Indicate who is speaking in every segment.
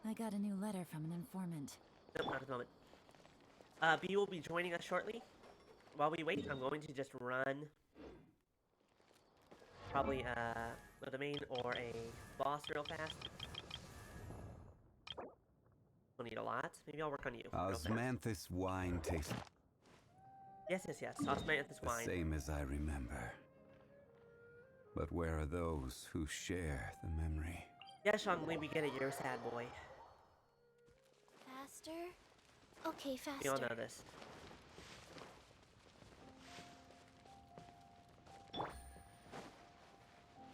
Speaker 1: I got a new letter from an informant.
Speaker 2: Nope, not at the moment. B will be joining us shortly. While we wait, I'm going to just run probably the domain or a boss real fast. We'll need a lot. Maybe I'll work on you.
Speaker 3: Osmanthus wine tastes
Speaker 2: Yes. Osmanthus
Speaker 3: the
Speaker 2: wine.
Speaker 3: same as I remember. But where are those who share the memory?
Speaker 2: Yeah, Shangli, we get it. You're a sad boy.
Speaker 4: Faster? Okay, faster.
Speaker 2: We all know this.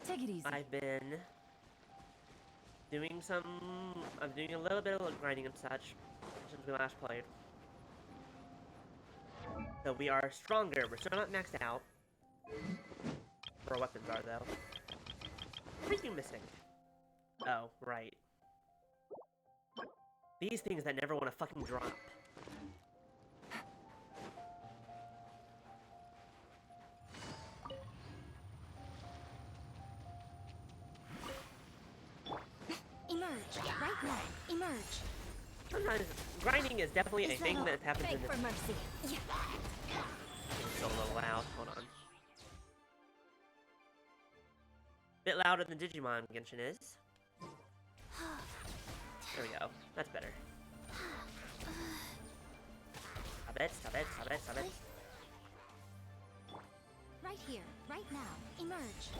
Speaker 1: Take it easy.
Speaker 2: I've been doing I'm doing a little bit of grinding and such since we last played. So we are stronger. We're still not maxed out. Where our weapons are, though. What are you missing? Oh, right. These things that never want to fucking drop.
Speaker 4: Emerge. Right now. Emerge.
Speaker 2: Sometimes grinding is definitely a thing that happens in this.
Speaker 4: For mercy. Yeah.
Speaker 2: It's still a little loud. Hold on. Bit louder than Digimon Genshin is. There we go. That's better. Stop it.
Speaker 4: Right here. Right now. Emerge.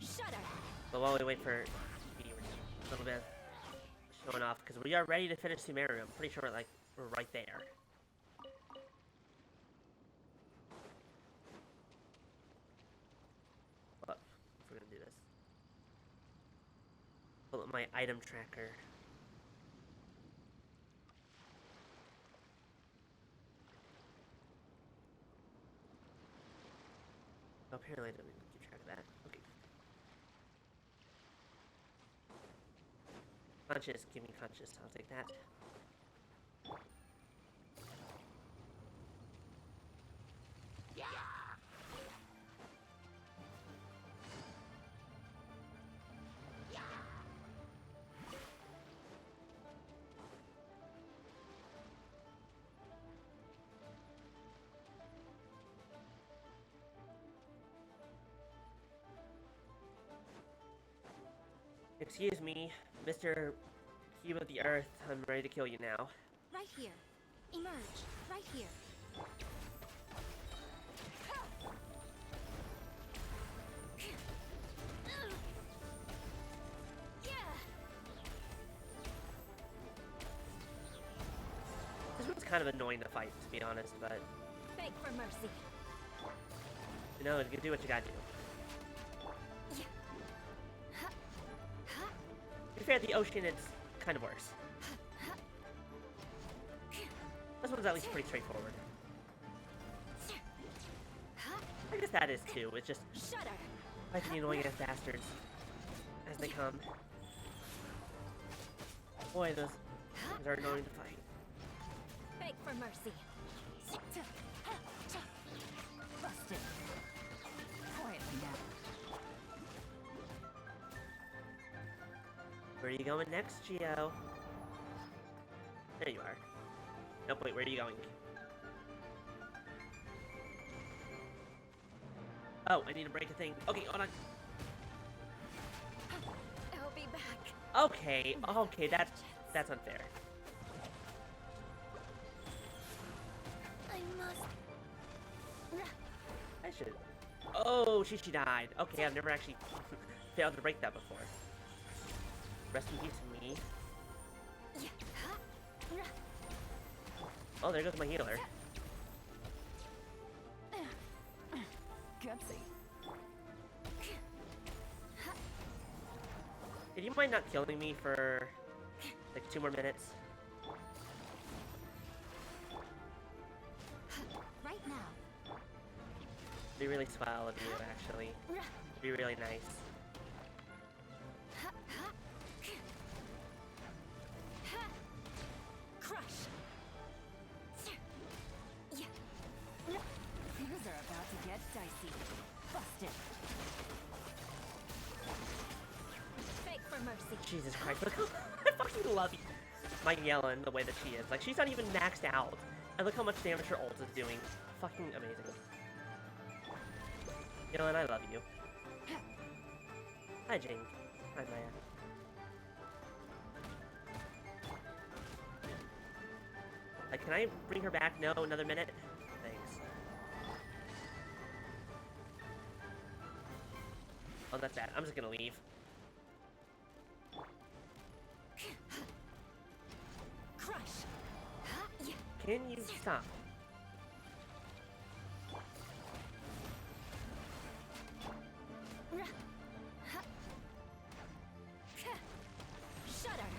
Speaker 4: Shudder.
Speaker 2: But while we wait for a little bit showing off, because we are ready to finish Sumeru. I'm pretty sure we're right there. But if we're gonna do this, pull up my item tracker. Oh, apparently I didn't keep track of that. Okay. Conscious, give me conscious. I'll take that. Excuse me, Mr. Cube of the Earth. I'm ready to kill you now.
Speaker 4: Right here. Emerge. Right here.
Speaker 2: This one's kind of annoying to fight, to be honest, but
Speaker 4: Beg for mercy.
Speaker 2: you know, you can do what you gotta do. To be fair, the ocean is kind of worse. This one's at least pretty straightforward. I guess that is too. It's just fighting the annoying ass bastards as they come. Boy, those are annoying to fight.
Speaker 4: Beg for mercy.
Speaker 1: Busted. Quietly now.
Speaker 2: Where are you going next, Geo? There you are. Nope, wait, where are you going? Oh, I need to break a thing. Okay, hold on.
Speaker 4: I'll be back.
Speaker 2: Okay, that's unfair.
Speaker 4: I must.
Speaker 2: I should. Oh, she died. Okay, I've never actually failed to break that before. Rest in peace, me. Oh, there goes my healer.
Speaker 1: Gutsy.
Speaker 2: Did you mind not killing me for like 2 more minutes?
Speaker 4: Right now.
Speaker 2: Be really swell of you, actually. Be really nice.
Speaker 4: Crush.
Speaker 1: Things are about to get gets dicey. Busted.
Speaker 4: Beg for mercy.
Speaker 2: Jesus Christ, look how I fucking love my Yellen the way that she is. Like, she's not even maxed out. And look how much damage her ult is doing. Fucking amazing. Yellen, I love you. Hi, Jing. Hi, Maya. Like, can I bring her back? No, another minute? Thanks. Oh, that's bad. I'm just gonna leave.
Speaker 4: Crush.
Speaker 2: Can you stop?
Speaker 4: Shudder.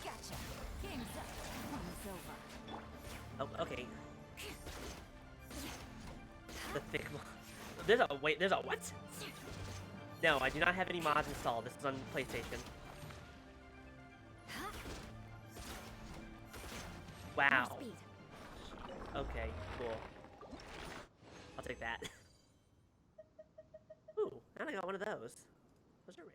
Speaker 1: Gotcha. Game's up. Fun's over.
Speaker 2: Oh, okay. The thick There's a wait, there's a what? No, I do not have any mods installed. This is on PlayStation. Wow.
Speaker 4: Speed.
Speaker 2: Okay, cool. I'll take that. Ooh, and I got one of those. Those are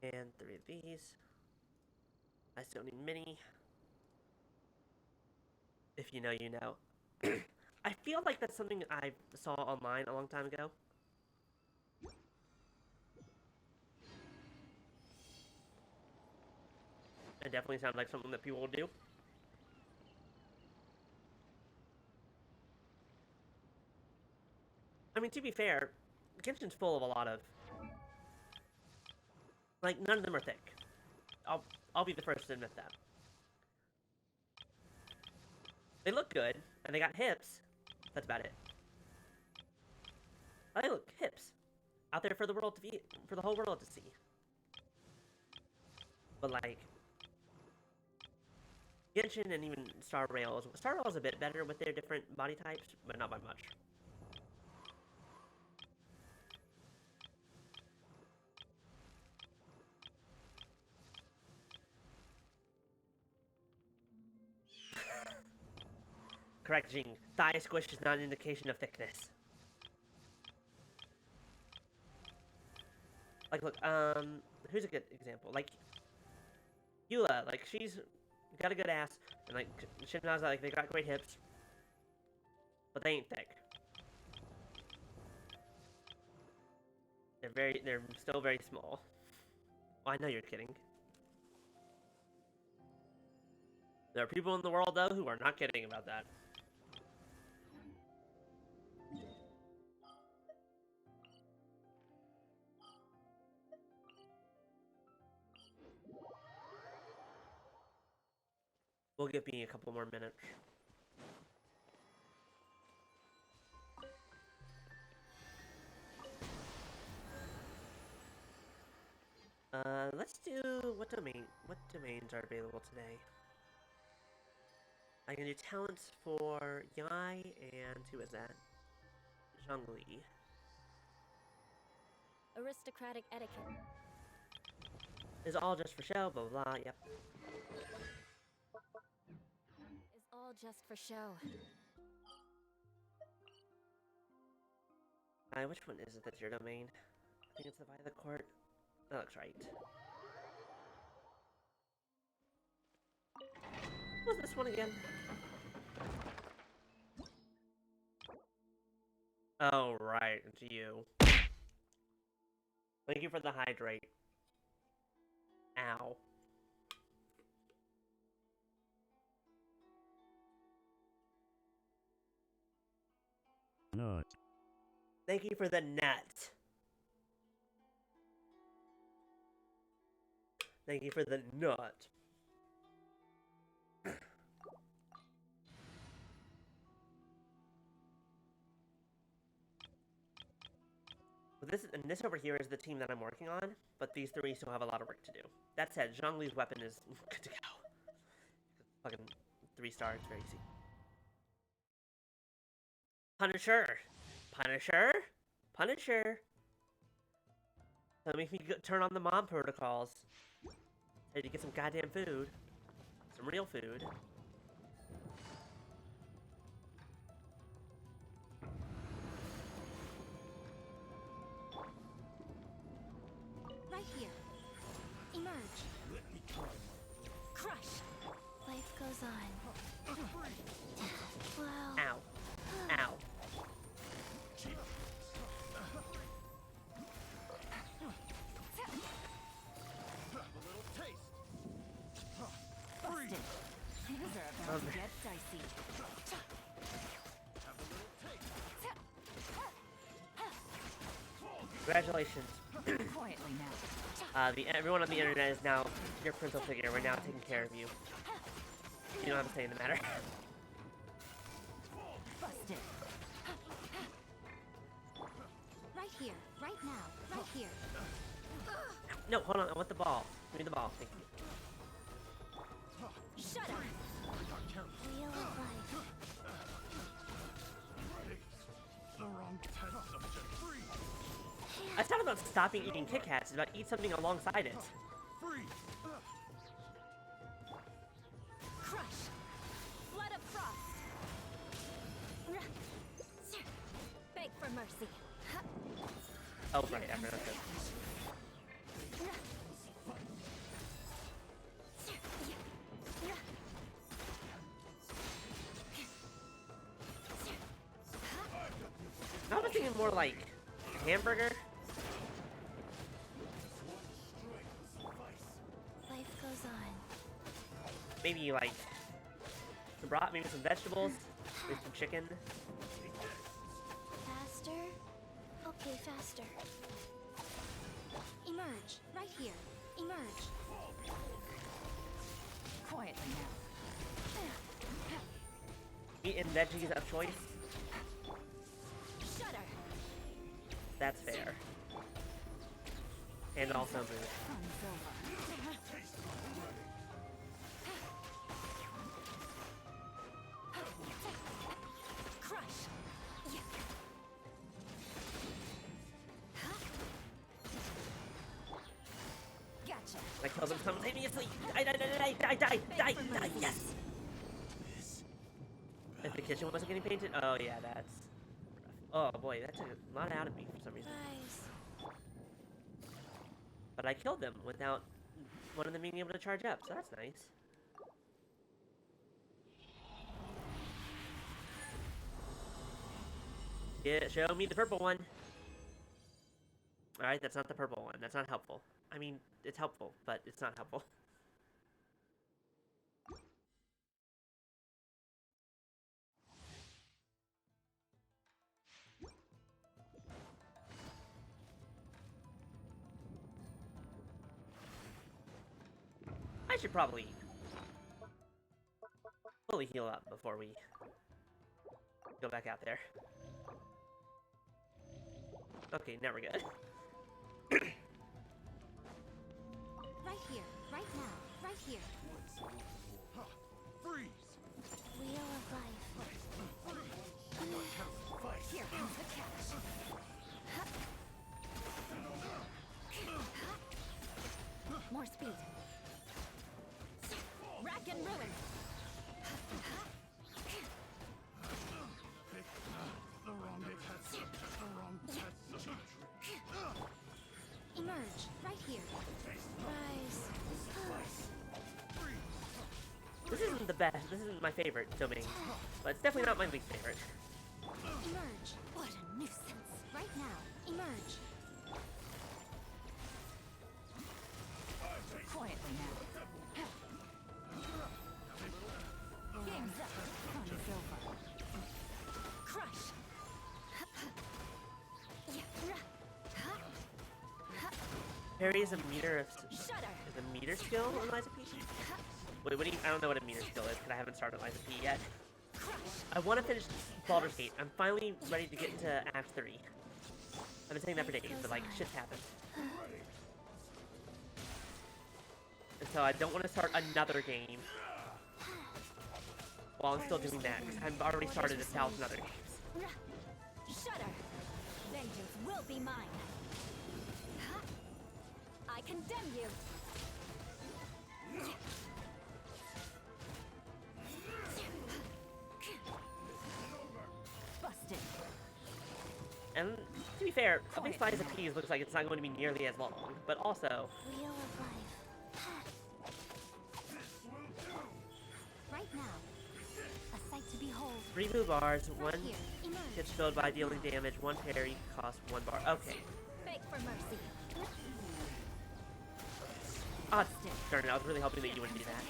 Speaker 2: rare. And 3 of these. I still need mini. If you know, you know. I feel like that's something I saw online a long time ago. It definitely sounds like something that people will do. I mean, to be fair, Genshin's full of a lot of... Like, none of them are thick. I'll be the first to admit that. They look good, and they got hips. That's about it. Oh, look, hips. Out there for the world to be, for the whole world to see. But like, Genshin and even Star Rail is a bit better with their different body types, but not by much. Correct, Jing. Thigh squish is not an indication of thickness. Like, look, who's a good example? Like, Eula, like, she's got a good ass, and, like, Shinra's, like, they got great hips, but they ain't thick. They're still very small. Well, I know you're kidding. There are people in the world, though, who are not kidding about that. We'll give me a couple more minutes. Let's do what domains are available today? I can do talents for Yai and who is that? Zhongli.
Speaker 4: Aristocratic etiquette.
Speaker 2: Is all just for show, blah blah blah, yep.
Speaker 4: Is all just for show.
Speaker 2: Which one is it that's your domain? I think it's the Via the Court. That looks right. What was this one again? Oh, right, it's you. Thank you for the hydrate. Ow.
Speaker 5: Nut.
Speaker 2: Thank you for the nut. Thank you for the nut. This over here is the team that I'm working on, but these three still have a lot of work to do. That said, Zhongli's weapon is good to go. Fucking 3 stars, very easy. Punisher! Punisher! Punisher! That makes me turn on the mom protocols. Hey, to get some goddamn food. Some real food.
Speaker 4: on. Wow.
Speaker 2: Ow. Ow.
Speaker 1: Busted. Things are about to get dicey.
Speaker 2: Congratulations.
Speaker 1: Quietly now.
Speaker 2: Everyone on the internet is now your parental figure. We're now taking care of you. You don't have a say in the matter.
Speaker 1: Busted.
Speaker 4: Right here. Right now. Right here.
Speaker 2: No, hold on. I want the ball. Give me the ball. Thank you.
Speaker 4: Shut up. Wheel of life.
Speaker 2: It's not about stopping eating Kit Kats. It's about eat something alongside it.
Speaker 4: Crush. Flood of frost. Beg for mercy.
Speaker 2: Oh, right. I forgot that. I was thinking more like hamburger.
Speaker 4: Life goes on.
Speaker 2: Maybe like some broth, maybe some vegetables, maybe some chicken.
Speaker 4: Faster? Okay, faster. Emerge. Right here. Emerge.
Speaker 1: Quietly now.
Speaker 2: Eating veggies of choice.
Speaker 4: Shudder.
Speaker 2: That's fair. And also move.
Speaker 1: Fun's over.
Speaker 4: Crush.
Speaker 1: Gotcha.
Speaker 2: I kill them simultaneously. Die. Yes. If the kitchen wasn't getting painted, oh yeah, that's. Oh boy, that took a lot out of me for some reason.
Speaker 4: Rise.
Speaker 2: But I killed them without one of them being able to charge up, so that's nice. Yeah, show me the purple one. Alright, that's not the purple one. That's not helpful. I mean, it's helpful, but it's not helpful. I should probably fully heal up before we go back out there. Okay, now we're good.
Speaker 4: Right here. Right now. Right here.
Speaker 6: Freeze!
Speaker 4: Wheel of life.
Speaker 1: Here comes the catch. More speed.
Speaker 4: Rack and ruin.
Speaker 6: The wrong test. The wrong test.
Speaker 4: Emerge. Right here. Rise.
Speaker 2: This isn't the best. This isn't my favorite domain, but it's definitely not my least favorite.
Speaker 4: Emerge. What a nuisance. Right now. Emerge.
Speaker 1: Quietly now. Game's up. Fun is over.
Speaker 4: Crush.
Speaker 2: Parry is a meter of
Speaker 4: Shudder.
Speaker 2: is a meter skill on Liza P. Wait, what do you? I don't know what a meter skill is because I haven't started Liza P yet. I want to finish Baldur's Gate. I'm finally ready to get into Act 3. I've been saying that for days, but like shit's happened. And so I don't want to start another game while I'm still doing that, because I've already started 1,000 other games.
Speaker 4: Shudder. Vengeance will be mine. I condemn you.
Speaker 1: Busted.
Speaker 2: And to be fair, at least Liza P's looks like it's not going to be nearly as long, but also,
Speaker 4: Wheel of life. Right now. A sight to behold.
Speaker 2: 3 blue bars,
Speaker 4: Right
Speaker 2: 1
Speaker 4: here. Emerge.
Speaker 2: gets filled by dealing damage, 1 parry costs 1 bar. Okay.
Speaker 4: Beg for mercy.
Speaker 2: Ah, darn it, I was really hoping that you wouldn't do that.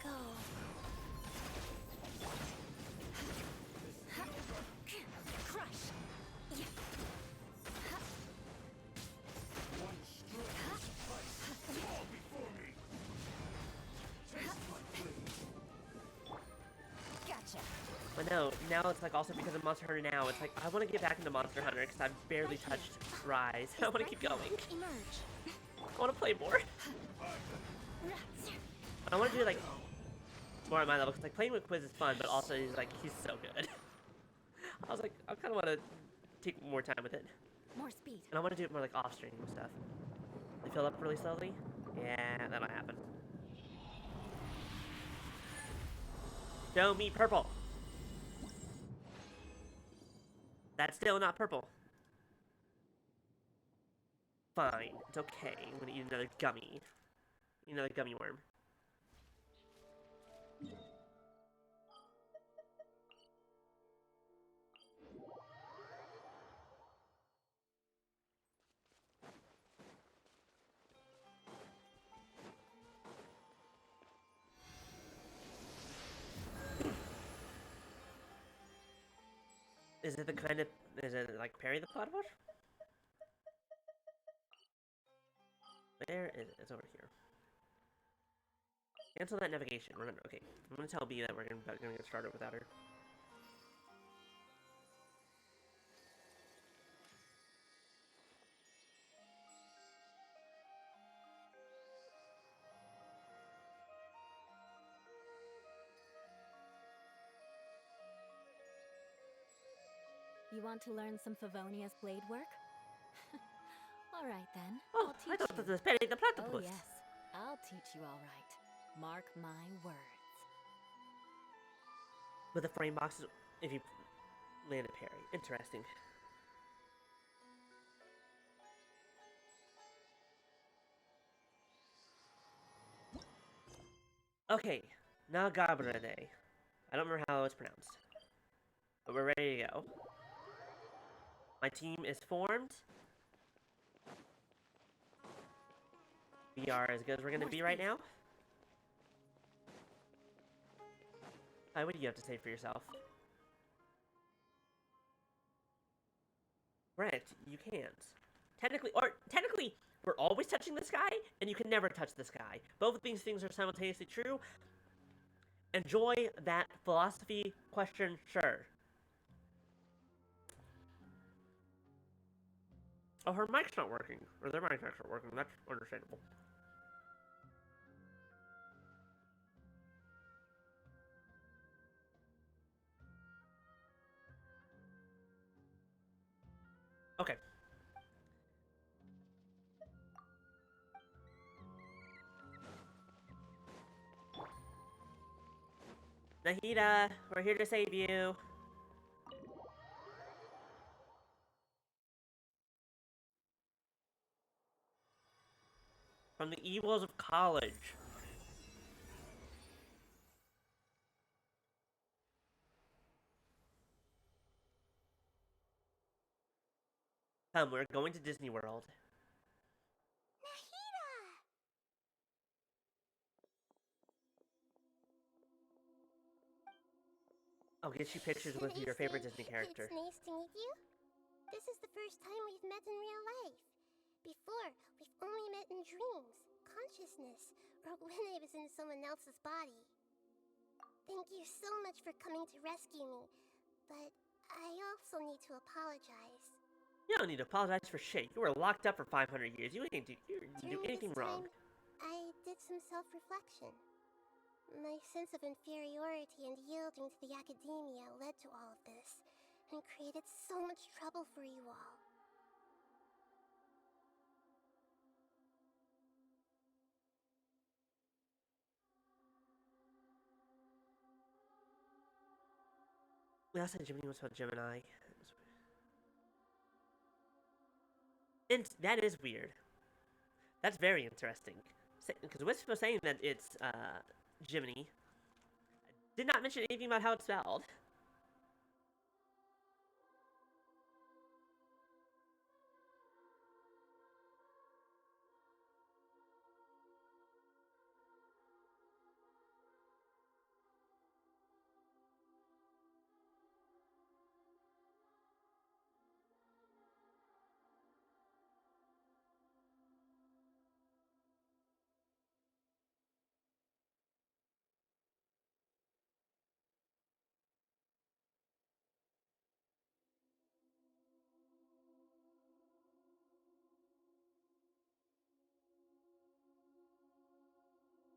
Speaker 4: Go. Crush.
Speaker 1: Gotcha.
Speaker 2: But no, now it's like also because of Monster Hunter now, it's like I want to get back into Monster Hunter because I've barely touched Rise. I want to keep going.
Speaker 4: Emerge.
Speaker 2: I want to play more. I want to do like more at my level because like playing with Quiz is fun, but also he's so good. I was like, I kind of want to take more time with it,
Speaker 4: More speed.
Speaker 2: and I want to do it more like off stream and stuff. They fill up really slowly. Yeah, that'll happen. Show me purple. That's still not purple. Fine, it's okay. I'm gonna eat another gummy. Eat another gummy worm. Is it the kind of... Is it like parry the platypus? Where is it? It's over here. Cancel that navigation. Remember, okay. I'm gonna tell B that we're gonna get started without her.
Speaker 4: You want to learn some Favonia's blade work? All right then.
Speaker 2: Oh,
Speaker 4: I'll teach
Speaker 2: I thought
Speaker 4: you.
Speaker 2: this was Penny the
Speaker 4: Oh
Speaker 2: platypus.
Speaker 4: yes, I'll teach you all right. Mark my words.
Speaker 2: With the frame boxes, if you land a parry. Interesting. Okay, now Gabrade. I don't remember how it's pronounced. But we're ready to go. My team is formed. We are as good as we're gonna be right now. Hi, what do you have to say for yourself? Brent, you can't. Technically, we're always touching the sky, and you can never touch the sky. Both of these things are simultaneously true. Enjoy that philosophy question, sure. Oh, her mic's not working. Or their mic's not working. That's understandable. Okay. Nahida, we're here to save you. From the evils of college. Come, we're going to Disney World. I'll get you pictures with your favorite Disney character.
Speaker 7: It's nice to meet you. This is the first time we've met in real life. Before, we've only met in dreams, consciousness, or when I was in someone else's body. Thank you so much for coming to rescue me, but I also need to apologize.
Speaker 2: You don't need to apologize for shit. You were locked up for 500 years. You didn't do anything wrong.
Speaker 7: I did some self-reflection. My sense of inferiority and yielding to the academia led to all of this, and created so much trouble for you all.
Speaker 2: Last time Jiminy was about Gemini. And that is weird. That's very interesting. Because Wisp was saying that it's Jiminy. Did not mention anything about how it's spelled.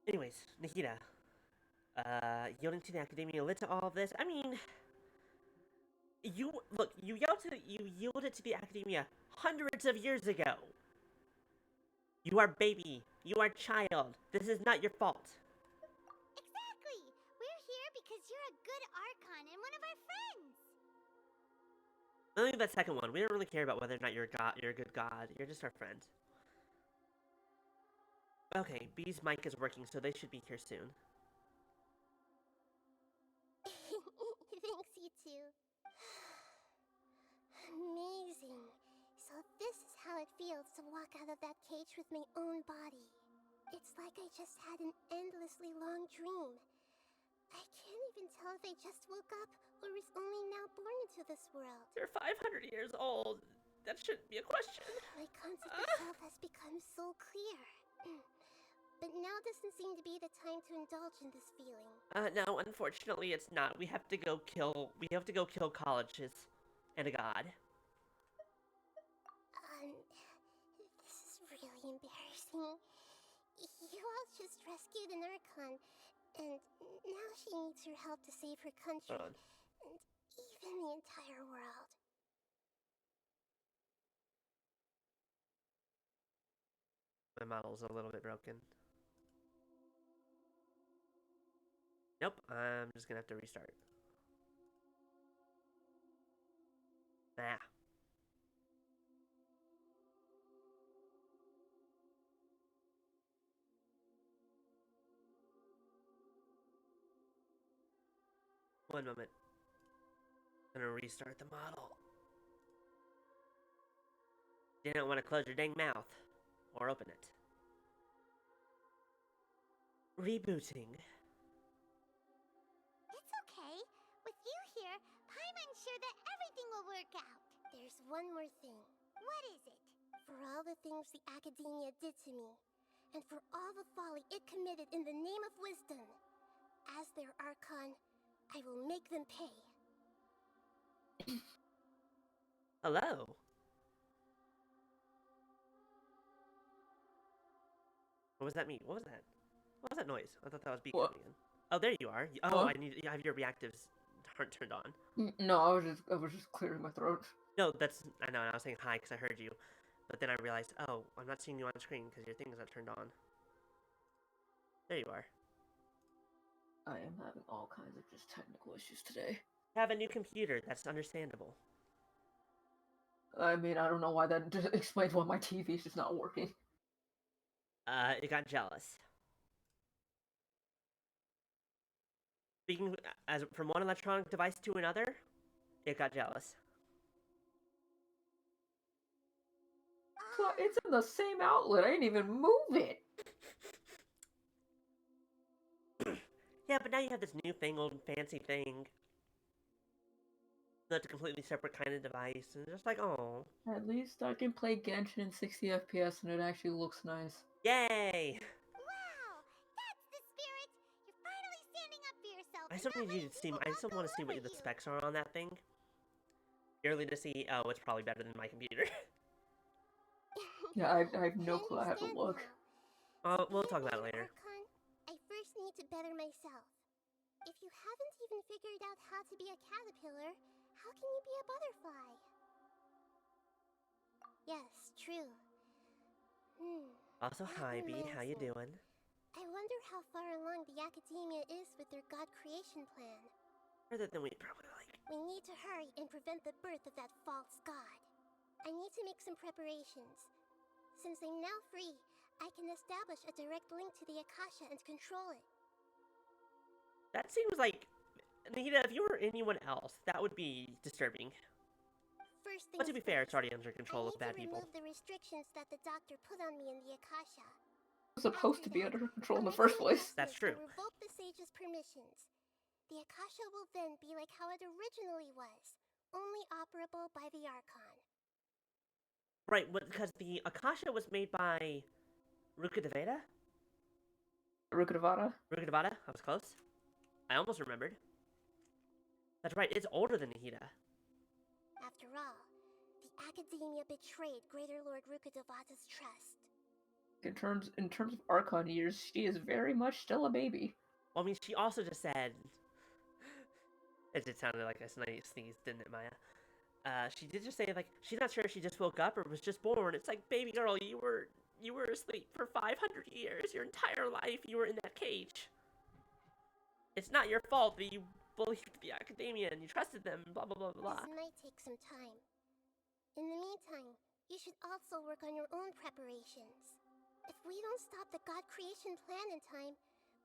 Speaker 2: Anyways, Nikita. Yielding to the academia led to all of this. I mean, you yielded to the academia hundreds of years ago. You are baby. You are child. This is not your fault.
Speaker 7: Exactly! We're here because you're a good Archon and one of our friends!
Speaker 2: Only that second one. We don't really care about whether or not you're a good god. You're just our friend. Okay, B's mic is working, so they should be here soon.
Speaker 7: Thanks, you two. Amazing. So this is how it feels to walk out of that cage with my own body. It's like I just had an endlessly long dream. I can't even tell if I just woke up or was only now born into this world.
Speaker 2: You're 500 years old. That shouldn't be a question.
Speaker 7: My concept of self has become so clear. But now doesn't seem to be the time to indulge in this feeling.
Speaker 2: No, unfortunately it's not. We have to go kill colleges and a god.
Speaker 7: This is really embarrassing. You all just rescued an Archon, and now she needs your help to save her country, and even the entire world.
Speaker 2: My model's a little bit broken. Nope, I'm just gonna have to restart. Nah. One moment. I'm gonna restart the model. Didn't want to close your dang mouth. Or open it. Rebooting.
Speaker 7: It's okay. With you here, Paimon's sure that everything will work out. There's one more thing. What is it? For all the things the Academia did to me, and for all the folly it committed in the name of wisdom, as their Archon, I will make them pay.
Speaker 2: Hello. What was that mean? What was that? What was that noise? I thought that was B
Speaker 8: What?
Speaker 2: coming in. Oh, there you are. Oh,
Speaker 8: What?
Speaker 2: I have your reactives turned on.
Speaker 8: No, I was just clearing my throat.
Speaker 2: No, I know, and I was saying hi because I heard you. But then I realized, oh, I'm not seeing you on screen because your thing is not turned on. There you are.
Speaker 8: I am having all kinds of just technical issues today.
Speaker 2: You have a new computer. That's understandable.
Speaker 8: I mean, I don't know why that just explains why my TV is just not working.
Speaker 2: It got jealous. Speaking from one electronic device to another, it got jealous.
Speaker 8: It's in the same outlet. I didn't even move it.
Speaker 2: Yeah, but now you have this newfangled fancy thing. That's a completely separate kind of device, and it's just like, oh.
Speaker 8: At least I can play Genshin in 60 FPS and it actually looks nice.
Speaker 2: Yay!
Speaker 7: Wow! That's the spirit! You're finally standing up for yourself!
Speaker 2: I still need you to see. I still want to see what the specs are on that thing. Purely to see. Oh, it's probably better than my computer.
Speaker 8: Yeah, I have no clue. I have to look.
Speaker 2: We'll talk about it later.
Speaker 7: Archon, I first need to better myself. If you haven't even figured out how to be a caterpillar, how can you be a butterfly? Yes, true.
Speaker 2: Also, hi, B. How you doing?
Speaker 7: I wonder how far along the Academia is with their god creation plan.
Speaker 2: Further than we probably like.
Speaker 7: We need to hurry and prevent the birth of that false god. I need to make some preparations. Since I'm now free, I can establish a direct link to the Akasha and control it.
Speaker 2: That seems like... Nahida, if you were anyone else, that would be disturbing.
Speaker 7: First
Speaker 2: But to
Speaker 7: things
Speaker 2: be fair, it's
Speaker 7: first,
Speaker 2: already under control
Speaker 7: I
Speaker 2: of
Speaker 7: need
Speaker 2: bad
Speaker 7: to
Speaker 2: people.
Speaker 7: remove the restrictions that the doctor put on me in the Akasha.
Speaker 8: Supposed to
Speaker 7: After
Speaker 8: be
Speaker 7: that,
Speaker 8: under control in
Speaker 7: I'll
Speaker 8: the
Speaker 7: make
Speaker 8: first
Speaker 7: some
Speaker 8: place.
Speaker 2: That's
Speaker 7: adjustments
Speaker 2: true.
Speaker 7: and revoke the sage's permissions. The Akasha will then be like how it originally was, only operable by the Archon.
Speaker 2: Right, because the Akasha was made by Rukkhadevata?
Speaker 8: Rukkhadevata.
Speaker 2: Rukkhadevata? I was close. I almost remembered. That's right, it's older than Nahida.
Speaker 7: After all, the Academia betrayed Greater Lord Rukkhadevata's trust.
Speaker 8: In terms of Archon years, she is very much still a baby.
Speaker 2: Well, I mean, she also just said... It did sound like a sneeze, didn't it, Maya? She did just say, like, she's not sure if she just woke up or was just born. It's like, baby girl, you were asleep for 500 years. Your entire life, you were in that cage. It's not your fault that you believed the Academia and you trusted them, blah, blah, blah, blah.
Speaker 7: This might take some time. In the meantime, you should also work on your own preparations. If we don't stop the God creation plan in time,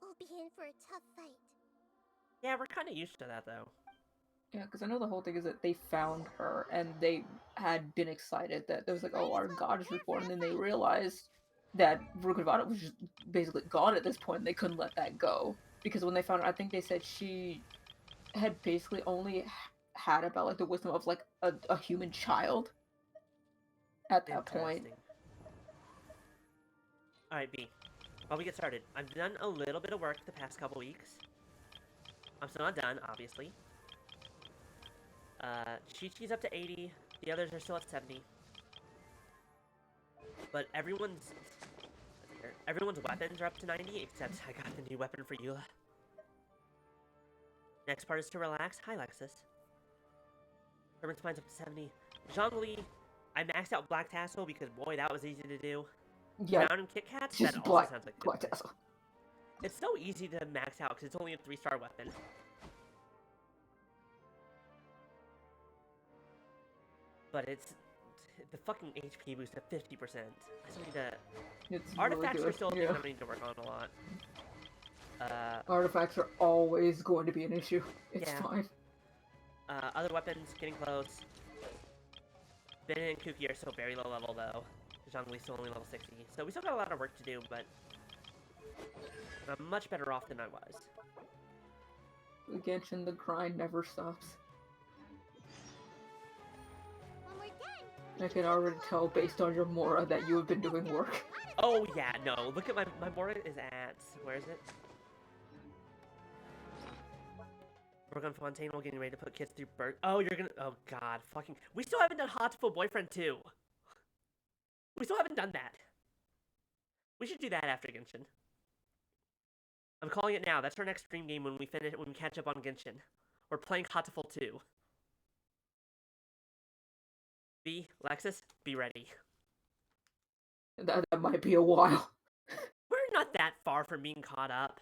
Speaker 7: we'll be in for a tough fight.
Speaker 2: Yeah, we're kind of used to that, though.
Speaker 8: Yeah, because I know the whole thing is that they found her and they had been excited that there was like, oh, our god is reborn, and then they realized that Rukkhadevata was just basically God at this point, and they couldn't let that go. Because when they found her, I think they said she had basically only had about like the wisdom of like a human child at that point.
Speaker 2: Alright, B. While we get started, I've done a little bit of work the past couple weeks. I'm still not done, obviously. Chi-Chi's up to 80, the others are still at 70. But everyone's weapons are up to 90, except I got the new weapon for Eula. Next part is to relax. Hi, Lexus. Herman Spine's up to 70. Zhongli, I maxed out Black Tassel because, boy, that was easy to do.
Speaker 8: Yeah,
Speaker 2: Crown and Kit Kats,
Speaker 8: just
Speaker 2: that also
Speaker 8: Black
Speaker 2: sounds like a good
Speaker 8: Tassel.
Speaker 2: It's so easy to max out because it's only a 3-star weapon. But it's the fucking HP boost at 50%. I still need to...
Speaker 8: It's
Speaker 2: Artifacts
Speaker 8: really
Speaker 2: are still a
Speaker 8: good,
Speaker 2: thing
Speaker 8: yeah.
Speaker 2: that I need to work on a lot.
Speaker 8: Artifacts are always going to be an issue. It's
Speaker 2: Yeah.
Speaker 8: fine.
Speaker 2: Other weapons, getting close. Ben and Kuki are still very low level, though. Zhongli's still only level 60. So we still got a lot of work to do, but... I'm much better off than I was.
Speaker 8: With Genshin, the grind never stops.
Speaker 7: When we're done,
Speaker 8: I can already tell based on your Mora that you have been doing work.
Speaker 2: Oh, yeah, no. Look at my Mora is at... Where is it? Work on Fontaine while getting ready to put kids through birth. Oh, you're gonna... Oh, God. Fucking... We still haven't done Hotful Boyfriend 2. We still haven't done that. We should do that after Genshin. I'm calling it now. That's our next stream game when we catch up on Genshin. We're playing Hotful 2. B, Lexus, be ready.
Speaker 8: That might be a while.
Speaker 2: We're not that far from being caught up.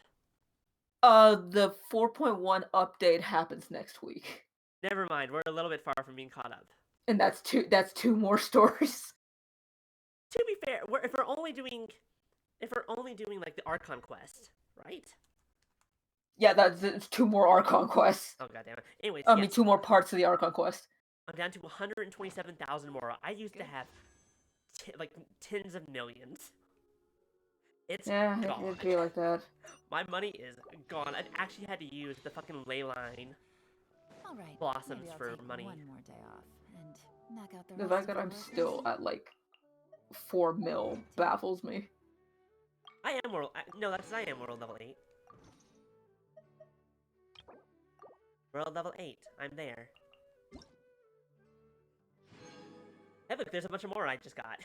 Speaker 8: The 4.1 update happens next week.
Speaker 2: Never mind, we're a little bit far from being caught up.
Speaker 8: And that's two more stories.
Speaker 2: To be fair, if we're only doing like the Archon quest, right?
Speaker 8: Yeah, it's 2 more Archon quests.
Speaker 2: Oh, goddamn it. Anyways,
Speaker 8: I
Speaker 2: yes,
Speaker 8: mean, 2 more parts of the Archon quest.
Speaker 2: I'm down to 127,000 more. I used to have like tens of millions. It's
Speaker 8: Yeah,
Speaker 2: gone.
Speaker 8: it'd be like that.
Speaker 2: My money is gone. I actually had to use the fucking ley line
Speaker 1: All right.
Speaker 2: blossoms
Speaker 1: maybe I'll
Speaker 2: for
Speaker 1: take
Speaker 2: money.
Speaker 1: One more day off and knock out the
Speaker 8: The
Speaker 1: rest
Speaker 8: fact
Speaker 1: of
Speaker 8: that I'm
Speaker 1: work
Speaker 8: still
Speaker 1: and-
Speaker 8: at like 4 mil baffles me.
Speaker 2: I am world. No, that's I am world level 8. World level 8. I'm there. Hey, look, there's a bunch of more I just got.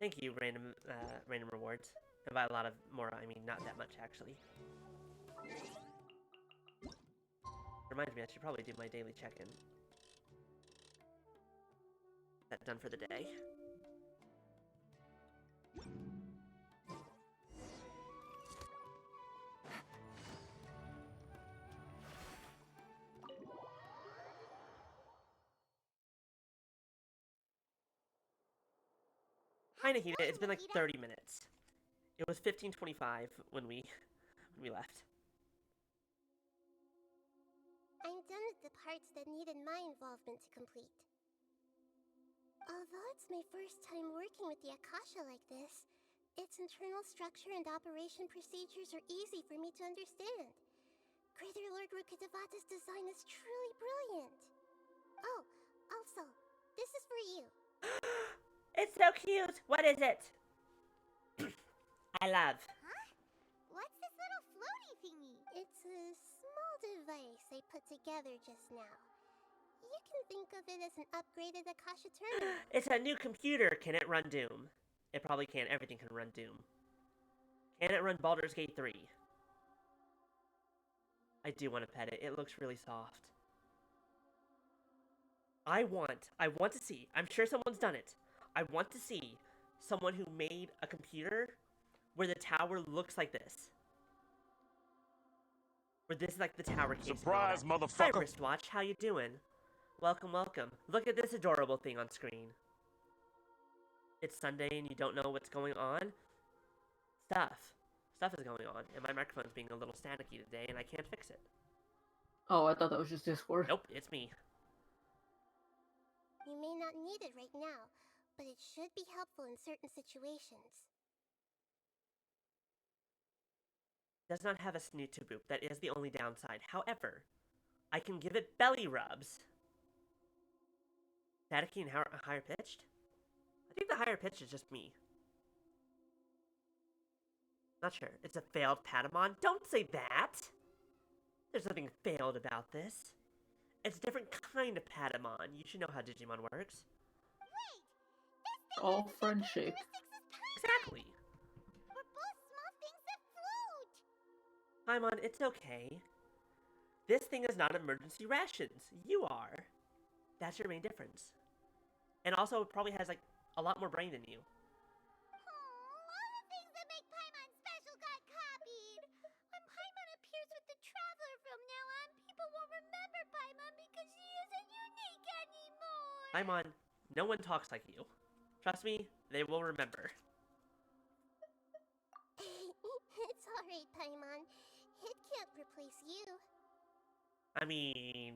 Speaker 2: Thank you, random rewards. And by a lot of more, I mean not that much, actually. Reminds me, I should probably do my daily check-in. That done for the day. Hi Nahida, it's been like 30 minutes. It was 15:25 when we left.
Speaker 7: I'm done with the parts that needed my involvement to complete. Although it's my first time working with the Akasha like this, its internal structure and operation procedures are easy for me to understand. Greater Lord Rukkhadevata's design is truly brilliant. Oh, also, this is for you.
Speaker 2: It's so cute. What is it? I love.
Speaker 7: Huh? What's this little floaty thingy? It's a small device I put together just now. You can think of it as an upgraded Akasha terminal.
Speaker 2: It's a new computer. Can it run Doom? It probably can. Everything can run Doom. Can it run Baldur's Gate 3? I do want to pet it. It looks really soft. I want to see. I'm sure someone's done it. I want to see someone who made a computer where the tower looks like this. Where this is like the tower case.
Speaker 6: Surprise,
Speaker 2: Hi,
Speaker 6: motherfucker!
Speaker 2: wristwatch. How you doing? Welcome, welcome. Look at this adorable thing on screen. It's Sunday and you don't know what's going on? Stuff is going on, and my microphone's being a little staticky today, and I can't fix it.
Speaker 8: Oh, I thought that was just Discord.
Speaker 2: Nope, it's me.
Speaker 7: You may not need it right now, but it should be helpful in certain situations.
Speaker 2: Does not have a snoot to boop. That is the only downside. However, I can give it belly rubs. Staticky and higher pitched? I think the higher pitch is just me. Not sure. It's a failed Patamon? Don't say that! There's nothing failed about this. It's a different kind of Patamon. You should know how Digimon works.
Speaker 8: All friendship.
Speaker 2: Exactly.
Speaker 7: We're both small things that float!
Speaker 2: Paimon, it's okay. This thing is not emergency rations. You are. That's your main difference. And also, it probably has, like, a lot more brain than you.
Speaker 7: All the things that make Paimon special got copied! When Paimon appears with the Traveler from now on, people won't remember Paimon because she isn't unique anymore!
Speaker 2: Paimon, no one talks like you. Trust me, they will remember.
Speaker 7: It's alright, Paimon. It can't replace you.
Speaker 2: I mean,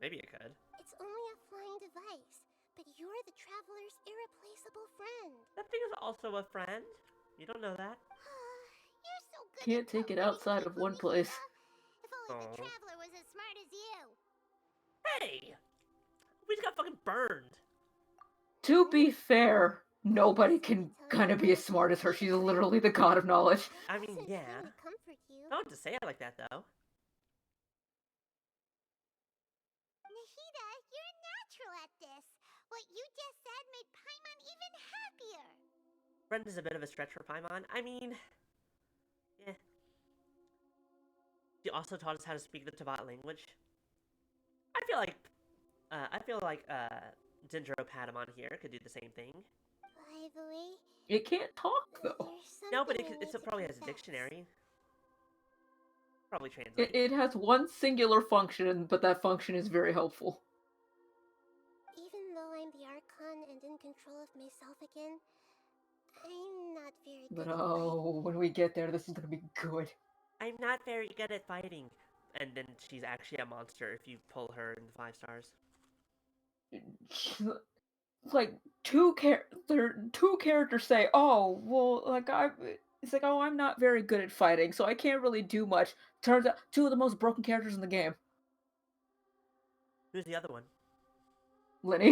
Speaker 2: maybe it could.
Speaker 7: It's only a flying device, but you're the Traveler's irreplaceable friend.
Speaker 2: That thing is also a friend. You don't know that.
Speaker 7: You're so good.
Speaker 8: Can't
Speaker 7: at
Speaker 8: take it
Speaker 7: comforting
Speaker 8: outside of
Speaker 7: people,
Speaker 8: one place.
Speaker 7: Nahida. If only
Speaker 2: Aw.
Speaker 7: the Traveler was as smart as you.
Speaker 2: Hey! We just got fucking burned.
Speaker 8: To be fair, nobody can kind of be as smart as her. She's literally the god of knowledge.
Speaker 2: I mean,
Speaker 7: Wasn't
Speaker 2: yeah.
Speaker 7: trying to comfort you.
Speaker 2: Don't have to say it like that, though.
Speaker 7: Nahida, you're natural at this. What you just said made Paimon even happier.
Speaker 2: Friend is a bit of a stretch for Paimon. I mean, yeah. She also taught us how to speak the Tabat language. I feel like Dendro Patamon here could do the same thing.
Speaker 7: By the way,
Speaker 8: It can't talk though.
Speaker 7: there's
Speaker 2: No, but
Speaker 7: something I need to
Speaker 2: probably has a
Speaker 7: confess.
Speaker 2: dictionary. Probably translate.
Speaker 8: It has one singular function, but that function is very helpful.
Speaker 7: Even though I'm the Archon and in control of myself again, I'm not very good
Speaker 8: But
Speaker 7: at
Speaker 8: oh, when we get there, this is gonna be good.
Speaker 2: I'm not very good at fighting. And then she's actually a monster if you pull her into 5 stars.
Speaker 8: Like two characters say, "Oh, well, it's like, oh, I'm not very good at fighting, so I can't really do much." Turns out, two of the most broken characters in the game.
Speaker 2: Who's the other one?
Speaker 8: Lenny.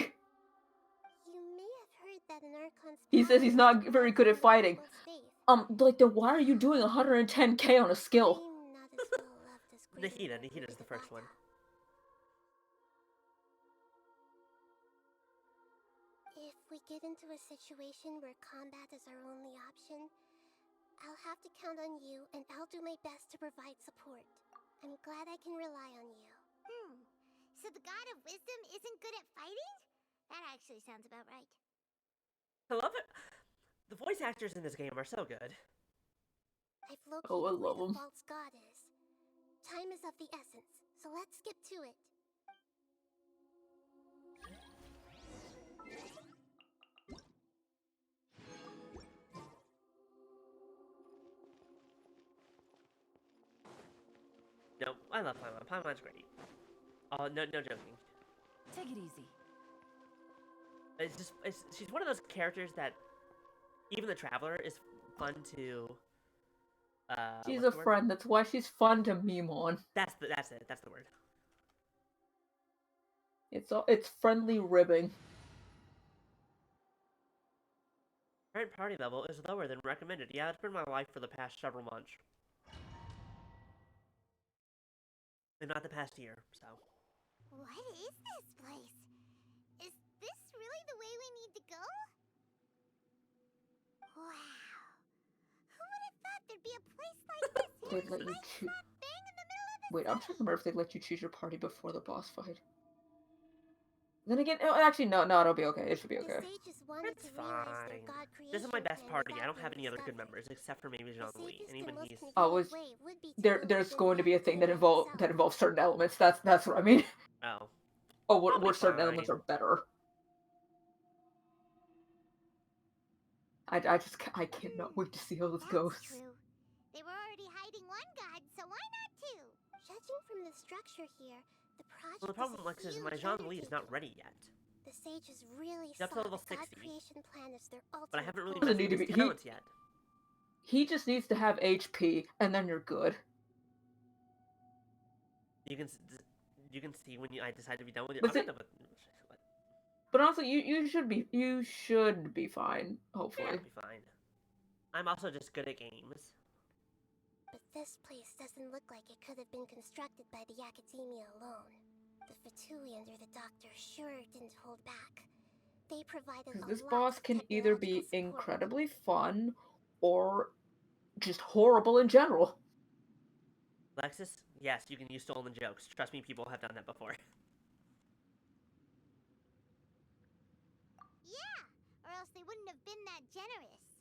Speaker 7: You may have heard that an Archon's
Speaker 8: He says he's not
Speaker 7: power
Speaker 8: very
Speaker 7: is
Speaker 8: good at
Speaker 7: outside of
Speaker 8: fighting.
Speaker 7: people's faith.
Speaker 8: Like, then why are you doing 110k on a skill?
Speaker 7: I'm not as well loved as Greater Lord
Speaker 2: Nahida's the first one.
Speaker 7: Rukkhadevata. If we get into a situation where combat is our only option, I'll have to count on you, and I'll do my best to provide support. I'm glad I can rely on you. So the God of Wisdom isn't good at fighting? That actually sounds about right.
Speaker 2: I love it. The voice actors in this game are so good.
Speaker 7: I've located
Speaker 8: Oh, I
Speaker 7: where
Speaker 8: love
Speaker 7: the
Speaker 8: 'em.
Speaker 7: false god is. Time is of the essence, so let's skip to it.
Speaker 2: No, I love Paimon. Paimon's great. Oh, no joking.
Speaker 1: Take it easy.
Speaker 2: She's one of those characters that even the Traveler is fun to.
Speaker 8: She's
Speaker 2: what's
Speaker 8: a
Speaker 2: the word?
Speaker 8: friend. That's why she's fun to meme on.
Speaker 2: That's it. That's the word.
Speaker 8: It's friendly ribbing.
Speaker 2: Current party level is lower than recommended. Yeah, it's been my life for the past several months. And not the past year, so.
Speaker 7: What is this place? Is this really the way we need to go? Wow. Who would have thought there'd be a place like this here
Speaker 8: They'd let you
Speaker 7: right
Speaker 8: choose.
Speaker 7: smack bang in the middle of the
Speaker 8: Wait, I'm
Speaker 7: city?
Speaker 8: trying to remember if they'd let you choose your party before the boss fight. Then again, oh, actually, no, it'll be okay. It should be okay.
Speaker 7: The sages wanted
Speaker 2: It's
Speaker 7: to realize their
Speaker 2: fine.
Speaker 7: god
Speaker 2: This is my
Speaker 7: creation
Speaker 2: best
Speaker 7: plan
Speaker 2: party. I
Speaker 7: without
Speaker 2: don't have
Speaker 7: being
Speaker 2: any other good
Speaker 7: discovered.
Speaker 2: members except for maybe
Speaker 7: The
Speaker 2: Jean-Louis,
Speaker 7: safest
Speaker 2: and even
Speaker 7: and most
Speaker 2: he's.
Speaker 7: convenient way would be to
Speaker 8: There's
Speaker 7: live within
Speaker 8: going to be a
Speaker 7: the
Speaker 8: thing that
Speaker 7: academia itself.
Speaker 8: involves certain elements. That's what I mean.
Speaker 2: Oh.
Speaker 8: Oh,
Speaker 2: I'll be
Speaker 8: where certain elements
Speaker 2: fine.
Speaker 8: are better. I cannot wait to see how this
Speaker 7: That's
Speaker 8: goes.
Speaker 7: true. They were already hiding one god, so why not two? Judging from the structure here, the project
Speaker 2: Well, the problem, Lex, is my Jean-Louis is not ready yet.
Speaker 7: The sages really
Speaker 2: He's up
Speaker 7: saw
Speaker 2: to level
Speaker 7: the god
Speaker 2: 60.
Speaker 7: creation plan as their ultimate
Speaker 2: But I haven't really
Speaker 7: goal.
Speaker 2: messed
Speaker 8: Doesn't
Speaker 2: with
Speaker 8: need to
Speaker 2: his
Speaker 8: be-
Speaker 2: talents yet.
Speaker 8: He just needs to have HP, and then you're good.
Speaker 2: You can see when I decide to be done with it.
Speaker 8: But
Speaker 2: I'm
Speaker 8: see-
Speaker 2: done with.
Speaker 8: But honestly, you should be fine.
Speaker 2: Yeah,
Speaker 8: Hopefully.
Speaker 2: I'll be fine. I'm also just good at games.
Speaker 7: But this place doesn't look like it could have been constructed by the academia alone. The Fatui under the Doctor sure didn't hold back. They provided a
Speaker 8: This
Speaker 7: lot
Speaker 8: boss
Speaker 7: of
Speaker 8: can either
Speaker 7: technological
Speaker 8: be
Speaker 7: support.
Speaker 8: incredibly fun or just horrible in general.
Speaker 2: Lexus, yes, you can use stolen jokes. Trust me, people have done that before.
Speaker 7: Yeah, or else they wouldn't have been that generous.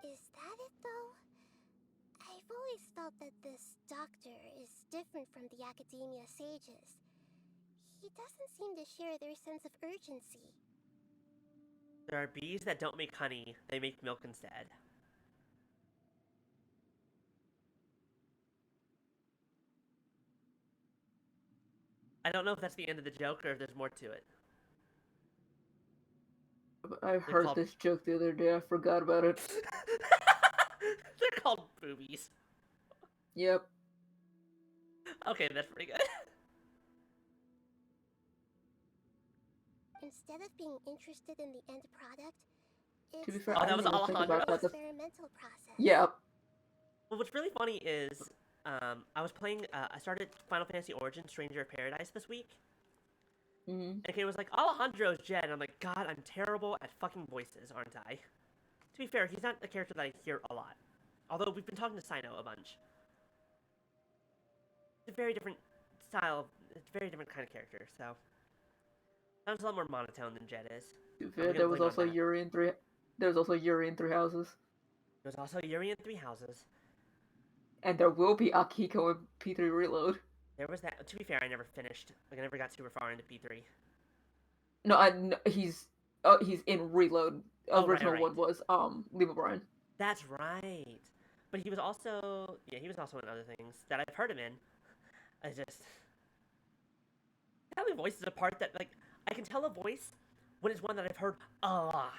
Speaker 7: Is that it, though? I've always felt that this doctor is different from the academia sages. He doesn't seem to share their sense of urgency.
Speaker 2: There are bees that don't make honey, they make milk instead. I don't know if that's the end of the joke or if there's more to it.
Speaker 8: I heard
Speaker 2: called-
Speaker 8: this joke the other day. I forgot about it.
Speaker 2: They're called boobies.
Speaker 8: Yep.
Speaker 2: Okay, that's pretty good.
Speaker 7: Instead of being interested in the end product, it's
Speaker 8: To be fair,
Speaker 2: Oh,
Speaker 8: I
Speaker 2: that
Speaker 8: didn't
Speaker 2: was
Speaker 8: even think about
Speaker 2: Alejandro's?
Speaker 8: that.
Speaker 7: experimental process.
Speaker 8: Yep.
Speaker 2: Well, what's really funny is, I was playing, I started Final Fantasy Origin Stranger of Paradise this week.
Speaker 8: Mm-hmm.
Speaker 2: And Kate was like, Alejandro's Jed. And I'm like, God, I'm terrible at fucking voices, aren't I? To be fair, he's not a character that I hear a lot. Although we've been talking to Sino a bunch. It's a very different style, it's a very different kind of character, so. Sounds a lot more monotone than Jed is.
Speaker 8: To be
Speaker 2: I'm
Speaker 8: fair,
Speaker 2: gonna
Speaker 8: there was
Speaker 2: blame it on
Speaker 8: also
Speaker 2: that.
Speaker 8: Yuri in three. There was also Yuri in Three Houses,
Speaker 2: There's also Yuri in Three Houses.
Speaker 8: and there will be Akiko in P3 Reload.
Speaker 2: There was that. To be fair, I never finished. Like, I never got super far into P3.
Speaker 8: No, he's in Reload.
Speaker 2: Oh, right,
Speaker 8: Original
Speaker 2: right.
Speaker 8: one was Liam O'Brien.
Speaker 2: That's right. But he was also, he was also in other things that I've heard him in. I just, telling voice is a part that, like, I can tell a voice when it's one that I've heard a lot.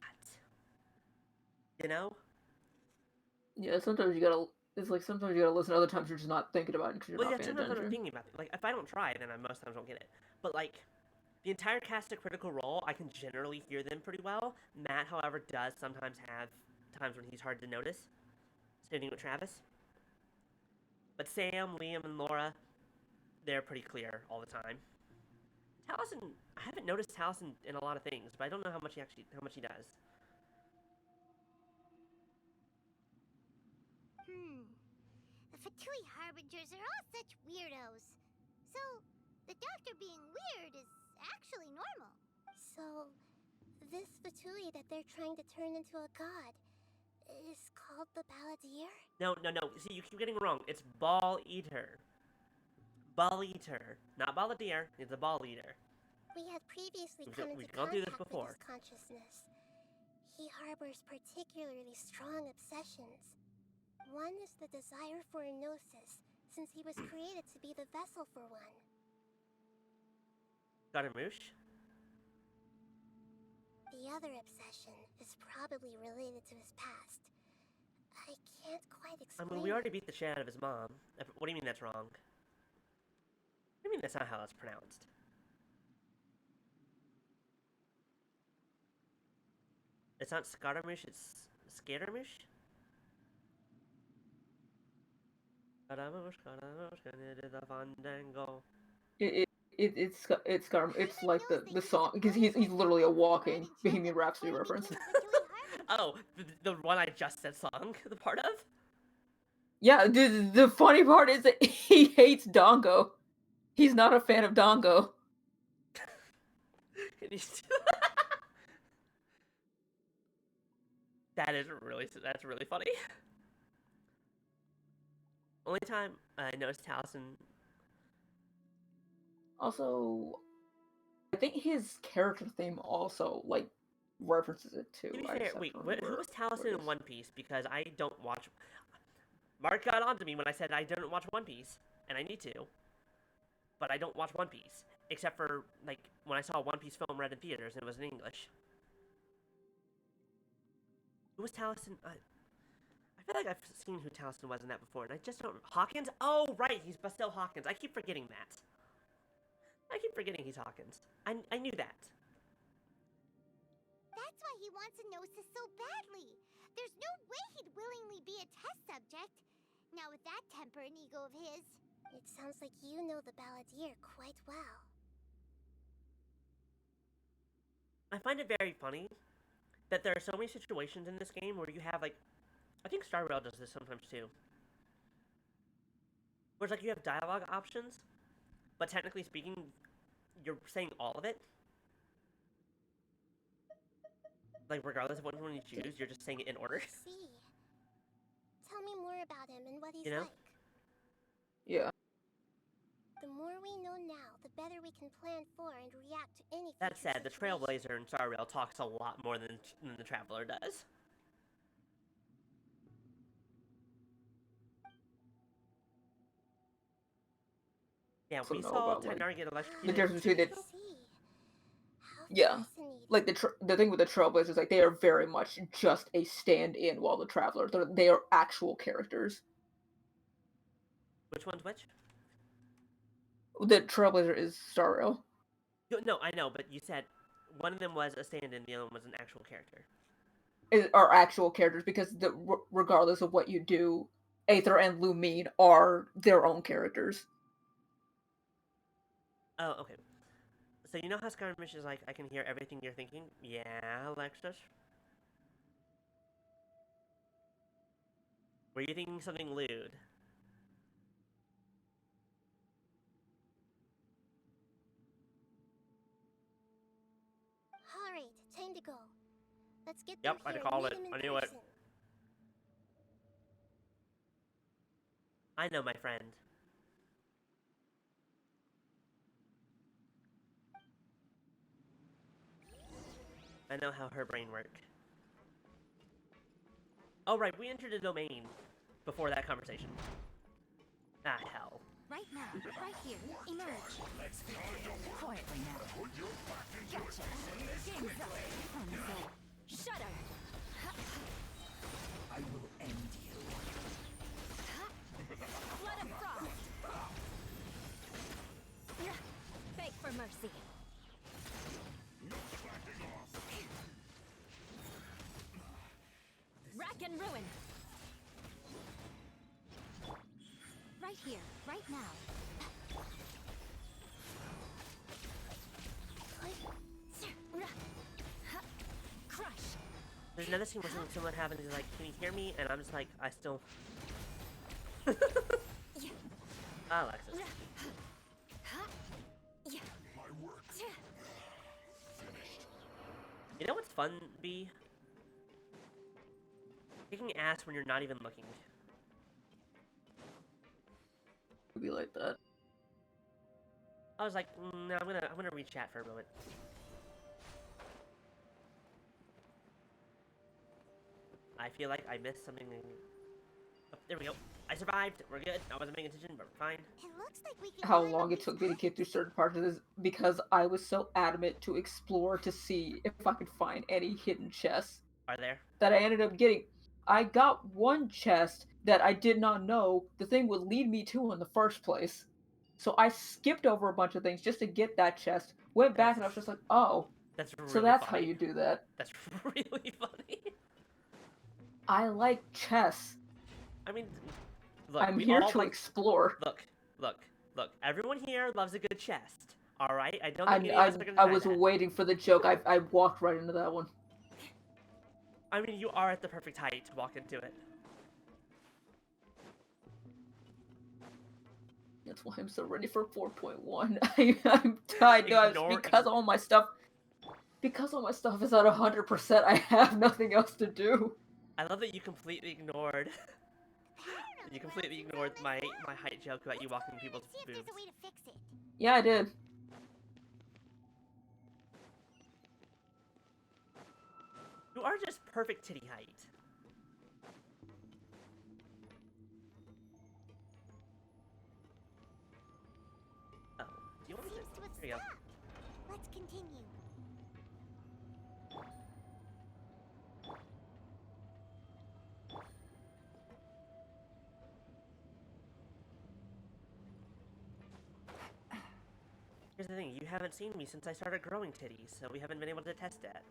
Speaker 2: You know?
Speaker 8: Yeah, sometimes you gotta. It's like sometimes you gotta listen. Other times you're just not thinking about it because you're
Speaker 2: Well,
Speaker 8: not
Speaker 2: yeah,
Speaker 8: paying
Speaker 2: sometimes I'm
Speaker 8: attention.
Speaker 2: thinking about it. Like, if I don't try, then I most times won't get it. But, like, the entire cast of Critical Role, I can generally hear them pretty well. Matt, however, does sometimes have times when he's hard to notice. Sitting with Travis. But Sam, Liam, and Laura, they're pretty clear all the time. Taliesin, I haven't noticed Taliesin in a lot of things, but I don't know how much he does.
Speaker 7: The Fatui Harbingers are all such weirdos. So, the Doctor being weird is actually normal. So, this Fatui that they're trying to turn into a god is called the Balladeer?
Speaker 2: No. See, you keep getting it wrong. It's Ball Eater. Ball Eater. Not Balladeer, it's a Ball Eater.
Speaker 7: We had previously
Speaker 2: We've
Speaker 7: come
Speaker 2: we've
Speaker 7: into
Speaker 2: gone through
Speaker 7: contact
Speaker 2: this before.
Speaker 7: with his consciousness. He harbors particularly strong obsessions. One is the desire for a gnosis, since he was created to be the vessel for one.
Speaker 2: Scaramouche?
Speaker 7: The other obsession is probably related to his past. I can't quite
Speaker 2: I
Speaker 7: explain.
Speaker 2: mean, we already beat the shit out of his mom. What do you mean that's wrong? What do you mean that's not how it's pronounced? It's not Scaramouche, it's Scaramouche? Scaramouche, Scaramouche, gonna do the fandango.
Speaker 8: It's like the song because he's literally a walking Bohemian Rhapsody reference.
Speaker 2: Oh, the one I just said song, the part of?
Speaker 8: Yeah, the funny part is that he hates Dongo. He's not a fan of Dongo.
Speaker 2: That's really funny. Only time I noticed Taliesin.
Speaker 8: Also, I think his character theme also like references it too.
Speaker 2: To be
Speaker 8: I
Speaker 2: fair,
Speaker 8: just have
Speaker 2: wait,
Speaker 8: to
Speaker 2: who
Speaker 8: remember
Speaker 2: was
Speaker 8: what
Speaker 2: Taliesin
Speaker 8: it
Speaker 2: in
Speaker 8: is.
Speaker 2: One Piece? Because I don't watch. Mark got onto me when I said I didn't watch One Piece, and I need to. But I don't watch One Piece, except for like when I saw a One Piece film read in theaters and it was in English. Who was Taliesin? I feel like I've seen who Taliesin was in that before, and I just don't. Hawkins? Oh, right, he's Bastel Hawkins. I keep forgetting that. I keep forgetting he's Hawkins. I knew that.
Speaker 7: That's why he wants a Gnosis so badly. There's no way he'd willingly be a test subject. Now with that temper and ego of his. It sounds like you know the Balladeer quite well.
Speaker 2: I find it very funny that there are so many situations in this game where you have, like, I think Star Rail does this sometimes too. Where it's like you have dialogue options, but technically speaking, you're saying all of it. Like, regardless of which one you choose, you're just saying it in order.
Speaker 7: I see. Tell me more about him and what he's
Speaker 2: You know?
Speaker 7: like.
Speaker 8: Yeah.
Speaker 7: The more we know now, the better we can plan for and react to any
Speaker 2: That
Speaker 7: future
Speaker 2: said, the
Speaker 7: situation.
Speaker 2: Trailblazer in Star Rail talks a lot more than the Traveler does. Yeah,
Speaker 8: Also
Speaker 2: we
Speaker 8: know
Speaker 2: saw
Speaker 8: about, like,
Speaker 2: Tinar get
Speaker 8: the
Speaker 2: electrocuted.
Speaker 8: difference between
Speaker 7: I
Speaker 8: the
Speaker 7: see. How
Speaker 8: yeah,
Speaker 7: fascinating.
Speaker 8: like the thing with the Trailblazers is like they are very much just a stand-in while the Traveler they are actual characters.
Speaker 2: Which one's which?
Speaker 8: The Trailblazer is Star Rail.
Speaker 2: No, I know, but you said one of them was a stand-in, the other one was an actual character.
Speaker 8: Are actual characters because regardless of what you do, Aether and Lumine are their own characters.
Speaker 2: Oh, okay. So you know how Skirmish is like, I can hear everything you're thinking? Yeah, Alexis? Were you thinking something lewd?
Speaker 7: Alright, time to go. Let's get
Speaker 2: Yep,
Speaker 7: through
Speaker 2: I
Speaker 7: here
Speaker 2: called
Speaker 7: and
Speaker 2: it.
Speaker 7: meet him
Speaker 2: I
Speaker 7: in
Speaker 2: knew it.
Speaker 7: person.
Speaker 2: I know, my friend. I know how her brain works. Oh, right, we entered a domain before that conversation. Ah, hell.
Speaker 4: Right now, right here, emerge.
Speaker 1: Quietly now. Gotcha. Game's up. Shut up.
Speaker 6: I will end you.
Speaker 4: Blood of frost. Beg for mercy. Rack and ruin. Right here, right now. Crush.
Speaker 2: There's another scene where something similar happens. He's like, can you hear me? And I'm just like, I still... Alexis.
Speaker 6: My work finished.
Speaker 2: You know what's fun, B? Kicking ass when you're not even looking.
Speaker 8: It'd be like that.
Speaker 2: I was like, no, I'm gonna read chat for a moment. I feel like I missed something. Oh, there we go. I survived. We're good. I wasn't paying attention, but we're fine.
Speaker 7: It looks like we can
Speaker 8: How
Speaker 7: climb
Speaker 8: long
Speaker 7: up
Speaker 8: it
Speaker 7: these
Speaker 8: took me to get
Speaker 7: pipes.
Speaker 8: through certain parts of this because I was so adamant to explore to see if I could find any hidden chests
Speaker 2: Are there?
Speaker 8: that I ended up getting. I got one chest that I did not know the thing would lead me to in the first place. So I skipped over a bunch of things just to get that chest, went back, and I was just like, oh,
Speaker 2: That's
Speaker 8: so
Speaker 2: really
Speaker 8: that's how
Speaker 2: funny.
Speaker 8: you do that.
Speaker 2: That's really funny.
Speaker 8: I like chess.
Speaker 2: I mean, look,
Speaker 8: I'm
Speaker 2: we
Speaker 8: here
Speaker 2: all
Speaker 8: to
Speaker 2: like.
Speaker 8: explore.
Speaker 2: Look. Everyone here loves a good chest. All right. I don't think any of us are gonna
Speaker 8: I
Speaker 2: try
Speaker 8: was
Speaker 2: that.
Speaker 8: waiting for the joke. I walked right into that one.
Speaker 2: I mean, you are at the perfect height to walk into it.
Speaker 8: That's why I'm so ready for 4.1. I'm tired. No, it's because all my stuff. Because all my stuff is at 100%, I have nothing else to do.
Speaker 2: I love that you completely ignored. You completely ignored my height joke about you walking people's
Speaker 7: See if
Speaker 2: boobs.
Speaker 7: there's a way to fix it.
Speaker 8: Yeah, I did.
Speaker 2: You are just perfect titty height. Oh, do you want me
Speaker 7: Seems to have
Speaker 2: Here you go.
Speaker 7: stopped. Let's continue.
Speaker 2: Here's the thing, you haven't seen me since I started growing titties, so we haven't been able to test that.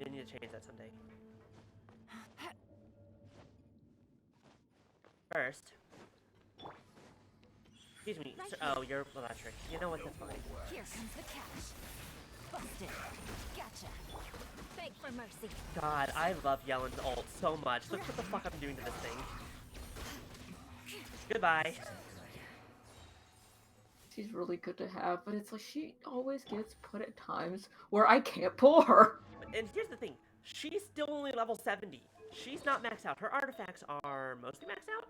Speaker 2: You need to change that someday. First. Excuse me, sir, oh, you're electric. You know what, that's fine.
Speaker 1: Here comes the cash. Busted. Gotcha. Beg for mercy.
Speaker 2: God, I love Yellen's ult so much. Look what the fuck I'm doing to this thing. Goodbye.
Speaker 8: She's really good to have, but it's like she always gets put at times where I can't pull her.
Speaker 2: And here's the thing, she's still only level 70. She's not maxed out. Her artifacts are mostly maxed out?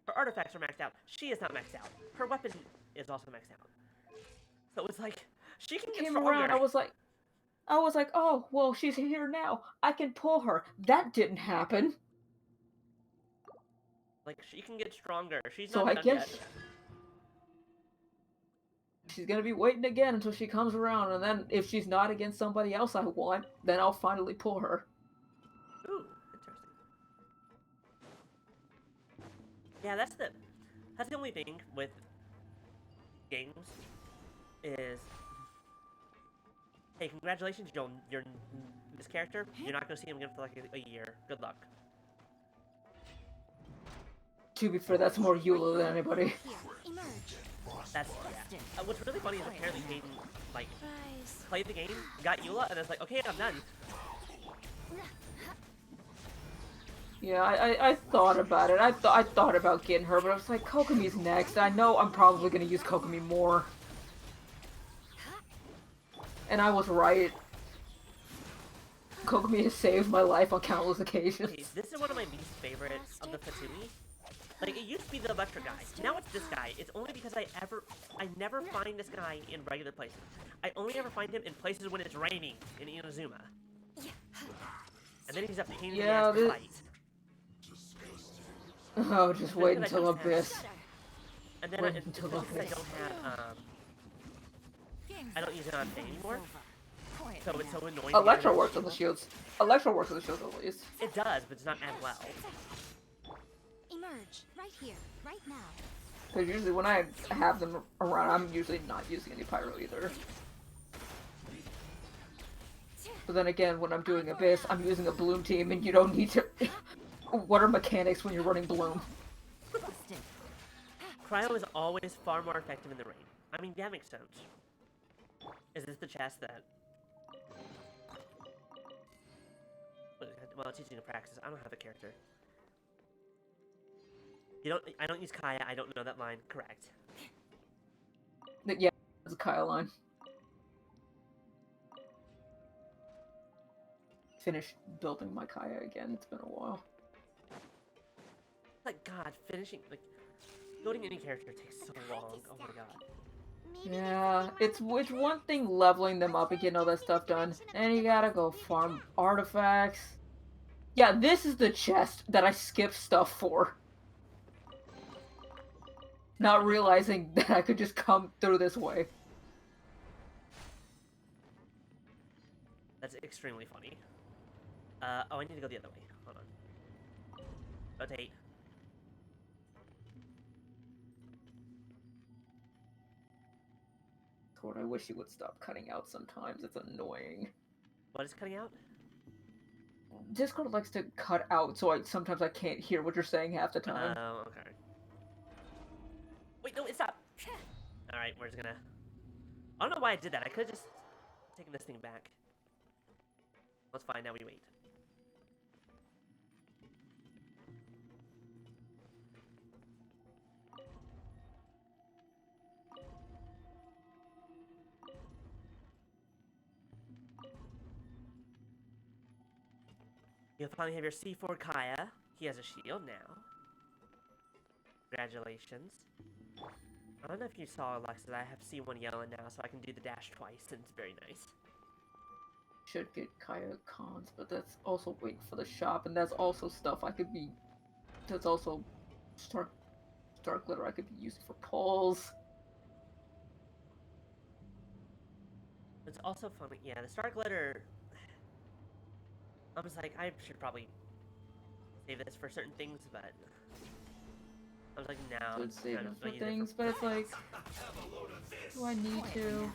Speaker 2: Her artifacts are maxed out. She is not maxed out. Her weapon is also maxed out. So it's like, she can get
Speaker 8: Came
Speaker 2: stronger.
Speaker 8: around, I was like, oh, well, she's here now. I can pull her. That didn't happen.
Speaker 2: Like, she can get stronger. She's
Speaker 8: So
Speaker 2: not
Speaker 8: I
Speaker 2: done
Speaker 8: guess
Speaker 2: yet.
Speaker 8: she's gonna be waiting again until she comes around, and then if she's not against somebody else I want, then I'll finally pull her.
Speaker 2: Ooh, interesting. Yeah, that's the only thing with games is, hey, congratulations, you're this character. You're not gonna see him again for like a year. Good luck.
Speaker 8: To be fair, that's more Eula than anybody.
Speaker 1: Here, emerge.
Speaker 2: That's yeah. What's really funny is apparently Hayden like
Speaker 1: Rise.
Speaker 2: played the game, got Eula, and it's like, okay, I'm done.
Speaker 8: Yeah, I thought about it. I thought about getting her, but I was like, Kokomi's next. I know I'm probably gonna use Kokomi more. And I was right. Kokomi has saved my life on countless occasions.
Speaker 2: Okay, this is one of my least favorites of the Fatui. Like, it used to be the electric guy. Now it's this guy. It's only because I never find this guy in regular places. I only ever find him in places when it's raining in Inazuma. And then he's a pain in the ass to fight.
Speaker 8: Oh, just wait until
Speaker 2: Because I don't
Speaker 8: Abyss.
Speaker 2: have- And then
Speaker 8: Wait
Speaker 2: it's
Speaker 8: until
Speaker 2: because I
Speaker 8: Abyss.
Speaker 2: don't have,
Speaker 1: Game's
Speaker 2: I don't use it on Faye anymore.
Speaker 1: over. Quiet
Speaker 2: So
Speaker 1: now.
Speaker 2: it's so annoying. to get
Speaker 8: Electro
Speaker 2: rid of.
Speaker 8: works on the shields. Electro works on the shields at least.
Speaker 2: It does, but it's not as well.
Speaker 1: Emerge. Right here. Right now.
Speaker 8: Because usually when I have them around, I'm usually not using any pyro either. But then again, when I'm doing Abyss, I'm using a Bloom team, and you don't need to... What are mechanics when you're running Bloom?
Speaker 1: Busted.
Speaker 2: Cryo is always far more effective in the rain. I mean, that makes sense. Is this the chest that... Well, it's teaching a praxis. I don't have a character. I don't use Kaya. I don't know that line. Correct.
Speaker 8: Yeah, it's a Kyle line. Finished building my Kaya again. It's been a while.
Speaker 2: Like, God, finishing, like, building any character takes so long. Oh my god.
Speaker 7: Maybe
Speaker 8: Yeah, it's one thing leveling them up and getting all that stuff done, and you gotta go farm artifacts. Yeah, this is the chest that I skipped stuff for. Not realizing that I could just come through this way.
Speaker 2: That's extremely funny. Oh, I need to go the other way. Hold on. Rotate.
Speaker 8: Lord, I wish you would stop cutting out sometimes. It's annoying.
Speaker 2: What is cutting out?
Speaker 8: Discord likes to cut out, so sometimes I can't hear what you're saying half the time.
Speaker 2: Oh, okay. Wait, no, stop! Alright, we're just gonna... I don't know why I did that. I could've just taken this thing back. That's fine, now we wait. You'll finally have your C4 Kaya. He has a shield now. Congratulations. I don't know if you saw, Alexis, I have C1 yellow now, so I can do the dash twice, and it's very nice.
Speaker 8: Should get Kaya cons, but that's also waiting for the shop, and that's also stuff I could be... That's also Star Glitter I could be using for polls.
Speaker 2: It's also funny, yeah, the Star Glitter... I was like, I should probably save this for certain things, but... I was like, no.
Speaker 8: Should save
Speaker 2: I'm
Speaker 8: it
Speaker 2: gonna
Speaker 8: for
Speaker 2: use it
Speaker 8: things, but it's like... Do I need to?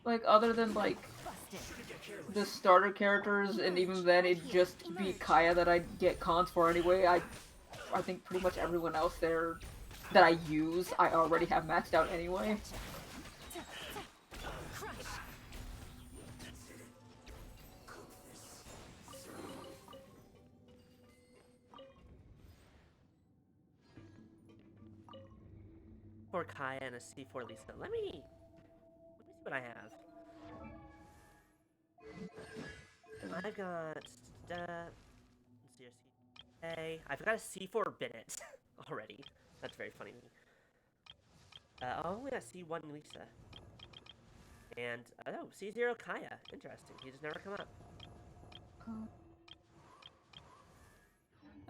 Speaker 8: Like, other than, like, the starter characters, and even then it'd just be Kaya that I get cons for anyway, I think pretty much everyone else there that I use, I already have maxed out anyway.
Speaker 2: For Kaya and a C4 Lisa. Let me see what I have. I've got let's see your C. I've got a C4 Bennett already. That's very funny to me. I only got C1 Lisa. And oh, C0 Kaya. Interesting. He just never come up.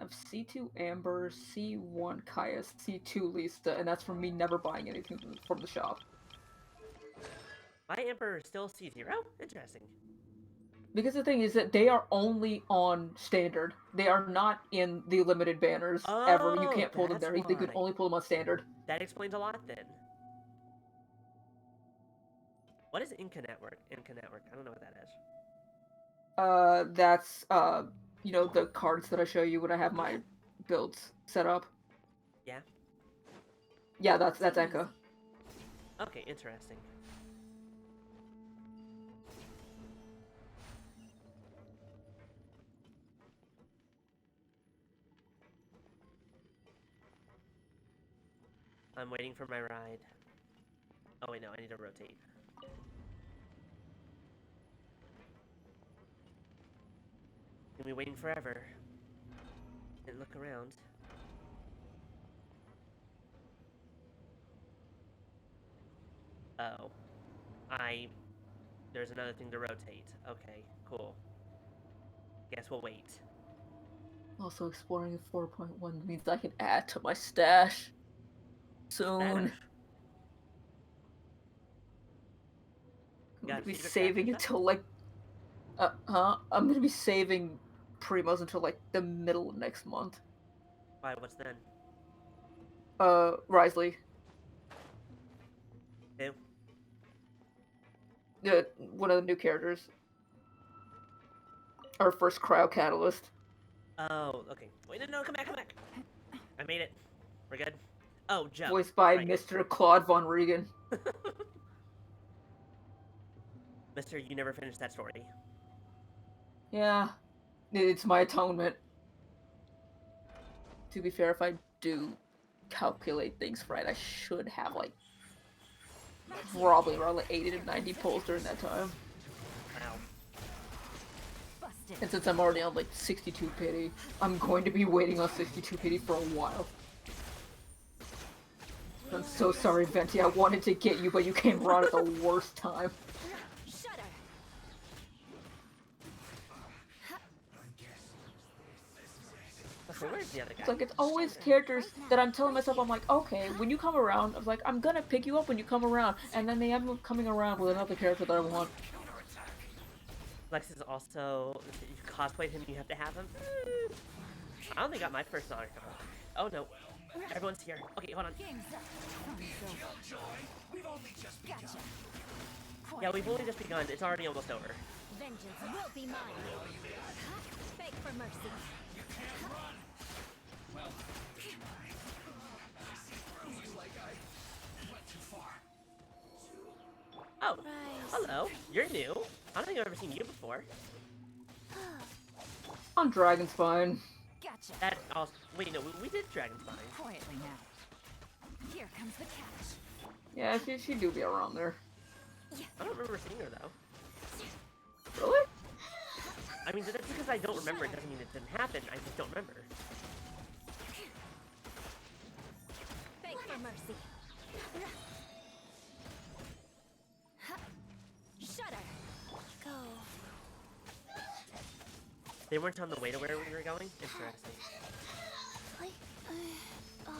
Speaker 8: I have C2 Amber, C1 Kaya, C2 Lisa, and that's from me never buying anything from the shop.
Speaker 2: My Emperor is still C0? Interesting.
Speaker 8: Because the thing is that they are only on standard. They are not in the limited banners ever. You can't pull them there.
Speaker 2: That's
Speaker 8: They could
Speaker 2: why.
Speaker 8: only pull them on standard.
Speaker 2: That explains a lot then. What is Inca Network? Inca Network. I don't know what that is.
Speaker 8: That's, you know, the cards that I show you when I have my builds set up.
Speaker 2: Yeah?
Speaker 8: Yeah, that's Enka.
Speaker 2: Okay, interesting. I'm waiting for my ride. Oh wait, no, I need to rotate. Gonna be waiting forever. And look around. Oh. There's another thing to rotate. Okay, cool. Guess we'll wait.
Speaker 8: Also, exploring 4.1 means I can add to my stash soon.
Speaker 2: Stash?
Speaker 8: I'm gonna be
Speaker 2: secret
Speaker 8: saving
Speaker 2: stash
Speaker 8: until like, I'm gonna be saving Primos until like the middle of next month.
Speaker 2: Why, what's then?
Speaker 8: Risley.
Speaker 2: Who?
Speaker 8: One of the new characters. Our first cryo catalyst.
Speaker 2: Oh, okay. Wait, no, come back. I made it. We're good. Oh, Joe.
Speaker 8: Voiced by
Speaker 2: Right.
Speaker 8: Mr. Claude Von Regan.
Speaker 2: Mister, you never finished that story.
Speaker 8: Yeah, it's my atonement. To be fair, if I do calculate things right, I should have like probably around like 80 to 90 pulls during that time.
Speaker 2: Wow.
Speaker 1: Busted.
Speaker 8: And since I'm already on like 62 pity, I'm going to be waiting on 62 pity for a while. I'm so sorry, Venti. I wanted to get you, but you came around at the worst time.
Speaker 1: Shudder.
Speaker 2: Okay, where's the other guy?
Speaker 8: It's like, it's always characters that I'm telling myself, I'm like, okay, when you come around, I was like, I'm gonna pick you up when you come around, and then they end up coming around with another character that I want.
Speaker 2: Lex is also, you cosplay him, you have to have him. I only got my first arc. Oh no, everyone's here. Okay, hold on.
Speaker 1: Game's up. Fun's over. Gotcha.
Speaker 2: Yeah, we've only just begun. It's already almost over.
Speaker 1: Vengeance will be mine. Beg for mercy.
Speaker 2: Oh, hello. You're new. I don't think I've ever seen you before.
Speaker 8: On Dragonspine.
Speaker 1: Gotcha.
Speaker 2: That also, wait, no, we did Dragonspine.
Speaker 1: Quietly now. Here comes the catch.
Speaker 8: Yeah, she do be around there.
Speaker 2: I don't remember seeing her though.
Speaker 8: Really?
Speaker 2: I mean, that's because I don't remember. It doesn't mean it didn't happen. I just don't remember.
Speaker 1: Beg for mercy. Shudder. Go.
Speaker 2: They weren't on the way to where we were going? Interesting.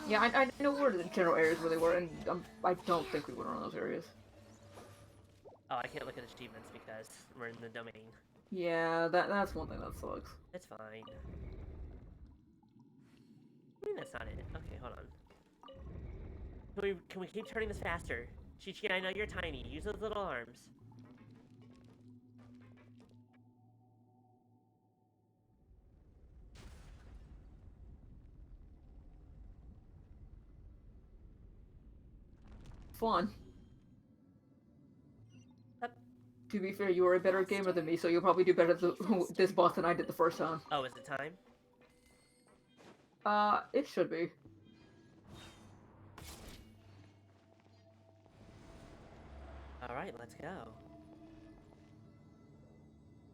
Speaker 8: Yeah, I know where the general areas where they were, and I don't think we went around those areas.
Speaker 2: Oh, I can't look at achievements because we're in the domain.
Speaker 8: Yeah, that's one thing that sucks.
Speaker 2: It's fine. I mean, that's not it. Okay, hold on. Can we keep turning this faster? Chi-Chi, I know you're tiny. Use those little arms.
Speaker 8: Fun.
Speaker 2: Yep.
Speaker 8: To be fair, you are a better gamer than me, so you'll probably do better this boss than I did the first time.
Speaker 2: Oh, is it time?
Speaker 8: It should be.
Speaker 2: Alright, let's go.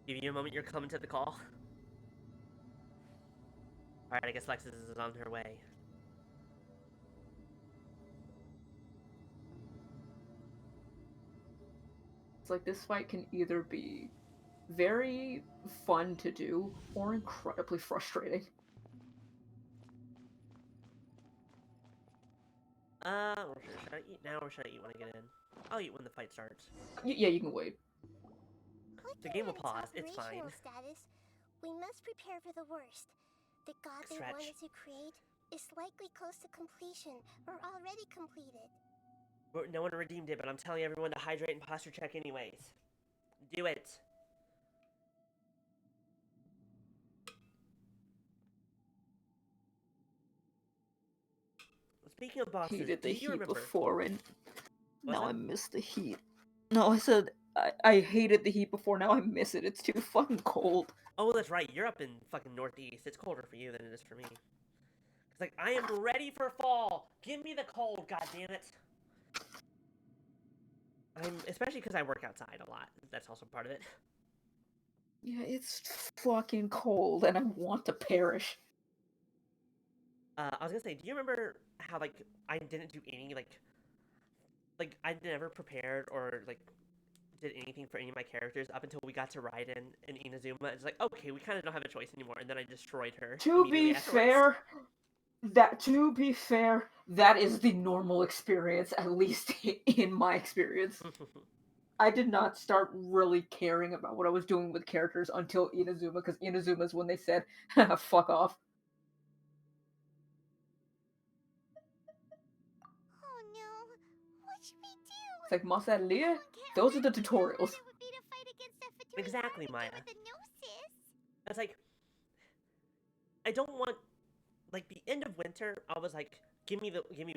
Speaker 2: Give you a moment, you're coming to the call. Alright, I guess Lexus is on her way.
Speaker 8: It's like this fight can either be very fun to do or incredibly frustrating.
Speaker 2: Should I eat now or should I eat when I get in? I'll eat when the fight starts.
Speaker 8: Yeah, you can wait.
Speaker 2: The game will pause, it's fine.
Speaker 7: Status, we must prepare for the worst. The god they
Speaker 2: Stretch.
Speaker 7: wanted to create is likely close to completion or already completed.
Speaker 2: No one redeemed it, but I'm telling everyone to hydrate and posture check anyways. Do it. Speaking of bosses,
Speaker 8: Heated the
Speaker 2: do you
Speaker 8: heat
Speaker 2: remember?
Speaker 8: before, and
Speaker 2: What's
Speaker 8: now
Speaker 2: that?
Speaker 8: I miss the heat. No, I said I hated the heat before, now I miss it. It's too fucking cold.
Speaker 2: Oh, that's right. You're up in fucking Northeast. It's colder for you than it is for me. It's like, I am ready for fall. Give me the cold, goddammit. Especially because I work outside a lot. That's also part of it.
Speaker 8: Yeah, it's fucking cold, and I want to perish.
Speaker 2: I was gonna say, do you remember how, like, I didn't do any, like, I never prepared or, like, did anything for any of my characters up until we got to Raiden and Inazuma. It's like, okay, we kind of don't have a choice anymore, and then I destroyed her.
Speaker 8: To be fair, that is the normal experience, at least in my experience. I did not start really caring about what I was doing with characters until Inazuma, because Inazuma is when they said, fuck off.
Speaker 7: Oh no, what should we do?
Speaker 8: It's like, Masalia, those are the tutorials.
Speaker 2: Exactly, Maya. It's like, I don't want, like, the end of winter, I was like, give me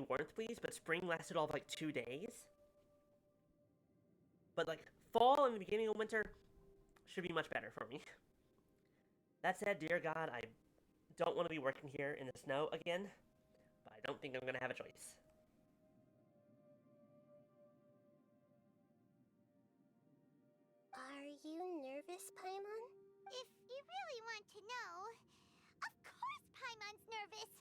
Speaker 2: warmth, please, but spring lasted all of, like, 2 days. But, like, fall and the beginning of winter should be much better for me. That said, dear God, I don't want to be working here in the snow again, but I don't think I'm going to have a choice.
Speaker 7: Are you nervous, Paimon? If you really want to know, of course Paimon's nervous.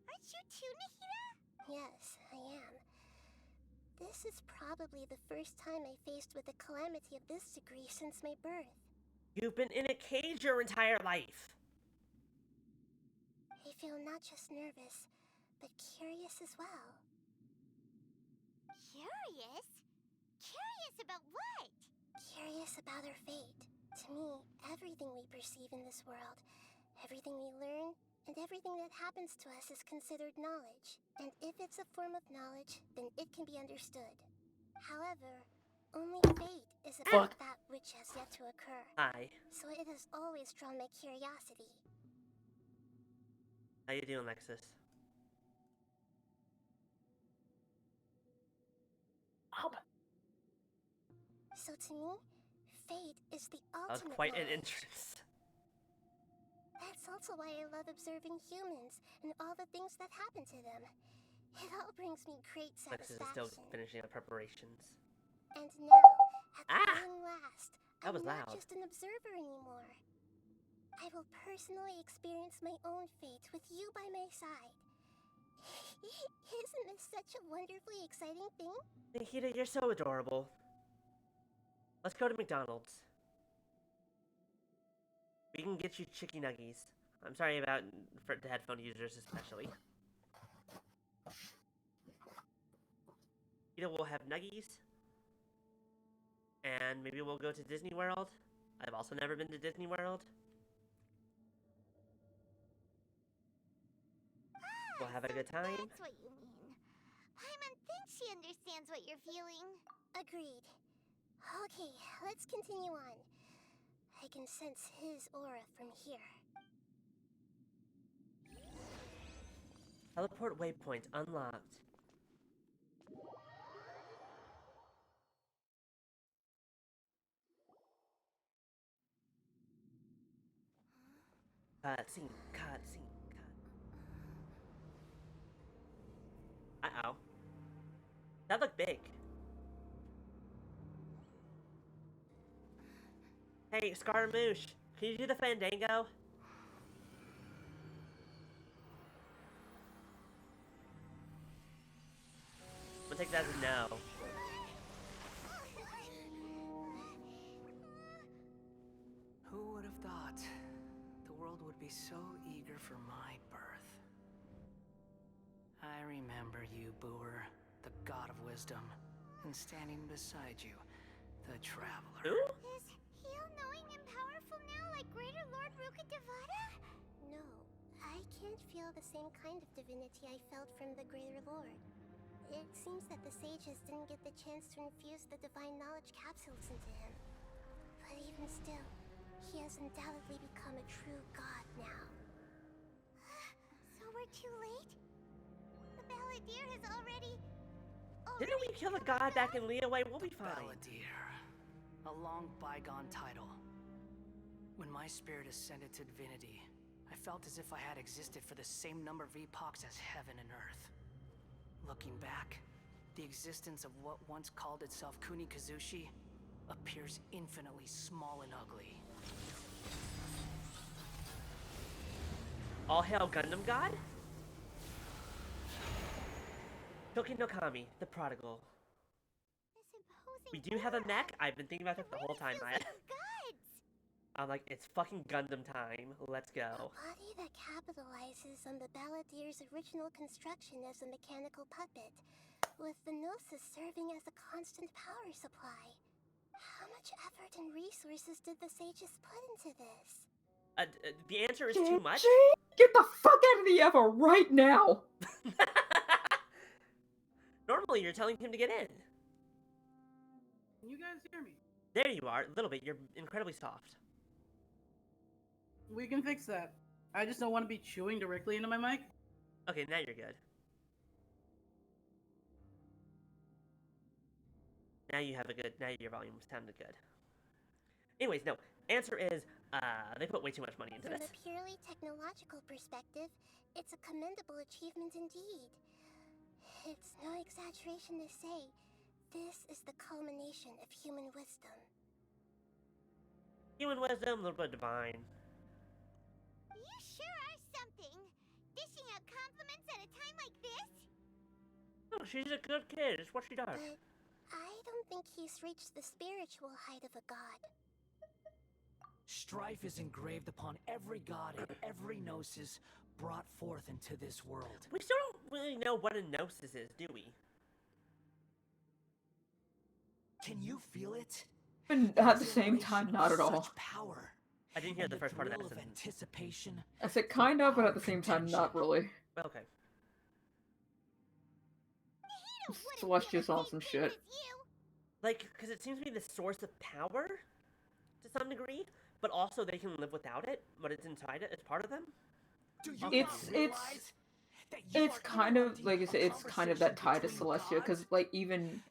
Speaker 7: Aren't you too, Nahida? Yes, I am. This is probably the first time I faced with a calamity of this degree since my birth.
Speaker 2: You've been in a cage your entire life.
Speaker 7: If feel not just nervous, but curious as well.
Speaker 9: Curious? Curious about what?
Speaker 7: Curious about our fate. To me, everything we perceive in this world, everything we learn, and everything that happens to us is considered knowledge. And if it's a form of knowledge, then it can be understood. However, only fate is about that which has yet to occur.
Speaker 2: Hi.
Speaker 7: So it has always drawn my curiosity.
Speaker 2: How you doing, Lexus?
Speaker 7: So to me, fate is the
Speaker 2: That was
Speaker 7: ultimate
Speaker 2: quite an
Speaker 7: knowledge.
Speaker 2: entrance.
Speaker 7: That's also why I love observing humans and all the things that happen to them. It all brings me great
Speaker 2: Lexus is
Speaker 7: satisfaction.
Speaker 2: still finishing up preparations.
Speaker 7: And now, at long last,
Speaker 2: That
Speaker 7: I'm
Speaker 2: was
Speaker 7: not
Speaker 2: loud.
Speaker 7: just an observer anymore. I will personally experience my own fate with you by my side. Isn't this such a wonderfully exciting thing?
Speaker 2: Nikita, you're so adorable. Let's go to McDonald's. We can get you chicken nuggies. I'm sorry about for the headphone users especially. You know, we'll have nuggies. And maybe we'll go to Disney World. I've also never been to Disney World. We'll have a good time.
Speaker 9: That's what you mean. Paimon thinks she understands what you're feeling.
Speaker 7: Agreed. Okay, let's continue on. I can sense his aura from here.
Speaker 2: Teleport waypoint unlocked. Cutscene, cutscene, cut. Uh-oh. That looked big. Hey, Scaramouche, can you do the Fandango? We'll take that as a no.
Speaker 10: Who would have thought the world would be so eager for my birth? I remember you, Booer, the god of wisdom, and standing beside you, the traveler.
Speaker 2: Who?
Speaker 9: Is he all-knowing and powerful now like Greater Lord Rukkhadevata?
Speaker 7: No, I can't feel the same kind of divinity I felt from the Greater Lord. It seems that the sages didn't get the chance to infuse the divine knowledge capsules into him. But even still, he has undoubtedly become a true god now.
Speaker 9: So we're too late? The Balladeer has already
Speaker 2: Didn't we kill a god back in Leeway? We'll be fine.
Speaker 10: Balladeer, a long bygone title. When my spirit ascended to divinity, I felt as if I had existed for the same number of epochs as heaven and earth. Looking back, the existence of what once called itself Kunikazushi appears infinitely small and ugly.
Speaker 2: All hail Gundam God? Toki no Kami, the prodigal. We do have a mech. I've been thinking about that the whole time, Maya. I'm like, it's fucking Gundam time. Let's go.
Speaker 7: A body that capitalizes on the Balladeer's original construction as a mechanical puppet, with the Gnosis serving as a constant power supply. How much effort and resources did the sages put into this?
Speaker 2: The answer is too much.
Speaker 8: Get the fuck out of the Eva right now!
Speaker 2: Normally, you're telling him to get in.
Speaker 6: Can you guys hear me?
Speaker 2: There you are. A little bit. You're incredibly soft.
Speaker 6: We can fix that. I just don't want to be chewing directly into my mic.
Speaker 2: Okay, now you're good. Now you have a good. Now your volume sounded good. Anyways, no. Answer is, they put way too much money into
Speaker 7: From
Speaker 2: this.
Speaker 7: a purely technological perspective, it's a commendable achievement indeed. It's no exaggeration to say, this is the culmination of human wisdom.
Speaker 2: Human wisdom, a little bit divine.
Speaker 9: You sure are something. Dishing out compliments at a time like this?
Speaker 2: Oh, she's a good kid. It's what she does.
Speaker 7: But I don't think he's reached the spiritual height of a god.
Speaker 10: Strife is engraved upon every god and every gnosis brought forth into this world.
Speaker 2: We still don't really know what a gnosis is, do we?
Speaker 10: Can you feel it?
Speaker 8: And at the same time, not at all.
Speaker 10: Such power.
Speaker 2: I didn't hear the first part of that
Speaker 10: thrill
Speaker 2: sentence.
Speaker 10: Anticipation.
Speaker 8: I said kind of, but at the same time, not really.
Speaker 2: Okay.
Speaker 8: Celestia's on some shit.
Speaker 2: Like, because it seems to be the source of power to some degree, but also they can live without it, but it's inside it, it's part of them.
Speaker 8: It's kind of, like I said, it's kind of that tie to Celestia, because, like, even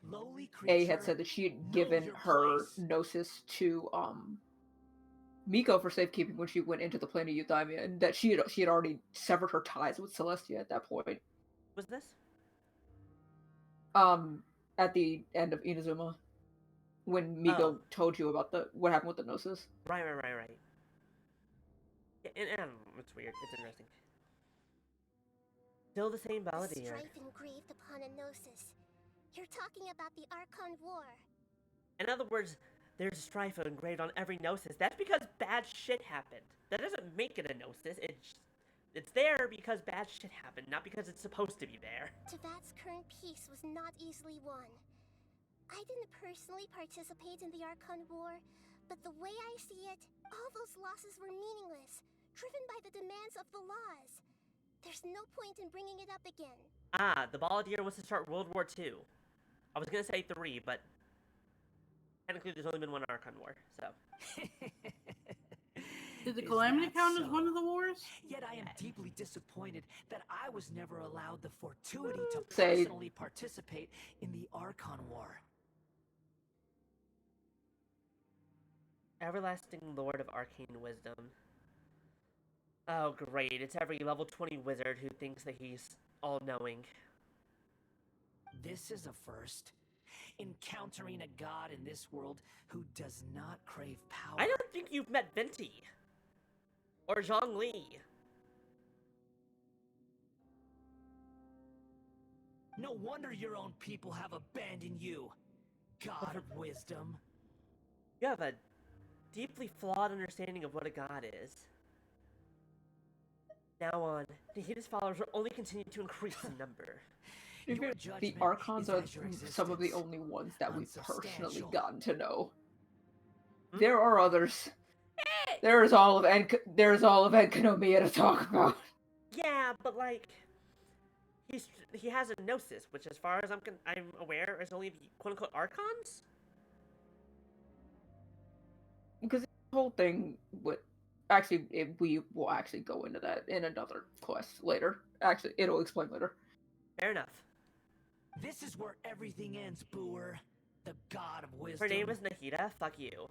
Speaker 8: A had said that she had given her Gnosis to, Miko for safekeeping when she went into the plane of Euthymia, and that she had already severed her ties with Celestia at that point.
Speaker 2: Was this?
Speaker 8: At the end of Inazuma, when Miko told you about what happened with the Gnosis.
Speaker 2: Right. Yeah, and it's weird. It's interesting. Still the same Balladeer.
Speaker 7: Strife engraved upon a gnosis. You're talking about the Archon War.
Speaker 2: In other words, there's strife engraved on every gnosis. That's because bad shit happened. That doesn't make it a gnosis. It's there because bad shit happened, not because it's supposed to be there.
Speaker 7: Teyvat's current peace was not easily won. I didn't personally participate in the Archon War, but the way I see it, all those losses were meaningless, driven by the demands of the laws. There's no point in bringing it up again.
Speaker 2: The Balladeer wants to start World War II. I was gonna say 3, but technically there's only been one Archon War, so.
Speaker 6: Did the Calamity count as one of the wars?
Speaker 10: Yet I am deeply disappointed that I was never allowed the fortuity to
Speaker 8: Say-
Speaker 10: personally participate in the Archon War.
Speaker 2: Everlasting Lord of Arcane Wisdom. Oh, great. It's every level 20 wizard who thinks that he's all-knowing.
Speaker 10: This is a first. Encountering a god in this world who does not crave power.
Speaker 2: I don't think you've met Venti. Or Zhongli.
Speaker 10: No wonder your own people have abandoned you, God of Wisdom.
Speaker 2: You have a deeply flawed understanding of what a god is. Now on, Nahida's followers will only continue to increase in number.
Speaker 8: The Archons are some of the only ones that we've personally gotten to know. There are others. There's all of Enkanomiya to talk about.
Speaker 2: Yeah, but like, he has a gnosis, which, as far as I'm aware, is only the quote-unquote Archons.
Speaker 8: Because the whole thing with actually, we will actually go into that in another quest later. Actually, it'll explain later.
Speaker 2: Fair enough.
Speaker 10: This is where everything ends, Booer. The God of Wisdom.
Speaker 2: Her name is Nahida. Fuck you.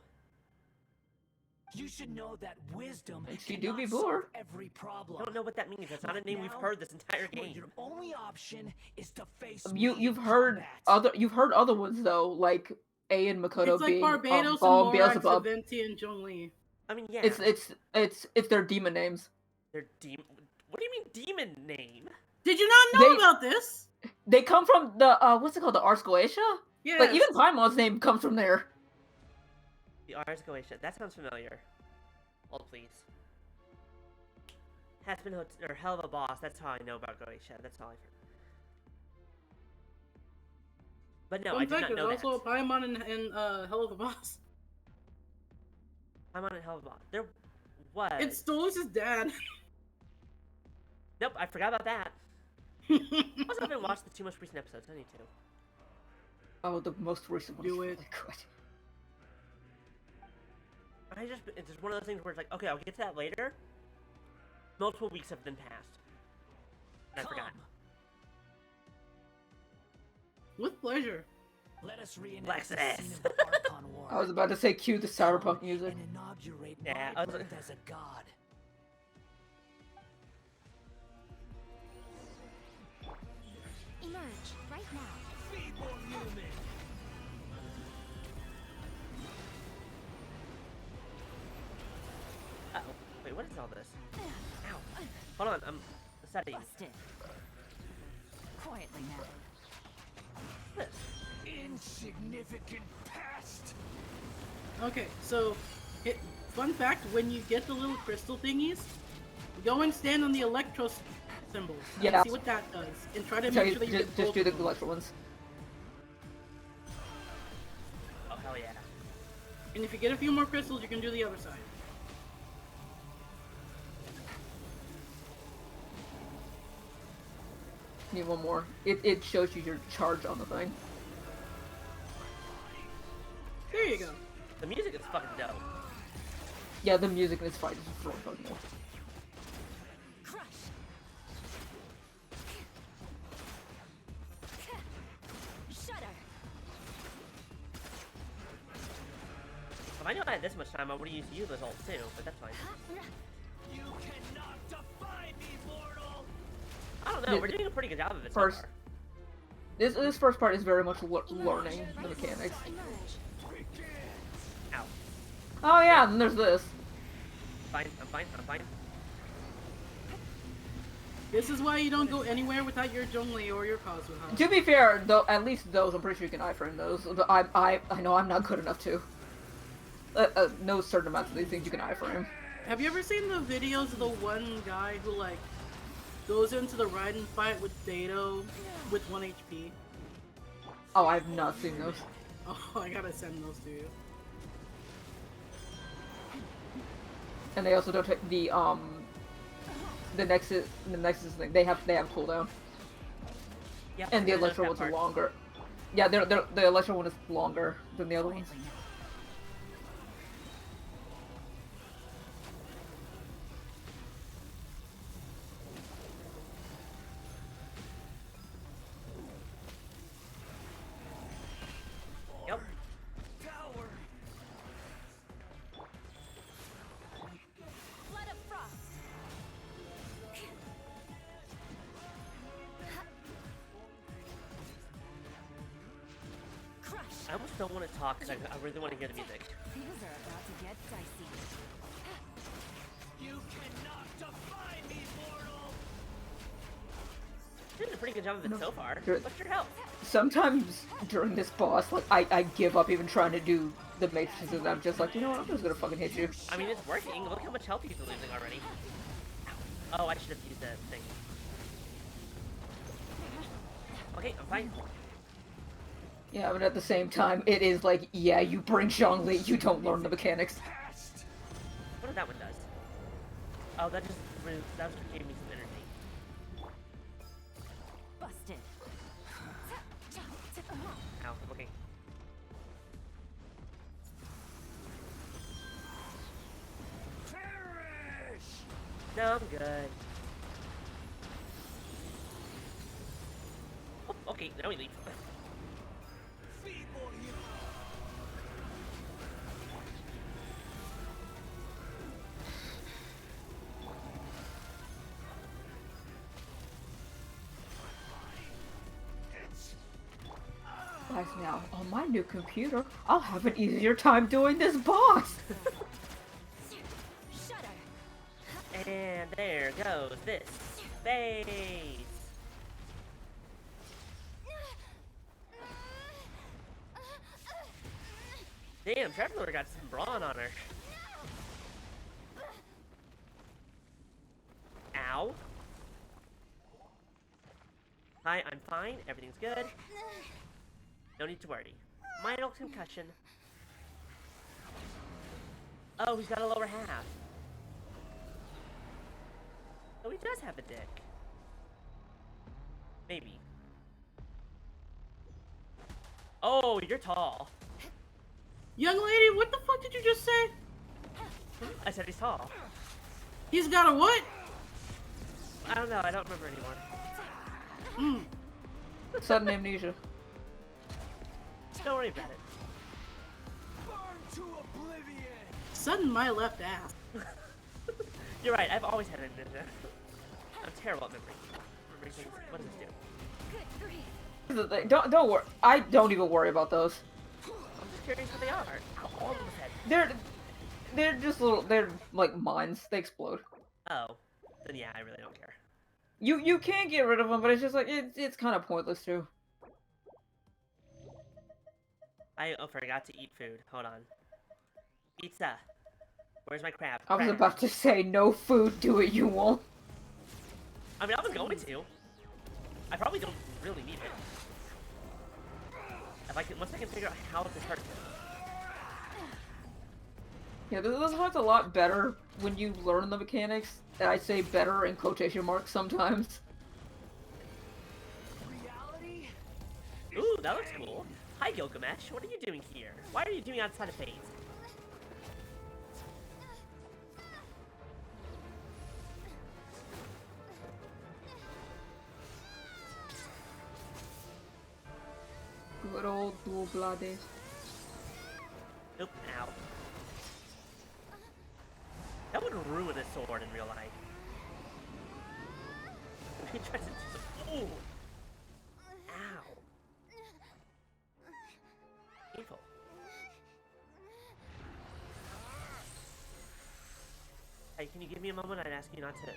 Speaker 10: You should know that wisdom
Speaker 8: She do be
Speaker 10: cannot solve
Speaker 8: Booer.
Speaker 10: every problem.
Speaker 2: I don't know what that means. That's not a
Speaker 10: Right
Speaker 2: name we've
Speaker 10: now,
Speaker 2: heard this entire
Speaker 10: where
Speaker 2: game.
Speaker 10: your only option is to face
Speaker 8: You've heard other ones though, like A and Makoto
Speaker 6: It's like
Speaker 8: being
Speaker 6: Barbados
Speaker 8: Baal
Speaker 6: and Morax,
Speaker 8: Beelzebub.
Speaker 6: Venti, and Zhongli.
Speaker 2: I mean, yeah.
Speaker 8: It's their demon names.
Speaker 2: They're demon. What do you mean demon name?
Speaker 6: Did you not know about this?
Speaker 8: They come from the what's it called, the Ars Goetia?
Speaker 6: Yeah.
Speaker 8: Like even Paimon's name comes from there.
Speaker 2: The Ars Goetia. That sounds familiar. Hold please. Has been or hell of a boss. That's how I know about Goetia. That's all I've heard. But no, I did not know
Speaker 6: there's
Speaker 2: that.
Speaker 6: also a Paimon and Hell of a Boss.
Speaker 2: I'm on a hell of a boss. There was.
Speaker 6: It's Stolas' dad.
Speaker 2: Nope, I forgot about that. Also, I haven't watched the 2 most recent episodes. I need to.
Speaker 8: Oh, the most recent one.
Speaker 6: Do
Speaker 8: is
Speaker 6: it.
Speaker 8: really good.
Speaker 2: It's just one of those things where it's like, okay, I'll get to that later. Multiple weeks have then passed. And I forgot.
Speaker 6: With pleasure.
Speaker 10: Let us reenact the
Speaker 2: Lexus.
Speaker 10: scene of the Archon War.
Speaker 8: I was about to say cue the cyberpunk music.
Speaker 10: And inaugurate
Speaker 2: Yeah,
Speaker 10: my
Speaker 2: I was-
Speaker 10: birth as a god.
Speaker 1: Emerge right now.
Speaker 10: Be more human.
Speaker 2: Uh-oh. Wait, what is all this? Ow. Hold on, I'm studying.
Speaker 1: Busted. Quietly now.
Speaker 2: What's this?
Speaker 10: Insignificant pest.
Speaker 6: Okay, so
Speaker 11: fun fact, when you get the little crystal thingies, go and stand on the electro symbol.
Speaker 8: Yeah.
Speaker 11: And see what that does. And try to
Speaker 8: So
Speaker 11: make sure that you get
Speaker 8: just
Speaker 11: both
Speaker 8: do the
Speaker 11: of them.
Speaker 8: electro ones.
Speaker 2: Oh, hell yeah.
Speaker 11: And if you get a few more crystals, you can do the other side.
Speaker 8: Need one more. It shows you your charge on the thing.
Speaker 11: There you go.
Speaker 2: The music is fucking dope.
Speaker 8: Yeah, the music in this fight is really fucking cool.
Speaker 1: Crush. Shudder.
Speaker 2: If I knew I had this much time, I would have used those ults too, but that's fine.
Speaker 6: You cannot defy me, mortal!
Speaker 2: I don't know, we're doing a pretty good job of it so
Speaker 8: First,
Speaker 2: far.
Speaker 8: this first part is very much learning the mechanics.
Speaker 2: Ow.
Speaker 8: Oh yeah, and there's this.
Speaker 2: Fine, I'm fine, I'm fine.
Speaker 11: This is why you don't go anywhere without your Zhongli or your Kazuha.
Speaker 8: To be fair, though, at least those, I'm pretty sure you can iframe those. I know I'm not good enough to. No certain amounts of these things you can iframe.
Speaker 11: Have you ever seen the videos of the one guy who, like, goes into the Raiden fight with Beto with 1 HP?
Speaker 8: Oh, I've not seen those.
Speaker 11: Oh, I gotta send those to you.
Speaker 8: And they also don't take the Nexus thing. They have cooldown.
Speaker 2: Yep,
Speaker 8: And the
Speaker 2: I know
Speaker 8: Electro
Speaker 2: that
Speaker 8: ones are
Speaker 2: part.
Speaker 8: longer. Yeah, the Electro one is longer than the other ones.
Speaker 2: Yep.
Speaker 1: Blood of frost. Crush.
Speaker 2: I almost don't want to talk because I really want to hear the music.
Speaker 1: Things are about to get dicey.
Speaker 6: You cannot defy me, mortal!
Speaker 2: You're doing a pretty good job of it so far.
Speaker 8: Sure.
Speaker 2: What's your health?
Speaker 8: Sometimes during this boss, like I give up even trying to do the matrices, and I'm just like, you know what, I'm just gonna fucking hit you.
Speaker 2: I mean, it's working. Look how much health he's losing already. Oh, I should have used that thing. Okay, I'm fine.
Speaker 8: Yeah, but at the same time, it is like, yeah, you bring Zhongli, you don't learn the mechanics.
Speaker 2: What did that one does? Oh, that just gave me some energy.
Speaker 1: Busted.
Speaker 2: Ow, okay.
Speaker 6: Perish!
Speaker 2: No, I'm good. Oh, okay, now we leave.
Speaker 6: Feeble you!
Speaker 8: Guys, now, on my new computer, I'll have an easier time doing this boss!
Speaker 1: Shudder.
Speaker 2: And there goes this phase. Damn, Traveler got some brawn on her. Ow. Hi, I'm fine. Everything's good. No need to worry. Minor concussion. Oh, he's got a lower half. Oh, he does have a dick. Maybe. Oh, you're tall.
Speaker 11: Young lady, what the fuck did you just say?
Speaker 2: I said he's tall.
Speaker 11: He's got a what?
Speaker 2: I don't know. I don't remember anymore.
Speaker 8: Sudden amnesia.
Speaker 2: Don't worry about it.
Speaker 6: Burn to oblivion!
Speaker 11: Sudden my left ass.
Speaker 2: You're right. I've always had a ninja. I'm terrible at memory. Remembering things. What does this do?
Speaker 1: Good grief.
Speaker 8: This is the thing. Don't worry. I don't even worry about those.
Speaker 2: I'm just curious what they are. Ow, all of his head.
Speaker 8: They're just little. They're like mines. They explode.
Speaker 2: Oh. Then yeah, I really don't care.
Speaker 8: You can get rid of them, but it's just like it's kind of pointless too.
Speaker 2: I forgot to eat food. Hold on. Pizza. Where's my crab?
Speaker 8: I was
Speaker 2: Crab.
Speaker 8: about to say, no food, do it, you won't.
Speaker 2: I mean, I was going to. I probably don't really need it. If I can, once I can figure out how to hurt him.
Speaker 8: Yeah, this part's a lot better when you learn the mechanics. And I say better in quotation marks sometimes.
Speaker 10: Reality?
Speaker 2: Ooh, that looks cool. Hi, Gilgamesh. What are you doing here? Why are you doing outside of phase?
Speaker 8: Good old dual blooded.
Speaker 2: Oop, ow. That would ruin a sword in real life. He tries to do some. Ooh! Ow. Painful. Hey, can you give me a moment? I'd ask you not to.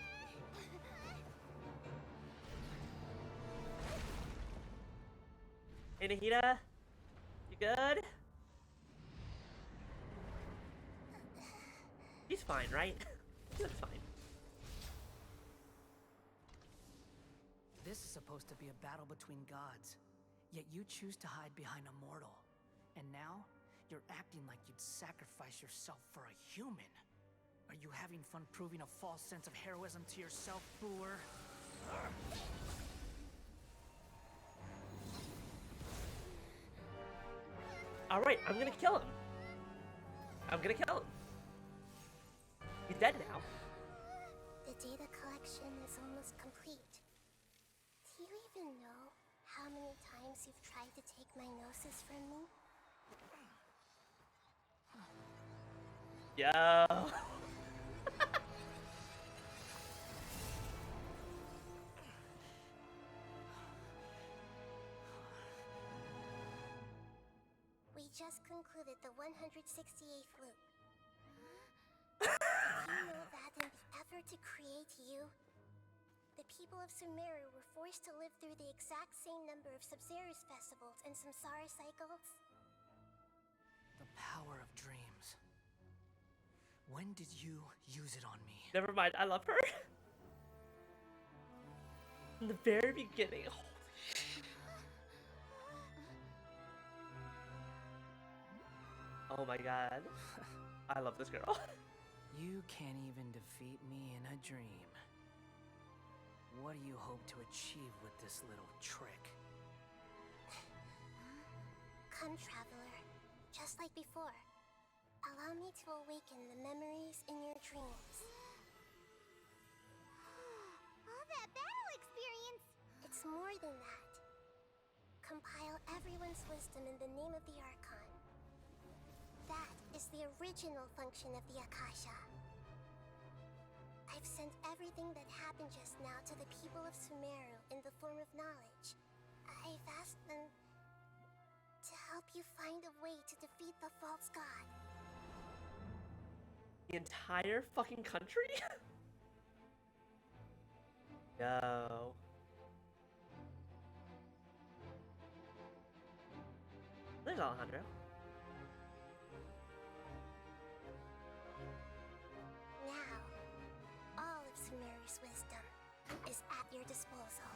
Speaker 2: Hey, Nahida? You good? He's fine, right? He looks fine.
Speaker 10: This is supposed to be a battle between gods, yet you choose to hide behind a mortal. And now, you're acting like you'd sacrifice yourself for a human. Are you having fun proving a false sense of heroism to yourself, Booer?
Speaker 2: Alright, I'm gonna kill him. I'm gonna kill him. He's dead now.
Speaker 7: The data collection is almost complete. Do you even know how many times you've tried to take my gnosis from me?
Speaker 2: Yo.
Speaker 7: We just concluded the 168th loop. Do you know that in the effort to create you, the people of Sumeru were forced to live through the exact same number of Sub-Zerus festivals and Samsara cycles?
Speaker 10: The power of dreams. When did you use it on me?
Speaker 2: Never mind, I love her. In the very beginning. Holy shit. Oh my god. I love this girl.
Speaker 10: You can't even defeat me in a dream. What do you hope to achieve with this little trick?
Speaker 7: Come, traveler. Just like before. Allow me to awaken the memories in your dreams.
Speaker 9: All that battle experience!
Speaker 7: It's more than that. Compile everyone's wisdom in the name of the Archon. That is the original function of the Akasha. I've sent everything that happened just now to the people of Sumeru in the form of knowledge. I've asked them to help you find a way to defeat the false god.
Speaker 2: The entire fucking country? Yo. There's Alejandro.
Speaker 7: Now, all of Sumeru's wisdom is at your disposal.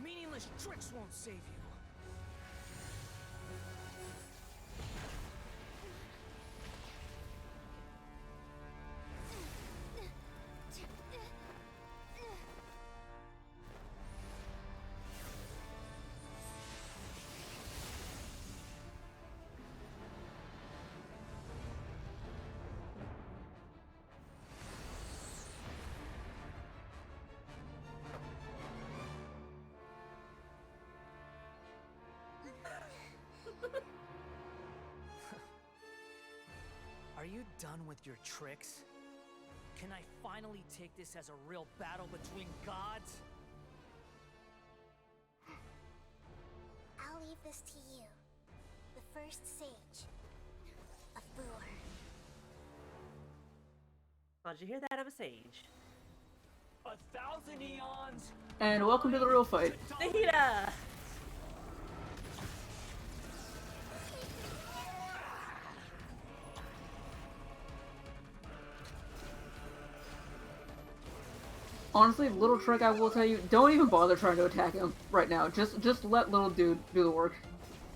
Speaker 10: Meaningless tricks won't save you. Are you done with your tricks? Can I finally take this as a real battle between gods?
Speaker 7: I'll leave this to you, the first sage of Booer.
Speaker 2: Oh, did you hear that? I'm a sage.
Speaker 10: 1,000 eons!
Speaker 8: And welcome to the real fight.
Speaker 2: Nahida!
Speaker 8: Honestly, little trick I will tell you, don't even bother trying to attack him right now. Just let little dude do the work.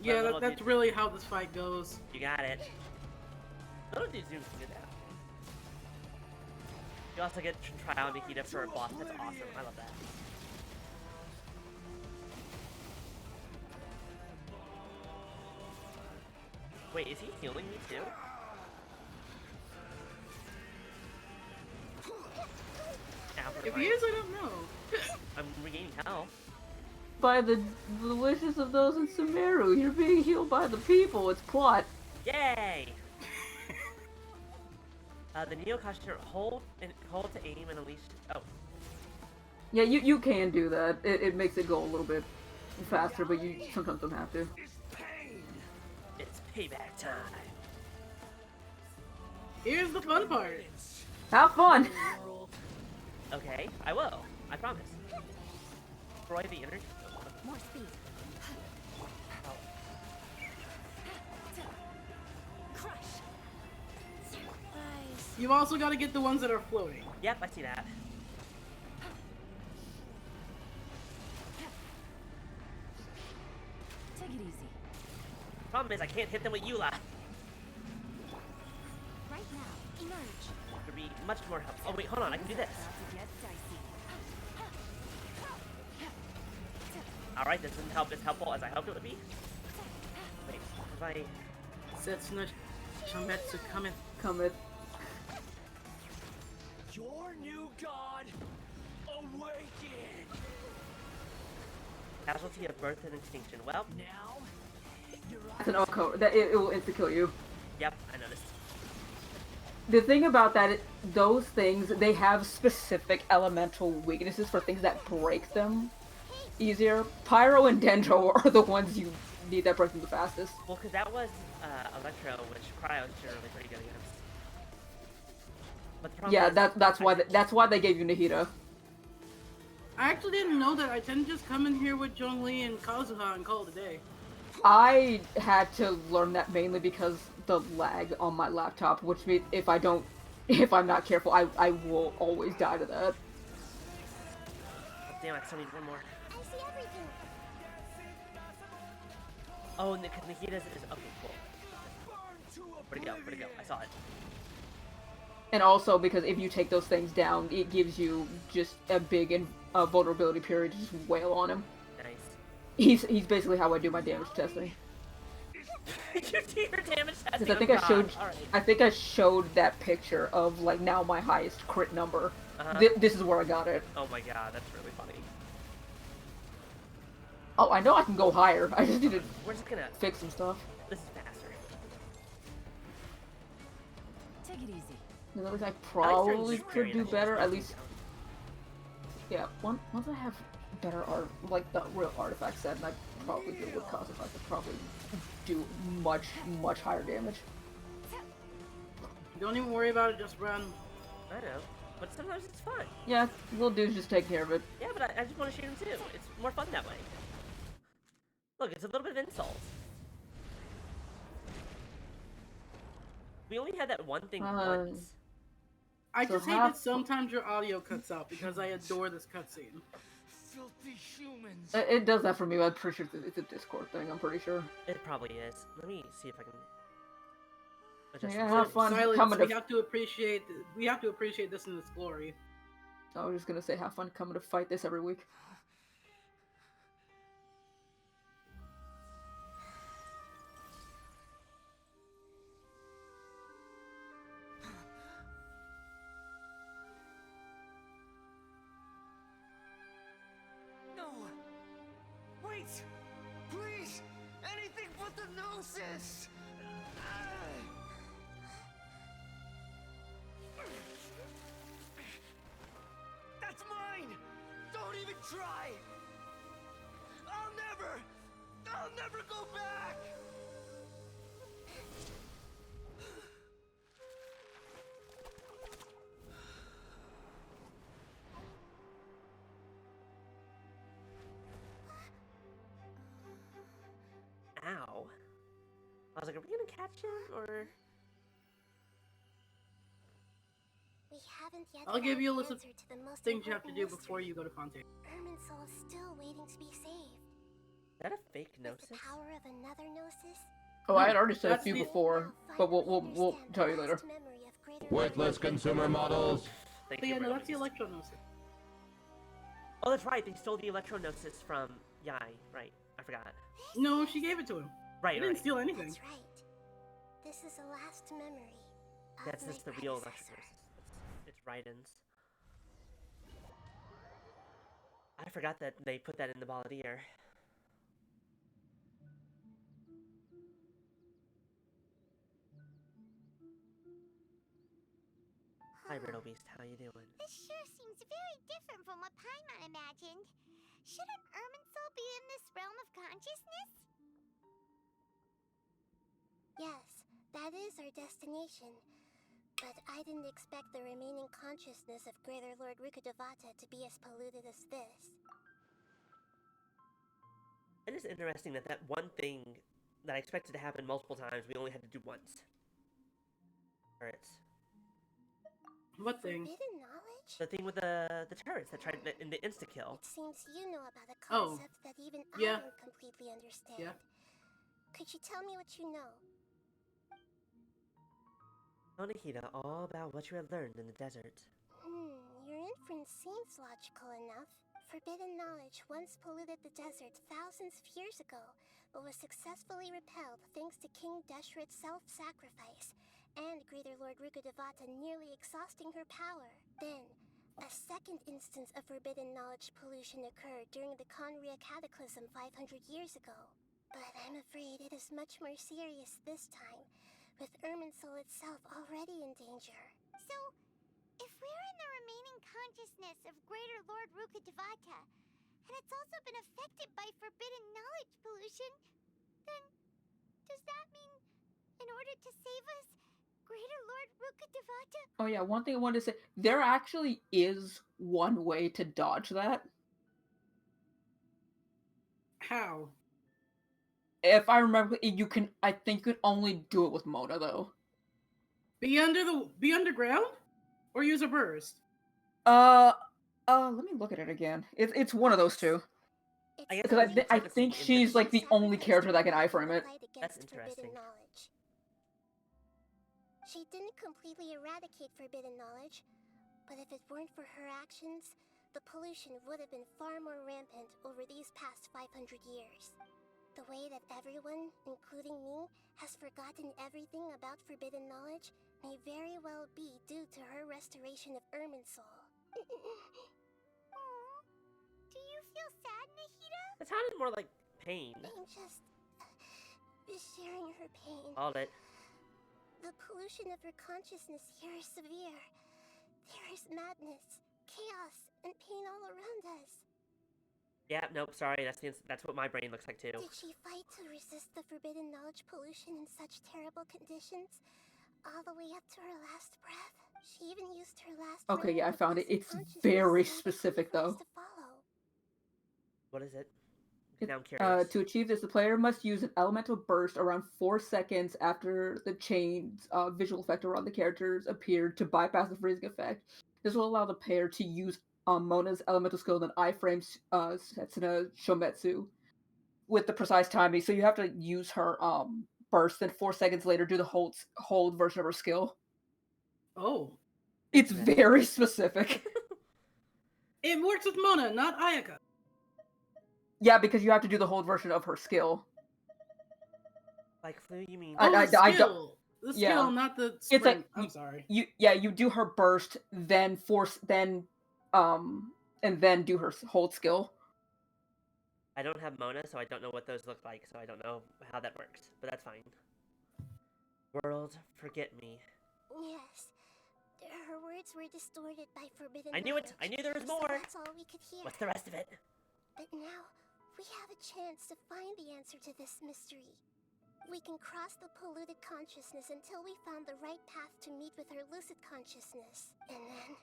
Speaker 11: Yeah,
Speaker 2: Little
Speaker 11: that's
Speaker 2: dude.
Speaker 11: really how this fight goes.
Speaker 2: You got it. Little dude's doing some good now. You also get to try out Nikita for a boss. That's awesome. I love that. Wait, is he healing me too? Ow,
Speaker 11: If he is, I don't know.
Speaker 2: I'm regaining health.
Speaker 8: By the wishes of those in Sumeru, you're being healed by the people. It's plot.
Speaker 2: Yay! The Neo Kasha hold to aim and unleash. Oh,
Speaker 8: Yeah, you can do that. It makes it go a little bit faster, but you sometimes don't have to.
Speaker 2: it's payback time.
Speaker 11: Here's the fun part.
Speaker 8: Have fun.
Speaker 2: Okay, I will. I promise. Destroy the energy.
Speaker 1: More speed.
Speaker 2: Oh.
Speaker 1: Crush. Eyes.
Speaker 11: You've also got to get the ones that are floating.
Speaker 2: Yep, I see that.
Speaker 1: Take it easy.
Speaker 2: Problem is, I can't hit them with Eula.
Speaker 1: Right now, emerge.
Speaker 2: There'd be much more help. Oh wait, hold on, I can do this.
Speaker 1: About to get dicey.
Speaker 2: Alright, this isn't as helpful as I hoped it would be. Wait, if I...
Speaker 11: Setsuna Shametsu coming.
Speaker 8: Come
Speaker 6: Your new god awaken.
Speaker 2: Casualty of birth and extinction. Well,
Speaker 6: Now, your
Speaker 8: That's an Oko. That it will insta kill you.
Speaker 2: yep, I noticed.
Speaker 8: The thing about that, those things, they have specific elemental weaknesses for things that break them easier. Pyro and Dendro are the ones you need that break them the fastest.
Speaker 2: Well, because that was Electro, which Cryo is generally pretty good against. But the problem
Speaker 8: Yeah,
Speaker 2: is,
Speaker 8: that's why they gave you Nahida.
Speaker 11: I actually didn't know that. I tend to just come in here with Zhongli and Kazuha and call it a day.
Speaker 8: I had to learn that mainly because the lag on my laptop, which means if I'm not careful, I will always die to that.
Speaker 2: Oh, damn, I still need one more.
Speaker 7: I see everything.
Speaker 2: Oh, and because Nikitas is okay, cool. Where'd it go? Where'd it go? I saw it.
Speaker 8: And also because if you take those things down, it gives you just a big vulnerability period to just wail on him.
Speaker 2: Nice.
Speaker 8: He's basically how I do my damage testing.
Speaker 2: You do your damage testing.
Speaker 8: Because I think I think I showed that picture of like now my highest crit number. This is where I got it.
Speaker 2: Oh my god, that's really funny.
Speaker 8: Oh, I know I can go higher. I just need to
Speaker 2: We're just gonna
Speaker 8: fix some stuff.
Speaker 2: This is faster.
Speaker 1: Take it easy.
Speaker 8: At least I probably could do better. At least, yeah. Once I have better art, like the real artifact set, and I probably do with Kazuha, I could probably do much higher damage.
Speaker 11: Don't even worry about it, just run.
Speaker 2: I know, but sometimes it's fun.
Speaker 8: Yeah, little dude's just taking care of it.
Speaker 2: Yeah, but I just want to shoot him too. It's more fun that way. Look, it's a little bit of insult. We only had that one thing once.
Speaker 11: I
Speaker 8: So
Speaker 11: just hate
Speaker 8: half-
Speaker 11: that sometimes your audio cuts out because I adore this cutscene.
Speaker 6: filthy humans.
Speaker 8: It does that for me. I'm pretty sure it's a Discord thing. I'm pretty sure.
Speaker 2: It probably is. Let me see if I can adjust
Speaker 8: Yeah,
Speaker 2: this.
Speaker 8: have fun.
Speaker 11: Silence,
Speaker 8: coming
Speaker 11: we
Speaker 8: to.
Speaker 11: have to appreciate this in its glory.
Speaker 8: I was just gonna say, have fun coming to fight this every week.
Speaker 6: No. Wait. Please. Anything but the gnosis. That's mine. Don't even try. I'll never go back.
Speaker 2: Ow. I was like, are we gonna catch him or?
Speaker 7: We haven't yet
Speaker 11: I'll give
Speaker 7: found
Speaker 11: you a
Speaker 7: the
Speaker 11: list of
Speaker 7: answer to the most
Speaker 11: things you have to do
Speaker 7: important
Speaker 11: before
Speaker 7: mystery.
Speaker 11: you go to Fontaine.
Speaker 7: Irminsul is still waiting to be saved.
Speaker 2: Is that a fake
Speaker 7: With
Speaker 2: gnosis?
Speaker 7: the power of another gnosis,
Speaker 8: Oh, I had
Speaker 11: No,
Speaker 8: already said a
Speaker 11: that's
Speaker 8: few
Speaker 11: the-
Speaker 8: before, but we'll tell you later.
Speaker 3: Worthless consumer models.
Speaker 2: Thank
Speaker 11: But
Speaker 2: you,
Speaker 11: yeah, no, that's the
Speaker 2: Riddle Beast.
Speaker 11: Electronosis.
Speaker 2: Oh, that's right. They stole the Electro-gnosis from Yai. Right. I forgot.
Speaker 11: No, she gave it to him.
Speaker 2: Right,
Speaker 11: He didn't
Speaker 2: right.
Speaker 11: steal anything.
Speaker 7: That's right. This is the last memory of
Speaker 2: That's
Speaker 7: my
Speaker 2: just the real
Speaker 7: predecessor.
Speaker 2: Electro-gnosis. It's Raiden's. I forgot that they put that in the Balladeer. Hi, Riddle Beast. How you doing?
Speaker 9: This sure seems very different from what Paimon imagined. Shouldn't Irminsul be in this realm of consciousness?
Speaker 7: Yes, that is our destination. But I didn't expect the remaining consciousness of Greater Lord Rukkhadevata to be as polluted as this.
Speaker 2: It is interesting that that one thing that I expected to happen multiple times, we only had to do once. Turrets.
Speaker 11: What thing?
Speaker 7: Forbidden knowledge?
Speaker 2: The thing with the turrets that tried in the insta-kill.
Speaker 7: It seems you know about a
Speaker 11: Oh.
Speaker 7: concept that even
Speaker 11: Yeah.
Speaker 7: I don't completely understand.
Speaker 11: Yeah.
Speaker 7: Could you tell me what you know?
Speaker 2: Tell Nahida all about what you had learned in the desert.
Speaker 7: Your inference seems logical enough. Forbidden knowledge once polluted the desert thousands of years ago, but was successfully repelled thanks to King Deshret's self-sacrifice, and Greater Lord Rukkhadevata nearly exhausting her power. Then, a second instance of forbidden knowledge pollution occurred during the Conria Cataclysm 500 years ago. But I'm afraid it is much more serious this time, with Irminsul itself already in danger.
Speaker 9: So, if we're in the remaining consciousness of Greater Lord Rukkhadevata, and it's also been affected by forbidden knowledge pollution, then does that mean, in order to save us, Greater Lord Rukkhadevata?
Speaker 8: Oh yeah, one thing I wanted to say, there actually is one way to dodge that.
Speaker 11: How?
Speaker 8: If I remember, I think you could only do it with Mona though.
Speaker 11: Be underground? Or use a burst?
Speaker 8: Let me look at it again. It's one of those two.
Speaker 2: I guess
Speaker 8: Because
Speaker 2: it's
Speaker 8: I
Speaker 2: technically
Speaker 8: think she's like the only character that can iframe it.
Speaker 2: That's interesting.
Speaker 7: She didn't completely eradicate forbidden knowledge, but if it weren't for her actions, the pollution would have been far more rampant over these past 500 years. The way that everyone, including me, has forgotten everything about forbidden knowledge may very well be due to her restoration of Irminsul.
Speaker 9: Aww. Do you feel sad, Nahida?
Speaker 2: It sounded more like pain.
Speaker 7: I'm just sharing her pain.
Speaker 2: Called it.
Speaker 7: The pollution of her consciousness here is severe. There is madness, chaos, and pain all around us.
Speaker 2: Yeah, nope, sorry, that's what my brain looks like too.
Speaker 7: Did she fight to resist the forbidden knowledge pollution in such terrible conditions, all the way up to her last breath? She even used her last
Speaker 8: Okay,
Speaker 7: ring
Speaker 8: yeah, I
Speaker 7: of
Speaker 8: found it.
Speaker 7: blessed
Speaker 8: It's
Speaker 7: consciousness
Speaker 8: very
Speaker 7: to make it
Speaker 8: specific
Speaker 7: easy for us
Speaker 8: though.
Speaker 7: to follow.
Speaker 2: What is it? Now I'm curious.
Speaker 8: To achieve this, the player must use an elemental burst around 4 seconds after the chain's visual effect around the characters appeared to bypass the freezing effect. This will allow the player to use Mona's elemental skill and iframes Setsuna Shometsu with the precise timing. So you have to use her burst, then 4 seconds later do the hold version of her skill.
Speaker 11: Oh.
Speaker 8: It's very specific.
Speaker 11: It works with Mona, not Ayaka.
Speaker 8: Yeah, because you have to do the hold version of her skill.
Speaker 2: Like flu, you mean?
Speaker 11: Oh, the
Speaker 8: I don't.
Speaker 11: skill. The
Speaker 8: Yeah.
Speaker 11: skill, not the
Speaker 8: It's
Speaker 11: sprint.
Speaker 8: like
Speaker 11: I'm sorry.
Speaker 8: You do her burst, then and then do her hold skill.
Speaker 2: I don't have Mona, so I don't know what those look like, so I don't know how that works, but that's fine. World, forget me.
Speaker 7: Yes. Her words were distorted by forbidden
Speaker 2: I knew it!
Speaker 7: knowledge,
Speaker 2: I knew there was
Speaker 7: so
Speaker 2: more!
Speaker 7: that's all we could hear.
Speaker 2: What's the rest of it?
Speaker 7: But now, we have a chance to find the answer to this mystery. We can cross the polluted consciousness until we found the right path to meet with her lucid consciousness. And then,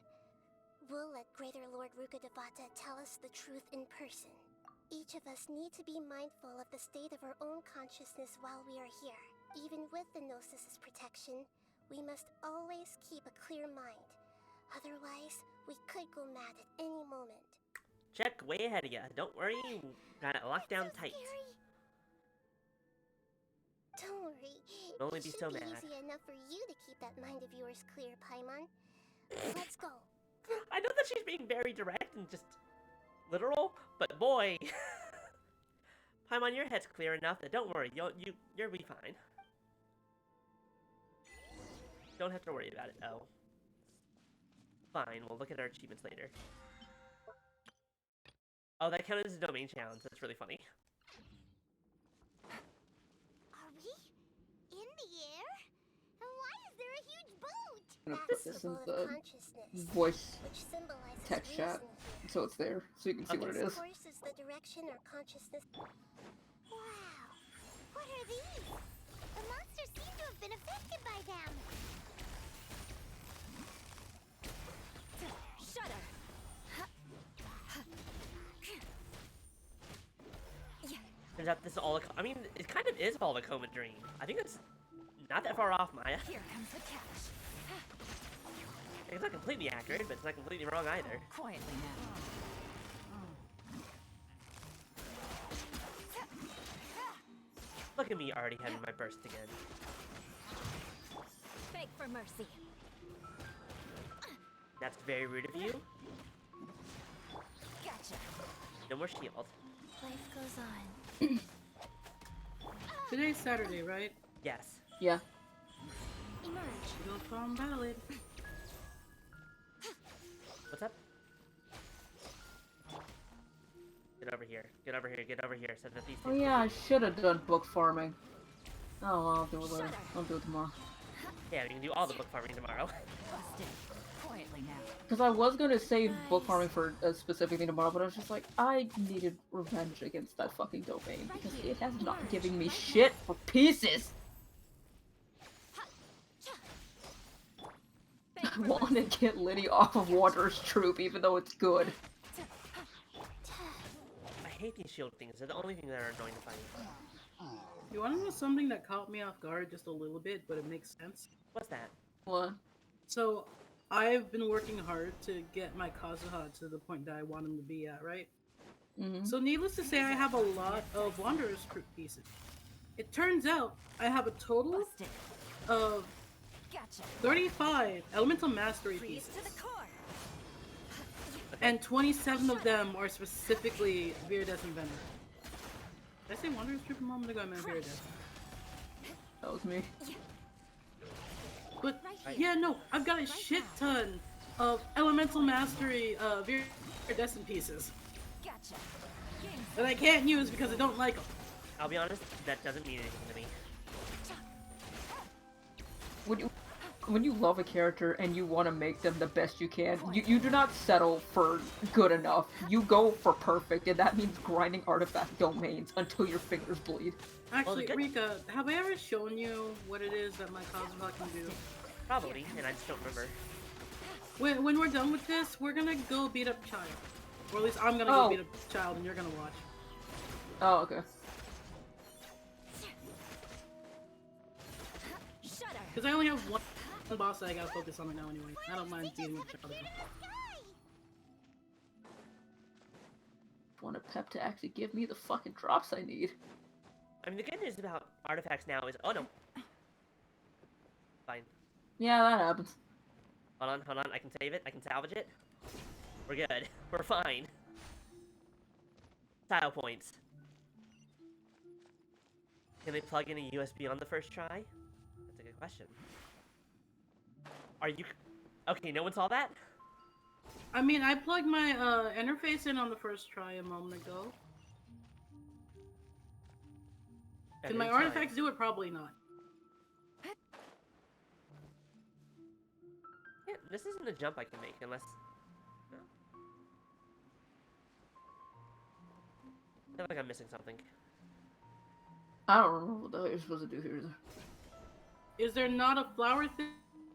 Speaker 7: we'll let Greater Lord Rukkhadevata tell us the truth in person. Each of us need to be mindful of the state of our own consciousness while we are here. Even with the Gnosis' protection, we must always keep a clear mind. Otherwise, we could go mad at any moment.
Speaker 2: Check way ahead of you. Don't worry, got it locked down tight.
Speaker 7: Scary. Don't worry.
Speaker 2: Don't only
Speaker 7: It
Speaker 2: be
Speaker 7: should
Speaker 2: so
Speaker 7: be
Speaker 2: mad.
Speaker 7: easy enough for you to keep that mind of yours clear, Paimon. Let's go.
Speaker 2: I know that she's being very direct and just literal, but boy, Paimon, your head's clear enough that don't worry, you'll be fine. Don't have to worry about it though. Fine, we'll look at our achievements later. Oh, that counted as a domain challenge. That's really funny.
Speaker 9: Are we in the air? And why is there a huge boat?
Speaker 8: I'm gonna
Speaker 7: That's
Speaker 8: put this
Speaker 7: the
Speaker 8: in
Speaker 7: boat of
Speaker 8: the
Speaker 7: consciousness,
Speaker 8: voice
Speaker 7: which symbolizes
Speaker 8: text chat,
Speaker 7: reason here.
Speaker 8: so it's there, so you can see what it
Speaker 7: This
Speaker 8: is.
Speaker 7: course is the direction our consciousness.
Speaker 9: Wow. What are these? The monsters seem to have been affected by them.
Speaker 1: Shudder.
Speaker 2: Turns out this is all I mean, it kind of is all a coma dream. I think it's not that far off, Maya.
Speaker 1: Here comes the catch.
Speaker 2: It's not completely accurate, but it's not completely wrong either.
Speaker 1: Quietly now.
Speaker 2: Look at me already having my burst again.
Speaker 1: Beg for mercy.
Speaker 2: That's very rude of you.
Speaker 1: Gotcha.
Speaker 2: No more shield.
Speaker 7: Life goes on.
Speaker 11: Today's Saturday, right?
Speaker 2: Yes.
Speaker 8: Yeah.
Speaker 7: Emerge.
Speaker 11: Shield Farm valid.
Speaker 2: What's up? Get over here. Get over here. Get over here. So that these
Speaker 8: Oh
Speaker 2: things
Speaker 8: yeah, I should have done book farming. Oh well, I'll do it later. I'll do it tomorrow.
Speaker 2: Yeah, we can do all the book farming tomorrow.
Speaker 1: Busted. Quietly now.
Speaker 8: Because I was gonna save book farming for a specific thing tomorrow, but I was just like, I needed revenge against that fucking domain because it has not giving me shit for pieces. I want to get Liddy off of Wanderer's troop, even though it's good.
Speaker 2: I hate these shield things. They're the only thing that are annoying to fight.
Speaker 11: You want to know something that caught me off guard just a little bit, but it makes sense?
Speaker 2: What's that?
Speaker 8: What?
Speaker 11: So, I've been working hard to get my Kazuha to the point that I want him to be at, right?
Speaker 8: Mm-hmm.
Speaker 11: So needless to say, I have a lot of Wanderer's Fruit pieces. It turns out I have a total
Speaker 1: Busted.
Speaker 11: of
Speaker 1: Gotcha.
Speaker 11: 35 Elemental Mastery
Speaker 1: Freeze
Speaker 11: pieces.
Speaker 1: to the core.
Speaker 11: And 27 of them are specifically Viridescent Venom. Did I say Wanderer's Fruit a moment ago? I meant Viridescent.
Speaker 8: That was me.
Speaker 11: But yeah, no, I've got a shit ton of Elemental Mastery Viridescent pieces
Speaker 1: Gotcha.
Speaker 11: that I can't use because I don't like them.
Speaker 2: I'll be honest, that doesn't mean anything to me.
Speaker 8: When you love a character and you want to make them the best you can, you do not settle for good enough. You go for perfect, and that means grinding artifact domains until your fingers bleed.
Speaker 11: Actually,
Speaker 2: good-
Speaker 11: Rika, have I ever shown you what it is that my Kazuha can do?
Speaker 2: Probably, and I just don't remember.
Speaker 11: When we're done with this, we're gonna go beat up Child. Or at least I'm gonna go beat up Child and you're gonna watch.
Speaker 8: Oh, okay.
Speaker 1: Shudder.
Speaker 11: Because I only have one boss that I gotta focus on right now anyway. I don't mind beating up Child.
Speaker 8: Want a pep to actually give me the fucking drops I need.
Speaker 2: I mean, the good news about artifacts now is... Oh, no. Fine.
Speaker 8: Yeah, that happens.
Speaker 2: Hold on. I can save it. I can salvage it. We're good. We're fine. Style points. Can they plug in a USB on the first try? That's a good question. Are you... Okay, no one saw that?
Speaker 11: I mean, I plugged my interface in on the first try a moment ago. Can my artifacts do it? Probably not.
Speaker 2: Yeah, this isn't a jump I can make unless... No? I feel like I'm missing something.
Speaker 8: I don't remember what the hell you're supposed to do here either.
Speaker 11: Is there not a flower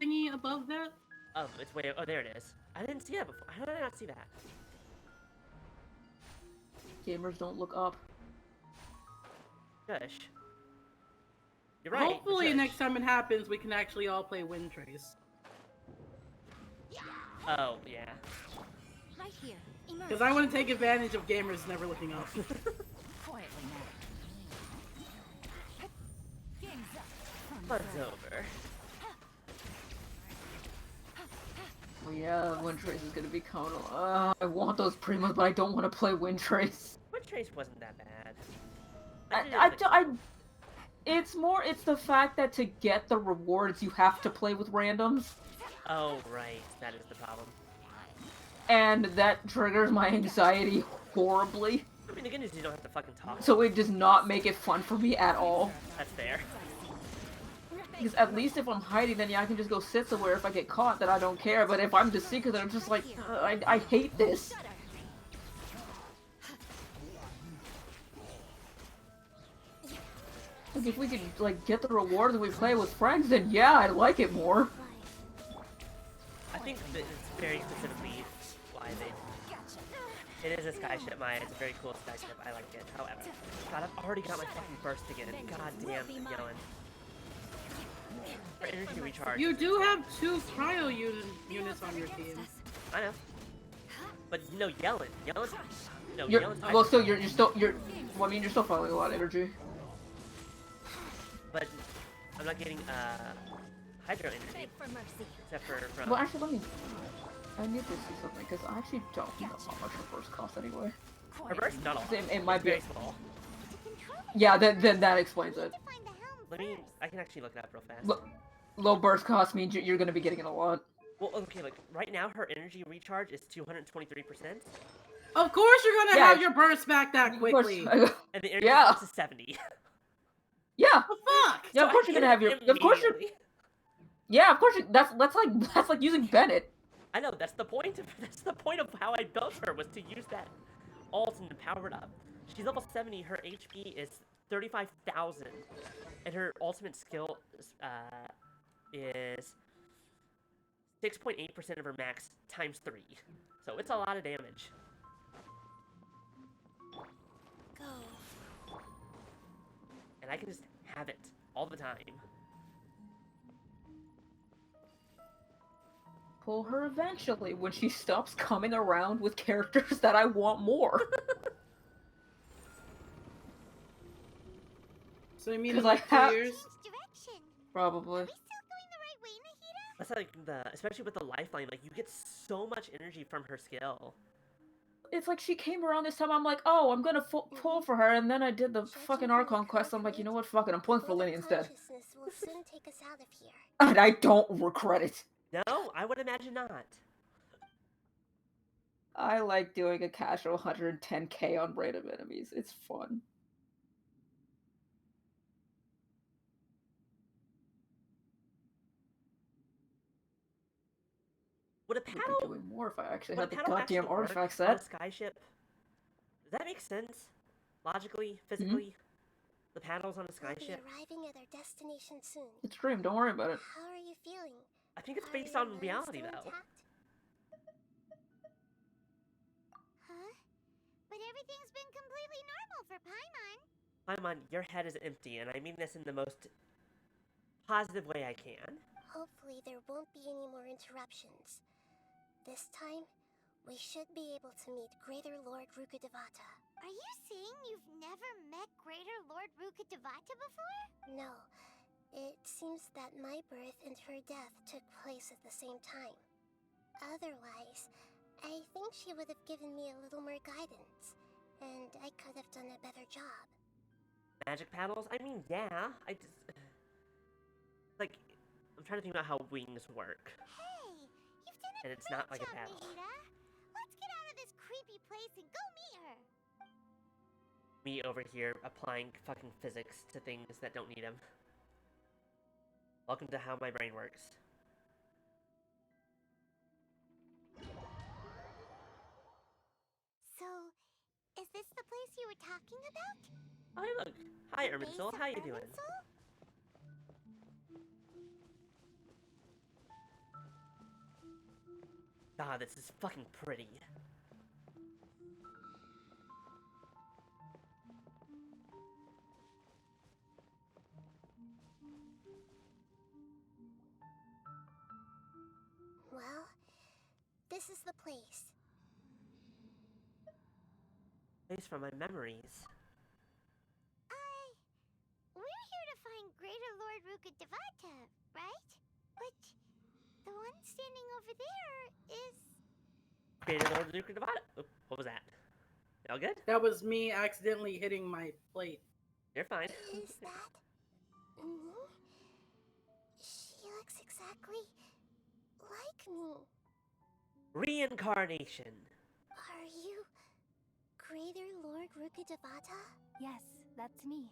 Speaker 11: thingy above that?
Speaker 2: Oh, it's way... Oh, there it is. I didn't see that before. How did I not see that?
Speaker 8: Gamers don't look up.
Speaker 2: Shush. You're right.
Speaker 11: Hopefully
Speaker 2: shush.
Speaker 11: next time it happens, we can actually all play Wind Trace.
Speaker 2: Oh, yeah.
Speaker 1: Right here. Immerse.
Speaker 11: Because I want to take advantage of gamers never looking up.
Speaker 1: Quietly now. Game's up.
Speaker 2: Fun's over.
Speaker 8: Oh yeah, Windtrace is gonna be coming. I want those Primas, but I don't want to play Windtrace.
Speaker 2: Windtrace wasn't that bad.
Speaker 8: It's the fact that to get the rewards you have to play with randoms.
Speaker 2: Oh, right. That is the problem.
Speaker 8: And that triggers my anxiety horribly.
Speaker 2: I mean, the good news is you don't have to fucking talk.
Speaker 8: So it does not make it fun for me at all.
Speaker 2: That's fair.
Speaker 8: Because at least if I'm hiding, then yeah, I can just go sit somewhere. If I get caught, then I don't care. But if I'm the Seeker, then I'm just like, I hate this. Like, if we could, like, get the rewards and we play with friends, then yeah, I'd like it more.
Speaker 2: I think that it's very specifically why they... It is a skyship, Maya. It's a very cool skyship. I like it. However, God, I've already got my fucking burst again. God damn, I'm yelling. For energy recharge.
Speaker 11: You do have 2 cryo units on your team.
Speaker 2: I know. But no yelling. Yelling. No,
Speaker 8: You're,
Speaker 2: yelling.
Speaker 8: well, still, you're well, I mean, you're still following a lot of energy.
Speaker 2: But I'm not getting hydro energy. Except for from.
Speaker 8: Well, actually, I need to see something because I actually don't know how much her burst costs anyway.
Speaker 2: Her burst, not all.
Speaker 8: It might be
Speaker 2: very small.
Speaker 8: Yeah, then that explains it.
Speaker 2: I can actually look it up real fast.
Speaker 8: Low burst cost means you're going to be getting it a lot.
Speaker 2: Well, okay, like right now her energy recharge is 223%.
Speaker 11: Of course you're gonna have your burst back that quickly.
Speaker 2: And the energy cost is 70.
Speaker 8: Yeah.
Speaker 11: The fuck?
Speaker 8: Yeah, of course you're gonna have your. Of course you're. Yeah, of course. That's like using Bennett.
Speaker 2: I know that's the point. That's the point of how I built her was to use that ult and power it up. She's level 70. Her HP is 35,000, and her ultimate skill is 6.8% of her max times 3. So it's a lot of damage.
Speaker 1: Go.
Speaker 2: And I can just have it all the time.
Speaker 8: Pull her eventually when she stops coming around with characters that I want more.
Speaker 11: So you mean in like 2 years?
Speaker 8: Probably.
Speaker 2: That's like especially with the lifeline, like you get so much energy from her skill.
Speaker 8: It's like she came around this time, I'm like, oh, I'm gonna pull for her, and then I did the fucking Archon quest, I'm like, you know what, fuck it, I'm pulling for Lenny instead.
Speaker 7: Will soon take us out of here.
Speaker 8: And I don't regret it.
Speaker 2: No, I would imagine not.
Speaker 8: I like doing a casual 110k on random enemies, it's fun.
Speaker 2: Would a paddle
Speaker 8: be doing more if I actually had the goddamn artifact set?
Speaker 2: On a skyship? Does that make sense? Logically, physically? The paddles on a skyship?
Speaker 7: We'll be arriving at our destination soon.
Speaker 8: It's Dream, don't worry about it.
Speaker 7: How are you feeling?
Speaker 2: I think it's based on reality, though.
Speaker 9: Huh? But everything's been completely normal for Paimon.
Speaker 2: Paimon, your head is empty, and I mean this in the most positive way I can.
Speaker 7: Hopefully there won't be any more interruptions. This time, we should be able to meet Greater Lord Rukkhadevata.
Speaker 9: Are you saying you've never met Greater Lord Rukkhadevata before?
Speaker 7: No. It seems that my birth and her death took place at the same time. Otherwise, I think she would have given me a little more guidance, and I could have done a better job.
Speaker 2: Magic paddles? I mean, yeah. I just... Like, I'm trying to think about how wings work.
Speaker 9: Hey, you've done a
Speaker 2: and it's not like
Speaker 9: job,
Speaker 2: a paddle.
Speaker 9: Nahida. Let's get out of this creepy place and go meet her.
Speaker 2: Me over here applying fucking physics to things that don't need them. Welcome to how my brain works.
Speaker 9: So, is this the place you were talking about?
Speaker 2: Oh, hey, look. Hi, Erminsul. How you doing? God, this is fucking pretty.
Speaker 7: Well, is the place?
Speaker 2: Place from my memories.
Speaker 9: We're here to find Greater Lord Rukkhadevata, right? But the one standing over there is...
Speaker 2: Greater Lord Rukkhadevata. Oh, what was that? All good?
Speaker 11: That was me accidentally hitting my plate.
Speaker 2: You're fine.
Speaker 7: Is that me? She looks exactly like me.
Speaker 2: Reincarnation.
Speaker 7: Are you Greater Lord Rukkhadevata?
Speaker 4: Yes, that's me.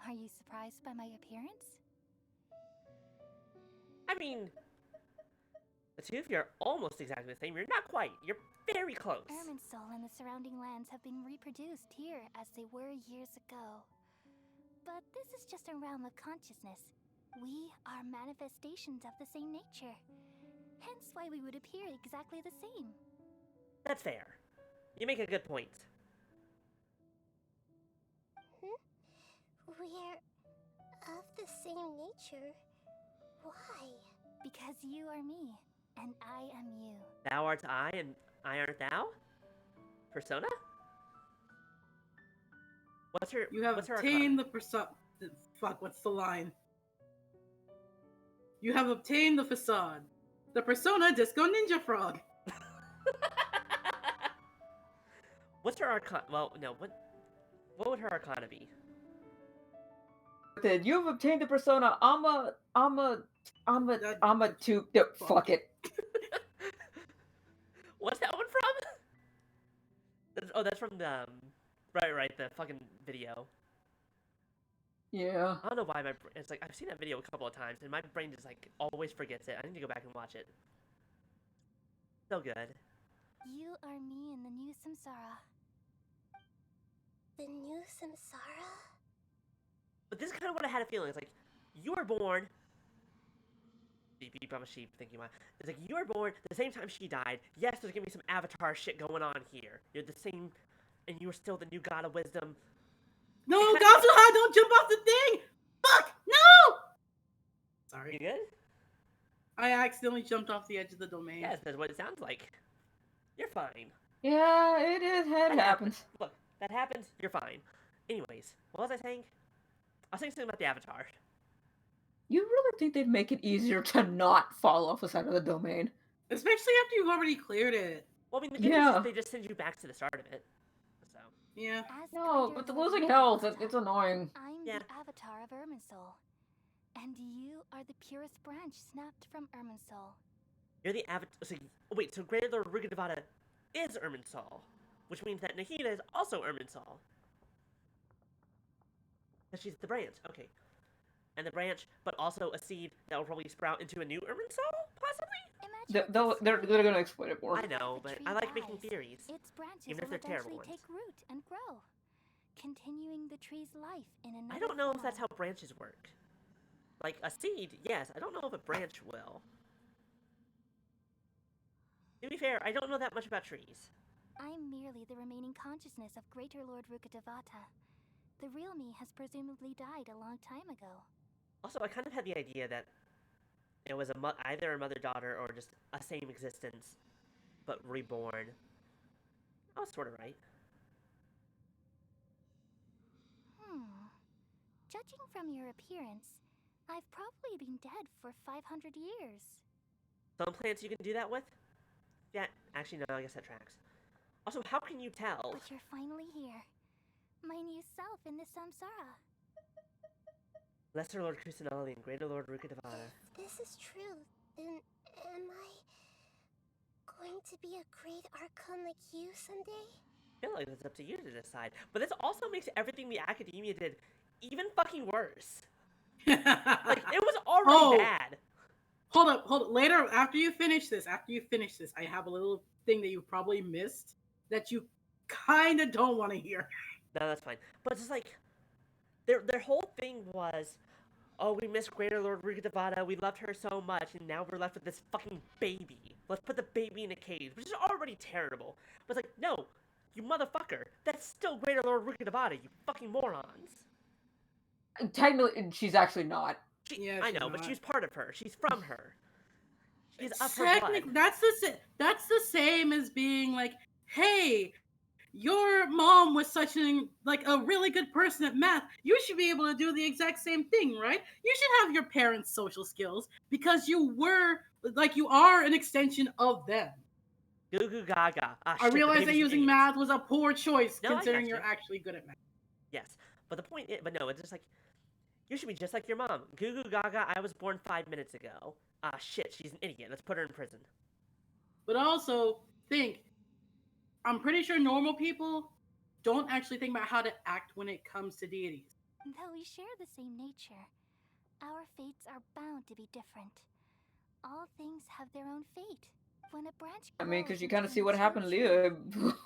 Speaker 4: Are you surprised by my appearance?
Speaker 2: I mean, the two of you are almost exactly the same. You're not quite. You're very close.
Speaker 4: Irminsul and the surrounding lands have been reproduced here as they were years ago. But this is just a realm of consciousness. We are manifestations of the same nature. Hence why we would appear exactly the same.
Speaker 2: That's fair. You make a good point.
Speaker 7: We're of the same nature. Why?
Speaker 4: Because you are me, and I am you.
Speaker 2: Thou art I, and I art thou? Persona?
Speaker 11: You have
Speaker 2: what's her
Speaker 11: obtained
Speaker 2: arcana?
Speaker 11: the persona. Fuck, what's the line? You have obtained the facade. The persona Disco Ninja Frog.
Speaker 2: What's her arcana? Well, no, what would her arcana be?
Speaker 8: Then you've obtained the persona. I'm a two. No, fuck it.
Speaker 2: What's that one from? That's from the right, the fucking video.
Speaker 8: Yeah.
Speaker 2: I don't know why it's like I've seen that video a couple of times and my brain just like always forgets it. I need to go back and watch it. So good.
Speaker 4: You are me in the new samsara.
Speaker 7: The new samsara?
Speaker 2: But this is kind of what I had a feeling. It's like you were born. Beep beep, I'm a sheep. Thank you, Ma. It's like you were born the same time she died. Yes, there's gonna be some Avatar shit going on here. You're the same, and you were still the new god of wisdom.
Speaker 11: No, Gazuha, don't jump off the thing! Fuck! No! Sorry.
Speaker 2: You good?
Speaker 11: I accidentally jumped off the edge of the domain.
Speaker 2: Yes, that's what it sounds like. You're fine.
Speaker 8: Yeah, it is. It happens.
Speaker 2: Look, that happens. You're fine. Anyways, what was I saying? I was saying something about the Avatar.
Speaker 8: You really think they'd make it easier to not fall off the side of the domain?
Speaker 11: Especially after you've already cleared it.
Speaker 2: Well, I mean, the thing is they just send you back to the start of it. So.
Speaker 11: Yeah.
Speaker 8: No, but the losing health, it's annoying.
Speaker 4: I'm the avatar of Irminsul. And you are the purest branch snapped from Irminsul.
Speaker 2: You're the avatar. So, wait, so Greater Lord Rukkhadevata is Irminsul, which means that Nahida is also Irminsul. And she's the branch, okay. And the branch, but also a seed that will probably sprout into a new Irminsul, possibly?
Speaker 8: They're gonna explain it more.
Speaker 2: I know, but I like making theories,
Speaker 4: its branches
Speaker 2: even if
Speaker 4: will
Speaker 2: they're terrible
Speaker 4: eventually
Speaker 2: ones.
Speaker 4: take root and grow, continuing the tree's life in another
Speaker 2: I don't know if
Speaker 4: form.
Speaker 2: that's how branches work. Like, a seed, yes. I don't know if a branch will. To be fair, I don't know that much about trees.
Speaker 4: I'm merely the remaining consciousness of Greater Lord Rukkhadevata. The real me has presumably died a long time ago.
Speaker 2: Also, I kind of had the idea that it was either a mother-daughter or just a same existence, but reborn. I was sort of right.
Speaker 4: Judging from your appearance, I've probably been dead for 500 years.
Speaker 2: Some plants you can do that with? Yeah, actually, no, I guess that tracks. Also, how can you tell?
Speaker 4: But you're finally here. My new self in the samsara.
Speaker 2: Lesser Lord Kusanali and Greater Lord Rukkhadevata.
Speaker 7: If this is true, then am I going to be a great archon like you someday?
Speaker 2: I feel like it's up to you to decide. But this also makes everything the academia did even fucking worse. Like, it was already bad.
Speaker 11: Hold up. Later, after you finish this, I have a little thing that you probably missed that you kind of don't want to hear.
Speaker 2: No, that's fine. But it's just like, their whole thing was, oh, we miss Greater Lord Rukkhadevata, we loved her so much, and now we're left with this fucking baby. Let's put the baby in a cage, which is already terrible. But it's like, no, you motherfucker, that's still Greater Lord Rukkhadevata, you fucking morons.
Speaker 8: Technically, she's actually not.
Speaker 2: I know, but she's part of her. She's from her. She's of her blood.
Speaker 11: Technically, that's the same as being like, hey, your mom was such a really good person at math. You should be able to do the exact same thing, right? You should have your parents' social skills because you are an extension of them.
Speaker 2: Goo goo gaga. Ah,
Speaker 11: I
Speaker 2: shit, the
Speaker 11: realize that
Speaker 2: baby's an
Speaker 11: using
Speaker 2: idiot.
Speaker 11: math was a poor choice
Speaker 2: No, I
Speaker 11: considering
Speaker 2: got
Speaker 11: you're
Speaker 2: you.
Speaker 11: actually good at math.
Speaker 2: Yes, but the point is, but no, it's just like, you should be just like your mom. Goo goo gaga, I was born 5 minutes ago. Ah, shit, she's an idiot. Let's put her in prison.
Speaker 11: But also, I'm pretty sure normal people don't actually think about how to act when it comes to deities.
Speaker 4: Though we share the same nature, our fates are bound to be different. All things have their own fate. When a branch
Speaker 8: I mean, because
Speaker 4: grows
Speaker 8: you
Speaker 4: into
Speaker 8: kind of
Speaker 4: a
Speaker 8: see what
Speaker 4: mature
Speaker 8: happened to
Speaker 4: tree,
Speaker 8: Leah.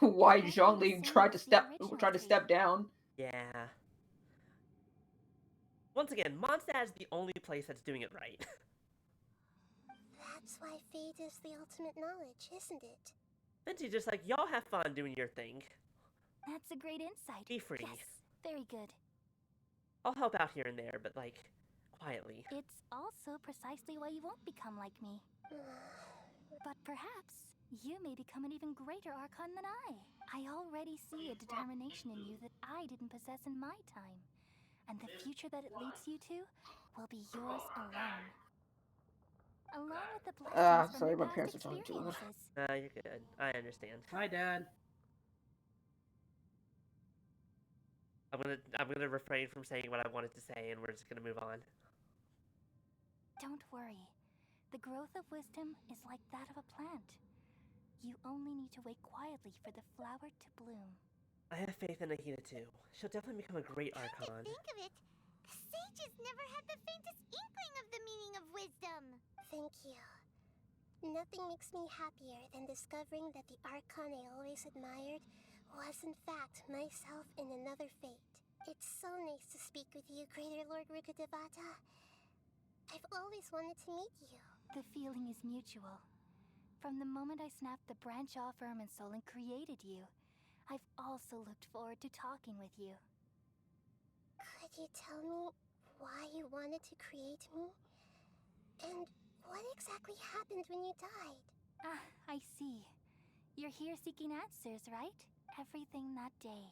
Speaker 8: Why
Speaker 4: it won't be the
Speaker 8: Zhongli
Speaker 4: same
Speaker 8: tried to
Speaker 4: as the
Speaker 8: step
Speaker 4: original tree.
Speaker 8: step down.
Speaker 2: Yeah. Once again, Mondstadt is the only place that's doing it right.
Speaker 7: That's why fate is the ultimate knowledge, isn't it?
Speaker 2: Vinci just like, y'all have fun doing your thing.
Speaker 4: That's a great insight.
Speaker 2: Be free.
Speaker 4: Yes, very good.
Speaker 2: I'll help out here and there, but like, quietly.
Speaker 4: It's also precisely why you won't become like me. But perhaps you may become an even greater Archon than I. I already see a determination in you that I didn't possess in my time. And the future that it leads you to will be yours alone. Along with the blessings from
Speaker 8: Sorry,
Speaker 4: your
Speaker 8: my
Speaker 4: past
Speaker 8: parents are talking too loud.
Speaker 4: experiences.
Speaker 2: You're good. I understand.
Speaker 11: Hi, Dad.
Speaker 2: I'm gonna refrain from saying what I wanted to say, and we're just gonna move on.
Speaker 4: Don't worry. The growth of wisdom is like that of a plant. You only need to wait quietly for the flower to bloom.
Speaker 2: I have faith in Nahida too. She'll definitely become a great
Speaker 9: Come to
Speaker 2: Archon.
Speaker 9: think of it, the sages never had the faintest inkling of the meaning of wisdom.
Speaker 7: Thank you. Nothing makes me happier than discovering that the Archon I always admired was in fact myself in another fate. It's so nice to speak with you, Greater Lord Rukkhadevata. I've always wanted to meet you.
Speaker 4: The feeling is mutual. From the moment I snapped the branch off Irminsul and created you, I've also looked forward to talking with you.
Speaker 7: Could you tell me why you wanted to create me? And what exactly happened when you died?
Speaker 4: Ah, I see. You're here seeking answers, right? Everything that day,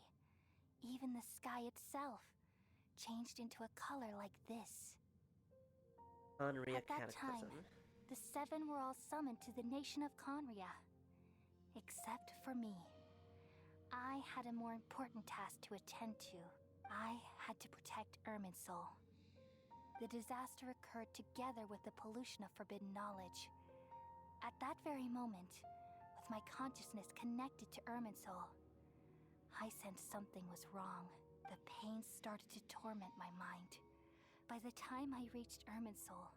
Speaker 4: even the sky itself, changed into a color like this.
Speaker 2: Conria
Speaker 4: At that
Speaker 2: Cataclysm.
Speaker 4: time, the seven were all summoned to the nation of Conria. Except for me. I had a more important task to attend to. I had to protect Irminsul. The disaster occurred together with the pollution of forbidden knowledge. At that very moment, with my consciousness connected to Irminsul, I sensed something was wrong. The pain started to torment my mind. By the time I reached Irminsul,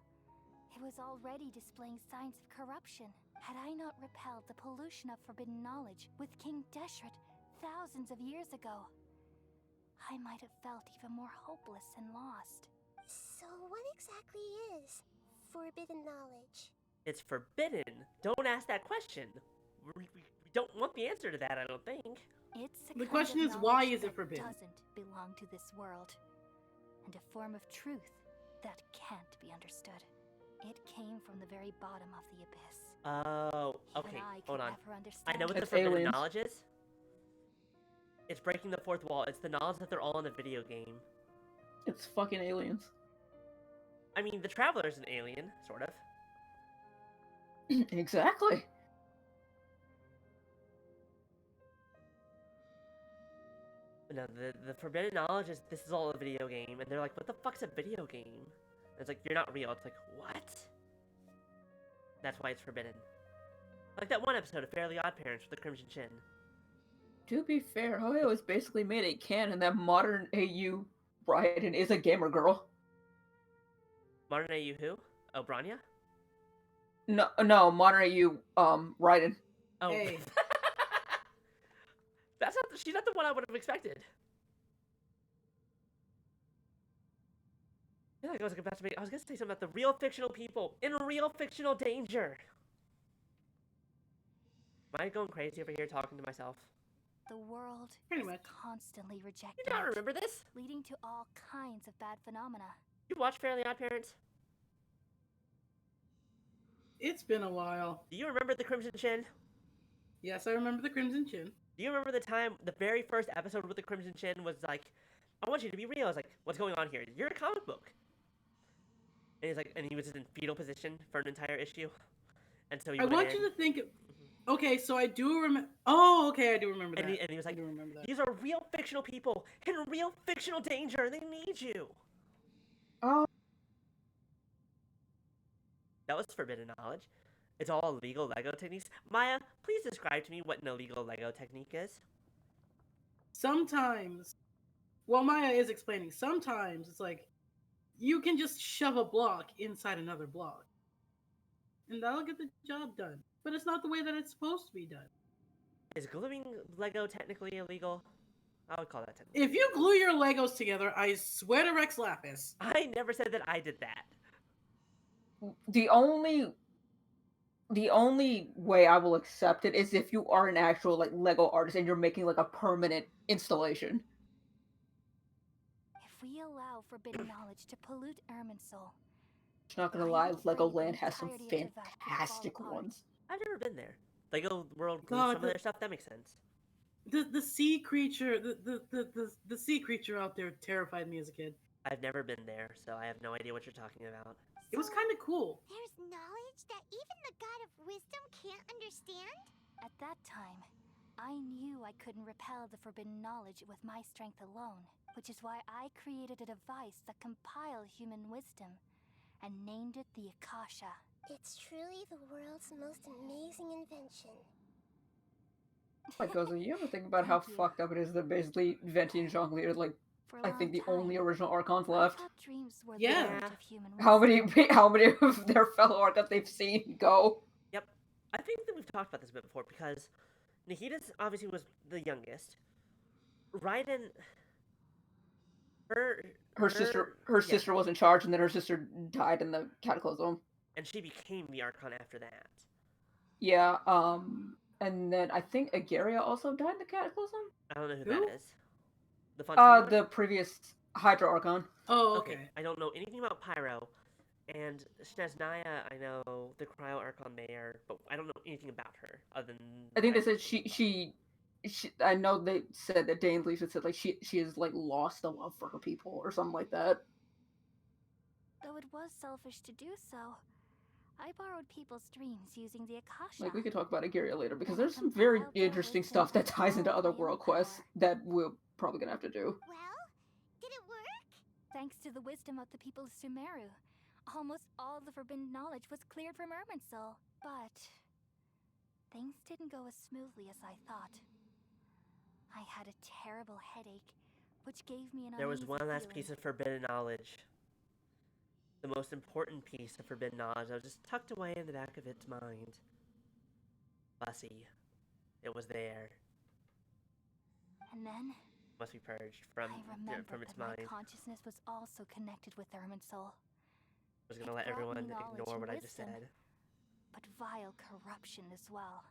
Speaker 4: it was already displaying signs of corruption. Had I not repelled the pollution of forbidden knowledge with King Deshret thousands of years ago, I might have felt even more hopeless and lost.
Speaker 7: So what exactly is forbidden knowledge?
Speaker 2: It's forbidden. Don't ask that question. We don't want the answer to that, I don't think.
Speaker 4: It's a
Speaker 11: The
Speaker 4: kind
Speaker 11: question
Speaker 4: of
Speaker 11: is, why
Speaker 4: knowledge
Speaker 11: is it
Speaker 4: that
Speaker 11: forbidden?
Speaker 4: doesn't belong to this world, and a form of truth that can't be understood. It came from the very bottom of the abyss.
Speaker 2: Oh,
Speaker 4: Even
Speaker 2: okay,
Speaker 4: I
Speaker 2: hold
Speaker 4: could
Speaker 2: on.
Speaker 4: never
Speaker 2: I
Speaker 4: understand
Speaker 2: know what
Speaker 4: it.
Speaker 2: the
Speaker 8: It's
Speaker 2: forbidden
Speaker 8: aliens.
Speaker 2: knowledge is. It's breaking the fourth wall. It's the knowledge that they're all in a video game.
Speaker 8: It's fucking aliens.
Speaker 2: I mean, the Traveler's an alien, sort of.
Speaker 8: Exactly.
Speaker 2: No, the forbidden knowledge is this is all a video game, and they're like, what the fuck's a video game? And it's like, you're not real. It's like, what? That's why it's forbidden. Like that one episode of Fairly Odd Parents with the Crimson Chin.
Speaker 8: To be fair, Hoyo has basically made a canon that modern AU Raiden is a gamer girl.
Speaker 2: Modern AU who? Oh, Branya?
Speaker 8: No, modern AU Raiden.
Speaker 2: Oh.
Speaker 11: Hey.
Speaker 2: That's not. She's not the one I would have expected. Yeah, I was gonna say something about the real fictional people in real fictional danger. Am I going crazy over here talking to myself?
Speaker 4: The world
Speaker 11: Pretty
Speaker 4: is
Speaker 11: much.
Speaker 4: constantly rejecting
Speaker 2: You don't
Speaker 4: it,
Speaker 2: remember this?
Speaker 4: leading to all kinds of bad phenomena.
Speaker 2: You watch Fairly Odd Parents?
Speaker 11: It's been a while.
Speaker 2: Do you remember the Crimson Chin?
Speaker 11: Yes, I remember the Crimson Chin.
Speaker 2: Do you remember the time, the very first episode with the Crimson Chin was like, I want you to be real. I was like, what's going on here? You're a comic book. And he's like, and he was in fetal position for an entire issue. And so he
Speaker 11: I
Speaker 2: went
Speaker 11: want
Speaker 2: in,
Speaker 11: you to think. Okay, so I do remember. Oh, okay, I do remember that.
Speaker 2: and he was
Speaker 11: I
Speaker 2: like,
Speaker 11: do remember that.
Speaker 2: these are real fictional people in real fictional danger, and they need you.
Speaker 8: Oh.
Speaker 2: That was forbidden knowledge. It's all illegal Lego techniques. Maya, please describe to me what an illegal Lego technique is.
Speaker 11: Sometimes, well, Maya is explaining. Sometimes it's like you can just shove a block inside another block, and that'll get the job done. But it's not the way that it's supposed to be done.
Speaker 2: Is gluing Lego technically illegal? I would call that technically.
Speaker 11: If you glue your Legos together, I swear to Rex Lapis.
Speaker 2: I never said that I did that.
Speaker 8: The only way I will accept it is if you are an actual like Lego artist and you're making like a permanent installation.
Speaker 4: If we allow forbidden knowledge to pollute Irminsul,
Speaker 8: Not gonna lie, Legoland has some fantastic ones.
Speaker 2: I've never been there. Lego World,
Speaker 11: God,
Speaker 2: some of their stuff, that makes sense.
Speaker 11: The sea creature, the sea creature out there terrified me as a kid.
Speaker 2: I've never been there, so I have no idea what you're talking about.
Speaker 11: It was kind of cool.
Speaker 9: There's knowledge that even the god of wisdom can't understand?
Speaker 4: at that time, I knew I couldn't repel the forbidden knowledge with my strength alone, which is why I created a device that compiled human wisdom and named it the Akasha.
Speaker 7: It's truly the world's most amazing invention.
Speaker 8: Like, Goza, you ever think about how fucked up it is that basically Venti and Zhongli are like, I think the only original Archons left?
Speaker 11: Yeah.
Speaker 8: How many of their fellow Archons they've seen go?
Speaker 2: Yep. I think that we've talked about this a bit before, because Nahida's obviously was the youngest. Raiden... Her
Speaker 8: sister was in charge, and then her sister died in the Cataclysm.
Speaker 2: And she became the Archon after that.
Speaker 8: Yeah, and then I think Agaria also died in the Cataclysm?
Speaker 2: I don't know who that is. The Fontaine
Speaker 8: the previous Hydra Archon.
Speaker 11: Oh, okay.
Speaker 2: I don't know anything about Pyro. And Sneznaya, I know the Cryo Archon Mayor, but I don't know anything about her, other than...
Speaker 8: I think they said she I know they said that Dane Leaf had said, like, she has, like, lost a love for her people, or something like that.
Speaker 4: Though it was selfish to do so, I borrowed people's dreams using the Akasha.
Speaker 8: Like, we could talk about Agaria later, because there's some very interesting stuff that ties into other world quests that we're probably gonna have to do.
Speaker 9: Well, did it work?
Speaker 4: Thanks to the wisdom of the people of Sumeru, almost all the forbidden knowledge was cleared from Irminsul. But things didn't go as smoothly as I thought. I had a terrible headache, which gave me an
Speaker 2: There was one last
Speaker 4: feeling.
Speaker 2: piece of forbidden knowledge. The most important piece of forbidden knowledge that was just tucked away in the back of its mind. Fussy. It was there.
Speaker 4: And then
Speaker 2: Must be purged from
Speaker 4: I remembered
Speaker 2: its
Speaker 4: that
Speaker 2: mind.
Speaker 4: my consciousness was also connected with Irminsul.
Speaker 2: I was gonna let everyone ignore what I just said.
Speaker 4: But vile corruption as well.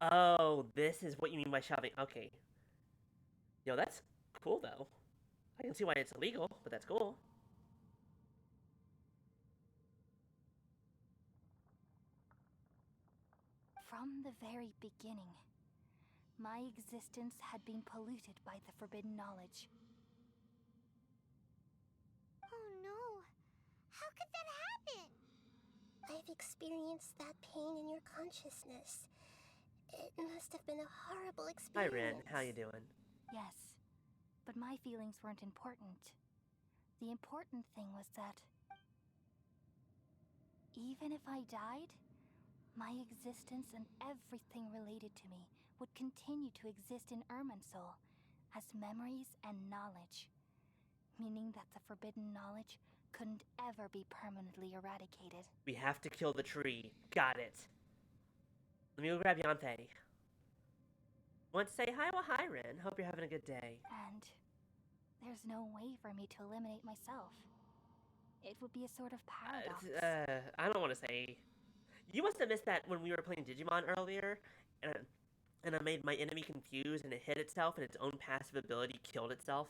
Speaker 2: Oh, this is what you mean by shoving. Okay. Yo, that's cool, though. I can see why it's illegal, but that's cool.
Speaker 4: From the very beginning, my existence had been polluted by the forbidden knowledge.
Speaker 9: Oh no. How could that happen?
Speaker 7: I've experienced that pain in your consciousness. It must have been a horrible
Speaker 2: Hi,
Speaker 7: experience.
Speaker 2: Rin. How you doing?
Speaker 4: Yes, but my feelings weren't important. The important thing was that even if I died, my existence and everything related to me would continue to exist in Irminsul as memories and knowledge, meaning that the forbidden knowledge couldn't ever be permanently eradicated.
Speaker 2: We have to kill the tree. Got it. Let me go grab Yanthe. Want to say hi? Well, hi, Rin. Hope you're having a good day.
Speaker 4: And there's no way for me to eliminate myself. It would be a sort of paradox.
Speaker 2: I don't want to say... You must have missed that when we were playing Digimon earlier, and I made my enemy confused, and it hit itself, and its own passive ability killed itself.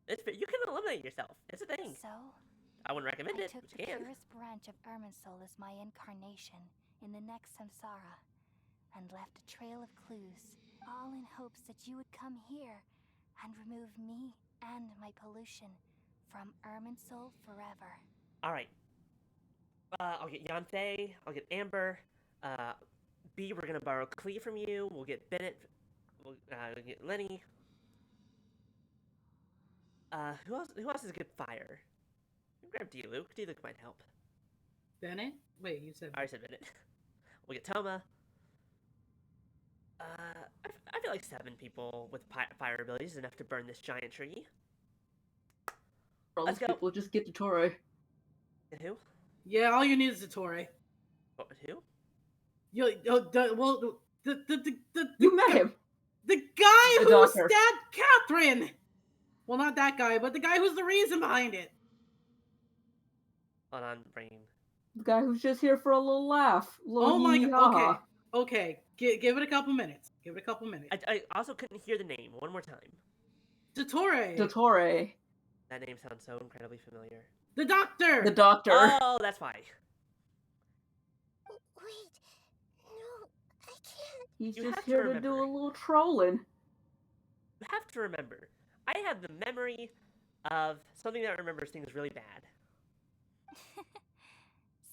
Speaker 2: You can eliminate yourself. It's a thing.
Speaker 4: So,
Speaker 2: I wouldn't recommend
Speaker 4: I
Speaker 2: it,
Speaker 4: took
Speaker 2: but
Speaker 4: the
Speaker 2: you can.
Speaker 4: purest branch of Irminsul as my incarnation in the next samsara, and left a trail of clues, all in hopes that you would come here and remove me and my pollution from Irminsul forever.
Speaker 2: Alright. I'll get Yanthe, I'll get Amber, B, we're gonna borrow Klee from you, we'll get Bennett, we'll get Lenny. Who else is a good fire? Grab D-Luke. D-Luke might help.
Speaker 11: Bennett? Wait, you said...
Speaker 2: I already said Bennett. We'll get Toma. I feel like 7 people with fire abilities is enough to burn this giant tree.
Speaker 8: All
Speaker 2: Let's
Speaker 8: these
Speaker 2: go.
Speaker 8: people just get to Torre.
Speaker 2: And who?
Speaker 11: Yeah, all you need is a Torre.
Speaker 2: Oh, who?
Speaker 11: You
Speaker 8: You met him.
Speaker 11: The guy
Speaker 8: The
Speaker 11: who
Speaker 8: doctor.
Speaker 11: stabbed Catherine. Well, not that guy, but the guy who's the reason behind it.
Speaker 2: Hold on, brain.
Speaker 8: The guy who's just here for a little laugh.
Speaker 11: Oh my god.
Speaker 8: Hee-haw.
Speaker 11: Okay. Give it a couple minutes. Give it a couple minutes.
Speaker 2: I also couldn't hear the name. One more time.
Speaker 11: Dottore.
Speaker 8: Dottore.
Speaker 2: That name sounds so incredibly familiar.
Speaker 11: The doctor.
Speaker 8: The doctor.
Speaker 2: Oh, that's why.
Speaker 7: Wait. No, I can't.
Speaker 8: He's
Speaker 2: You
Speaker 8: just
Speaker 2: have to
Speaker 8: here to
Speaker 2: remember.
Speaker 8: do a little trolling.
Speaker 2: You have to remember. I have the memory of something that remembers things really bad.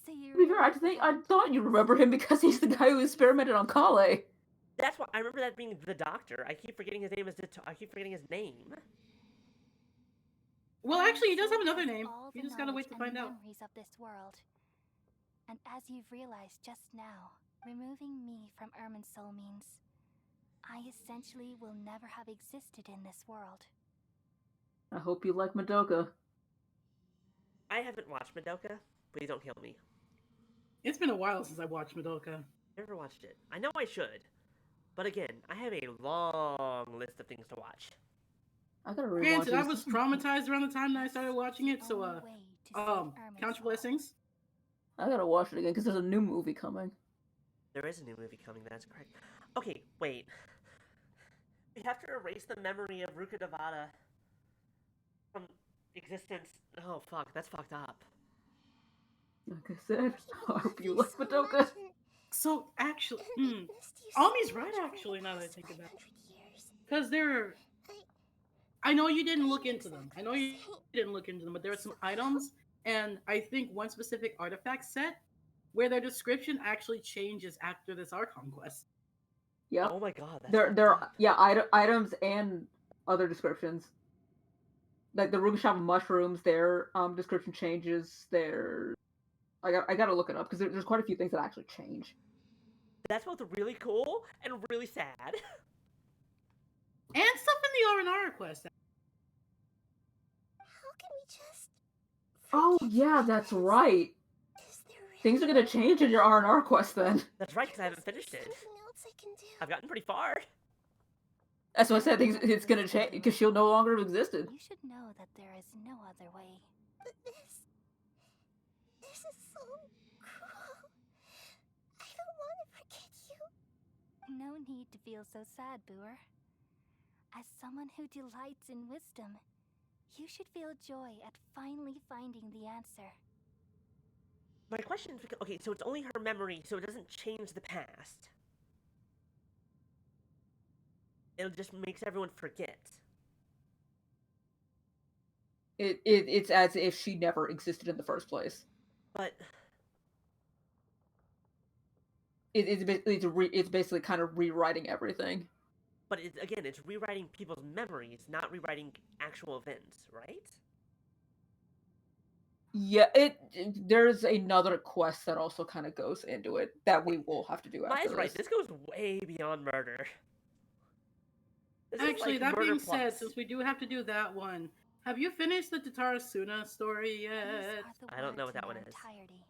Speaker 4: So you
Speaker 8: To be fair, I thought you remember him because he's the guy who experimented on Kale.
Speaker 2: That's why I remember that being the doctor. I keep forgetting his name I keep forgetting his name.
Speaker 11: Well, actually, he does have another
Speaker 4: has
Speaker 11: name.
Speaker 4: all
Speaker 11: You
Speaker 4: the
Speaker 11: just gotta wait to
Speaker 4: knowledge
Speaker 11: find
Speaker 4: and
Speaker 11: out.
Speaker 4: memories of this world. And as you've realized just now, removing me from Irminsul means I essentially will never have existed in this world.
Speaker 8: I hope you like Madoka.
Speaker 2: I haven't watched Madoka. Please don't kill me.
Speaker 11: It's been a while since I watched Madoka.
Speaker 2: Never watched it. I know I should. But again, I have a long list of things to watch.
Speaker 8: I gotta rewatch
Speaker 11: Granted, I
Speaker 8: this.
Speaker 11: was traumatized around the time that I started watching it, so,
Speaker 4: Only way to save
Speaker 11: count your
Speaker 4: Irminsul.
Speaker 11: blessings.
Speaker 8: I gotta watch it again because there's a new movie coming.
Speaker 2: There is a new movie coming, that's correct. Okay, wait. We have to erase the memory of Ruka Devata from existence. Oh, fuck, that's fucked up.
Speaker 8: Like I said, I hope you like
Speaker 7: So
Speaker 8: Madoka.
Speaker 7: much,
Speaker 11: So, actually,
Speaker 7: and I missed you
Speaker 11: Ami's
Speaker 7: so
Speaker 11: right,
Speaker 7: much for
Speaker 11: actually,
Speaker 7: the
Speaker 11: now that I
Speaker 7: past
Speaker 11: think about it.
Speaker 7: 500 years.
Speaker 11: because there... I know you didn't look into them. I know you didn't look into them, but there are some items, and I think one specific artifact set where their description actually changes after this Archon quest.
Speaker 8: Yep.
Speaker 2: Oh my god, that's
Speaker 8: There,
Speaker 2: fucked
Speaker 8: there,
Speaker 2: up.
Speaker 8: yeah, items and other descriptions. Like the Ruby Shop of mushrooms, their description changes. Their, I gotta look it up because there's quite a few things that actually change.
Speaker 2: That's both really cool and really sad.
Speaker 11: And stuff in the R&R quest.
Speaker 7: How can we just...
Speaker 8: Oh
Speaker 7: forget
Speaker 8: yeah, that's right.
Speaker 7: Is there really
Speaker 8: Things are gonna change in your R&R quest then.
Speaker 2: That's right, because I haven't finished it.
Speaker 7: something else I can do?
Speaker 2: I've gotten pretty far.
Speaker 8: That's why I said it's gonna change because she'll no longer have existed.
Speaker 4: You should know that there is no other way.
Speaker 7: But this is so cruel. I don't want to forget you.
Speaker 4: No need to feel so sad, Boer. As someone who delights in wisdom, you should feel joy at finally finding the answer.
Speaker 2: My question is, okay, so it's only her memory, so it doesn't change the past. It just makes everyone forget.
Speaker 8: It's as if she never existed in the first place.
Speaker 2: But
Speaker 8: It's basically kind of rewriting everything.
Speaker 2: But it's rewriting people's memories, not rewriting actual events, right?
Speaker 8: Yeah, there's another quest that also kind of goes into it that we will have to do after
Speaker 2: Maya's right.
Speaker 8: this.
Speaker 2: This goes way beyond murder. This is
Speaker 11: Actually,
Speaker 2: like
Speaker 11: that
Speaker 2: murder
Speaker 11: being said,
Speaker 2: plus.
Speaker 11: since we do have to do that one, have you finished the Tatara Suna story
Speaker 4: These
Speaker 11: yet?
Speaker 4: are the
Speaker 2: I don't know what
Speaker 4: words
Speaker 2: that
Speaker 4: in
Speaker 2: one
Speaker 4: their
Speaker 2: is.
Speaker 4: entirety.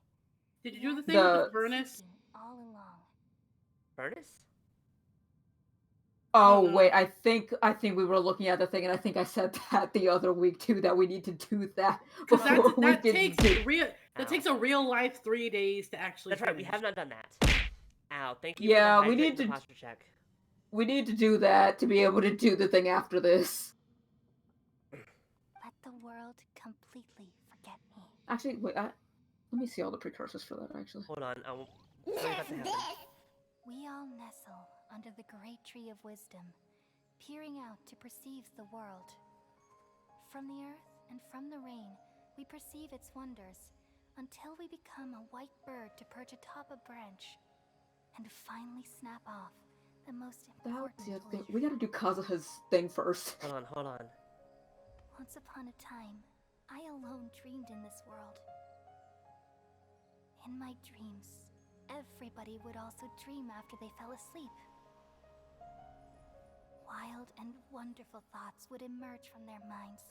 Speaker 11: Did you do the
Speaker 4: Yes,
Speaker 11: thing with
Speaker 8: The-
Speaker 11: the furnace?
Speaker 4: seeking all along.
Speaker 2: Furnace?
Speaker 8: Oh
Speaker 11: no.
Speaker 8: wait, I think we were looking at the thing, and I think I said that the other week too, that we need to do that
Speaker 11: Because
Speaker 8: before we
Speaker 11: that
Speaker 8: can
Speaker 11: takes
Speaker 8: do.
Speaker 11: that
Speaker 2: Ow.
Speaker 11: takes a real life 3 days to actually.
Speaker 2: That's right. We
Speaker 11: finish.
Speaker 2: have not done that. Ow! Thank you.
Speaker 8: Yeah,
Speaker 2: for the
Speaker 8: we need
Speaker 2: hydrate
Speaker 8: to-
Speaker 2: and the posture check.
Speaker 8: We need to do that to be able to do the thing after this.
Speaker 4: world completely forget me.
Speaker 8: Actually, wait, let me see all the precursors for that, actually.
Speaker 2: Hold on, something's about to happen.
Speaker 4: We all nestle under the great tree of wisdom, peering out to perceive the world. From the earth and from the rain, we perceive its wonders, until we become a white bird to perch atop a branch, and finally snap off the most important leaf.
Speaker 8: We gotta do Kazuha's thing first.
Speaker 2: Hold on.
Speaker 4: Once upon a time, I alone dreamed in this world. In my dreams, everybody would also dream after they fell asleep. Wild and wonderful thoughts would emerge from their minds.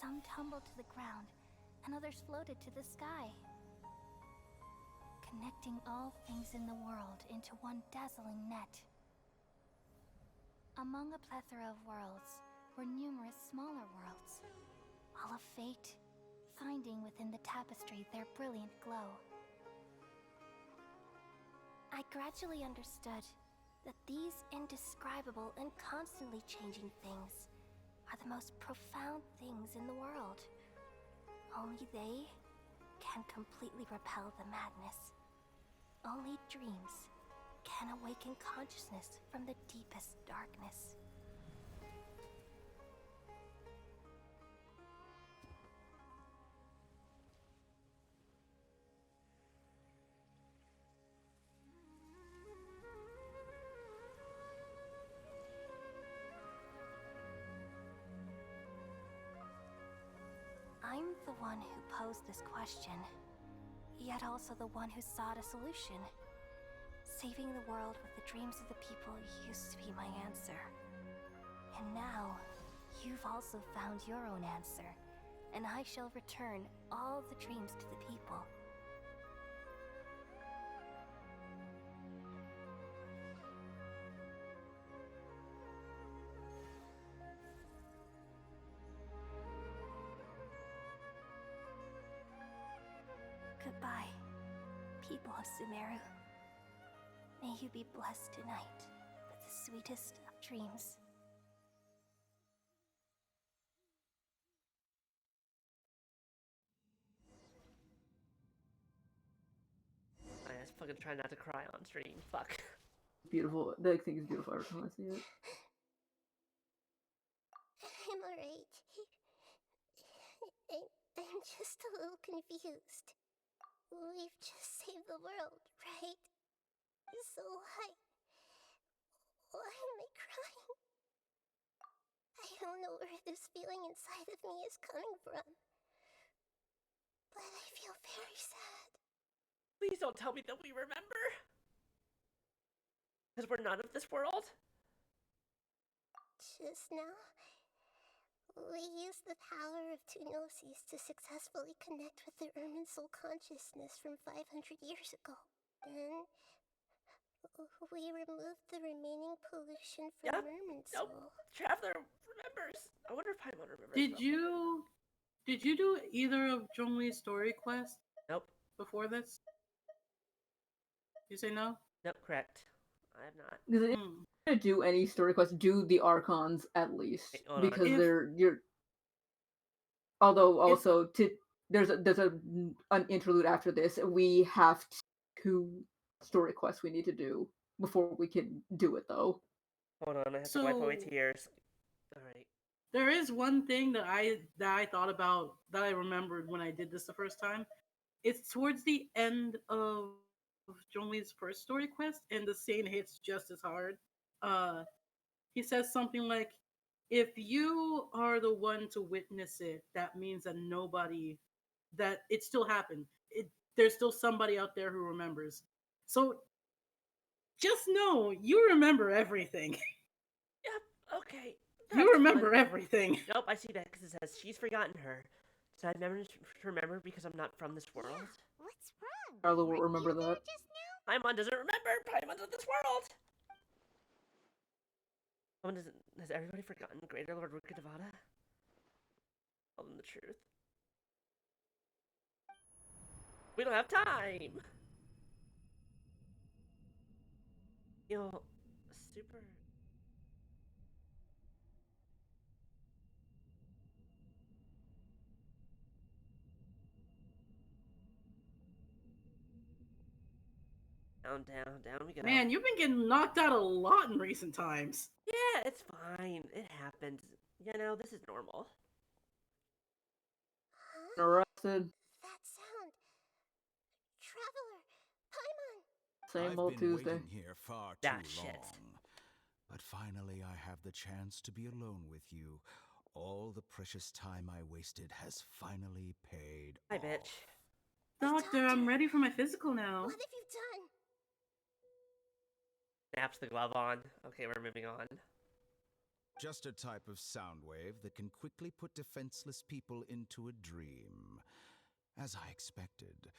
Speaker 4: Some tumbled to the ground, and others floated to the sky, connecting all things in the world into one dazzling net. Among a plethora of worlds were numerous smaller worlds, all of fate, finding within the tapestry their brilliant glow. I gradually understood that these indescribable and constantly changing things are the most profound things in the world. Only they can completely repel the madness. Only dreams can awaken consciousness from the deepest darkness. I'm the one who posed this question, yet also the one who sought a solution. Saving the world with the dreams of the people used to be my answer. And now, you've also found your own answer, and I shall return all the dreams to the people. Goodbye, people of Sumeru. May you be blessed tonight with the sweetest of dreams.
Speaker 2: I just fucking try not to cry on stream. Fuck.
Speaker 8: Beautiful. The thing is beautiful every time I see it.
Speaker 7: I'm alright. I'm just a little confused. We've just saved the world, right? So why am I crying? I don't know where this feeling inside of me is coming from. But I feel very sad.
Speaker 2: Please don't tell me that we remember. Because we're not of this world.
Speaker 7: Just now, we used the power of two gnosis to successfully connect with the Ermin soul consciousness from 500 years ago. Then, we removed the remaining pollution from Ermin soul.
Speaker 2: Nope. Traveler remembers. I wonder if Paimon remembers.
Speaker 11: Did you do either of Zhongli's story quests?
Speaker 2: Nope.
Speaker 11: Before this? You say no?
Speaker 2: Nope, correct. I have not.
Speaker 8: Because if you're gonna do any story quest, do the Archons at least.
Speaker 2: Wait,
Speaker 8: because you're although also there's an interlude after this. We have two story quests we need to do before we can do it though.
Speaker 2: Hold on, I have to wipe away tears. Alright.
Speaker 11: There is one thing that I thought about, that I remembered when I did this the first time. It's towards the end of Zhongli's first story quest, and the scene hits just as hard. He says something like, if you are the one to witness it, that means that it still happened. There's still somebody out there who remembers. So just know, you remember everything.
Speaker 2: Yep, okay.
Speaker 11: You remember everything.
Speaker 2: Nope, I see that because it says she's forgotten her. So I've never remember because I'm not from this world.
Speaker 9: What's wrong?
Speaker 8: Carla will remember that.
Speaker 2: Paimon doesn't remember. Paimon's of this world. Has everybody forgotten Greater Lord Rukkhadevata? Tell them the truth. We don't have time. You know, super. Down we go.
Speaker 11: Man, you've been getting knocked out a lot in recent times.
Speaker 2: Yeah, it's fine. It happens. You know, this is normal.
Speaker 8: Arrested.
Speaker 7: That sound. Traveler. Paimon.
Speaker 8: Same
Speaker 6: I've
Speaker 8: old
Speaker 6: been
Speaker 8: Tuesday.
Speaker 6: waiting here far too
Speaker 2: That shit.
Speaker 6: long. But finally I have the chance to be alone with you. All the precious time I wasted has finally paid
Speaker 2: Hi,
Speaker 6: off.
Speaker 2: bitch.
Speaker 11: Doctor, I'm ready for my physical now.
Speaker 7: What have you done?
Speaker 2: Snaps the glove on. Okay, we're moving on.
Speaker 6: Just a type of sound wave that can quickly put defenseless people into a dream. As I expected,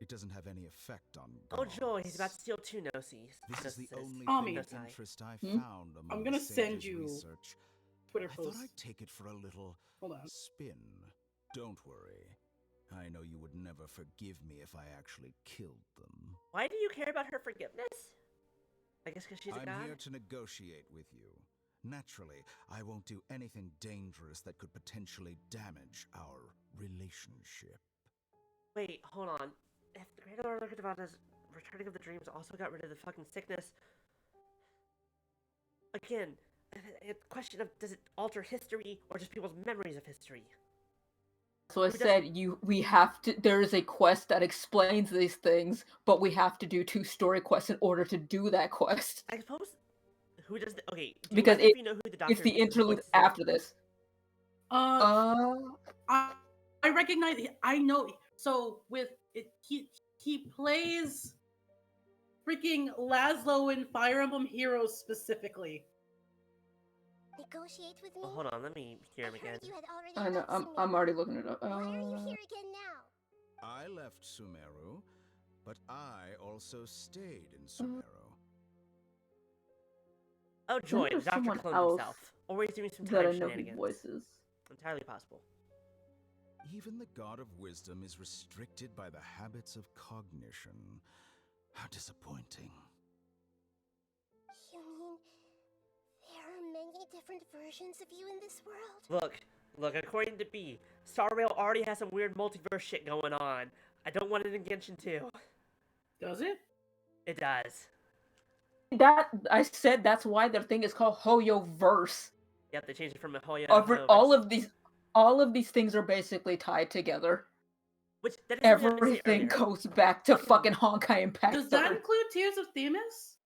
Speaker 6: it doesn't have any effect on
Speaker 2: Oh
Speaker 6: gods.
Speaker 2: joy, he's about to steal 2 Gnosis.
Speaker 6: This is the only
Speaker 11: Tommy.
Speaker 6: thing of interest I found among
Speaker 11: I'm gonna
Speaker 6: the
Speaker 11: send
Speaker 6: sage's
Speaker 11: you
Speaker 6: research.
Speaker 11: Twitter
Speaker 6: I
Speaker 11: post.
Speaker 6: thought I'd take it for a little
Speaker 11: Hold on.
Speaker 6: spin. Don't worry. I know you would never forgive me if I actually killed them.
Speaker 2: Why do you care about her forgiveness? I guess because she's a
Speaker 6: I'm
Speaker 2: god?
Speaker 6: here to negotiate with you. Naturally, I won't do anything dangerous that could potentially damage our relationship.
Speaker 2: Wait, hold on. If the Great Lord Look about his returning of the dreams also got rid of the fucking sickness... Again, a question of does it alter history or just people's memories of history?
Speaker 8: So I said we have to. There is a quest that explains these things, but we have to do 2 story quests in order to do that quest.
Speaker 2: I suppose... Who does the... Okay, do you
Speaker 8: Because
Speaker 2: mind if you know who the doctor...
Speaker 8: it's the interlude
Speaker 2: voices
Speaker 8: after this.
Speaker 11: I recognize. I know. So with it, he plays freaking Laszlo in Fire Emblem Heroes specifically.
Speaker 7: Negotiate with me?
Speaker 2: Oh, hold on, let me hear him
Speaker 7: I
Speaker 2: again.
Speaker 7: heard you had already
Speaker 8: I know.
Speaker 7: left Sumeru.
Speaker 8: I'm already looking it up.
Speaker 7: Why are you here again now?
Speaker 6: I left Sumeru, but I also stayed in Sumeru.
Speaker 2: Oh joy, the
Speaker 8: there's
Speaker 2: doctor
Speaker 8: someone
Speaker 2: cloned
Speaker 8: else
Speaker 2: himself. Or he's doing some
Speaker 8: that
Speaker 2: time
Speaker 8: I know who
Speaker 2: shenanigans.
Speaker 8: voices.
Speaker 2: Entirely possible.
Speaker 6: Even the god of wisdom is restricted by the habits of cognition. How disappointing.
Speaker 7: You mean there are many different versions of you in this world?
Speaker 2: Look, according to B, Star Rail already has some weird multiverse shit going on. I don't want it in Genshin 2.
Speaker 11: Does it?
Speaker 2: It does.
Speaker 8: That I said that's why their thing is called Hoyo Verse.
Speaker 2: Yep, they changed it from a Hoya to
Speaker 8: All of these things are basically tied together.
Speaker 2: Which that is something I meant to say
Speaker 8: Everything
Speaker 2: earlier.
Speaker 8: goes back to fucking Honkai Impact.
Speaker 11: Does that include Tears of Themis?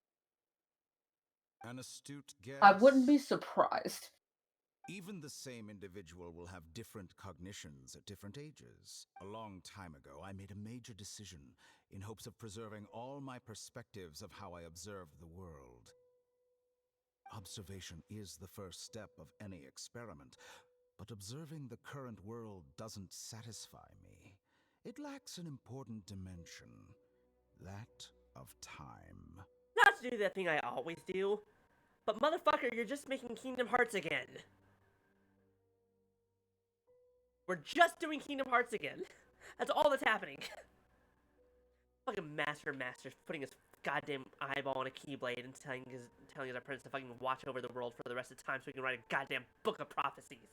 Speaker 6: An astute guess.
Speaker 8: I wouldn't be surprised.
Speaker 6: Even the same individual will have different cognitions at different ages. A long time ago, I made a major decision in hopes of preserving all my perspectives of how I observed the world. Observation is the first step of any experiment, but observing the current world doesn't satisfy me. It lacks an important dimension, that of time.
Speaker 2: Not to do that thing I always do, but motherfucker, you're just making Kingdom Hearts again. We're just doing Kingdom Hearts again. That's all that's happening. Fucking Master's putting his goddamn eyeball on a keyblade and telling his apprentice to fucking watch over the world for the rest of the time so he can write a goddamn book of prophecies.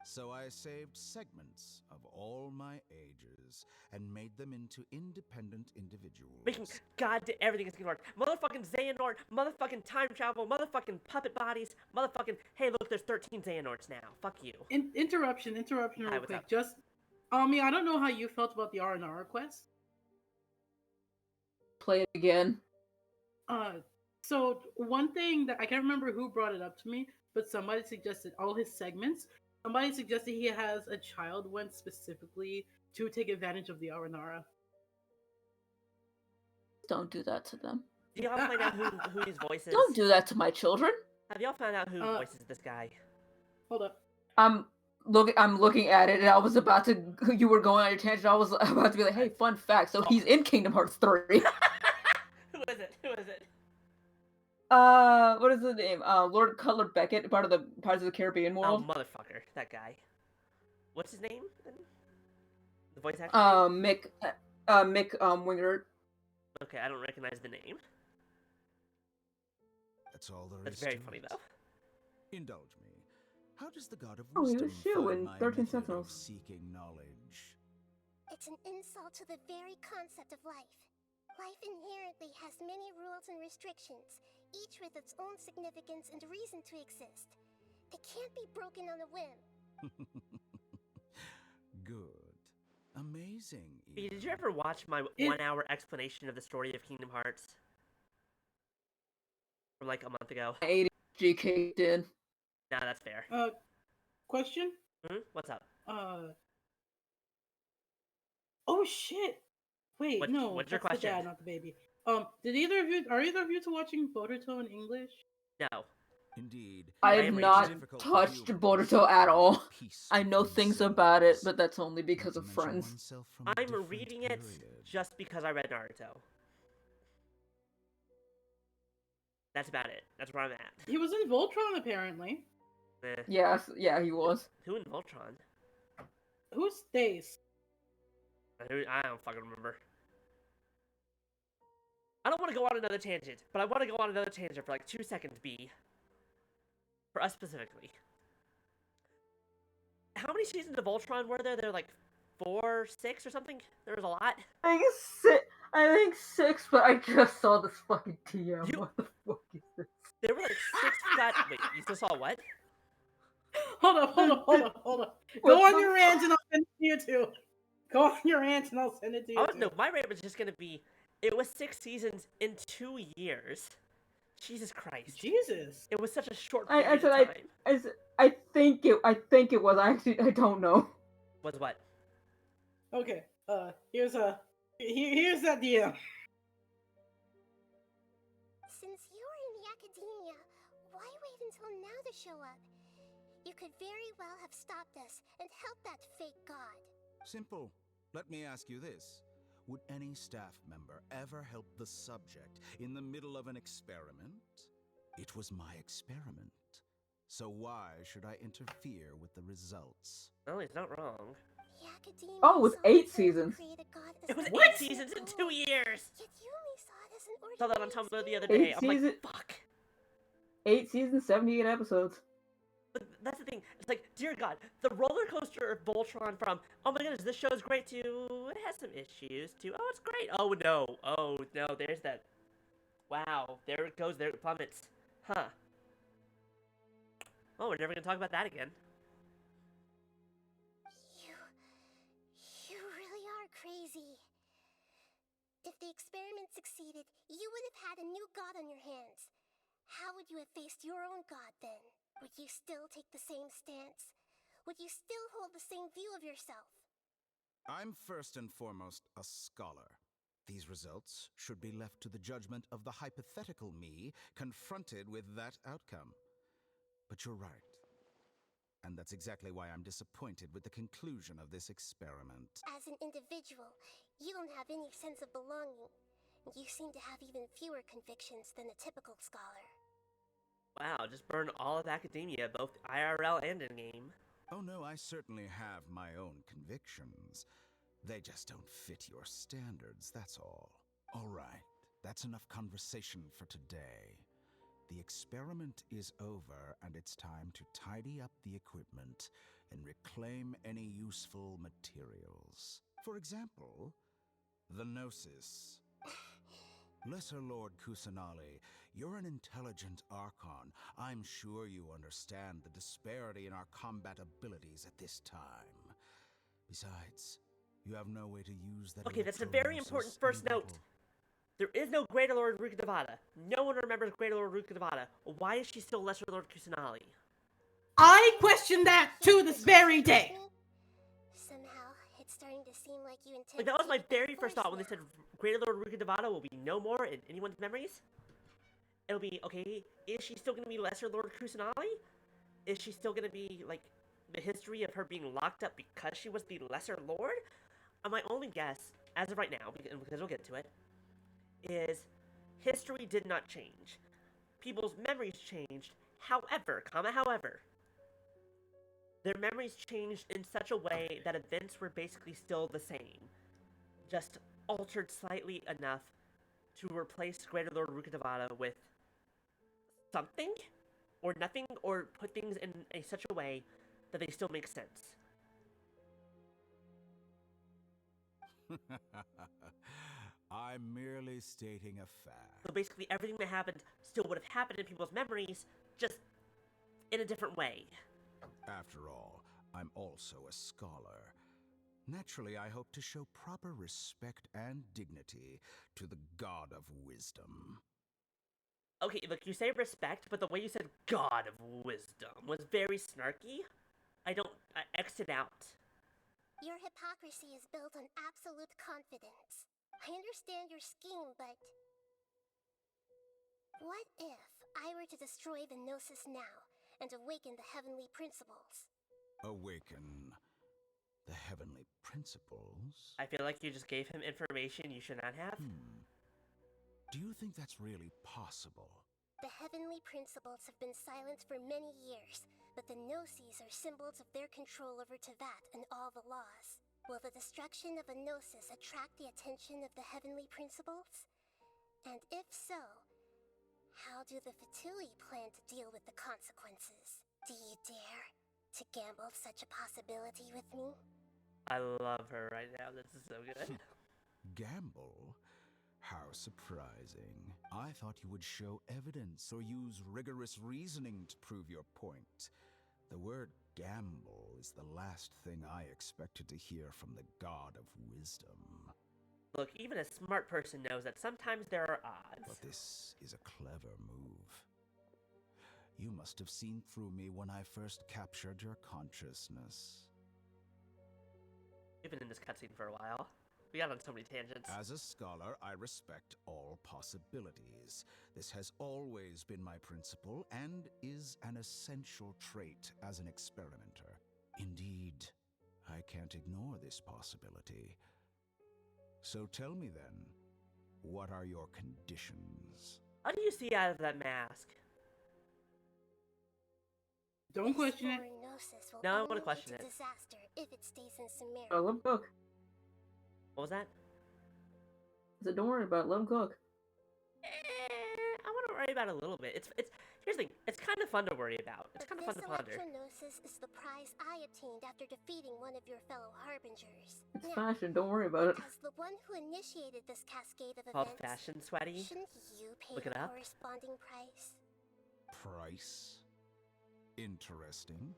Speaker 6: So I saved segments of all my ages and made them into independent individuals.
Speaker 2: Making goddamn everything is Kingdom Hearts. Motherfucking Xehanort, motherfucking time travel, motherfucking puppet bodies, motherfucking, hey look, there's 13 Xehanorts now. Fuck you.
Speaker 11: Interruption real
Speaker 2: what's
Speaker 11: quick.
Speaker 2: up?
Speaker 11: Just, I don't know how you felt about the R&R quest.
Speaker 8: Play it again.
Speaker 11: So one thing that I can't remember who brought it up to me, but somebody suggested all his segments. Somebody suggested he has a child one specifically to take advantage of the Aranara.
Speaker 8: Don't do that to them.
Speaker 2: Did y'all find out who his voice is?
Speaker 8: Don't do that to my children.
Speaker 2: Have y'all found out who voices this guy?
Speaker 11: Hold up.
Speaker 8: I'm looking at it, and I was about to. You were going on your tangent. I was about to be like, "Hey, fun fact! So he's in Kingdom Hearts 3."
Speaker 2: Who is it? Who is it?
Speaker 8: What is the name? Lord Cutler Beckett, part of the Pirates of the Caribbean world.
Speaker 2: Oh, motherfucker, that guy. What's his name? The voice actor?
Speaker 8: Mick Wingert.
Speaker 2: Okay, I don't recognize the name.
Speaker 6: That's all there
Speaker 2: That's
Speaker 6: is
Speaker 2: very
Speaker 6: to
Speaker 2: funny
Speaker 6: it.
Speaker 2: though.
Speaker 6: Indulge me. How does the god of
Speaker 8: Oh, he was
Speaker 6: wisdom
Speaker 8: Shu
Speaker 6: find
Speaker 8: in
Speaker 6: my
Speaker 8: 13
Speaker 6: method
Speaker 8: Sentinels.
Speaker 6: of seeking knowledge?
Speaker 7: It's an insult to the very concept of life. Life inherently has many rules and restrictions, each with its own significance and reason to exist. They can't be broken on a whim.
Speaker 6: Good. Amazing.
Speaker 2: Hey, did
Speaker 6: even.
Speaker 2: you ever watch my
Speaker 11: It-
Speaker 2: 1-hour explanation of the story of Kingdom Hearts? From like a month ago.
Speaker 8: ADHD kicked in.
Speaker 2: Nah, that's fair.
Speaker 11: Question?
Speaker 2: What's up?
Speaker 11: Oh shit! Wait, no,
Speaker 2: what's your
Speaker 11: that's the
Speaker 2: question?
Speaker 11: dad, not the baby. Are either of you two watching Boruto in English?
Speaker 2: No.
Speaker 6: Indeed.
Speaker 8: I
Speaker 2: I
Speaker 8: have
Speaker 2: am
Speaker 8: not
Speaker 2: reading.
Speaker 8: touched Boruto at all. I know things about it, but that's only because of friends.
Speaker 2: I'm reading it just because I read Naruto. That's about it. That's where I'm at.
Speaker 11: He was in Voltron, apparently.
Speaker 2: Eh.
Speaker 8: Yes, yeah, he was.
Speaker 2: Who in Voltron?
Speaker 11: Who's Stace?
Speaker 2: I don't fucking remember. I don't want to go on another tangent, but I want to go on another tangent for like 2 seconds, B. For us specifically. How many seasons of Voltron were there? There were like 4, 6 or something? There was a lot.
Speaker 8: I think six, but I just saw this fucking TM. What the fuck is this?
Speaker 2: There were like 6 Wait, you still saw what?
Speaker 11: Hold up. Go on your rant and I'll send it to you too. Go on your rant and I'll send it to you too.
Speaker 2: No, my rant was just gonna be, it was 6 seasons in 2 years. Jesus Christ.
Speaker 11: Jesus.
Speaker 2: It was such a short period of time.
Speaker 8: I think it was. I don't know.
Speaker 2: Was what?
Speaker 11: Okay. Here's that DM.
Speaker 7: Since you were in the academia, why wait until now to show up? You could very well have stopped us and helped that fake god.
Speaker 6: Simple. Let me ask you this. Would any staff member ever help the subject in the middle of an experiment? It was my experiment. So why should I interfere with the results?
Speaker 2: Oh, he's not wrong.
Speaker 7: The academia
Speaker 8: Oh, it was
Speaker 7: saw
Speaker 8: 8
Speaker 7: itself to
Speaker 8: seasons.
Speaker 7: create a god as
Speaker 2: It was
Speaker 7: an
Speaker 2: 8
Speaker 7: ordinary
Speaker 2: seasons in
Speaker 7: goal.
Speaker 2: 2 years!
Speaker 7: Yet you only saw it as an
Speaker 2: I saw that on
Speaker 7: ordinary
Speaker 2: Tumblr the other
Speaker 7: experiment.
Speaker 2: day. I'm
Speaker 8: season-
Speaker 2: like, fuck.
Speaker 8: 8 seasons, 78 episodes.
Speaker 2: But that's the thing. It's like, dear God, the roller coaster of Voltron from, oh my goodness, this show's great, to, it has some issues, to, oh, it's great. Oh no, there's that. Wow, there it goes, there it plummets. Huh. Oh, we're never gonna talk about that again.
Speaker 7: You really are crazy. If the experiment succeeded, you would have had a new god on your hands. How would you have faced your own god then? Would you still take the same stance? Would you still hold the same view of yourself?
Speaker 6: I'm first and foremost a scholar. These results should be left to the judgment of the hypothetical me confronted with that outcome. But you're right. And that's exactly why I'm disappointed with the conclusion of this experiment.
Speaker 7: As an individual, you don't have any sense of belonging. You seem to have even fewer convictions than a typical scholar.
Speaker 2: Wow, just burn all of academia, both IRL and in-game.
Speaker 6: Oh no, I certainly have my own convictions. They just don't fit your standards, that's all. All right, that's enough conversation for today. The experiment is over, and it's time to tidy up the equipment and reclaim any useful materials. For example, the Gnosis. Lesser Lord Kusanali, you're an intelligent Archon. I'm sure you understand the disparity in our combat abilities at this time. Besides, you have no way to use that.
Speaker 2: Okay, that's a very important first note. There is no Greater Lord Rukkhadevata. No one remembers Greater Lord Rukkhadevata. Why is she still Lesser Lord Kusanali?
Speaker 11: I question that to this very day.
Speaker 7: Somehow, it's starting to seem like you intend.
Speaker 2: Like, that was my very first thought when they said Greater Lord Rukkhadevata will be no more in anyone's memories. It'll be, okay, is she still going to be Lesser Lord Kusanali? Is she still going to be, like, the history of her being locked up because she was the Lesser Lord? My only guess, as of right now, because we'll get to it, is history did not change. People's memories changed. However, their memories changed in such a way that events were basically still the same, just altered slightly enough to replace Greater Lord Rukkhadevata with something, or nothing, or put things in such a way that they still make sense.
Speaker 6: I'm merely stating a fact.
Speaker 2: So basically everything that happened still would have happened in people's memories, just in a different way.
Speaker 6: After all, I'm also a scholar. Naturally, I hope to show proper respect and dignity to the God of Wisdom.
Speaker 2: Okay, look, you say respect, but the way you said God of Wisdom was very snarky. I X'd it out.
Speaker 7: Your hypocrisy is built on absolute confidence. I understand your scheme, but... What if I were to destroy the Gnosis now and awaken the heavenly principles?
Speaker 6: Awaken the heavenly principles?
Speaker 2: I feel like you just gave him information you should not have.
Speaker 6: Do you think that's really possible?
Speaker 7: The heavenly principles have been silent for many years, but the Gnosis are symbols of their control over Teyvat and all the laws. Will the destruction of a Gnosis attract the attention of the heavenly principles? And if so, how do the Fatui plan to deal with the consequences? Do you dare to gamble such a possibility with me?
Speaker 2: I love her right now. This is so good.
Speaker 6: Gamble? How surprising. I thought you would show evidence or use rigorous reasoning to prove your point. The word gamble is the last thing I expected to hear from the God of Wisdom.
Speaker 2: Look, even a smart person knows that sometimes there are odds.
Speaker 6: But this is a clever move. You must have seen through me when I first captured your consciousness.
Speaker 2: We've been in this cutscene for a while. We got on so many tangents.
Speaker 6: As a scholar, I respect all possibilities. This has always been my principle and is an essential trait as an experimenter. Indeed, I can't ignore this possibility. So tell me then, what are your conditions?
Speaker 2: How do you see out of that mask?
Speaker 11: Don't question it.
Speaker 2: No, I want to question it.
Speaker 7: Disaster if it stays in Sumeru.
Speaker 8: Oh, let him cook.
Speaker 2: What was that?
Speaker 8: I said, don't worry about it, let him cook.
Speaker 2: I want to worry about it a little bit. Here's the thing. It's kind of fun to worry about. It's kind of fun to ponder.
Speaker 7: Electro-Gnosis is the prize I obtained after defeating one of your fellow Harbingers.
Speaker 8: It's
Speaker 7: Now,
Speaker 8: fashion, don't worry about it.
Speaker 7: as the one who initiated this cascade of
Speaker 2: Called
Speaker 7: events,
Speaker 2: fashion sweaty.
Speaker 7: shouldn't you pay
Speaker 2: Look it
Speaker 7: the
Speaker 2: up.
Speaker 7: corresponding price?
Speaker 6: Price? Interesting.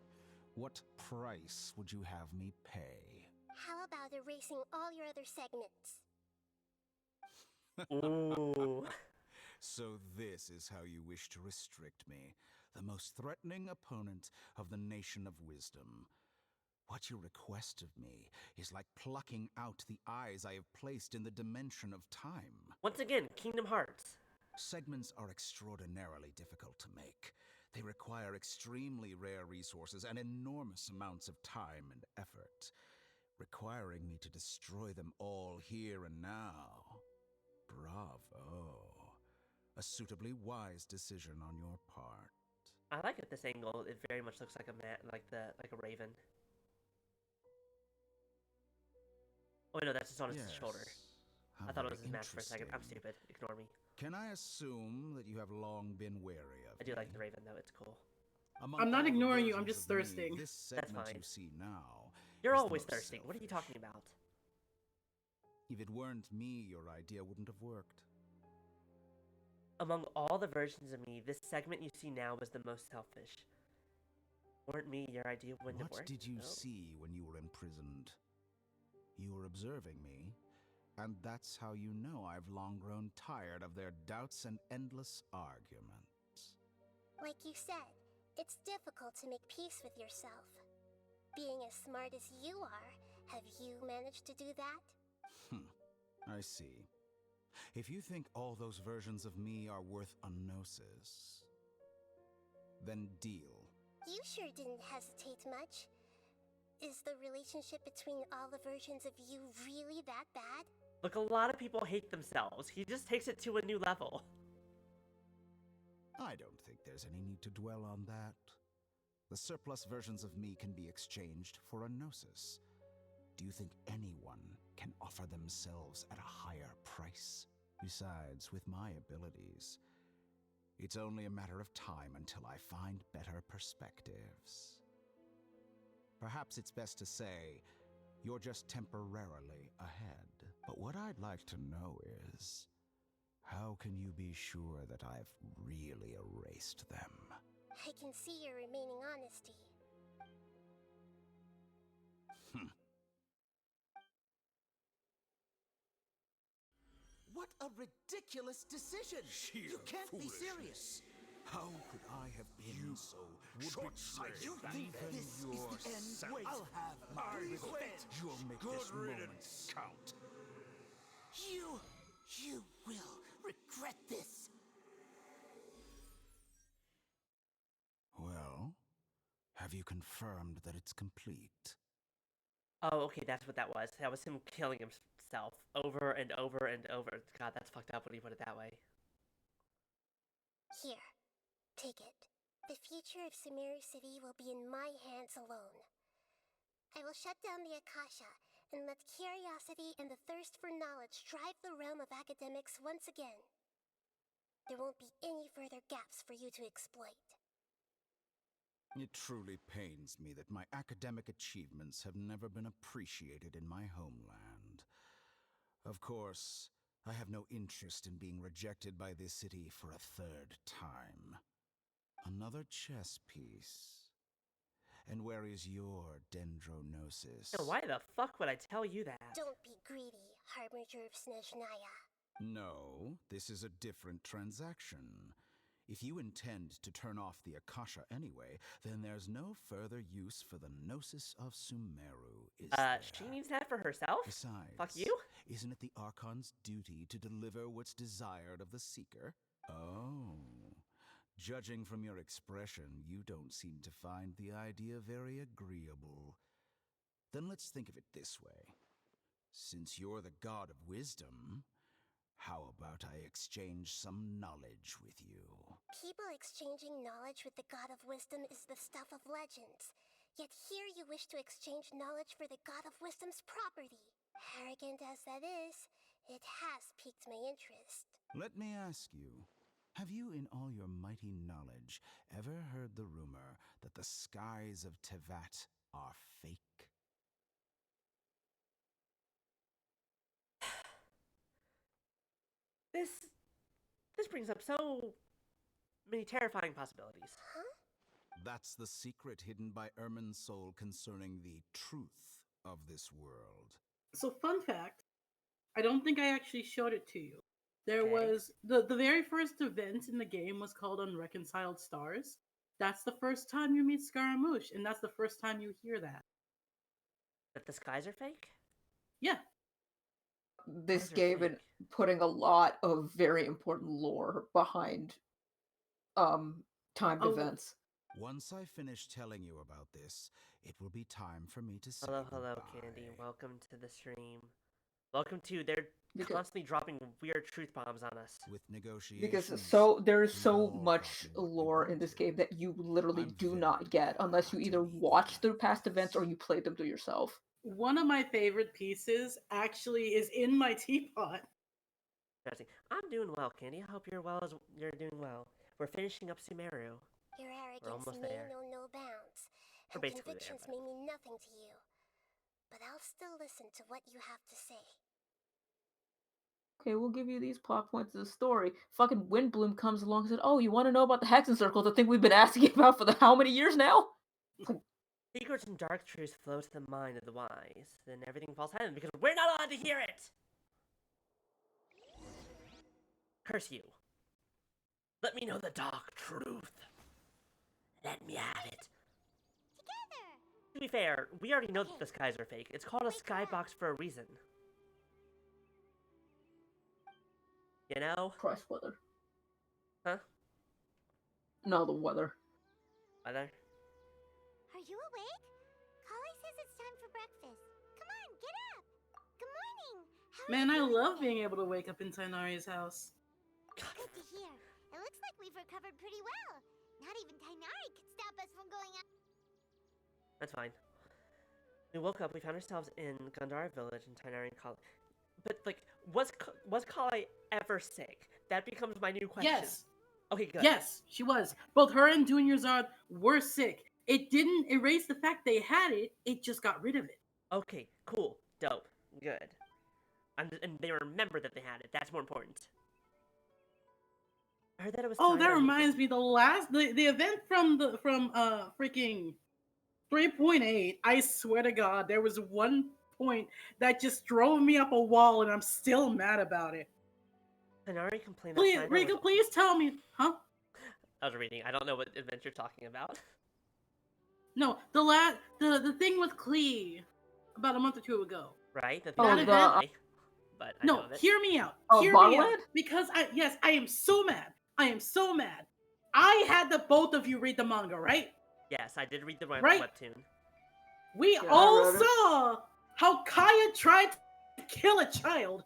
Speaker 6: What price would you have me pay?
Speaker 7: How about erasing all your other segments?
Speaker 2: Ooh.
Speaker 6: So this is how you wish to restrict me, the most threatening opponent of the Nation of Wisdom. What you request of me is like plucking out the eyes I have placed in the dimension of time.
Speaker 2: Once again, Kingdom Hearts.
Speaker 6: Segments are extraordinarily difficult to make. They require extremely rare resources and enormous amounts of time and effort, requiring me to destroy them all here and now. Bravo. A suitably wise decision on your part.
Speaker 2: I like it this angle. It very much looks like like a raven. Oh wait, no, that's just on his shoulder.
Speaker 6: How
Speaker 2: I thought it
Speaker 6: very
Speaker 2: was his mask for a second. I'm
Speaker 6: interesting.
Speaker 2: stupid. Ignore me.
Speaker 6: Can I assume that you have long been wary of
Speaker 2: I do like
Speaker 6: me?
Speaker 2: the raven though. It's cool.
Speaker 6: Among
Speaker 11: I'm not
Speaker 6: all the
Speaker 11: ignoring you, I'm
Speaker 6: versions
Speaker 11: just
Speaker 6: of me,
Speaker 11: thirsting.
Speaker 6: This
Speaker 2: That's
Speaker 6: segment
Speaker 2: fine.
Speaker 6: you see now
Speaker 2: You're
Speaker 6: is the
Speaker 2: always
Speaker 6: most
Speaker 2: thirsting. What are you talking
Speaker 6: selfish.
Speaker 2: about?
Speaker 6: If it weren't me, your idea wouldn't have worked.
Speaker 2: Among all the versions of me, this segment you see now was the most selfish. Weren't me, your idea wouldn't have
Speaker 6: What
Speaker 2: worked?
Speaker 6: did you
Speaker 2: No.
Speaker 6: see when you were imprisoned? You were observing me, and that's how you know I've long grown tired of their doubts and endless arguments.
Speaker 7: Like you said, it's difficult to make peace with yourself. Being as smart as you are, have you managed to do that?
Speaker 6: I see. If you think all those versions of me are worth a gnosis, then deal.
Speaker 7: You sure didn't hesitate much. Is the relationship between all the versions of you really that bad?
Speaker 2: Look, a lot of people hate themselves. He just takes it to a new level.
Speaker 6: I don't think there's any need to dwell on that. The surplus versions of me can be exchanged for a gnosis. Do you think anyone can offer themselves at a higher price? Besides, with my abilities, it's only a matter of time until I find better perspectives. Perhaps it's best to say, you're just temporarily ahead. But what I'd like to know is, how can you be sure that I've really erased them?
Speaker 7: I can see your remaining honesty.
Speaker 12: What a ridiculous decision! You can't be serious!
Speaker 6: How could I have been so short-sighted?
Speaker 12: You think this is the end? Wait, I'll have my revenge!
Speaker 6: You'll make this moment count.
Speaker 12: You will regret this!
Speaker 6: Well, have you confirmed that it's complete?
Speaker 2: Oh, okay, that's what that was. That was him killing himself over and over and over. God, that's fucked up when you put it that way.
Speaker 7: Here, take it. The future of Sumeru City will be in my hands alone. I will shut down the Akasha and let curiosity and the thirst for knowledge drive the realm of academics once again. There won't be any further gaps for you to exploit.
Speaker 6: It truly pains me that my academic achievements have never been appreciated in my homeland. Of course, I have no interest in being rejected by this city for a third time. Another chess piece. And where is your dendronosis?
Speaker 2: Yo, why the fuck would I tell you that?
Speaker 7: Don't be greedy, Harbinger of Snezhnaya.
Speaker 6: No, this is a different transaction. If you intend to turn off the Akasha anyway, then there's no further use for the Gnosis of Sumeru, is there?
Speaker 2: She needs that for herself?
Speaker 6: Besides,
Speaker 2: Fuck you?
Speaker 6: Isn't it the Archon's duty to deliver what's desired of the Seeker? Oh. Judging from your expression, you don't seem to find the idea very agreeable. Then let's think of it this way. Since you're the god of wisdom, how about I exchange some knowledge with you?
Speaker 7: People exchanging knowledge with the god of wisdom is the stuff of legends. Yet here you wish to exchange knowledge for the god of wisdom's property. Arrogant as that is, it has piqued my interest.
Speaker 6: Let me ask you, have you in all your mighty knowledge ever heard the rumor that the skies of Tevat are fake?
Speaker 2: This brings up so many terrifying possibilities.
Speaker 7: Huh?
Speaker 6: That's the secret hidden by Ermin's soul concerning the truth of this world.
Speaker 11: So, fun fact, I don't think I actually showed it to you. There
Speaker 2: Okay.
Speaker 11: was the very first event in the game was called Unreconciled Stars. That's the first time you meet Scaramouche, and that's the first time you hear that.
Speaker 2: That the skies are fake?
Speaker 11: Yeah.
Speaker 8: This
Speaker 2: Skies are
Speaker 8: game and
Speaker 2: fake.
Speaker 8: putting a lot of very important lore behind timed
Speaker 11: Oh.
Speaker 8: events.
Speaker 6: Once I finish telling you about this, it will be time for me to say
Speaker 2: Hello,
Speaker 6: goodbye.
Speaker 2: Candy. Welcome to the stream. Welcome to. They're constantly dropping weird truth bombs on us.
Speaker 6: With negotiations,
Speaker 8: Because there is
Speaker 6: we
Speaker 8: so
Speaker 6: all
Speaker 8: much
Speaker 6: got what we
Speaker 8: lore in this
Speaker 6: wanted.
Speaker 8: game that you literally
Speaker 6: I'm
Speaker 8: do
Speaker 6: very
Speaker 8: not get
Speaker 6: glad
Speaker 8: unless you
Speaker 6: not to
Speaker 8: either
Speaker 6: leave
Speaker 8: watch
Speaker 6: like
Speaker 8: through past
Speaker 6: this.
Speaker 8: events or you play them through yourself.
Speaker 11: One of my favorite pieces actually is in my teapot.
Speaker 2: Interesting. I'm doing well, Candy. I hope you're doing well. We're finishing up Sumeru.
Speaker 7: Your arrogance
Speaker 2: almost
Speaker 7: may
Speaker 2: there.
Speaker 7: know no bounds,
Speaker 2: We're
Speaker 7: and
Speaker 2: basically there,
Speaker 7: convictions
Speaker 2: but-
Speaker 7: may mean nothing to you. But I'll still listen to what you have to say.
Speaker 8: Okay, we'll give you these plot points of the story. Fucking Windbloom comes along and said, "Oh, you want to know about the Hexen Circle, the thing we've been asking about for the how many years now?"
Speaker 2: Secrets and dark truths flow to the mind of the wise. Then everything falls silent because we're not allowed to hear it! Curse you. Let me know the dark truth. Let me have it.
Speaker 9: Together!
Speaker 2: To be fair, we already know that the skies are fake. It's called a skybox for a reason. You know?
Speaker 8: Christ, weather.
Speaker 2: Huh?
Speaker 8: No, the weather.
Speaker 2: Weather?
Speaker 9: Are you awake? Kali says it's time for breakfast. Come on, get up! Good morning! How are
Speaker 11: Man,
Speaker 9: you
Speaker 11: I
Speaker 9: doing
Speaker 11: love
Speaker 9: today?
Speaker 11: being able to wake up in Tainari's house.
Speaker 9: Good to hear. It looks like we've recovered pretty well. Not even Tainari could stop us from going out.
Speaker 2: That's fine. We woke up, we found ourselves in Gandhara village in Tainari and Kali. But, like, was Kali ever sick? That becomes my new question.
Speaker 11: Yes.
Speaker 2: Okay, good.
Speaker 11: Yes, she was. Both her and Dunyarzad were sick. It didn't erase the fact they had it, it just got rid of it.
Speaker 2: Okay, cool. Dope. Good. And they remember that they had it. That's more important. I heard that it was.
Speaker 11: Oh,
Speaker 2: signed
Speaker 11: that
Speaker 2: on-
Speaker 11: reminds me. The event from freaking 3.8. I swear to God, there was one point that just drove me up a wall, and I'm still mad about it.
Speaker 2: Hanari complained
Speaker 11: Please,
Speaker 2: that Saito
Speaker 11: Rika,
Speaker 2: was...
Speaker 11: please tell me, huh?
Speaker 2: I was reading. I don't know what event you're talking about.
Speaker 11: No, the thing with Klee about a month or two ago.
Speaker 2: Right? The
Speaker 8: Oh,
Speaker 11: That
Speaker 2: thing
Speaker 11: event.
Speaker 2: that but I know
Speaker 11: No,
Speaker 2: of it.
Speaker 11: hear me out.
Speaker 8: Oh,
Speaker 11: Hear me out.
Speaker 8: Bottomland?
Speaker 11: Because I am so mad. I am so mad. I had the both of you read the manga, right?
Speaker 2: Yes, I did read the
Speaker 11: Right?
Speaker 2: webtoon.
Speaker 11: We
Speaker 8: Yeah,
Speaker 11: all
Speaker 8: I read it.
Speaker 11: saw how Kaya tried to kill a child.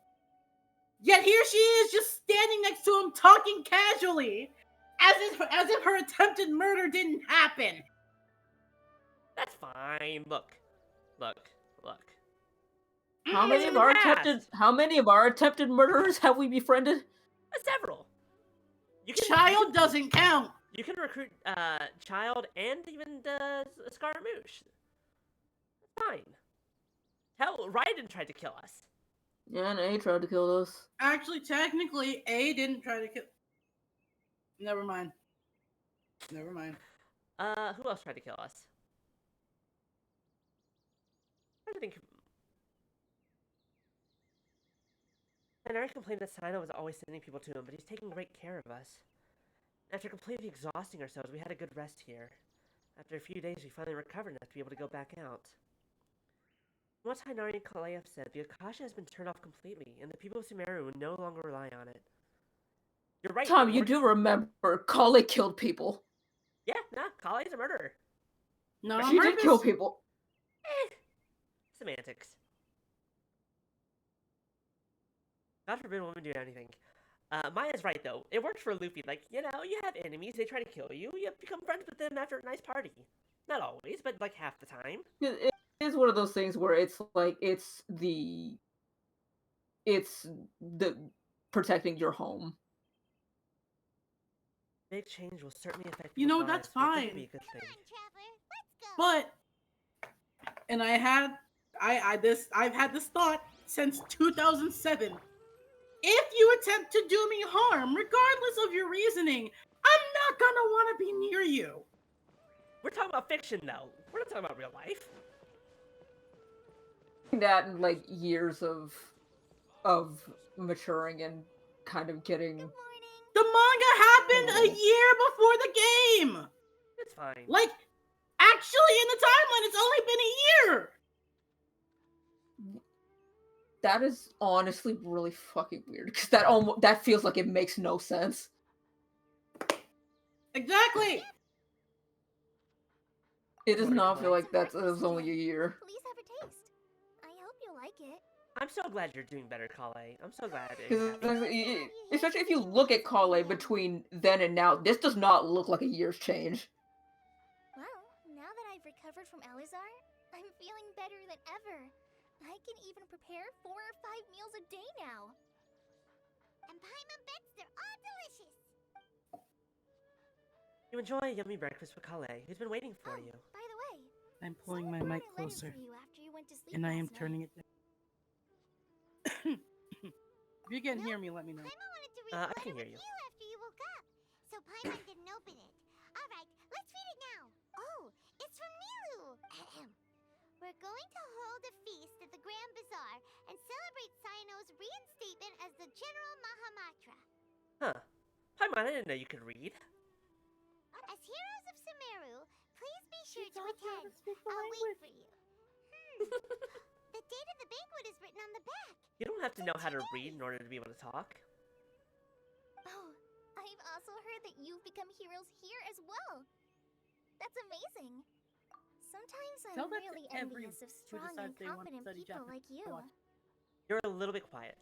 Speaker 11: Yet here she is just standing next to him talking casually. As if her attempted murder didn't happen.
Speaker 2: That's fine. Look.
Speaker 8: How many
Speaker 2: It's
Speaker 8: of
Speaker 2: in
Speaker 8: our
Speaker 2: the past.
Speaker 8: attempted murderers have we befriended?
Speaker 2: Several.
Speaker 11: Child doesn't count.
Speaker 2: You can recruit Child and even Scaramouche. That's fine. Hell, Raiden tried to kill us.
Speaker 8: Yeah, and A tried to kill us.
Speaker 11: Actually, technically, A didn't try to kill. Never mind. Never mind.
Speaker 2: Who else tried to kill us? I think. And Eric complained that Sino was always sending people to him, but he's taking great care of us. After completely exhausting ourselves, we had a good rest here. After a few days, we finally recovered enough to be able to go back out. From what Hainari and Kalei have said, the Akasha has been turned off completely, and the people of Sumeru will no longer rely on it. You're right.
Speaker 8: Tom, you do remember Kale killed people.
Speaker 2: Yeah, nah, Kalei's a murderer.
Speaker 11: No,
Speaker 8: She did kill people.
Speaker 2: Semantics. God forbid women do anything. Maya's right, though. It worked for Luffy. Like, you know, you have enemies, they try to kill you, you become friends with them after a nice party. Not always, but like half the time.
Speaker 8: It is one of those things where it's like, it's the protecting your home.
Speaker 2: Big change will certainly affect
Speaker 11: You know,
Speaker 2: people's
Speaker 11: that's
Speaker 2: lives, but it could
Speaker 11: fine.
Speaker 2: be a good thing.
Speaker 11: But, and I've had this thought since 2007. If you attempt to do me harm, regardless of your reasoning, I'm not gonna want to be near you.
Speaker 2: We're talking about fiction, though. We're not talking about real life.
Speaker 8: That and like years of maturing and kind of getting.
Speaker 11: The manga happened a year before the game.
Speaker 2: It's fine.
Speaker 11: Like, actually, in the timeline, it's only been a year.
Speaker 8: That is honestly really fucking weird because that feels like it makes no sense.
Speaker 11: Exactly.
Speaker 8: It does not feel like it was only a year.
Speaker 7: Please have a taste. I hope you like it.
Speaker 2: I'm so glad you're doing better, Kalei. I'm so glad.
Speaker 8: Especially if you look at Kale between then and now, this does not look like a year's change.
Speaker 7: Well, now that I've recovered from Alizar, I'm feeling better than ever. I can even prepare 4 or 5 meals a day now.
Speaker 9: And Paimon bets they're all delicious.
Speaker 2: You enjoy a yummy breakfast with Kalei, who's been waiting for you.
Speaker 7: By the way,
Speaker 11: I'm pulling my
Speaker 7: someone
Speaker 11: mic
Speaker 7: brought a letter
Speaker 11: closer,
Speaker 7: for you after you went to sleep
Speaker 11: and I am
Speaker 7: last night.
Speaker 11: turning it down. If you can't hear me, let me know.
Speaker 9: Paimon wanted to read the
Speaker 2: I can
Speaker 9: letter
Speaker 2: hear
Speaker 9: with
Speaker 2: you.
Speaker 9: you after you woke up. So Paimon didn't open it. Alright, let's read it now. Oh, it's from Milu. Ahem. We're going to hold a feast at the Grand Bazaar and celebrate Sino's reinstatement as the General Mahamatra.
Speaker 2: Huh. Paimon, I didn't know you could read.
Speaker 9: As heroes of Sumeru, please be sure to
Speaker 11: taught you how to
Speaker 9: attend.
Speaker 11: speak the
Speaker 9: I'll
Speaker 11: language.
Speaker 9: wait for you. The date of the banquet is written on the back.
Speaker 2: You don't have to know how to read in order to be able to talk.
Speaker 7: Oh, I've also heard that you've become heroes here as well. That's amazing. Sometimes
Speaker 11: Tell
Speaker 7: I'm
Speaker 11: that to
Speaker 7: really
Speaker 11: every
Speaker 7: envious of
Speaker 11: who
Speaker 7: strong and
Speaker 11: decides they want to
Speaker 7: confident
Speaker 11: study
Speaker 7: people
Speaker 11: Japanese
Speaker 7: like you.
Speaker 11: to watch.
Speaker 2: You're a little bit quiet.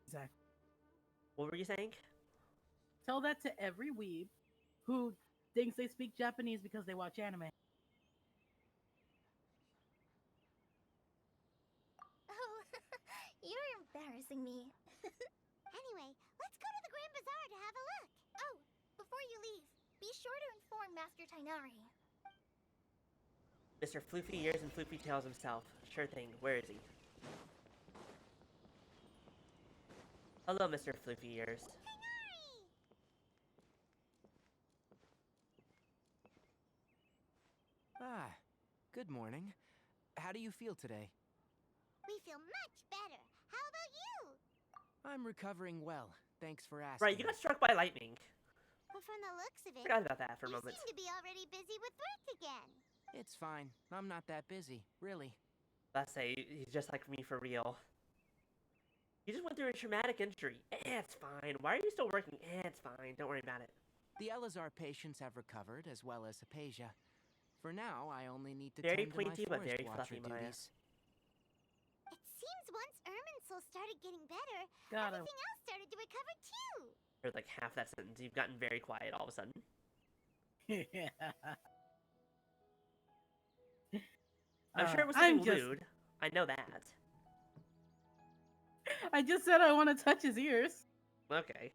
Speaker 11: Exactly.
Speaker 2: What were you saying?
Speaker 11: Tell that to every weeb who thinks they speak Japanese because they watch anime.
Speaker 7: Oh, you're embarrassing me.
Speaker 9: Anyway, let's go to the Grand Bazaar to have a look.
Speaker 7: Oh, before you leave, be sure to inform Master Tainari.
Speaker 2: Mr. Floofy Ears and Floofy Tails himself. Sure thing. Where is he? Hello, Mr. Floofy Ears.
Speaker 13: Ah, good morning. How do you feel today?
Speaker 9: We feel much better. How about you?
Speaker 13: I'm recovering well. Thanks for asking.
Speaker 2: Right, you got struck by lightning.
Speaker 9: But from the looks of it,
Speaker 2: Forgot about that for a
Speaker 9: you
Speaker 2: moment.
Speaker 9: seem to be already busy with work again.
Speaker 13: It's fine. I'm not that busy, really.
Speaker 2: Let's say he's just like me for real. You just went through a traumatic injury. It's fine. Why are you still working? It's fine. Don't worry about it.
Speaker 13: The Elazar patients have recovered, as well as Hypatia. For now, I only need to
Speaker 2: Very
Speaker 13: tend to my
Speaker 2: pointy, but
Speaker 13: forest
Speaker 2: very
Speaker 13: watcher
Speaker 2: fluffy, Maya.
Speaker 13: duties.
Speaker 9: It seems once Irminsul started getting better,
Speaker 11: Got him.
Speaker 9: everything else started to recover too.
Speaker 2: Or like half that sentence. You've gotten very quiet all of a sudden. I'm sure it was something lewd. I know that.
Speaker 11: I just said I want to touch his ears.
Speaker 2: Okay.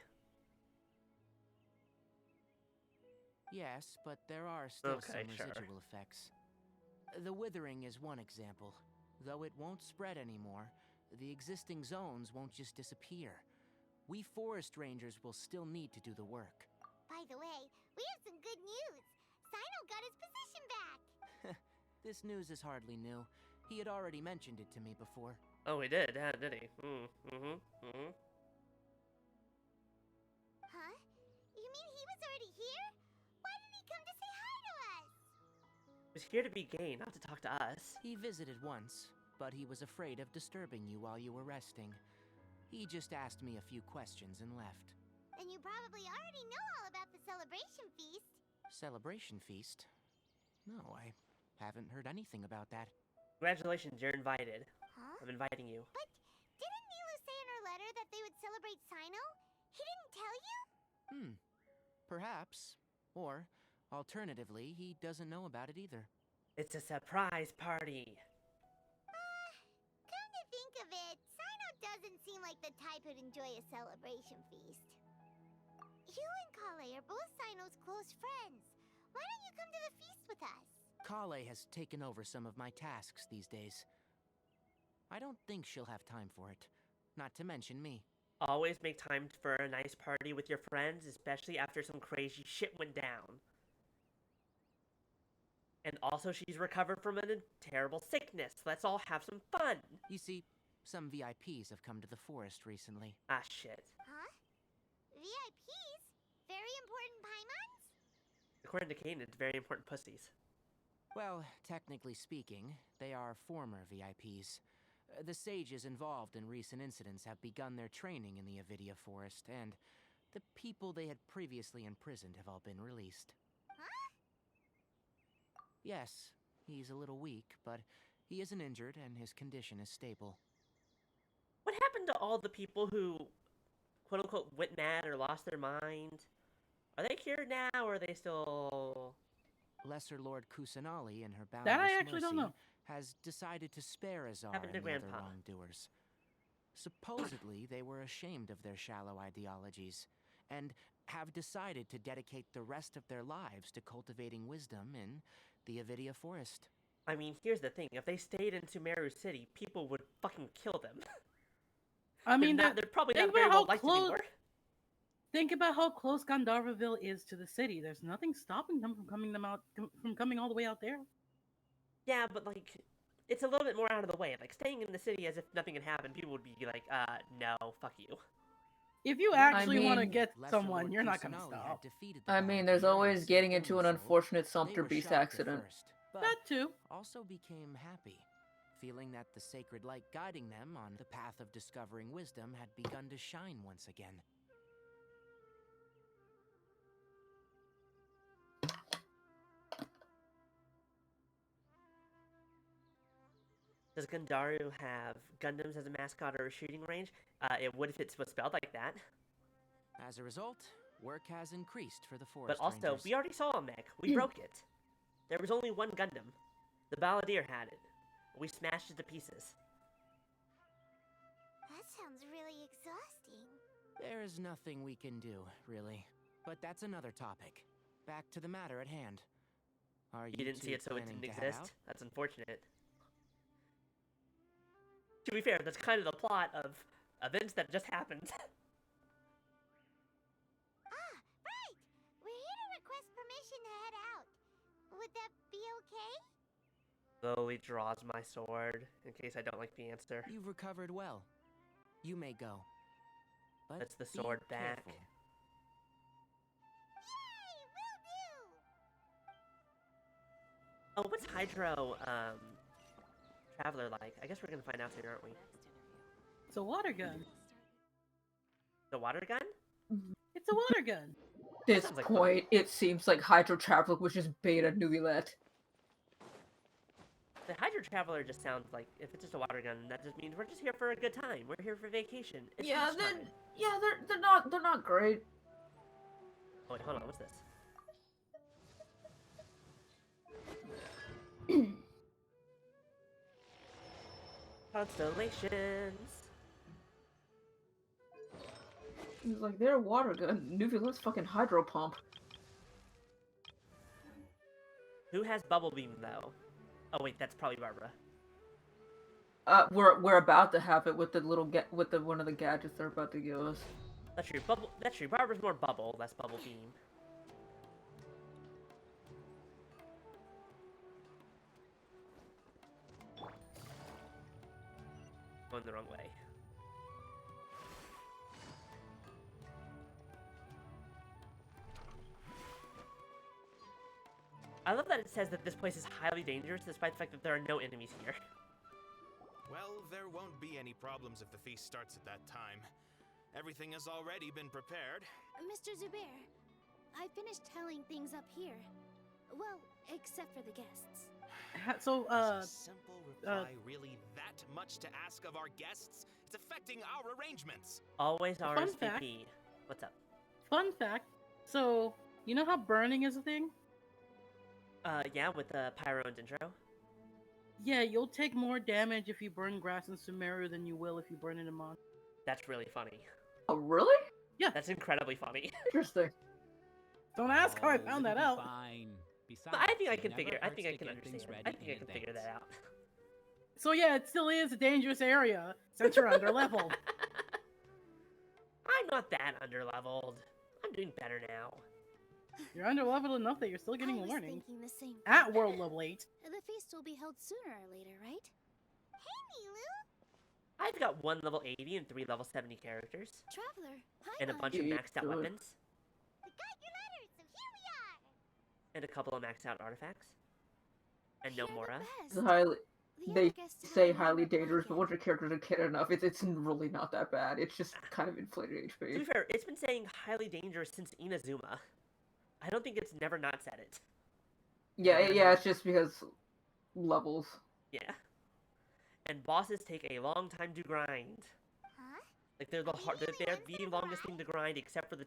Speaker 13: Yes, but there are still
Speaker 2: Okay,
Speaker 13: some
Speaker 2: sure.
Speaker 13: residual effects. The withering is one example. Though it won't spread anymore, the existing zones won't just disappear. We forest rangers will still need to do the work.
Speaker 9: By the way, we have some good news. Sino got his position back.
Speaker 13: This news is hardly new. He had already mentioned it to me before.
Speaker 2: Oh, he did, yeah, did he? Mm-hmm.
Speaker 9: Huh? You mean he was already here? Why didn't he come to say hi to us?
Speaker 2: He was here to be gay, not to talk to us.
Speaker 13: He visited once, but he was afraid of disturbing you while you were resting. He just asked me a few questions and left.
Speaker 9: Then you probably already know all about the celebration feast.
Speaker 13: Celebration feast? No, I haven't heard anything about that.
Speaker 2: Congratulations, you're invited.
Speaker 9: Huh?
Speaker 2: I'm inviting you.
Speaker 9: But didn't Nilu say in her letter that they would celebrate Sino? He didn't tell you?
Speaker 13: Perhaps. Or, alternatively, he doesn't know about it either.
Speaker 2: It's a surprise party.
Speaker 9: Come to think of it, Sino doesn't seem like the type who'd enjoy a celebration feast. You and Kale are both Sino's close friends. Why don't you come to the feast with us?
Speaker 13: Kale has taken over some of my tasks these days. I don't think she'll have time for it. Not to mention me.
Speaker 2: Always make time for a nice party with your friends, especially after some crazy shit went down. And also, she's recovered from a terrible sickness. Let's all have some fun.
Speaker 13: You see, some VIPs have come to the forest recently.
Speaker 2: Ah, shit.
Speaker 9: Huh? VIPs? Very important Paimons?
Speaker 2: According to Kaden, it's very important pussies.
Speaker 13: Well, technically speaking, they are former VIPs. The sages involved in recent incidents have begun their training in the Avidia Forest, and the people they had previously imprisoned have all been released.
Speaker 9: Huh?
Speaker 13: Yes, he's a little weak, but he isn't injured and his condition is stable.
Speaker 2: What happened to all the people who, quote-unquote, went mad or lost their mind? Are they cured now, or are they still...
Speaker 13: Lesser Lord Kusanali, in her boundless
Speaker 11: That I actually
Speaker 13: mercy,
Speaker 11: don't know.
Speaker 13: has decided to spare Azar
Speaker 2: Happened to
Speaker 13: and the other
Speaker 2: Grandpa.
Speaker 13: wrongdoers. Supposedly, they were ashamed of their shallow ideologies, and have decided to dedicate the rest of their lives to cultivating wisdom in the Avidia Forest.
Speaker 2: I mean, here's the thing. If they stayed in Sumeru City, people would fucking kill them.
Speaker 11: I mean,
Speaker 2: they're probably
Speaker 11: think
Speaker 2: not very
Speaker 11: about
Speaker 2: well
Speaker 11: how
Speaker 2: liked
Speaker 11: close.
Speaker 2: anymore.
Speaker 11: Think about how close Gandharvaville is to the city. There's nothing stopping them from coming all the way out there.
Speaker 2: Yeah, but like, it's a little bit more out of the way. Like, staying in the city as if nothing had happened, people would be like, no, fuck you.
Speaker 11: If you actually want to
Speaker 8: mean,
Speaker 11: get
Speaker 13: Lesser
Speaker 11: someone,
Speaker 13: Lord
Speaker 11: you're not gonna
Speaker 13: Kusanali had
Speaker 11: stop.
Speaker 13: defeated the
Speaker 8: I mean,
Speaker 13: Bounty
Speaker 8: there's always
Speaker 13: Hunters.
Speaker 8: getting into an
Speaker 13: Doing so,
Speaker 8: unfortunate
Speaker 13: they
Speaker 8: Sumpter
Speaker 13: were
Speaker 8: Beast
Speaker 13: shocked at
Speaker 8: accident.
Speaker 13: first, but
Speaker 11: That too.
Speaker 13: also became happy, feeling that the sacred light guiding them on the path of discovering wisdom had begun to shine once again.
Speaker 2: Does Gandaru have Gundams as a mascot or a shooting range? It would if it was spelled like that.
Speaker 13: As a result, work has increased for the forest
Speaker 2: But also,
Speaker 13: rangers.
Speaker 2: we already saw a mech. We broke it. There was only one Gundam. The Balladeer had it. We smashed it to pieces.
Speaker 9: That sounds really exhausting.
Speaker 13: There's nothing we can do, really. But that's another topic. Back to the matter at hand. Are you,
Speaker 2: You didn't see
Speaker 13: two
Speaker 2: it, so it
Speaker 13: planning
Speaker 2: didn't
Speaker 13: to head
Speaker 2: exist.
Speaker 13: out?
Speaker 2: That's unfortunate. To be fair, that's kind of the plot of events that just happened.
Speaker 9: okay?
Speaker 2: Slowly draws my sword in case I don't like the answer.
Speaker 13: You've recovered well. You may go. But
Speaker 2: Puts the
Speaker 13: be
Speaker 2: sword back.
Speaker 13: careful.
Speaker 9: Yay! Will do!
Speaker 2: Oh, what's Hydro Traveler like? I guess we're gonna find out soon, aren't we?
Speaker 11: It's a water gun.
Speaker 2: The water gun?
Speaker 11: It's a water gun.
Speaker 8: This
Speaker 2: sounds like
Speaker 8: point, it seems like Hydro Traveler was just beta Nubilet.
Speaker 2: The Hydro Traveler just sounds like, if it's just a water gun, that just means we're just here for a good time. We're here for vacation. It's
Speaker 8: Yeah,
Speaker 2: lunchtime.
Speaker 8: they're not great.
Speaker 2: Oh wait, hold on, what's this? Constellations.
Speaker 8: He's like, they're a water gun. Nubilet's fucking hydro pump.
Speaker 2: Who has Bubble Beam though? Oh wait, that's probably Barbara.
Speaker 8: We're about to have it with the one of the gadgets they're about to give us.
Speaker 2: That's true. That's true. Barbara's more Bubble, less Bubble Beam. Going the wrong way. I love that it says that this place is highly dangerous despite the fact that there are no enemies here.
Speaker 14: Well, there won't be any problems if the feast starts at that time. Everything has already been prepared.
Speaker 1: Mr. Zubair, I finished tallying things up here. Well, except for the guests.
Speaker 11: So,
Speaker 14: Is a simple reply really that much to ask of our guests? It's affecting our arrangements.
Speaker 2: Always
Speaker 11: Fun
Speaker 2: RSVP.
Speaker 11: fact.
Speaker 2: What's up?
Speaker 11: Fun fact. So, you know how burning is a thing?
Speaker 2: Yeah, with the Pyro and intro.
Speaker 11: Yeah, you'll take more damage if you burn grass in Sumeru than you will if you burn it in Mon.
Speaker 2: That's really funny.
Speaker 8: Oh, really?
Speaker 11: Yeah.
Speaker 2: That's incredibly funny.
Speaker 8: Interesting.
Speaker 11: Don't ask how I found that out.
Speaker 15: Fine. Besides,
Speaker 2: But I think I can
Speaker 15: it never
Speaker 2: figure. I
Speaker 15: hurts
Speaker 2: think I
Speaker 15: to
Speaker 2: can
Speaker 15: get things
Speaker 2: understand.
Speaker 15: ready
Speaker 2: I think
Speaker 15: in
Speaker 2: I can figure
Speaker 15: advance.
Speaker 2: that out.
Speaker 11: So yeah, it still is a dangerous area since you're under leveled.
Speaker 2: I'm not that underleveled. I'm doing better now.
Speaker 11: You're under leveled enough that you're still getting
Speaker 1: I was
Speaker 11: warning.
Speaker 1: thinking the same
Speaker 11: At
Speaker 1: thing.
Speaker 11: World Level 8.
Speaker 1: The feast will be held sooner or later, right?
Speaker 9: Hey, Nilu!
Speaker 2: I've got 1 level 80 and 3 level 70 characters.
Speaker 1: Traveler, hi.
Speaker 2: And a bunch of
Speaker 8: Yeah,
Speaker 2: maxed out
Speaker 8: good.
Speaker 2: weapons.
Speaker 9: We got your letters, so here we are!
Speaker 2: And a couple of maxed out artifacts. And no Mora.
Speaker 8: It's highly,
Speaker 1: The
Speaker 8: they
Speaker 1: other guests have
Speaker 8: say
Speaker 1: a
Speaker 8: highly
Speaker 1: number
Speaker 8: dangerous, but
Speaker 1: pocket.
Speaker 8: once your characters are kid enough, it's really not that bad. It's just kind of inflated
Speaker 2: To be
Speaker 8: HP.
Speaker 2: fair, it's been saying highly dangerous since Inazuma. I don't think it's never not said it.
Speaker 8: Yeah, it's just because levels.
Speaker 2: Yeah. And bosses take a long time to grind.
Speaker 9: Huh?
Speaker 2: Like they're the hard, they're the longest thing to grind, except for the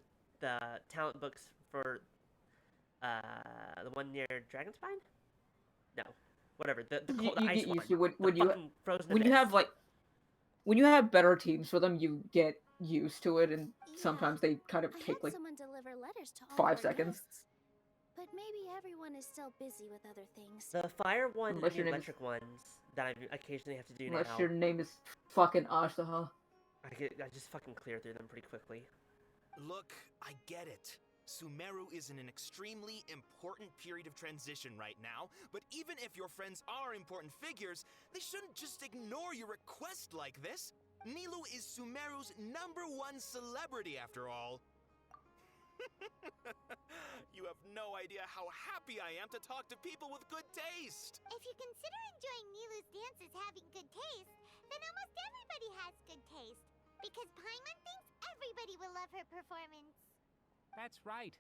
Speaker 2: talent books for the one near Dragonspine. No, whatever. The
Speaker 8: You
Speaker 2: ice
Speaker 8: get
Speaker 2: one.
Speaker 8: used to
Speaker 2: The
Speaker 8: when you
Speaker 2: fucking frozen
Speaker 8: when you
Speaker 2: abyss.
Speaker 8: have when you have better teams for them, you get used to it, and sometimes they kind of
Speaker 1: I
Speaker 8: take
Speaker 1: had
Speaker 8: like
Speaker 1: someone deliver letters to all
Speaker 8: 5
Speaker 1: our
Speaker 8: seconds.
Speaker 1: guests. But maybe everyone is still busy with other things.
Speaker 2: The fire one
Speaker 8: Unless
Speaker 2: and
Speaker 8: your
Speaker 2: the
Speaker 8: name is-
Speaker 2: electric ones that I occasionally have to do
Speaker 8: unless
Speaker 2: now.
Speaker 8: your name is fucking Ashtaha.
Speaker 2: I just fucking clear through them pretty quickly.
Speaker 14: Look, I get it. Sumeru is in an extremely important period of transition right now, but even if your friends are important figures, they shouldn't just ignore your request like this. Nilu is Sumeru's #1 celebrity after all. You have no idea how happy I am to talk to people with good taste.
Speaker 9: If you consider enjoying Nilu's dances having good taste, then almost everybody has good taste. Because Paimon thinks everybody will love her performance.
Speaker 15: That's right.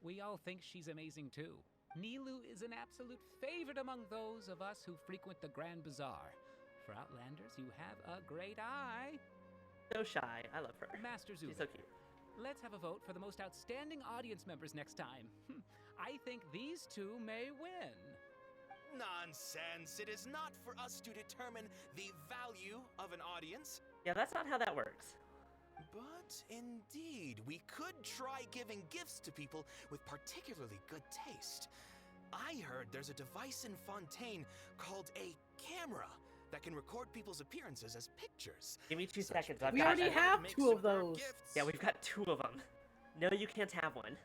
Speaker 15: We all think she's amazing too. Nilu is an absolute favorite among those of us who frequent the Grand Bazaar. For Outlanders, you have a great eye.
Speaker 2: So shy. I love her.
Speaker 15: Master Zuba,
Speaker 2: She's so cute.
Speaker 15: let's have a vote for the most outstanding audience members next time. I think these two may win.
Speaker 14: Nonsense. It is not for us to determine the value of an audience.
Speaker 2: Yeah, that's not how that works.
Speaker 14: But indeed, we could try giving gifts to people with particularly good taste. I heard there's a device in Fontaine called a camera that can record people's appearances as pictures.
Speaker 2: Give me 2
Speaker 14: Such
Speaker 2: seconds.
Speaker 14: pictures
Speaker 11: We already have
Speaker 14: make
Speaker 11: 2 of
Speaker 14: superb
Speaker 11: those.
Speaker 14: gifts.
Speaker 2: Yeah, we've got 2 of them. No, you can't have one.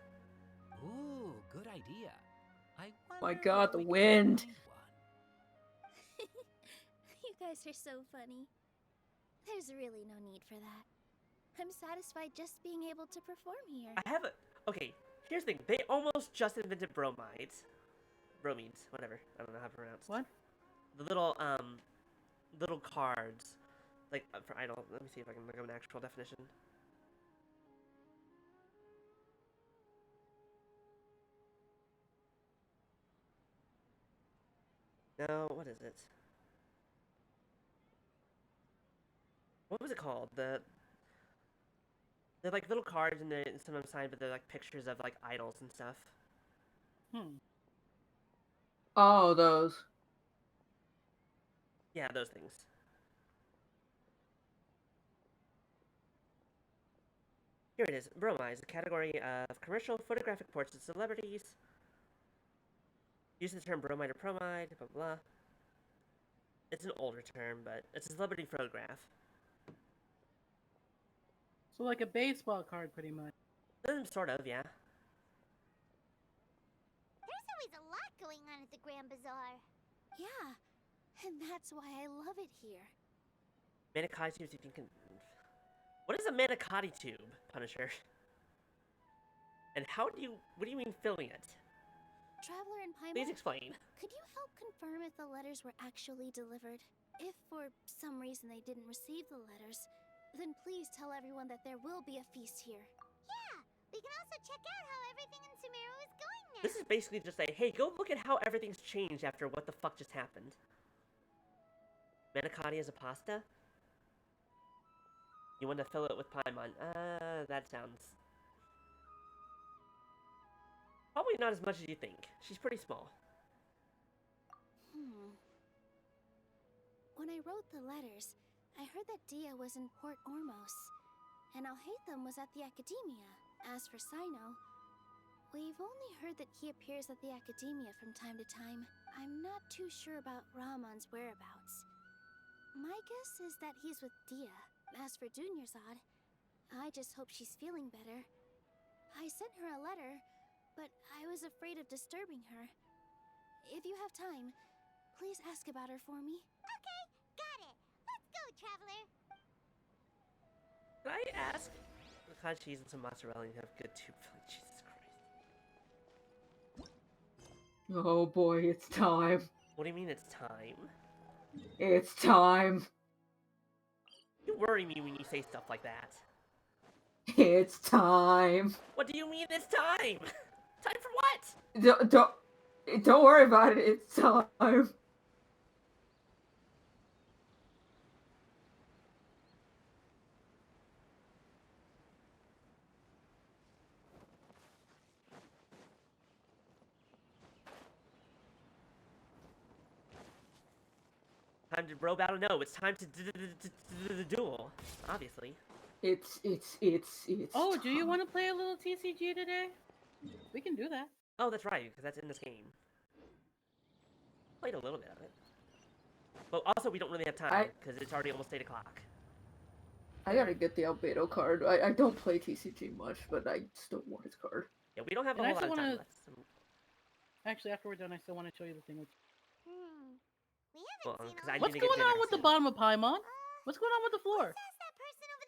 Speaker 15: Ooh, good idea. I
Speaker 8: My
Speaker 15: wonder
Speaker 8: god,
Speaker 15: if
Speaker 8: the
Speaker 15: we can
Speaker 8: wind.
Speaker 15: find one.
Speaker 1: You guys are so funny. There's really no need for that. I'm satisfied just being able to perform here.
Speaker 2: I have a... Okay, here's the thing. They almost just invented bromides. Bromides, whatever. I don't know how to pronounce.
Speaker 11: What?
Speaker 2: The little cards. Like, for idle. Let me see if I can look up an actual definition. No, what is it? What was it called? They're like little cards and they're sometimes signed, but they're like pictures of like idols and stuff.
Speaker 8: Oh, those.
Speaker 2: Yeah, those things. Here it is. Bromides, a category of commercial photographic portraits of celebrities. Use the term bromide or promide, blah blah. It's an older term, but it's a celebrity photograph.
Speaker 11: So like a baseball card, pretty much.
Speaker 2: Sort of, yeah.
Speaker 9: There's always a lot going on at the Grand Bazaar.
Speaker 1: Yeah, and that's why I love it here.
Speaker 2: Manicotti tubes you can... What is a manicotti tube, Punisher? And what do you mean filling it?
Speaker 1: Traveler and Paimon,
Speaker 2: Please explain.
Speaker 1: could you help confirm if the letters were actually delivered? If for some reason they didn't receive the letters, then please tell everyone that there will be a feast here.
Speaker 9: Yeah, we can also check out how everything in Sumeru is going now.
Speaker 2: This is basically just a, hey, go look at how everything's changed after what the fuck just happened. Manicotti as a pasta? You want to fill it with Paimon? That sounds... Probably not as much as you think. She's pretty small.
Speaker 1: When I wrote the letters, I heard that Dia was in Port Ormos, and Alhaitham was at the Academia. As for Sino, we've only heard that he appears at the Academia from time to time. I'm not too sure about Rahman's whereabouts. My guess is that he's with Dia. As for Dunyarzad, I just hope she's feeling better. I sent her a letter, but I was afraid of disturbing her. If you have time, please ask about her for me.
Speaker 9: Okay, got it. Let's go, Traveler.
Speaker 2: Can I ask? Cottage cheese and some mozzarella and you have good tube filling. Jesus Christ.
Speaker 8: Oh boy, it's time.
Speaker 2: What do you mean it's time?
Speaker 8: It's time.
Speaker 2: You worry me when you say stuff like that.
Speaker 8: It's time.
Speaker 2: What do you mean it's time? Time for what?
Speaker 8: Don't worry about it. It's time.
Speaker 2: Time to bro battle? No, it's time to the duel. Obviously.
Speaker 8: It's.
Speaker 11: Oh, do you want to play a little TCG today? We can do that.
Speaker 2: Oh, that's right, because that's in this game. Played a little bit of it. But also, we don't really have time, because it's already almost 8 o'clock.
Speaker 8: I gotta get the Albedo card. I don't play TCG much, but I still want his card.
Speaker 2: Yeah, we don't have a whole lot of time left. So...
Speaker 11: Actually, after we're done, I still want to show you the thing.
Speaker 9: We haven't seen all...
Speaker 11: What's going on with the bottom of Paimon? What's going on with the floor?
Speaker 9: Who says that person over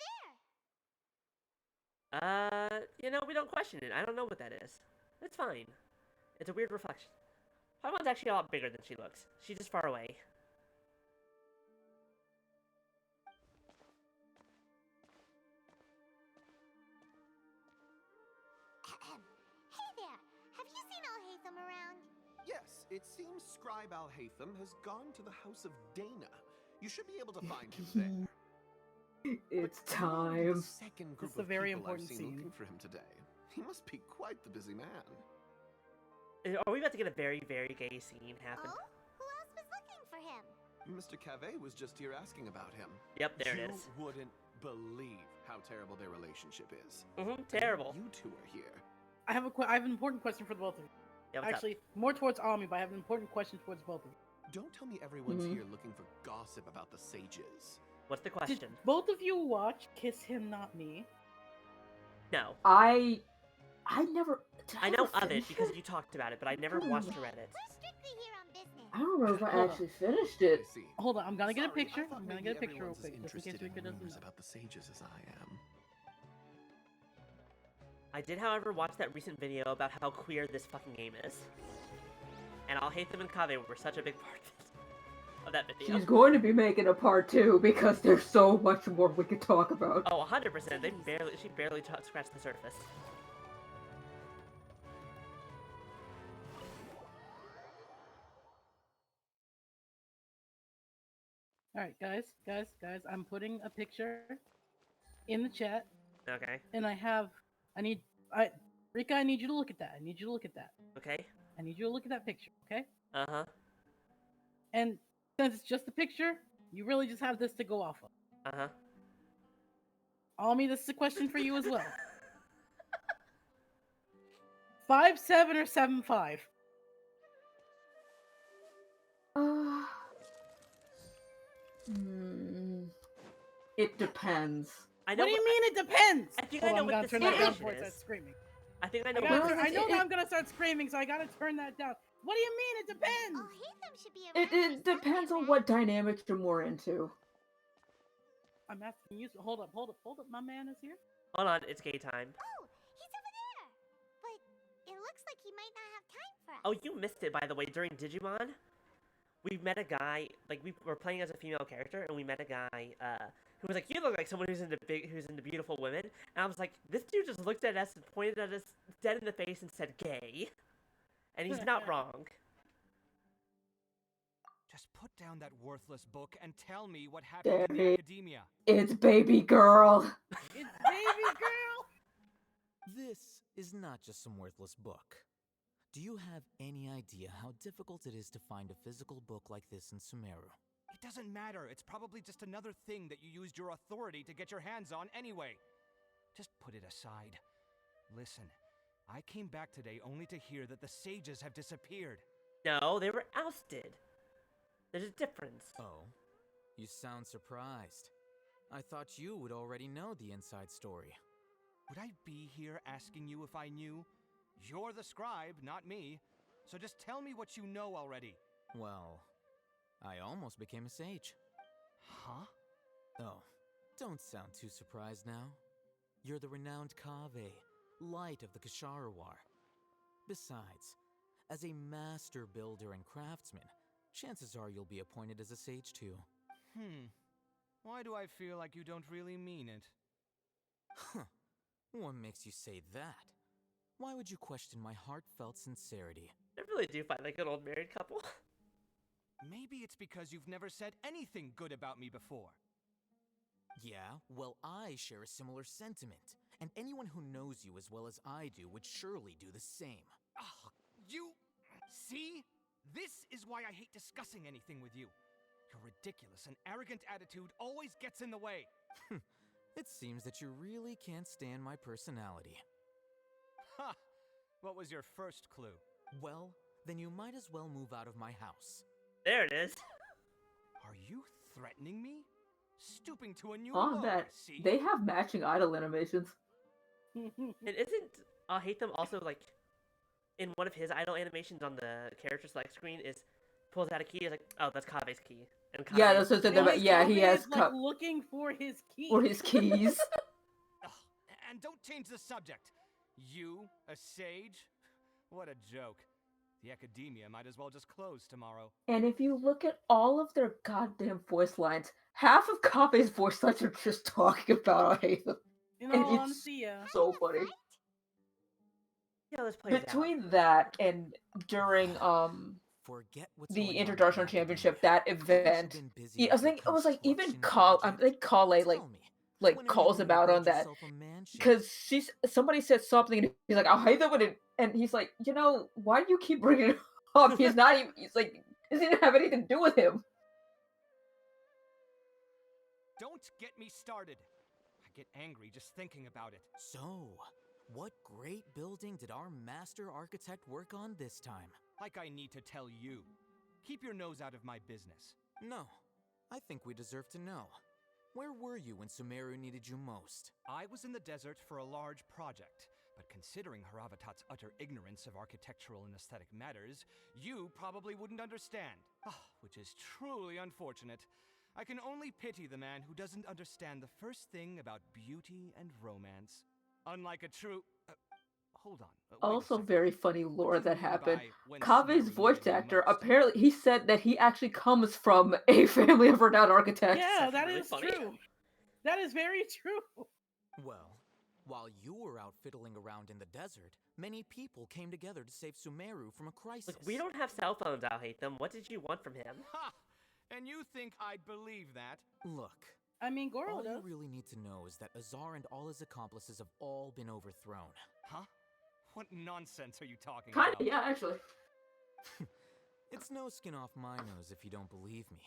Speaker 9: there?
Speaker 2: You know, we don't question it. I don't know what that is. It's fine. It's a weird reflection. Paimon's actually a lot bigger than she looks. She's just far away.
Speaker 9: Hey there! Have you seen Alhaitham around?
Speaker 12: Yes, it seems Scribe Alhaitham has gone to the House of Dana. You should be able to find him there.
Speaker 8: It's time.
Speaker 12: Second
Speaker 11: This
Speaker 12: group
Speaker 11: is a
Speaker 12: of
Speaker 11: very
Speaker 12: people I've
Speaker 11: important
Speaker 12: seen
Speaker 11: scene.
Speaker 12: looking for him today. He must be quite the busy man.
Speaker 2: Are we about to get a very, very gay scene happen?
Speaker 9: Oh? Who else was looking for him?
Speaker 12: Mr. Cave was just here asking about him.
Speaker 2: Yep, there it is.
Speaker 12: You wouldn't believe how terrible their relationship is.
Speaker 2: Terrible.
Speaker 12: You two are here.
Speaker 11: I have an important question for the both of you.
Speaker 2: Yeah, what's
Speaker 11: Actually, more towards Ami, but I have an important question towards both of you.
Speaker 12: Don't tell me everyone's here looking for gossip about the sages.
Speaker 2: What's the question?
Speaker 11: Did both of you watch Kiss Him Not Me?
Speaker 2: No.
Speaker 8: I I never. Did
Speaker 2: I
Speaker 8: I
Speaker 2: know
Speaker 8: ever
Speaker 2: of it
Speaker 8: finish
Speaker 2: because you talked about it, but I never watched or read it.
Speaker 8: I don't remember if I
Speaker 11: Hold on.
Speaker 8: actually finished it.
Speaker 12: I see.
Speaker 11: Hold on, I'm gonna get a
Speaker 12: Sorry,
Speaker 11: picture.
Speaker 12: I thought
Speaker 11: I'm gonna
Speaker 12: maybe
Speaker 11: get a picture real
Speaker 12: everyone's as
Speaker 11: quick, just in case
Speaker 12: interested in
Speaker 11: Rika doesn't
Speaker 12: rumors
Speaker 11: know.
Speaker 12: about the sages as I am.
Speaker 2: I did, however, watch that recent video about how queer this fucking game is. And I'll hate them and Kave were such a big part of that video.
Speaker 8: She's going to be making a part 2 because there's so much more we could talk about.
Speaker 2: Oh, 100%. She barely scratched the surface.
Speaker 11: Alright, guys, I'm putting a picture in the chat.
Speaker 2: Okay.
Speaker 11: And Rika, I need you to look at that.
Speaker 2: Okay.
Speaker 11: I need you to look at that picture, okay?
Speaker 2: Uh-huh.
Speaker 11: And since it's just a picture, you really just have this to go off of.
Speaker 2: Uh-huh.
Speaker 11: Almi, this is a question for you as well. 5'7" or 7'5"?
Speaker 8: It depends.
Speaker 2: I know
Speaker 11: What do you mean it depends?
Speaker 2: I think
Speaker 11: Hold
Speaker 2: I know
Speaker 11: on,
Speaker 2: what
Speaker 11: I'm
Speaker 2: this
Speaker 11: gonna turn that down
Speaker 2: situation
Speaker 11: before it
Speaker 2: is.
Speaker 11: starts screaming.
Speaker 2: I think I know
Speaker 11: I know that I'm gonna start screaming, so I gotta turn that down. What do you mean it depends?
Speaker 8: It depends on what dynamics you're more into.
Speaker 11: I'm asking you. Hold up. My man is here.
Speaker 2: Hold on, it's gay time.
Speaker 9: Oh, he's over there. But it looks like he might not have time for us.
Speaker 2: Oh, you missed it, by the way, during Digimon. We met a guy, like, we were playing as a female character, and we met a guy, who was like, you look like someone who's into beautiful women. And I was like, this dude just looked at us and pointed at us dead in the face and said gay. And he's not wrong.
Speaker 16: Just put down that worthless book and tell me what happened in the academia.
Speaker 8: It's baby girl.
Speaker 11: It's baby girl.
Speaker 17: This is not just some worthless book. Do you have any idea how difficult it is to find a physical book like this in Sumeru?
Speaker 16: It doesn't matter. It's probably just another thing that you used your authority to get your hands on anyway. Just put it aside. Listen, I came back today only to hear that the sages have disappeared.
Speaker 2: No, they were ousted. There's a difference.
Speaker 17: Oh, you sound surprised. I thought you would already know the inside story.
Speaker 16: Would I be here asking you if I knew? You're the scribe, not me. So just tell me what you know already.
Speaker 17: Well, I almost became a sage.
Speaker 16: Huh?
Speaker 17: Oh, don't sound too surprised now. You're the renowned Kave, light of the Ksharawar. Besides, as a master builder and craftsman, chances are you'll be appointed as a sage too.
Speaker 16: Why do I feel like you don't really mean it?
Speaker 17: Huh. What makes you say that? Why would you question my heartfelt sincerity?
Speaker 2: I really do find like an old married couple.
Speaker 16: Maybe it's because you've never said anything good about me before.
Speaker 17: Yeah, well, I share a similar sentiment. And anyone who knows you as well as I do would surely do the same.
Speaker 16: Ugh, you... See? This is why I hate discussing anything with you. Your ridiculous and arrogant attitude always gets in the way.
Speaker 17: It seems that you really can't stand my personality.
Speaker 16: Ha! What was your first clue?
Speaker 17: Well, then you might as well move out of my house.
Speaker 2: There it is.
Speaker 16: Are you threatening me? Stooping to a new
Speaker 8: On
Speaker 16: low,
Speaker 8: that,
Speaker 16: see?
Speaker 8: they have matching idol animations.
Speaker 2: And isn't I'll hate them also like in one of his idol animations on the character select screen is pulls out a key, is like, oh, that's Kave's key. And Kave,
Speaker 8: Yeah, that's what they're about. Yeah, he has
Speaker 11: like looking for his keys.
Speaker 8: for his keys.
Speaker 16: Ugh, and don't change the subject. You, a sage? What a joke. The academia might as well just close tomorrow.
Speaker 8: And if you look at all of their goddamn voice lines, half of Kabe's voice lines are just talking about I hate them.
Speaker 11: In
Speaker 8: And
Speaker 11: all
Speaker 8: it's
Speaker 11: honesty, yeah.
Speaker 8: so funny.
Speaker 2: Yeah, let's play
Speaker 8: Between that and during
Speaker 17: Forget what's
Speaker 8: the
Speaker 17: going on
Speaker 8: International
Speaker 17: in
Speaker 8: Championship, that event,
Speaker 17: been busy
Speaker 8: I
Speaker 17: with
Speaker 8: think
Speaker 17: your
Speaker 8: it was like even
Speaker 17: construction
Speaker 8: I think Kale like
Speaker 17: when are you
Speaker 8: calls
Speaker 17: going
Speaker 8: him
Speaker 17: to
Speaker 8: out
Speaker 17: build
Speaker 8: on that
Speaker 17: yourself a mansion?
Speaker 8: because somebody said something and he's like, I hate that when it, and he's like, you know, why do you keep bringing it up? He's not even. He's like, it doesn't even have anything to do with him.
Speaker 16: Don't get me started. I get angry just thinking about it.
Speaker 17: So, what great building did our master architect work on this time?
Speaker 16: Like I need to tell you. Keep your nose out of my business.
Speaker 17: No, I think we deserve to know. Where were you when Sumeru needed you most?
Speaker 16: I was in the desert for a large project. But considering Haravatat's utter ignorance of architectural and aesthetic matters, you probably wouldn't understand. Which is truly unfortunate. I can only pity the man who doesn't understand the first thing about beauty and romance. Unlike a true... hold on. Wait a
Speaker 8: Also,
Speaker 16: second.
Speaker 8: very funny lore that happened.
Speaker 16: by when
Speaker 8: Kave's
Speaker 16: Sumeru
Speaker 8: voice
Speaker 16: needed you
Speaker 8: actor,
Speaker 16: most?
Speaker 8: apparently, he said that he actually comes from a family of renowned architects.
Speaker 11: Yeah, that is true. That is very true.
Speaker 17: Well, while you were out fiddling around in the desert, many people came together to save Sumeru from a crisis.
Speaker 2: Look, we don't have cell phones, I'll hate them. What did you want from him?
Speaker 16: Ha! And you think I'd believe that?
Speaker 17: Look,
Speaker 11: I mean, Goro
Speaker 17: all you
Speaker 11: does.
Speaker 17: really need to know is that Azar and all his accomplices have all been overthrown.
Speaker 16: Huh? What nonsense are you talking
Speaker 8: Kinda,
Speaker 16: about?
Speaker 8: yeah, actually.
Speaker 17: It's no skin off my nose if you don't believe me.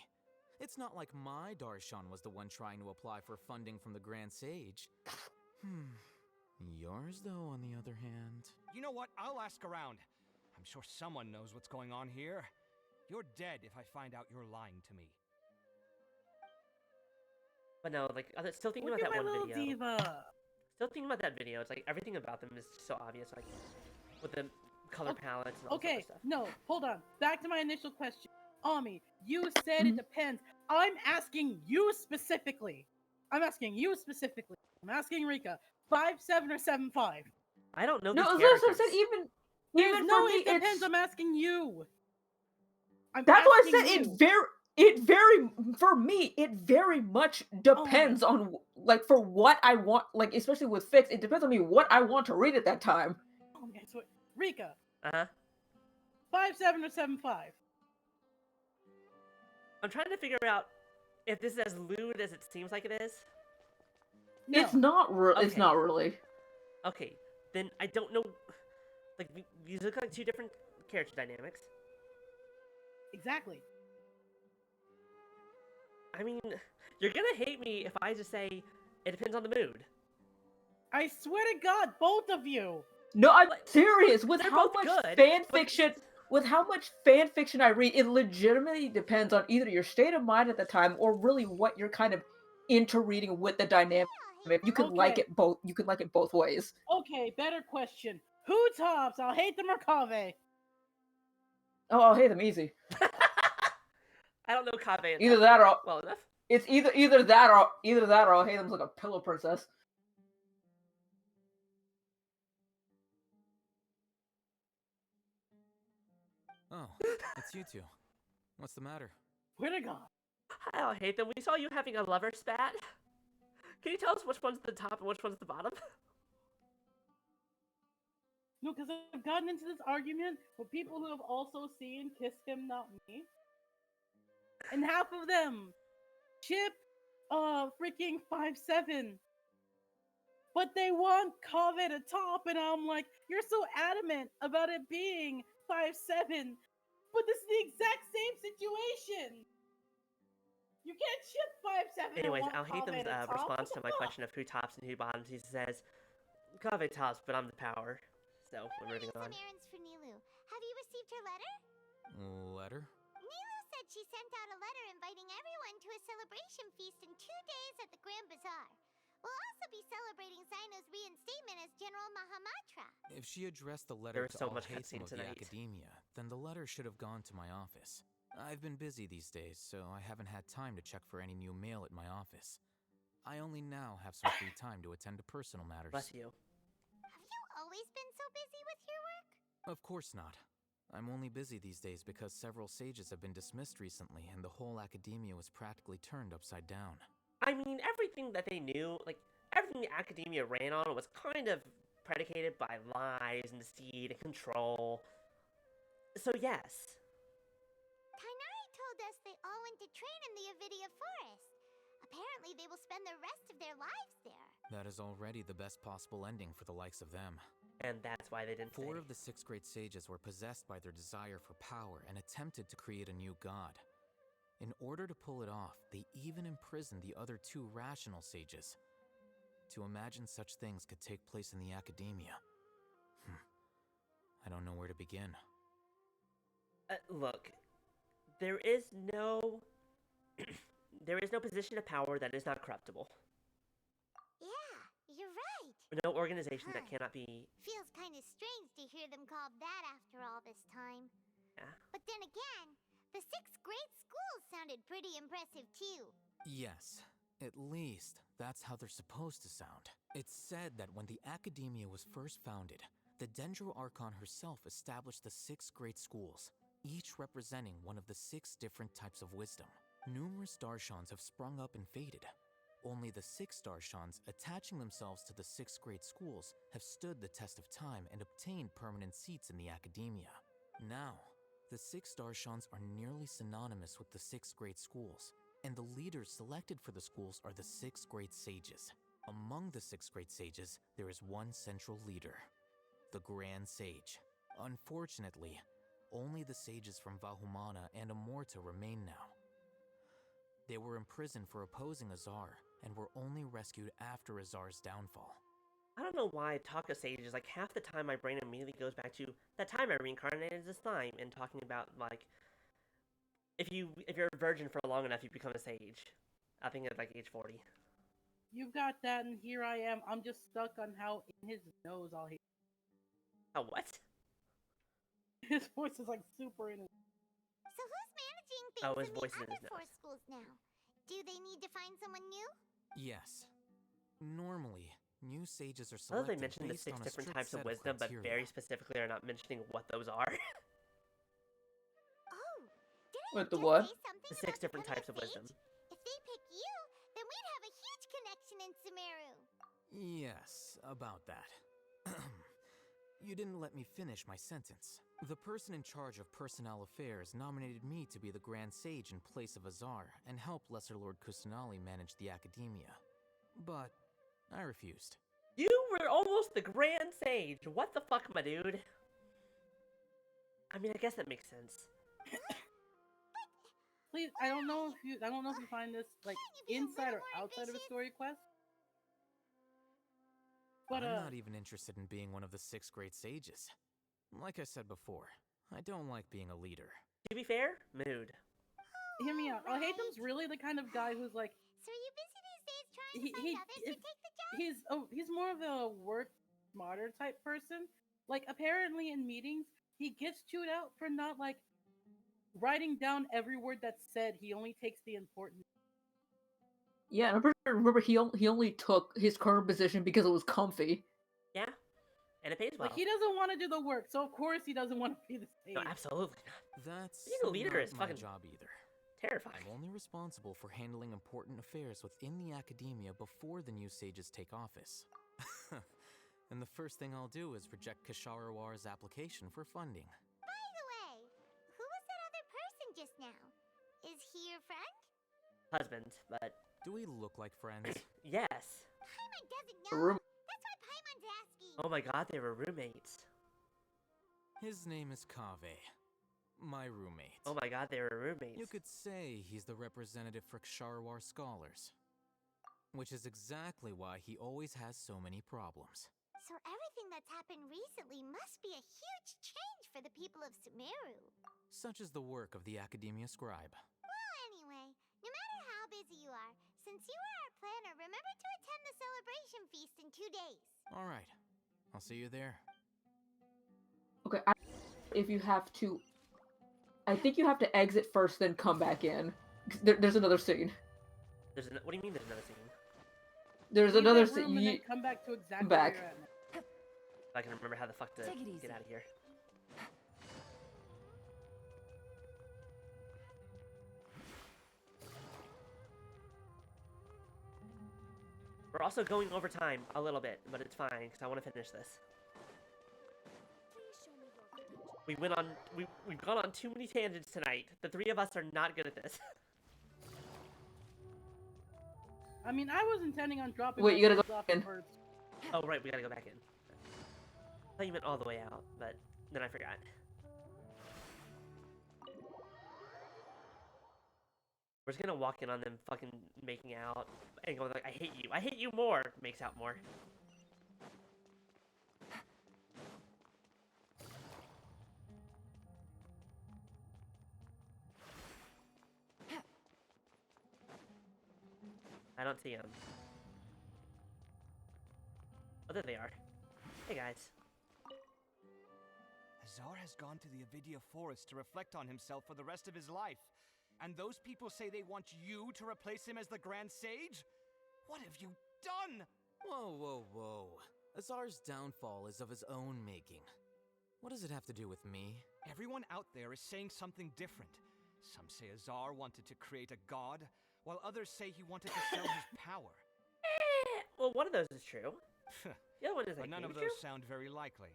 Speaker 17: It's not like my Darshan was the one trying to apply for funding from the Grand Sage. Yours, though, on the other hand...
Speaker 16: You know what? I'll ask around. I'm sure someone knows what's going on here. You're dead if I find out you're lying to me.
Speaker 2: But no, like, I'm still thinking
Speaker 11: Look
Speaker 2: about
Speaker 11: at
Speaker 2: that
Speaker 11: my
Speaker 2: one
Speaker 11: little
Speaker 2: video.
Speaker 11: diva.
Speaker 2: Still thinking about that video. It's like everything about them is so obvious, like with the color palettes and all that
Speaker 11: Okay,
Speaker 2: stuff.
Speaker 11: no, hold on. Back to my initial question. Ami, you said it depends. I'm asking you specifically. I'm asking Rika. 5'7" or 7'5".
Speaker 2: I don't know
Speaker 8: No,
Speaker 2: these
Speaker 8: that's
Speaker 2: characters.
Speaker 8: what I said, even
Speaker 11: There's
Speaker 8: for
Speaker 11: no,
Speaker 8: me,
Speaker 11: it depends.
Speaker 8: it's...
Speaker 11: I'm asking you.
Speaker 8: That's why I
Speaker 11: asking
Speaker 8: said
Speaker 11: you.
Speaker 8: for me, it very much depends on, like, for what I want, like, especially with Fix, it depends on me what I want to read at that time.
Speaker 11: Okay, so Rika.
Speaker 2: 5'7"
Speaker 11: or 7'5".
Speaker 2: I'm trying to figure out if this is as lewd as it seems like it is.
Speaker 11: No.
Speaker 8: It's not
Speaker 2: Okay.
Speaker 8: It's not really.
Speaker 2: Okay, then I don't know. Like, these look like two different character dynamics.
Speaker 11: Exactly.
Speaker 2: I mean, you're gonna hate me if I just say it depends on the mood.
Speaker 11: I swear to God, both of you.
Speaker 8: No, I'm serious. With
Speaker 2: They're
Speaker 8: how
Speaker 2: both
Speaker 8: much
Speaker 2: good,
Speaker 8: fan
Speaker 2: but-
Speaker 8: fiction, with how much fan fiction I read, it legitimately depends on either your state of mind at the time or really what you're kind of into reading with the dynamic. You can like it both. You can like it both ways.
Speaker 11: Okay, better question. Who tops? I'll hate them or Kave.
Speaker 8: Oh, I'll hate them easy.
Speaker 2: I don't know Kave enough.
Speaker 8: Either that or
Speaker 2: well enough.
Speaker 8: It's either that or I'll hate them like a pillow princess.
Speaker 17: Oh, it's you two. What's the matter?
Speaker 11: Where'd it go?
Speaker 2: I'll hate them. We saw you having a lover spat. Can you tell us which one's the top and which one's the bottom?
Speaker 11: No, because I've gotten into this argument with people who have also seen Kiss Him Not Me. And half of them ship freaking 5'7". But they want Kave to top, and I'm like, you're so adamant about it being 5'7". But this is the exact same situation. You can't ship 5'7".
Speaker 2: Anyways,
Speaker 11: and want
Speaker 2: I'll hate
Speaker 11: Kave
Speaker 2: them's
Speaker 11: to top.
Speaker 2: response to my question of who tops and who bottoms. He says, Kave tops, but I'm the power. So, we're moving on.
Speaker 9: Some errands for Nilu. Have you received her letter?
Speaker 17: Letter?
Speaker 9: Nilu said she sent out a letter inviting everyone to a celebration feast in 2 days at the Grand Bazaar. We'll also be celebrating Zaino's reinstatement as General Mahamatra.
Speaker 17: If she addressed the letter
Speaker 2: There's
Speaker 17: to
Speaker 2: so much
Speaker 17: all
Speaker 2: cutscene
Speaker 17: of the
Speaker 2: tonight.
Speaker 17: academia, then the letter should have gone to my office. I've been busy these days, so I haven't had time to check for any new mail at my office. I only now have some free time to attend to personal matters.
Speaker 2: Bless you.
Speaker 9: Have you always been so busy with your work?
Speaker 17: Of course not. I'm only busy these days because several sages have been dismissed recently and the whole academia was practically turned upside down.
Speaker 2: I mean, everything that they knew, like, everything the academia ran on was kind of predicated by lies and deceit and control. So, yes.
Speaker 9: Tainari told us they all went to train in the Avidia Forest. Apparently, they will spend the rest of their lives there.
Speaker 17: That is already the best possible ending for the likes of them.
Speaker 2: And that's why they didn't
Speaker 17: Four
Speaker 2: say.
Speaker 17: of the 6 great sages were possessed by their desire for power and attempted to create a new god. In order to pull it off, they even imprisoned the other 2 rational sages. To imagine such things could take place in the academia. I don't know where to begin.
Speaker 2: Look, there is no position of power that is not corruptible.
Speaker 9: Yeah, you're right.
Speaker 2: No organization that cannot be.
Speaker 9: Feels kind of strange to hear them called that after all this time.
Speaker 2: Yeah.
Speaker 9: But then again, the 6th grade schools sounded pretty impressive too.
Speaker 17: Yes, at least that's how they're supposed to sound. It's said that when the Academia was first founded, the Dendro Archon herself established the 6 great schools, each representing one of the 6 different types of wisdom. Numerous Darshans have sprung up and faded. Only the 6 Darshans, attaching themselves to the 6 great schools, have stood the test of time and obtained permanent seats in the Academia. Now, the 6 Darshans are nearly synonymous with the 6 great schools, and the leaders selected for the schools are the 6 great sages. Among the 6 great sages, there is one central leader, the Grand Sage. Unfortunately, only the sages from Vahumana and Amorta remain now. They were imprisoned for opposing Azar, and were only rescued after Azar's downfall.
Speaker 2: I don't know why Taka Sage is like half the time my brain immediately goes back to that time I reincarnated as a slime and talking about like if you're a virgin for long enough you become a sage. I think at like age 40.
Speaker 11: You've got that, and here I am. I'm just stuck on how in his nose I'll hate.
Speaker 2: Oh, what?
Speaker 11: His voice is like super in it.
Speaker 9: So who's managing things
Speaker 2: Oh, his
Speaker 9: in
Speaker 2: voice
Speaker 9: the
Speaker 2: is in
Speaker 9: other
Speaker 2: his
Speaker 9: 4
Speaker 2: nose.
Speaker 9: schools now? Do they need to find someone new?
Speaker 17: Yes. Normally, new sages are
Speaker 2: I love they
Speaker 17: selected
Speaker 2: mentioned the
Speaker 17: based
Speaker 2: 6
Speaker 17: on a
Speaker 2: different
Speaker 17: strict
Speaker 2: types
Speaker 17: set
Speaker 2: of wisdom, but
Speaker 17: criteria.
Speaker 2: very specifically are not mentioning what those are.
Speaker 9: Oh, didn't
Speaker 8: With
Speaker 9: you
Speaker 8: the
Speaker 9: just
Speaker 8: what?
Speaker 9: say something
Speaker 2: The 6
Speaker 9: about
Speaker 2: different
Speaker 9: becoming
Speaker 2: types
Speaker 9: a
Speaker 2: of wisdom.
Speaker 9: sage? If they pick you, then we'd have a huge connection in Sumeru.
Speaker 17: Yes, about that. You didn't let me finish my sentence. The person in charge of personnel affairs nominated me to be the Grand Sage in place of Azar and help Lesser Lord Kusanali manage the Academia. But I refused.
Speaker 2: You were almost the Grand Sage. What the fuck, my dude? I mean, I guess that makes sense.
Speaker 11: Please, I don't know if you find this like inside or outside of a story quest. But
Speaker 17: I'm not even interested in being one of the 6 great sages. Like I said before, I don't like being a leader.
Speaker 2: To be fair, mood.
Speaker 11: Hear me out. Alhaitham's really the kind of guy who's like
Speaker 9: So are you busy these days trying to find others to take the job?
Speaker 11: he's more of a work smarter type person. Like apparently in meetings he gets chewed out for not like writing down every word that's said. He only takes the important.
Speaker 8: Yeah, and I'm pretty sure, remember he only took his current position because it was comfy.
Speaker 2: Yeah, and it pays well.
Speaker 11: Like he doesn't want to do the work, so of course he doesn't want to be the sage.
Speaker 2: No, absolutely not.
Speaker 17: That's
Speaker 2: Being a leader
Speaker 17: not
Speaker 2: is
Speaker 17: my
Speaker 2: fucking
Speaker 17: job either.
Speaker 2: terrifying.
Speaker 17: I'm only responsible for handling important affairs within the Academia before the new sages take office. And the first thing I'll do is reject Kasharawar's application for funding.
Speaker 9: By the way, who was that other person just now? Is he your friend?
Speaker 2: Husband, but
Speaker 17: Do we look like friends?
Speaker 2: yes.
Speaker 9: Paimon doesn't
Speaker 8: A
Speaker 9: know.
Speaker 8: room-
Speaker 9: That's why Paimon's asking.
Speaker 2: Oh my god, they were roommates.
Speaker 17: His name is Kaveh, my roommate.
Speaker 2: Oh my god, they were roommates.
Speaker 17: You could say he's the representative for Ksharawar scholars. Which is exactly why he always has so many problems.
Speaker 9: So everything that's happened recently must be a huge change for the people of Sumeru.
Speaker 17: Such is the work of the Academia Scribe.
Speaker 9: Well, anyway, no matter how busy you are, since you are our planner, remember to attend the celebration feast in 2 days.
Speaker 17: Alright, I'll see you there.
Speaker 8: Okay, if you have to, I think you have to exit first, then come back in. 'Cause there's another scene.
Speaker 2: What do you mean there's another scene?
Speaker 8: There's
Speaker 11: Leave
Speaker 8: another
Speaker 11: that room and then
Speaker 8: scene.
Speaker 11: come back to exactly
Speaker 8: back.
Speaker 11: where you're at now.
Speaker 2: If I can remember how the fuck to
Speaker 18: Take it easy.
Speaker 2: get out of here. We're also going over time a little bit, but it's fine because I want to finish this. We've gone on too many tangents tonight. The 3 of us are not good at this.
Speaker 11: I mean, I was intending on dropping.
Speaker 8: Wait,
Speaker 11: my
Speaker 8: you gotta
Speaker 11: words
Speaker 8: go
Speaker 11: off
Speaker 8: in.
Speaker 11: first.
Speaker 2: Oh right, we gotta go back in. I thought you meant all the way out, but then I forgot. We're just gonna walk in on them fucking making out and going like, I hate you more, makes out more. I don't see him. Oh, there they are. Hey, guys.
Speaker 16: Azar has gone to the Avidia Forest to reflect on himself for the rest of his life. And those people say they want you to replace him as the Grand Sage? What have you done?
Speaker 17: Whoa, whoa, whoa. Azar's downfall is of his own making. What does it have to do with me?
Speaker 16: Everyone out there is saying something different. Some say Azar wanted to create a god, while others say he wanted to sell his power.
Speaker 2: Well, one of those is true. The other one is
Speaker 16: But none of
Speaker 2: true.
Speaker 16: those sound very likely.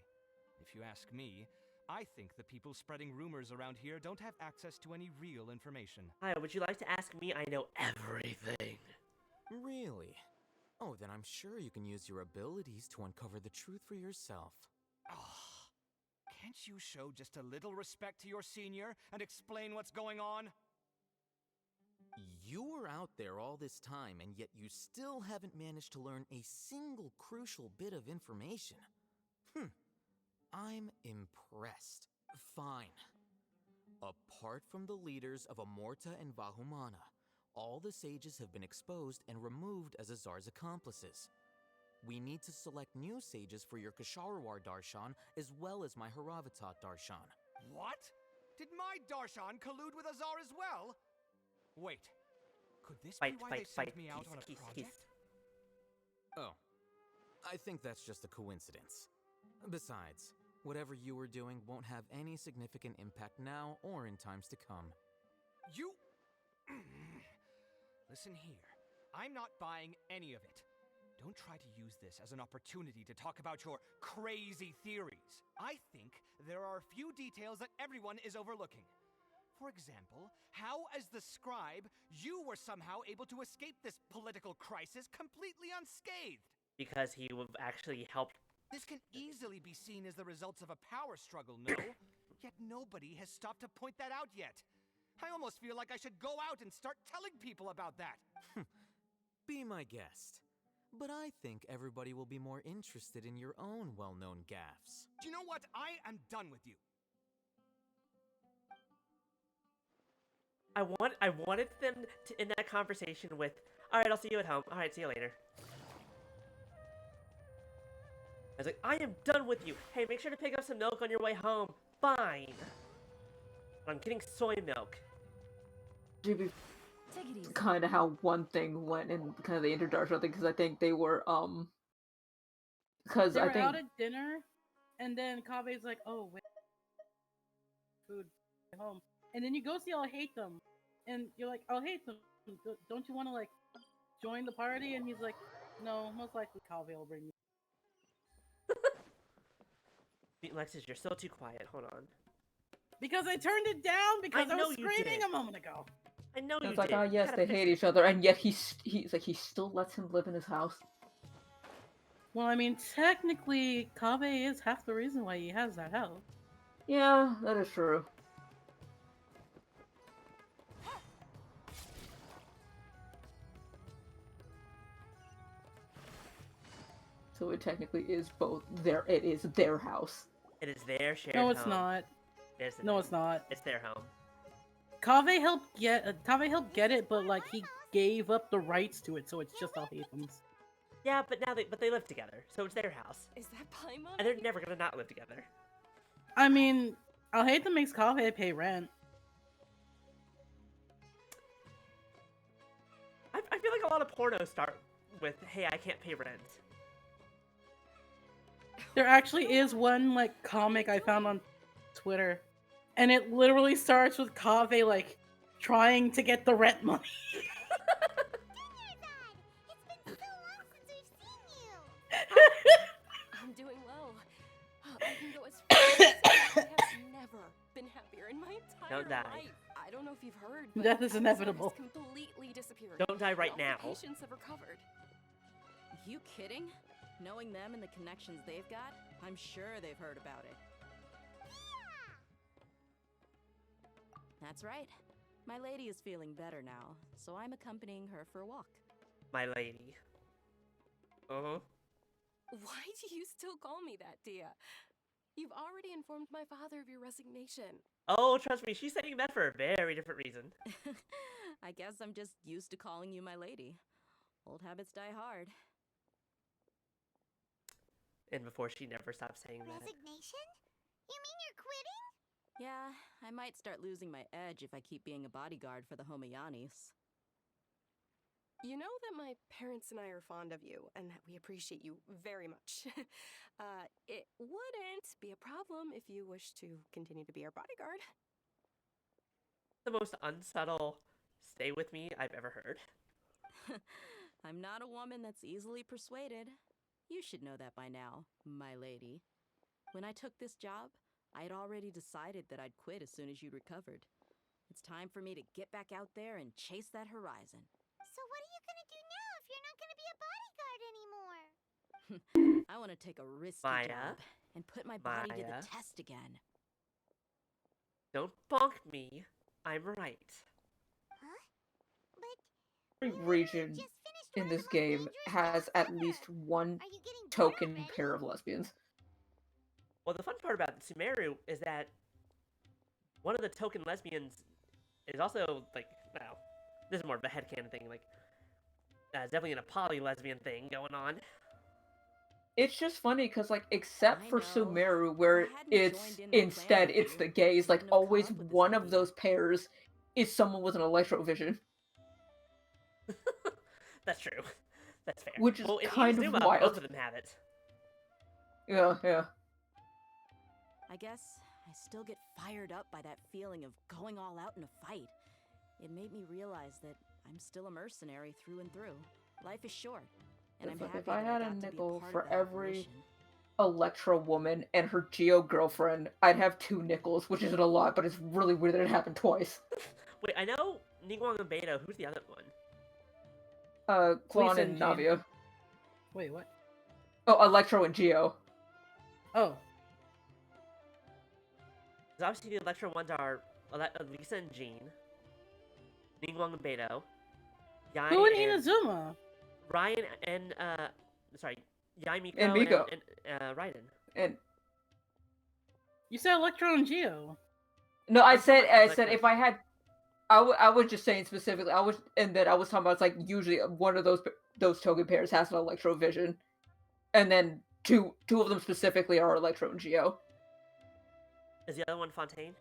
Speaker 16: If you ask me, I think the people spreading rumors around here don't have access to any real information.
Speaker 2: Hi, would you like to ask me? I know everything.
Speaker 17: Really? Oh, then I'm sure you can use your abilities to uncover the truth for yourself.
Speaker 16: Can't you show just a little respect to your senior and explain what's going on?
Speaker 17: You were out there all this time, and yet you still haven't managed to learn a single crucial bit of information. I'm impressed. Fine. Apart from the leaders of Amorta and Vahumana, all the sages have been exposed and removed as Azar's accomplices. We need to select new sages for your Kasharwar Darshan as well as my Haravatat Darshan.
Speaker 16: What? Did my Darshan collude with Azar as well? Wait, could this be why they sent me out on a project?
Speaker 17: Oh, I think that's just a coincidence. Besides, whatever you were doing won't have any significant impact now or in times to come.
Speaker 16: You... Listen here, I'm not buying any of it. Don't try to use this as an opportunity to talk about your crazy theories. I think there are a few details that everyone is overlooking. For example, how as the scribe, you were somehow able to escape this political crisis completely unscathed.
Speaker 2: Because he would actually help.
Speaker 16: This can easily be seen as the results of a power struggle, no? Yet nobody has stopped to point that out yet. I almost feel like I should go out and start telling people about that.
Speaker 17: Be my guest. But I think everybody will be more interested in your own well-known gaffes.
Speaker 16: Do you know what? I am done with you.
Speaker 2: I wanted them to end that conversation with, "Alright, I'll see you at home. Alright, see you later." I was like, I am done with you. Hey, make sure to pick up some milk on your way home. Fine. I'm getting soy milk.
Speaker 8: Kind of how one thing went in kind of the Interdarshan thing, because I think they were because
Speaker 11: they
Speaker 8: I
Speaker 11: were
Speaker 8: think
Speaker 11: out at dinner, and then Kabe's like, "Oh wait, food at home," and then you go see I'll hate them, and you're like, "I'll hate them. Don't you want to like join the party?" And he's like, "No, most likely Kabe will bring you."
Speaker 2: Alexis, you're still too quiet. Hold on.
Speaker 11: Because I turned it down because I
Speaker 2: know
Speaker 11: was
Speaker 2: you
Speaker 11: screaming
Speaker 2: did.
Speaker 11: a moment ago.
Speaker 2: I know you
Speaker 8: it's like,
Speaker 2: did.
Speaker 8: oh yes, they hate each other, and yet he's like he still lets him live in his house.
Speaker 11: Well, I mean, technically, Kabe is half the reason why he has that house.
Speaker 8: Yeah, that is true. So it technically is both their. It is their house.
Speaker 2: It is their shared
Speaker 11: No, it's
Speaker 2: home.
Speaker 11: not.
Speaker 2: Yes, it
Speaker 11: No,
Speaker 2: is.
Speaker 11: it's not.
Speaker 2: It's their home.
Speaker 11: Kabe helped get it, but like he gave up the rights to it, so it's just Al-Haytham's.
Speaker 2: Yeah, but now they live together, so it's their house.
Speaker 18: Is that Paimon?
Speaker 2: And they're never gonna not live together.
Speaker 11: I mean, Al-Haytham makes Kabe pay rent.
Speaker 2: I feel like a lot of pornos start with, "Hey, I can't pay rent."
Speaker 11: There actually is one like comic I found on Twitter, and it literally starts with Kabe like trying to get the rent money.
Speaker 18: I'm doing well. I can go as far as I have never been happier in my entire
Speaker 2: Don't die.
Speaker 18: life. I don't know if you've heard, but
Speaker 11: Death is
Speaker 18: Exxon
Speaker 11: inevitable.
Speaker 18: has completely disappeared.
Speaker 2: Don't die right
Speaker 18: All
Speaker 2: now.
Speaker 18: the patients have recovered. You kidding? Knowing them and the connections they've got, I'm sure they've heard about it. That's right. My lady is feeling better now, so I'm accompanying her for a walk.
Speaker 2: My lady. Uh-huh.
Speaker 18: Why do you still call me that, Dia? You've already informed my father of your resignation.
Speaker 2: Oh, trust me, she's saying that for a very different reason.
Speaker 18: I guess I'm just used to calling you my lady. Old habits die hard.
Speaker 2: And before she never stopped saying that.
Speaker 9: Resignation? You mean you're quitting?
Speaker 18: Yeah, I might start losing my edge if I keep being a bodyguard for the Homayanis.
Speaker 19: You know that my parents and I are fond of you, and that we appreciate you very much. It wouldn't be a problem if you wish to continue to be our bodyguard.
Speaker 2: The most unsubtle stay with me I've ever heard.
Speaker 18: I'm not a woman that's easily persuaded. You should know that by now, my lady. When I took this job, I had already decided that I'd quit as soon as you'd recovered. It's time for me to get back out there and chase that horizon.
Speaker 9: So what are you gonna do now if you're not gonna be a bodyguard anymore?
Speaker 18: I want to take a risky
Speaker 2: Maya?
Speaker 18: job and put my body to
Speaker 2: Maya?
Speaker 18: the test again.
Speaker 2: Don't bonk me. I'm right.
Speaker 8: Every region in this game has at least one token pair of lesbians.
Speaker 2: Well, the fun part about Sumeru is that one of the token lesbians is also, like, well, this is more of a headcanon thing, like, definitely a poly-lesbian thing going on.
Speaker 8: It's just funny because, like, except for Sumeru, where it's instead it's the gays, like, always one of those pairs is someone with an electrovision.
Speaker 2: That's true. That's fair.
Speaker 8: Which is
Speaker 2: well, in
Speaker 8: kind of
Speaker 2: Inazuma,
Speaker 8: wild.
Speaker 2: both of them have it.
Speaker 8: Yeah, yeah.
Speaker 18: I guess I still get fired up by that feeling of going all out in a fight. It made me realize that I'm still a mercenary through and through. Life is short, and I'm happy
Speaker 8: If I
Speaker 18: that
Speaker 8: had
Speaker 18: I
Speaker 8: a
Speaker 18: got to be a
Speaker 8: nickel
Speaker 18: part
Speaker 8: for
Speaker 18: of that
Speaker 8: every
Speaker 18: evolution.
Speaker 8: Electro woman and her Geo girlfriend, I'd have 2 nickels, which isn't a lot, but it's really weird that it happened twice.
Speaker 2: Wait, I know Ningguang and Beta. Who's the other one?
Speaker 8: Klon
Speaker 11: Lisa
Speaker 8: and
Speaker 11: and Jean.
Speaker 8: Navia.
Speaker 11: Wait, what?
Speaker 8: Oh, Electro and Geo.
Speaker 11: Oh.
Speaker 2: Because obviously the Electro ones are Lisa and Jean, Ningguang and Beto, Yai
Speaker 11: Who in
Speaker 2: and
Speaker 11: Inazuma?
Speaker 2: Ryan and sorry, Yai Miko
Speaker 8: And Miko.
Speaker 2: and Raiden.
Speaker 8: And
Speaker 11: You said Electro and Geo.
Speaker 8: no, I
Speaker 2: I'm
Speaker 8: said
Speaker 2: talking about
Speaker 8: if I had, I was just saying specifically. I was talking about, it's like usually one of those token pairs has an Electrovision, and then two of them specifically are Electro and Geo.
Speaker 2: Is the other one Fontaine?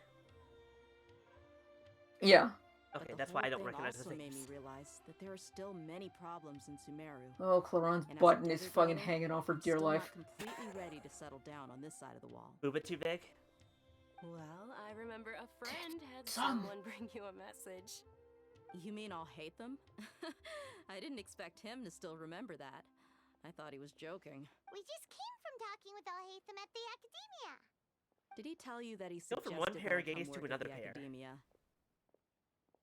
Speaker 8: Yeah.
Speaker 2: Okay,
Speaker 18: But the
Speaker 2: that's why I
Speaker 18: whole
Speaker 2: don't
Speaker 18: thing
Speaker 2: recognize the
Speaker 18: also made
Speaker 2: names.
Speaker 18: me realize that there are still many problems in Sumeru.
Speaker 8: Oh, Claron's
Speaker 18: And as a
Speaker 8: button is
Speaker 18: desert
Speaker 8: fucking
Speaker 18: dweller,
Speaker 8: hanging off for
Speaker 18: I'm
Speaker 8: dear
Speaker 18: still
Speaker 8: life.
Speaker 18: not completely ready to settle down on this side of the wall.
Speaker 2: Booba too big?
Speaker 19: Well, I remember a friend had
Speaker 8: Some.
Speaker 19: someone bring you a message.
Speaker 18: You mean I'll hate them? I didn't expect him to still remember that. I thought he was joking.
Speaker 9: We just came from talking with Alhaitham at the Academia.
Speaker 18: Did he tell you that he
Speaker 2: Go
Speaker 18: suggested
Speaker 2: from one pair of
Speaker 18: that I
Speaker 2: gays
Speaker 18: come
Speaker 2: to
Speaker 18: work at
Speaker 2: another
Speaker 18: the
Speaker 2: pair.
Speaker 18: Academia?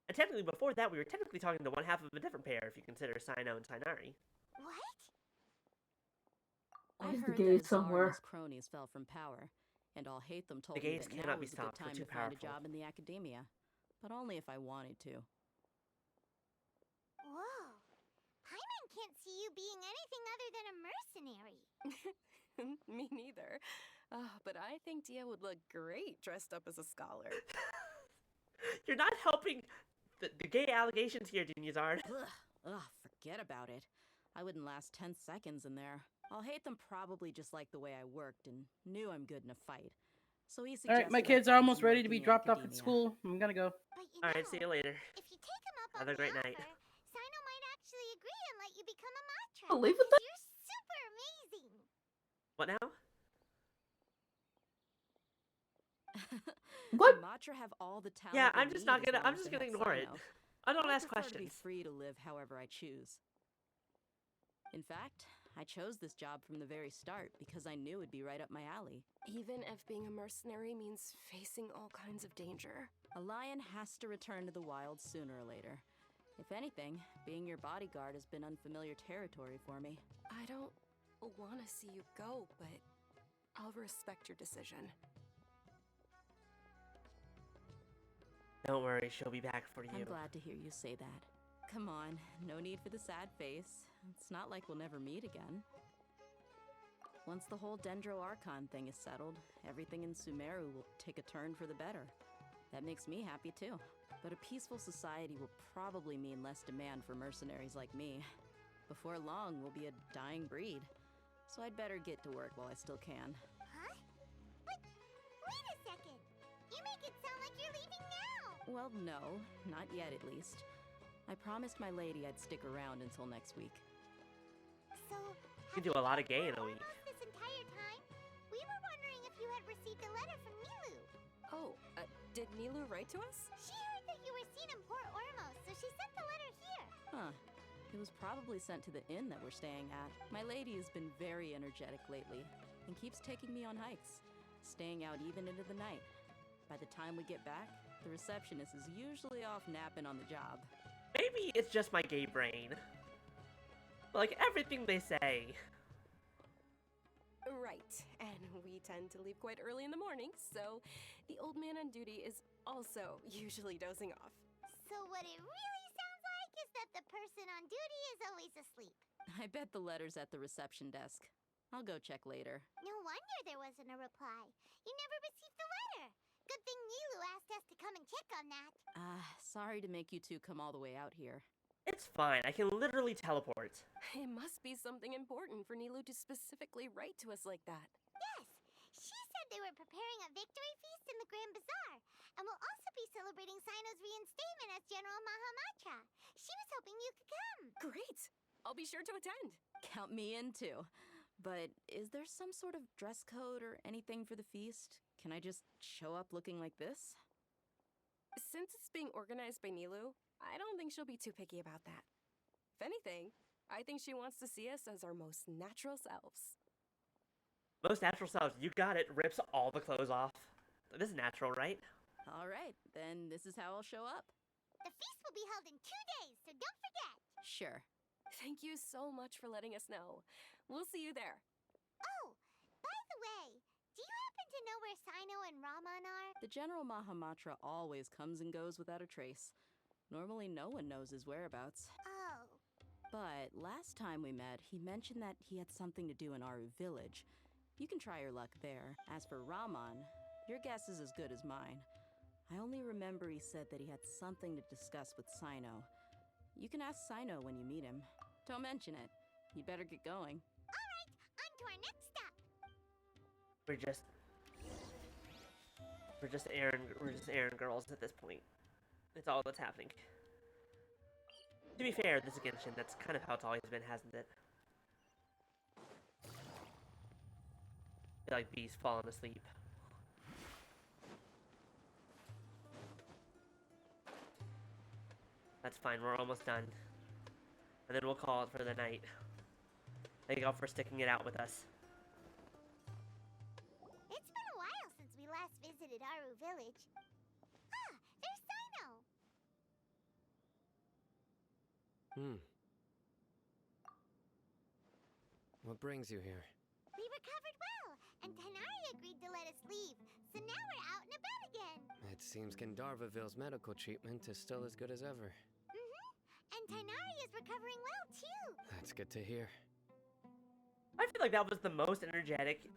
Speaker 2: And technically, before that, we were technically talking to one half of a different pair, if you consider Sino and Sinari.
Speaker 9: What?
Speaker 18: I
Speaker 8: Where's the
Speaker 18: heard
Speaker 8: gays
Speaker 18: that Azar
Speaker 8: somewhere?
Speaker 18: and his cronies fell from power, and Alhaitham told me
Speaker 2: gays
Speaker 18: that
Speaker 2: cannot
Speaker 18: now
Speaker 2: be
Speaker 18: was a good
Speaker 2: stopped, they're
Speaker 18: time
Speaker 2: too
Speaker 18: to find a
Speaker 2: powerful.
Speaker 18: job in the Academia. But only if I wanted to.
Speaker 9: Whoa. Paimon can't see you being anything other than a mercenary.
Speaker 19: Me neither. But I think Dia would look great dressed up as a scholar.
Speaker 2: You're not helping the gay allegations here, Dinyazard.
Speaker 18: Ugh, forget about it. I wouldn't last 10 seconds in there. Alhaitham probably just liked the way I worked and knew I'm good in a fight. So he suggested
Speaker 11: Alright, my
Speaker 18: I
Speaker 11: kids are
Speaker 18: find
Speaker 11: almost
Speaker 18: some
Speaker 11: ready
Speaker 18: work
Speaker 11: to
Speaker 18: in
Speaker 11: be
Speaker 18: the
Speaker 11: dropped off at
Speaker 18: Academia.
Speaker 11: school. I'm gonna go.
Speaker 2: Alright, see you later.
Speaker 9: If you take him up
Speaker 2: Have a great night.
Speaker 9: Sino might actually agree and let you become a Matra.
Speaker 8: Believe it
Speaker 9: because you're super amazing.
Speaker 2: What now?
Speaker 8: What?
Speaker 18: Matra have all the talent.
Speaker 2: Yeah,
Speaker 18: they
Speaker 2: I'm just
Speaker 18: need
Speaker 2: not
Speaker 18: as
Speaker 2: gonna.
Speaker 18: long
Speaker 2: I'm
Speaker 18: as
Speaker 2: just
Speaker 18: they
Speaker 2: gonna
Speaker 18: have
Speaker 2: ignore it.
Speaker 18: Sino.
Speaker 2: I don't
Speaker 18: I
Speaker 2: ask
Speaker 18: prefer to be
Speaker 2: questions.
Speaker 18: free to live however I choose. In fact, I chose this job from the very start because I knew it'd be right up my alley.
Speaker 19: Even if being a mercenary means facing all kinds of danger.
Speaker 18: A lion has to return to the wild sooner or later. If anything, being your bodyguard has been unfamiliar territory for me.
Speaker 19: I don't want to see you go, but I'll respect your decision.
Speaker 2: Don't worry, she'll be back for you.
Speaker 18: I'm glad to hear you say that. Come on, no need for the sad face. It's not like we'll never meet again. Once the whole Dendro Archon thing is settled, everything in Sumeru will take a turn for the better. That makes me happy too. But a peaceful society will probably mean less demand for mercenaries like me. Before long, we'll be a dying breed. so I'd better get to work while I still can.
Speaker 9: Huh? But wait a second. You make it sound like you're leaving now.
Speaker 18: Well, no, not yet at least. I promised my lady I'd stick around until next week.
Speaker 9: So,
Speaker 2: You can do a lot of gay in a week.
Speaker 9: this entire time, we were wondering if you had received a letter from Nilu.
Speaker 19: Oh, did Nilu write to us?
Speaker 9: She heard that you were seen in Port Ormos, so she sent the letter here.
Speaker 18: Huh. It was probably sent to the inn that we're staying at. My lady has been very energetic lately and keeps taking me on hikes, staying out even into the night. By the time we get back, the receptionist is usually off napping on the job.
Speaker 2: Maybe it's just my gay brain. Like everything they say.
Speaker 19: Right, and we tend to leave quite early in the morning, so the old man on duty is also usually dozing off.
Speaker 9: So what it really sounds like is that the person on duty is always asleep.
Speaker 18: I bet the letter's at the reception desk. I'll go check later.
Speaker 9: No wonder there wasn't a reply. You never received the letter. Good thing Nilu asked us to come and check on that.
Speaker 18: Sorry to make you two come all the way out here.
Speaker 2: It's fine, I can literally teleport.
Speaker 19: It must be something important for Nilu to specifically write to us like that.
Speaker 9: Yes, she said they were preparing a victory feast in the Grand Bazaar, and will also be celebrating Sino's reinstatement as General Mahamatra. She was hoping you could come.
Speaker 19: Great! I'll be sure to attend.
Speaker 18: Count me in too. But is there some sort of dress code or anything for the feast? Can I just show up looking like this?
Speaker 19: Since it's being organized by Nilu, I don't think she'll be too picky about that. If anything, I think she wants to see us as our most natural selves.
Speaker 2: Most natural selves, you got it, rips all the clothes off. This is natural, right?
Speaker 18: Alright, then this is how I'll show up.
Speaker 9: The feast will be held in 2 days, so don't forget.
Speaker 18: Sure.
Speaker 19: Thank you so much for letting us know. We'll see you there.
Speaker 9: Oh, by the way, do you happen to know where Sino and Raman are?
Speaker 18: The General Mahamatra always comes and goes without a trace. Normally no one knows his whereabouts.
Speaker 9: Oh.
Speaker 18: But last time we met, he mentioned that he had something to do in Aru village. You can try your luck there. As for Raman, your guess is as good as mine. I only remember he said that he had something to discuss with Sino. You can ask Sino when you meet him. Don't mention it. You'd better get going.
Speaker 9: Alright, on to our next stop.
Speaker 2: We're just errand girls at this point. It's all that's happening. To be fair, this is Genshin, that's kind of how it's always been, hasn't it? I feel like B's falling asleep. That's fine, we're almost done. And then we'll call it for the night. Thank y'all for sticking it out with us.
Speaker 9: It's been a while since we last visited Aru village. Ah, there's Sino!
Speaker 20: What brings you here?
Speaker 9: We recovered well, and Tainari agreed to let us leave, so now we're out and about again.
Speaker 20: It seems Gandharvaville's medical treatment is still as good as ever.
Speaker 9: And Tainari is recovering well, too.
Speaker 20: That's good to hear.
Speaker 2: I feel like that was the most energetic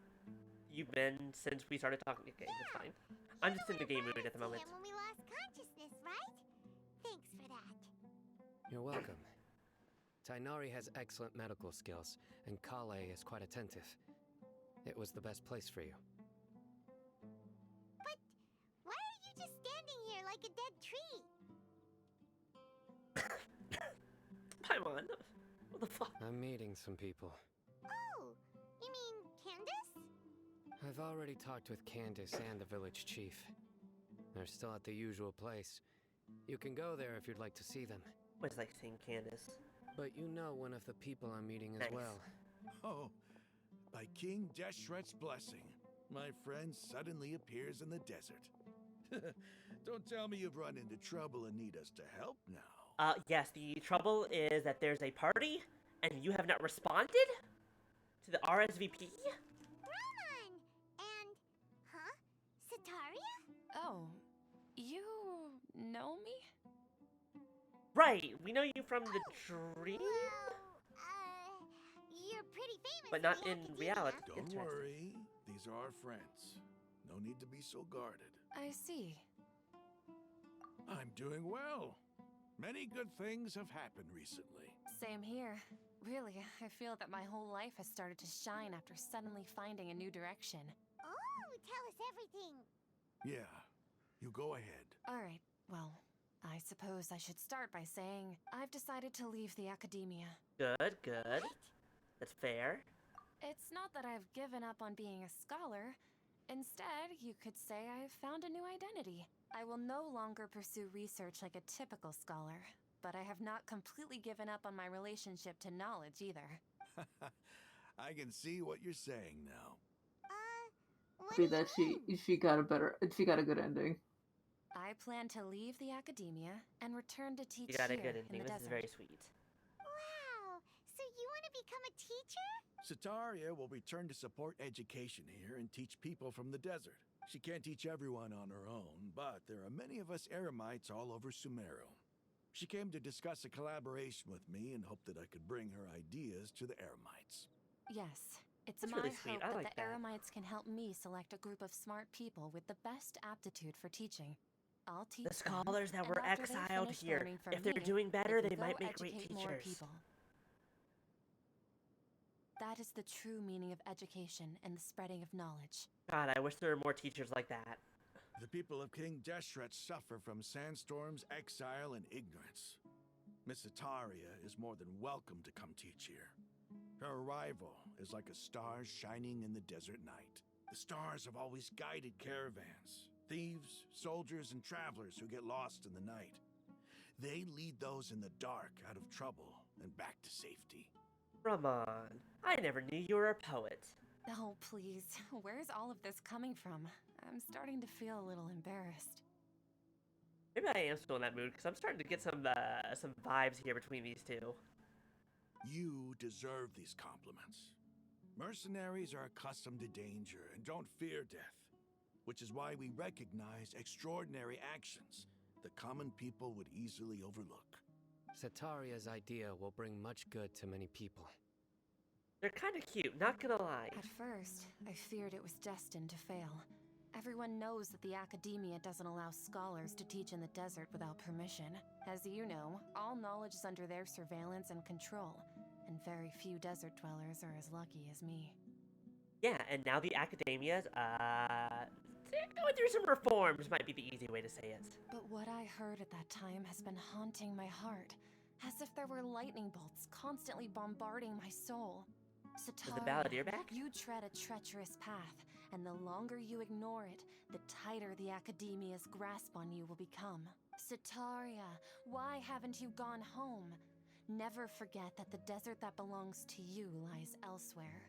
Speaker 2: you've been since we started talking. Okay, that's fine. I'm just in the game mood at the moment.
Speaker 9: When we lost consciousness, right? Thanks for that.
Speaker 20: You're welcome. Tainari has excellent medical skills, and Kale is quite attentive. It was the best place for you.
Speaker 9: But why are you just standing here like a dead tree?
Speaker 2: Paimon, what the fuck?
Speaker 20: I'm meeting some people.
Speaker 9: Oh, you mean Candace?
Speaker 20: I've already talked with Candace and the village chief. They're still at the usual place. You can go there if you'd like to see them.
Speaker 2: What's like seeing Candace?
Speaker 20: But you know one of the people I'm meeting as
Speaker 2: Nice.
Speaker 20: well.
Speaker 21: Oh, by King Deshret's blessing, my friend suddenly appears in the desert. Don't tell me you've run into trouble and need us to help now.
Speaker 2: Yes, the trouble is that there's a party, and you have not responded to the RSVP?
Speaker 9: Raman! And, huh? Sataria?
Speaker 19: Oh, you know me?
Speaker 2: Right, we know you from the dream?
Speaker 9: You're pretty famous.
Speaker 2: But not in reality.
Speaker 21: Don't
Speaker 2: Interesting.
Speaker 21: worry, these are our friends. No need to be so guarded.
Speaker 19: I see.
Speaker 21: I'm doing well. Many good things have happened recently.
Speaker 19: Same here.
Speaker 5: Really, I feel that my whole life has started to shine after suddenly finding a new direction.
Speaker 9: Oh, tell us everything.
Speaker 21: Yeah, you go ahead.
Speaker 5: Alright, well, I suppose I should start by saying I've decided to leave the academia.
Speaker 2: Good, good. That's fair.
Speaker 5: It's not that I've given up on being a scholar. Instead, you could say I've found a new identity. I will no longer pursue research like a typical scholar, but I have not completely given up on my relationship to knowledge either.
Speaker 21: I can see what you're saying now.
Speaker 8: See that she got a good ending.
Speaker 5: I plan to leave the academia and return to teach
Speaker 2: You got a
Speaker 5: here
Speaker 2: good ending.
Speaker 5: in the
Speaker 2: This
Speaker 5: desert.
Speaker 2: is very sweet.
Speaker 9: Wow, so you want to become a teacher?
Speaker 21: Sataria will return to support education here and teach people from the desert. She can't teach everyone on her own, but there are many of us Eremites all over Sumeru. She came to discuss a collaboration with me and hoped that I could bring her ideas to the Eremites.
Speaker 5: Yes, it's
Speaker 2: That's
Speaker 5: my
Speaker 2: really sweet.
Speaker 5: hope
Speaker 2: I
Speaker 5: that
Speaker 2: like
Speaker 5: the
Speaker 2: that.
Speaker 5: Eremites can help me select a group of smart people with the best aptitude for teaching. I'll teach
Speaker 2: The scholars
Speaker 5: them,
Speaker 2: that were
Speaker 5: and after they
Speaker 2: exiled
Speaker 5: finish
Speaker 2: here,
Speaker 5: learning from
Speaker 2: if they're
Speaker 5: me,
Speaker 2: doing better,
Speaker 5: can
Speaker 2: they
Speaker 5: go
Speaker 2: might make great
Speaker 5: educate more
Speaker 2: teachers.
Speaker 5: people. That is the true meaning of education and the spreading of knowledge.
Speaker 2: God, I wish there were more teachers like that.
Speaker 21: The people of King Deshret suffer from sandstorms, exile, and ignorance. Miss Sataria is more than welcome to come teach here. Her arrival is like a star shining in the desert night. The stars have always guided caravans, thieves, soldiers, and travelers who get lost in the night. They lead those in the dark out of trouble and back to safety.
Speaker 2: Ramon, I never knew you were a poet.
Speaker 5: Oh, please, where's all of this coming from? I'm starting to feel a little embarrassed.
Speaker 2: Maybe I am still in that mood because I'm starting to get some vibes here between these two.
Speaker 21: You deserve these compliments. Mercenaries are accustomed to danger and don't fear death, which is why we recognize extraordinary actions the common people would easily overlook.
Speaker 20: Sataria's idea will bring much good to many people.
Speaker 2: They're kind of cute, not gonna lie.
Speaker 5: At first, I feared it was destined to fail. Everyone knows that the academia doesn't allow scholars to teach in the desert without permission. As you know, all knowledge is under their surveillance and control, and very few desert dwellers are as lucky as me.
Speaker 2: Yeah, and now the academia's, they're going through some reforms, might be the easy way to say it.
Speaker 5: But what I heard at that time has been haunting my heart, as if there were lightning bolts constantly bombarding my soul.
Speaker 2: Is the balladeer back?
Speaker 5: You tread a treacherous path, and the longer you ignore it, the tighter the academia's grasp on you will become. Sataria, why haven't you gone home? Never forget that the desert that belongs to you lies elsewhere.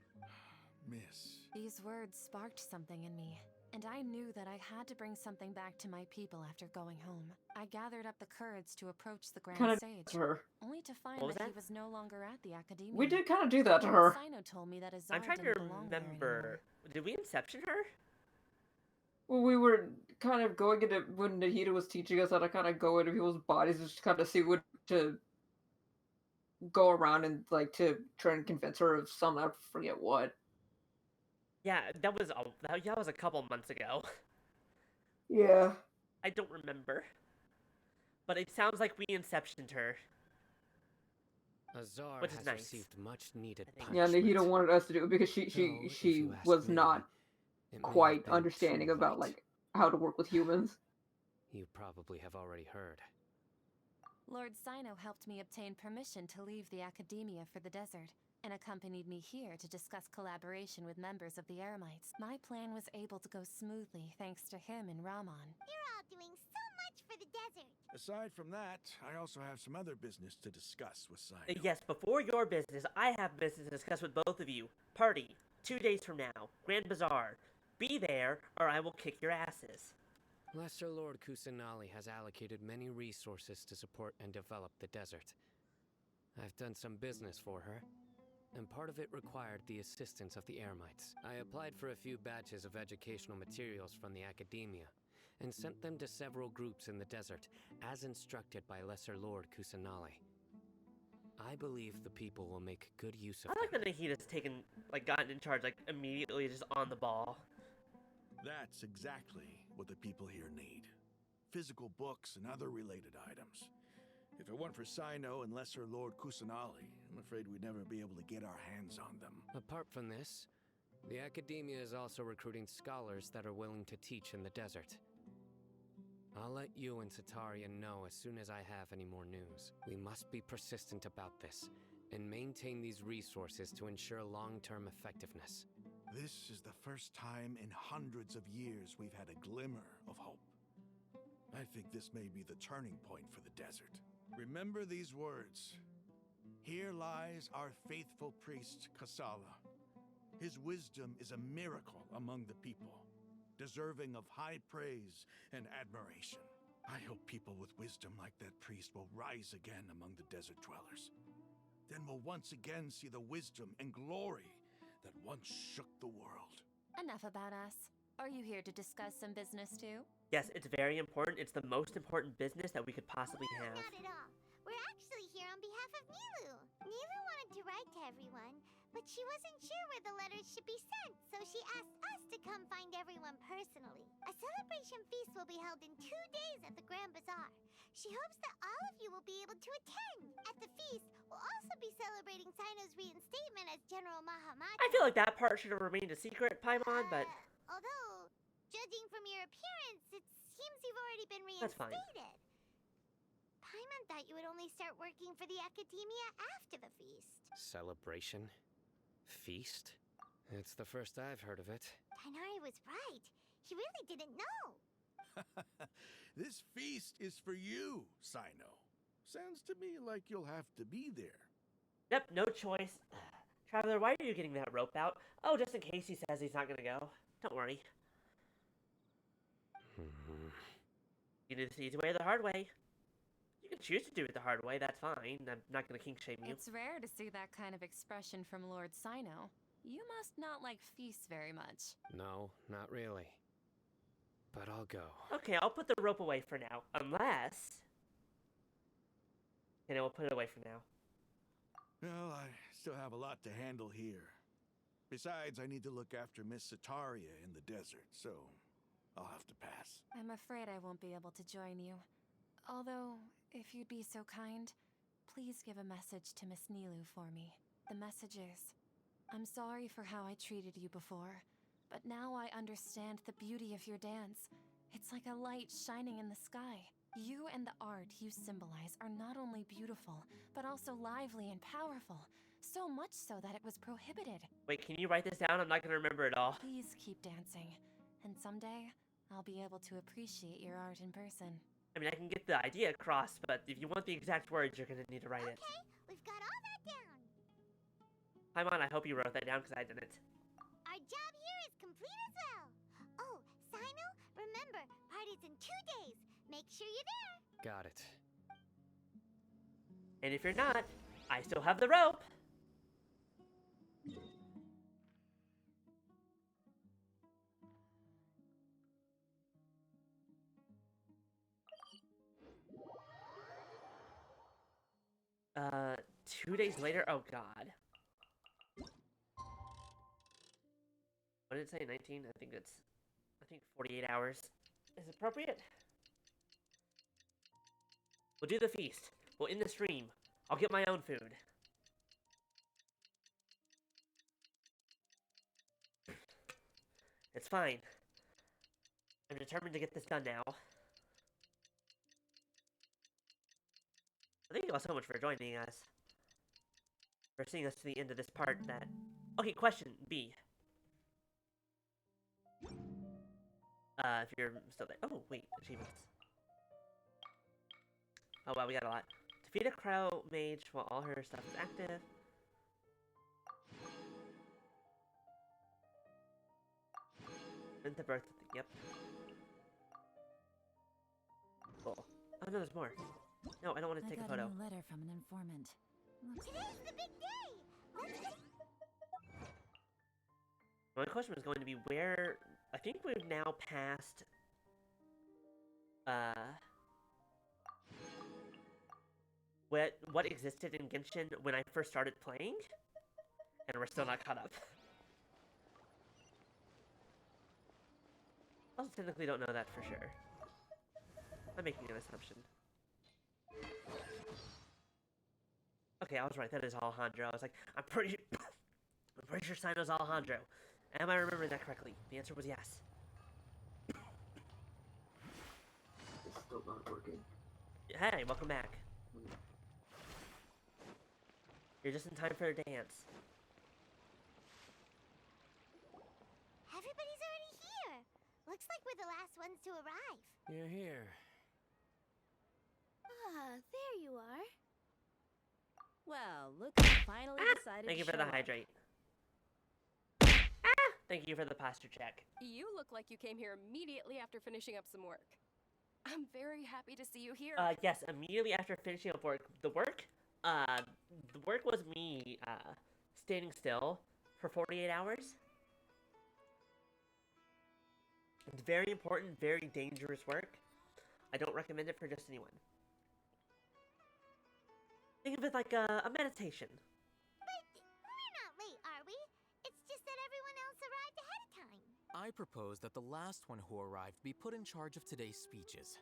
Speaker 21: Miss.
Speaker 5: These words sparked something in me, and I knew that I had to bring something back to my people after going home. I gathered up the courage to approach the Grand
Speaker 8: Kinda
Speaker 5: Sage,
Speaker 8: to her.
Speaker 5: only to find
Speaker 2: What was
Speaker 5: that he
Speaker 2: that?
Speaker 5: was no longer at the academia.
Speaker 8: We did kind of do that to her.
Speaker 5: Sino told me that Azar
Speaker 2: I'm trying to
Speaker 5: didn't belong there
Speaker 2: remember. Did we Inception her?
Speaker 8: Well, we were kind of going into when Nahida was teaching us how to kind of go into people's bodies and just kind of see what to go around and like to try and convince her of something. I forget what.
Speaker 2: Yeah, that was a couple months ago.
Speaker 8: Yeah.
Speaker 2: I don't remember. But it sounds like we Inceptioned her.
Speaker 20: Azar
Speaker 2: Which is
Speaker 20: has
Speaker 2: nice.
Speaker 20: received much needed
Speaker 8: Yeah,
Speaker 20: punishment.
Speaker 8: Nahida wanted us to do it because she
Speaker 20: you ask
Speaker 8: was
Speaker 20: me,
Speaker 8: not
Speaker 20: it may have
Speaker 8: quite
Speaker 20: been
Speaker 8: understanding
Speaker 20: too
Speaker 8: about
Speaker 20: late.
Speaker 8: like how to work with humans.
Speaker 20: You probably have already heard.
Speaker 5: Lord Sino helped me obtain permission to leave the academia for the desert, and accompanied me here to discuss collaboration with members of the Eremites. My plan was able to go smoothly thanks to him and Rahman.
Speaker 9: You're all doing so much for the desert.
Speaker 21: Aside from that, I also have some other business to discuss with Sino.
Speaker 2: Yes, before your business, I have business to discuss with both of you. Party, 2 days from now, Grand Bazaar. Be there, or I will kick your asses.
Speaker 20: Lesser Lord Kusanali has allocated many resources to support and develop the desert. I've done some business for her, and part of it required the assistance of the Eremites. I applied for a few batches of educational materials from the academia, and sent them to several groups in the desert, as instructed by Lesser Lord Kusanali. I believe the people will make good use of
Speaker 2: I like that Nahida's gotten in charge, immediately just on the ball.
Speaker 21: That's exactly what the people here need. Physical books and other related items. If it weren't for Sino and Lesser Lord Kusanali, I'm afraid we'd never be able to get our hands on them.
Speaker 20: Apart from this, the Academia is also recruiting scholars that are willing to teach in the desert. I'll let you and Satarian know as soon as I have any more news. We must be persistent about this, and maintain these resources to ensure long-term effectiveness.
Speaker 21: This is the first time in hundreds of years we've had a glimmer of hope. I think this may be the turning point for the desert. Remember these words. Here lies our faithful priest, Kasala. His wisdom is a miracle among the people, deserving of high praise and admiration. I hope people with wisdom like that priest will rise again among the desert dwellers. Then we'll once again see the wisdom and glory that once shook the world.
Speaker 5: Enough about us. Are you here to discuss some business too?
Speaker 2: Yes, it's very important. It's the most important business that we could possibly have.
Speaker 9: Not at all. We're actually here on behalf of Nilu. Nilu wanted to write to everyone, but she wasn't sure where the letters should be sent, so she asked us to come find everyone personally. A celebration feast will be held in 2 days at the Grand Bazaar. She hopes that all of you will be able to attend. At the feast, we'll also be celebrating Sino's reinstatement as General Mahamata.
Speaker 2: I feel like that part should have remained a secret, Paimon, but...
Speaker 9: Although, judging from your appearance, it seems you've already been
Speaker 2: That's fine.
Speaker 9: reinstated. Paimon thought you would only start working for the Academia after the feast.
Speaker 20: Celebration? Feast? It's the first I've heard of it.
Speaker 9: Tainari was right. He really didn't know.
Speaker 21: This feast is for you, Sino. Sounds to me like you'll have to be there.
Speaker 2: Yep, no choice. Traveler, why are you getting that rope out? Oh, just in case he says he's not gonna go. Don't worry. You need to see the way or the hard way. You can choose to do it the hard way, that's fine. I'm not gonna kink shame you.
Speaker 5: It's rare to see that kind of expression from Lord Sino. You must not like feasts very much.
Speaker 20: No, not really. But I'll go.
Speaker 2: Okay, I'll put the rope away for now. Unless... And we'll put it away for now.
Speaker 21: Well, I still have a lot to handle here. Besides, I need to look after Miss Sataria in the desert, so I'll have to pass.
Speaker 5: I'm afraid I won't be able to join you. Although, if you'd be so kind, please give a message to Miss Nilu for me. The message is, I'm sorry for how I treated you before, but now I understand the beauty of your dance. It's like a light shining in the sky. You and the art you symbolize are not only beautiful, but also lively and powerful. So much so that it was prohibited.
Speaker 2: Wait, can you write this down? I'm not gonna remember it all.
Speaker 5: Please keep dancing, and someday I'll be able to appreciate your art in person.
Speaker 2: I mean, I can get the idea across, but if you want the exact words, you're gonna need to write it.
Speaker 9: Okay, we've got all that down.
Speaker 2: Paimon, I hope you wrote that down because I didn't.
Speaker 9: Our job here is complete as well. Oh, Sino, remember, party's in 2 days. Make sure you're there.
Speaker 20: Got it.
Speaker 2: And if you're not, I still have the rope. Uh, 2 days later? Oh god. What did it say? 19? I think 48 hours is appropriate. We'll do the feast. We'll end the stream. I'll get my own food. It's fine. I'm determined to get this done now. Thank you all so much for joining us. For seeing us to the end of this part that... Okay, question B. If you're still there. Oh, wait, achievements. Oh wow, we got a lot. Defeat a crow mage while all her stuff is active. And the birth, yep. Cool. Oh no, there's more. No, I don't want to take a photo.
Speaker 10: I got a new letter from an informant.
Speaker 9: Today's the big day.
Speaker 2: My question was going to be where... I think we've now passed... What existed in Genshin when I first started playing? And we're still not caught up. I also technically don't know that for sure. I'm making an assumption. Okay, I was right. That is Alejandro. I was like, I'm pretty sure Sino's Alejandro. Am I remembering that correctly? The answer was yes.
Speaker 8: It's still not working.
Speaker 2: Hey, welcome back. You're just in time for a dance.
Speaker 9: Everybody's already here. Looks like we're the last ones to arrive.
Speaker 20: You're here.
Speaker 1: Ah, there you are.
Speaker 18: Well, look who finally decided
Speaker 2: Thank you
Speaker 18: to
Speaker 2: for
Speaker 18: show
Speaker 2: the
Speaker 18: up.
Speaker 2: hydrate. Thank you for the posture check.
Speaker 10: You look like you came here immediately after finishing up some work. I'm very happy to see you here.
Speaker 2: Yes, immediately after finishing up work. The work was me, standing still for 48 hours. It's very important, very dangerous work. I don't recommend it for just anyone. Think of it like a meditation.
Speaker 9: But we're not late, are we? It's just that everyone else arrived ahead of time.
Speaker 17: I propose that the last one who arrived be put in charge of today's speeches.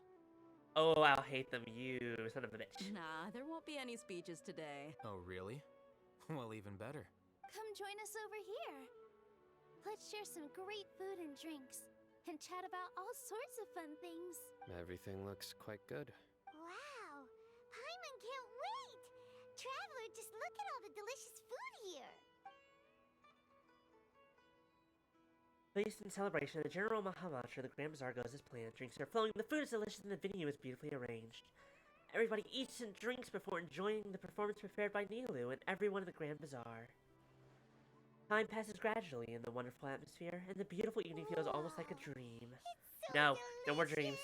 Speaker 2: Oh, I'll hate them, you son of a bitch.
Speaker 18: Nah, there won't be any speeches today.
Speaker 17: Oh, really? Well, even better.
Speaker 1: Come join us over here. Let's share some great food and drinks, and chat about all sorts of fun things.
Speaker 20: Everything looks quite good.
Speaker 9: Wow! Paimon can't wait! Traveler, just look at all the delicious food here!
Speaker 2: Placed in celebration of the General Mahamatra, the Grand Bazaar goes as planned. Drinks are flowing, the food is delicious, and the venue is beautifully arranged. Everybody eats and drinks before enjoying the performance prepared by Nilu and everyone in the Grand Bazaar. Time passes gradually in the wonderful atmosphere, and the beautiful evening feels almost like a dream. No more dreams.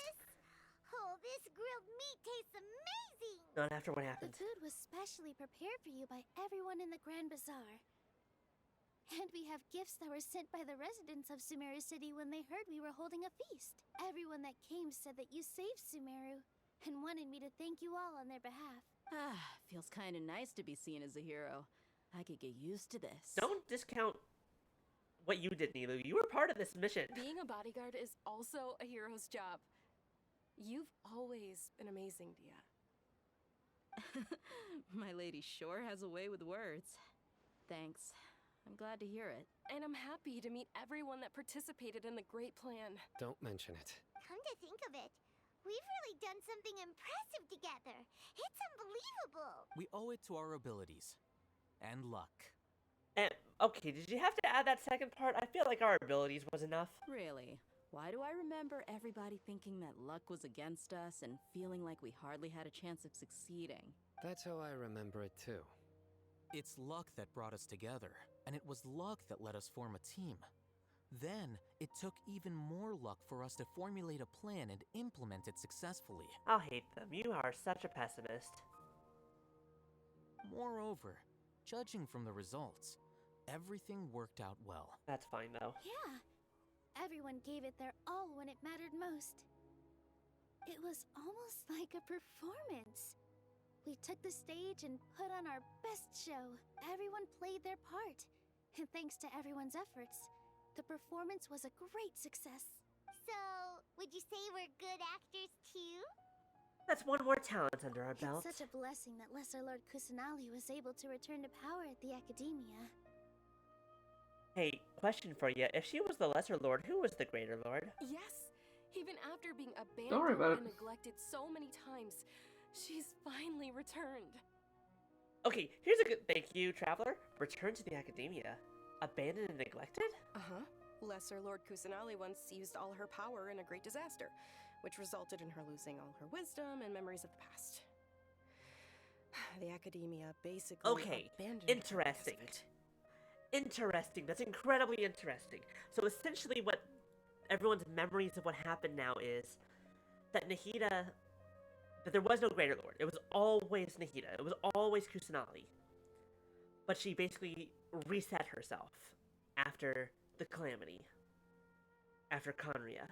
Speaker 9: Oh, this grilled meat tastes amazing!
Speaker 2: Not after what
Speaker 1: The
Speaker 2: happened.
Speaker 1: food was specially prepared for you by everyone in the Grand Bazaar. And we have gifts that were sent by the residents of Sumeru City when they heard we were holding a feast. Everyone that came said that you saved Sumeru, and wanted me to thank you all on their behalf.
Speaker 18: Ah, feels kinda nice to be seen as a hero. I could get used to this.
Speaker 2: Don't discount what you did, Nilu. You were part of this mission.
Speaker 10: Being a bodyguard is also a hero's job. You've always been amazing, Dia.
Speaker 18: My lady sure has a way with words. Thanks. I'm glad to hear it.
Speaker 10: And I'm happy to meet everyone that participated in the great plan.
Speaker 20: Don't mention it.
Speaker 9: Come to think of it, we've really done something impressive together. It's unbelievable.
Speaker 17: We owe it to our abilities. And luck.
Speaker 2: And, okay, did you have to add that second part? I feel like our abilities was enough.
Speaker 18: Really? Why do I remember everybody thinking that luck was against us and feeling like we hardly had a chance of succeeding?
Speaker 20: That's how I remember it too.
Speaker 17: It's luck that brought us together, and it was luck that let us form a team. Then, it took even more luck for us to formulate a plan and implement it successfully.
Speaker 2: I'll hate them. You are such a pessimist.
Speaker 17: Moreover, judging from the results, everything worked out well.
Speaker 2: That's fine, though.
Speaker 1: Yeah. Everyone gave it their all when it mattered most. It was almost like a performance. We took the stage and put on our best show. Everyone played their part. And thanks to everyone's efforts, the performance was a great success.
Speaker 9: So, would you say we're good actors too?
Speaker 2: That's one more talent under our belt.
Speaker 1: It's such a blessing that Lesser Lord Kusanali was able to return to power at the Academia.
Speaker 2: Hey, question for you. If she was the Lesser Lord, who was the Greater Lord?
Speaker 10: Yes! Even after being
Speaker 8: Don't worry about
Speaker 10: abandoned
Speaker 8: it.
Speaker 10: and neglected so many times, she's finally returned.
Speaker 2: Okay, here's a good thank you, Traveler. Return to the Academia. Abandoned and neglected?
Speaker 10: Uh-huh. Lesser Lord Kusanali once used all her power in a great disaster, which resulted in her losing all her wisdom and memories of the past. The Academia basically abandoned her because of
Speaker 2: Interesting.
Speaker 10: it.
Speaker 2: Interesting. That's incredibly interesting. So essentially what everyone's memories of what happened now is that that there was no Greater Lord. It was always Nahida. It was always Kusanali. But she basically reset herself after the calamity. After Conria.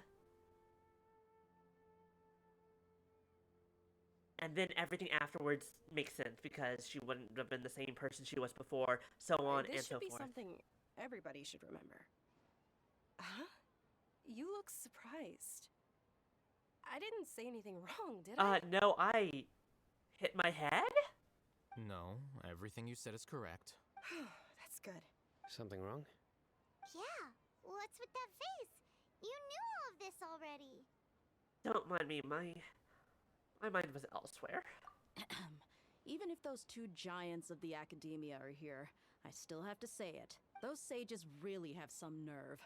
Speaker 2: And then everything afterwards makes sense because she wouldn't have been the same person she was before, so on and
Speaker 10: This
Speaker 2: so
Speaker 10: should be
Speaker 2: forth.
Speaker 10: something everybody should remember. Huh? You look surprised. I didn't say anything wrong, did I?
Speaker 2: No, I hit my head?
Speaker 17: No, everything you said is correct.
Speaker 19: That's good.
Speaker 20: Something wrong?
Speaker 9: Yeah, what's with that face? You knew all of this already.
Speaker 2: Don't mind me, my mind was elsewhere.
Speaker 18: Even if those two giants of the academia are here, I still have to say it. Those sages really have some nerve.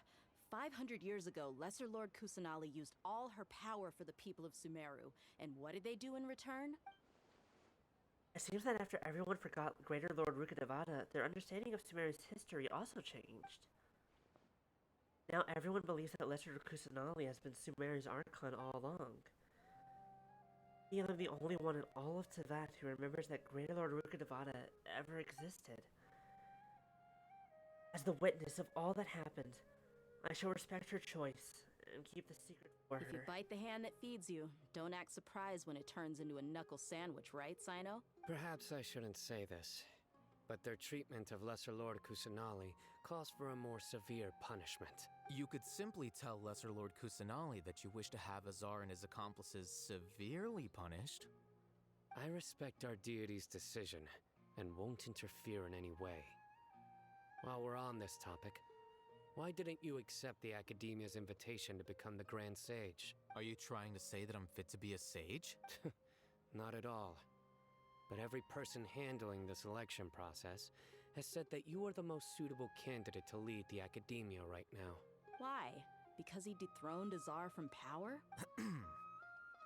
Speaker 18: 500 years ago, Lesser Lord Kusanali used all her power for the people of Sumeru. And what did they do in return?
Speaker 2: It seems that after everyone forgot Greater Lord Rukkhadevata, their understanding of Sumeru's history also changed. Now everyone believes that Lesser Kusanali has been Sumeru's Archon all along. I am the only one in all of Teyvat who remembers that Greater Lord Rukkhadevata ever existed. As the witness of all that happened, I shall respect her choice and keep the secret for her.
Speaker 18: If you bite the hand that feeds you, don't act surprised when it turns into a knuckle sandwich, right, Sino?
Speaker 20: Perhaps I shouldn't say this, but their treatment of Lesser Lord Kusanali calls for a more severe punishment.
Speaker 17: You could simply tell Lesser Lord Kusanali that you wish to have Azar and his accomplices severely punished.
Speaker 20: I respect our deity's decision and won't interfere in any way. While we're on this topic, why didn't you accept the Academia's invitation to become the Grand Sage?
Speaker 17: Are you trying to say that I'm fit to be a sage?
Speaker 20: Not at all. But every person handling the selection process has said that you are the most suitable candidate to lead the Academia right now.
Speaker 18: Why? Because he dethroned Azar from power?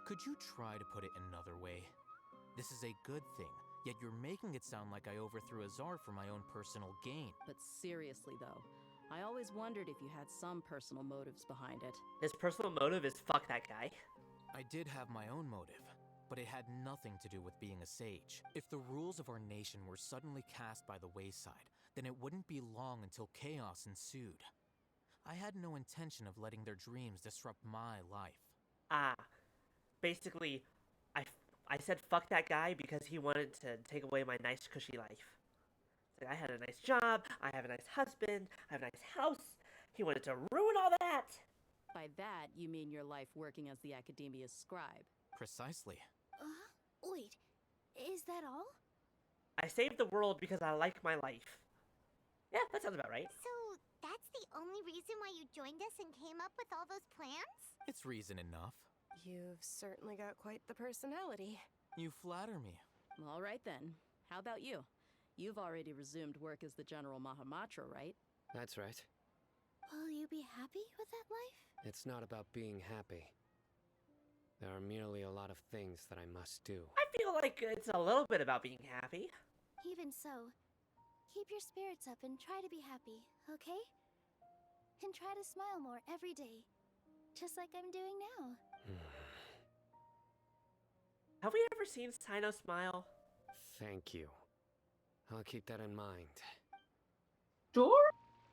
Speaker 17: Could you try to put it another way? This is a good thing, yet you're making it sound like I overthrew Azar for my own personal gain.
Speaker 18: But seriously, though, I always wondered if you had some personal motives behind it.
Speaker 2: His personal motive is fuck that guy.
Speaker 17: I did have my own motive, but it had nothing to do with being a sage. If the rules of our nation were suddenly cast by the wayside, then it wouldn't be long until chaos ensued. I had no intention of letting their dreams disrupt my life.
Speaker 2: Basically, I said fuck that guy because he wanted to take away my nice cushy life. Like, I had a nice job, I have a nice husband, I have a nice house. He wanted to ruin all that.
Speaker 18: By that, you mean your life working as the Academia's scribe.
Speaker 17: Precisely.
Speaker 1: Wait, is that all?
Speaker 2: I saved the world because I like my life. Yeah, that sounds about right.
Speaker 9: So, that's the only reason why you joined us and came up with all those plans?
Speaker 17: It's reason enough.
Speaker 19: You've certainly got quite the personality.
Speaker 17: You flatter me.
Speaker 18: All right then. How about you? You've already resumed work as the General Mahamatra, right?
Speaker 20: That's right.
Speaker 1: Will you be happy with that life?
Speaker 20: It's not about being happy. There are merely a lot of things that I must do.
Speaker 2: I feel like it's a little bit about being happy.
Speaker 1: Even so, keep your spirits up and try to be happy, okay? And try to smile more every day, just like I'm doing now.
Speaker 2: Have we ever seen Sino smile?
Speaker 20: Thank you. I'll keep that in mind.
Speaker 8: Sure?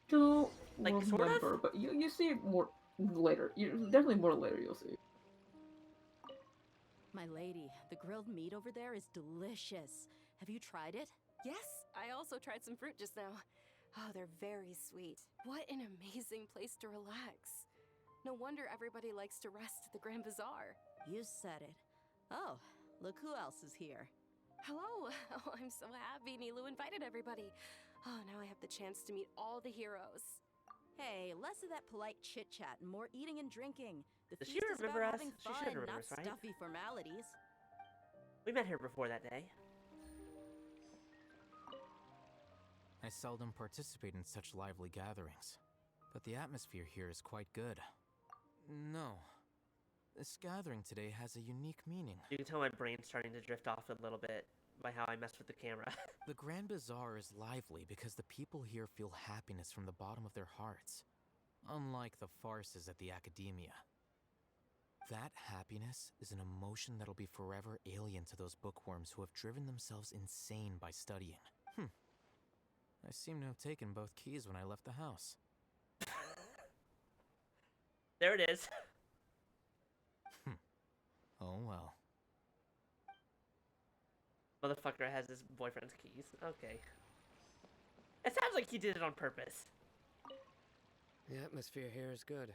Speaker 8: Don't
Speaker 2: like,
Speaker 8: remember,
Speaker 2: sort of?
Speaker 8: but you see more later. Definitely more later you'll see.
Speaker 18: My lady, the grilled meat over there is delicious. Have you tried it?
Speaker 19: Yes, I also tried some fruit just now. Oh, they're very sweet. What an amazing place to relax. No wonder everybody likes to rest at the Grand Bazaar.
Speaker 18: You said it. Oh, look who else is here.
Speaker 19: Hello! Oh, I'm so happy Nilu invited everybody. Oh, now I have the chance to meet all the heroes.
Speaker 18: Hey, less of that polite chit-chat and more eating and drinking. The
Speaker 2: Does
Speaker 18: feast
Speaker 2: she
Speaker 18: is
Speaker 2: remember
Speaker 18: about
Speaker 2: us?
Speaker 18: having
Speaker 2: She
Speaker 18: fun,
Speaker 2: should remember
Speaker 18: not
Speaker 2: us, right?
Speaker 18: stuffy formalities.
Speaker 2: We met here before that day.
Speaker 17: I seldom participate in such lively gatherings, but the atmosphere here is quite good. No. This gathering today has a unique meaning.
Speaker 2: You can tell my brain's starting to drift off a little bit by how I messed with the camera.
Speaker 17: The Grand Bazaar is lively because the people here feel happiness from the bottom of their hearts, unlike the farces at the Academia. That happiness is an emotion that'll be forever alien to those bookworms who have driven themselves insane by studying. I seem to have taken both keys when I left the house.
Speaker 2: There it is.
Speaker 17: Oh well.
Speaker 2: Motherfucker has his boyfriend's keys. Okay. It sounds like he did it on purpose.
Speaker 20: The atmosphere here is good.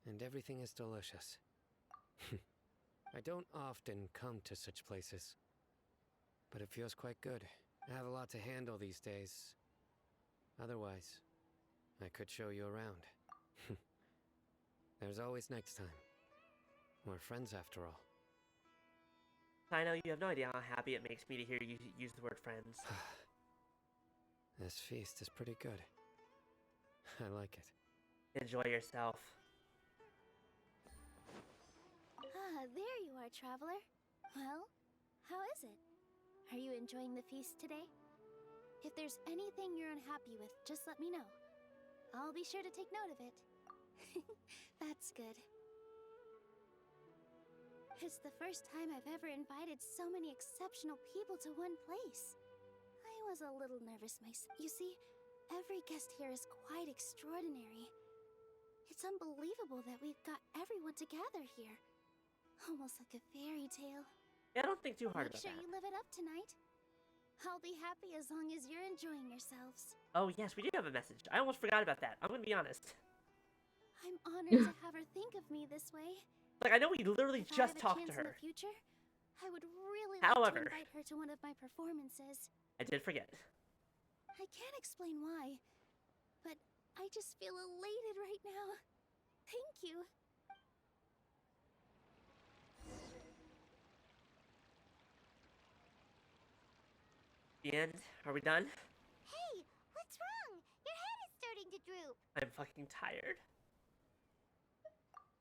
Speaker 20: And everything is delicious. I don't often come to such places. but it feels quite good. I have a lot to handle these days. Otherwise, I could show you around. There's always next time. We're friends after all.
Speaker 2: I know you have no idea how happy it makes me to hear you use the word friends.
Speaker 20: This feast is pretty good. I like it.
Speaker 2: Enjoy yourself.
Speaker 1: Ah, there you are, traveler. Well, how is it? Are you enjoying the feast today? If there's anything you're unhappy with, just let me know. I'll be sure to take note of it. That's good. It's the first time I've ever invited so many exceptional people to one place. I was a little nervous myself. You see, every guest here is quite extraordinary. It's unbelievable that we've got everyone together here. Almost like a fairy tale.
Speaker 2: Yeah, I don't think too hard
Speaker 1: Make
Speaker 2: about
Speaker 1: sure
Speaker 2: that.
Speaker 1: you live it up tonight. I'll be happy as long as you're enjoying yourselves.
Speaker 2: Oh yes, we do have a message. I almost forgot about that. I'm gonna be honest.
Speaker 1: I'm honored to have her think of me this way.
Speaker 2: Like, I know we literally
Speaker 1: If
Speaker 2: just
Speaker 1: I have a
Speaker 2: talked
Speaker 1: chance
Speaker 2: to her.
Speaker 1: in the future, I would really
Speaker 2: However,
Speaker 1: like to invite her to one of my performances.
Speaker 2: I did forget.
Speaker 1: I can't explain why, but I just feel elated right now. Thank you.
Speaker 2: The end? Are we done?
Speaker 9: Hey, what's wrong? Your head is starting to droop.
Speaker 2: I'm fucking tired.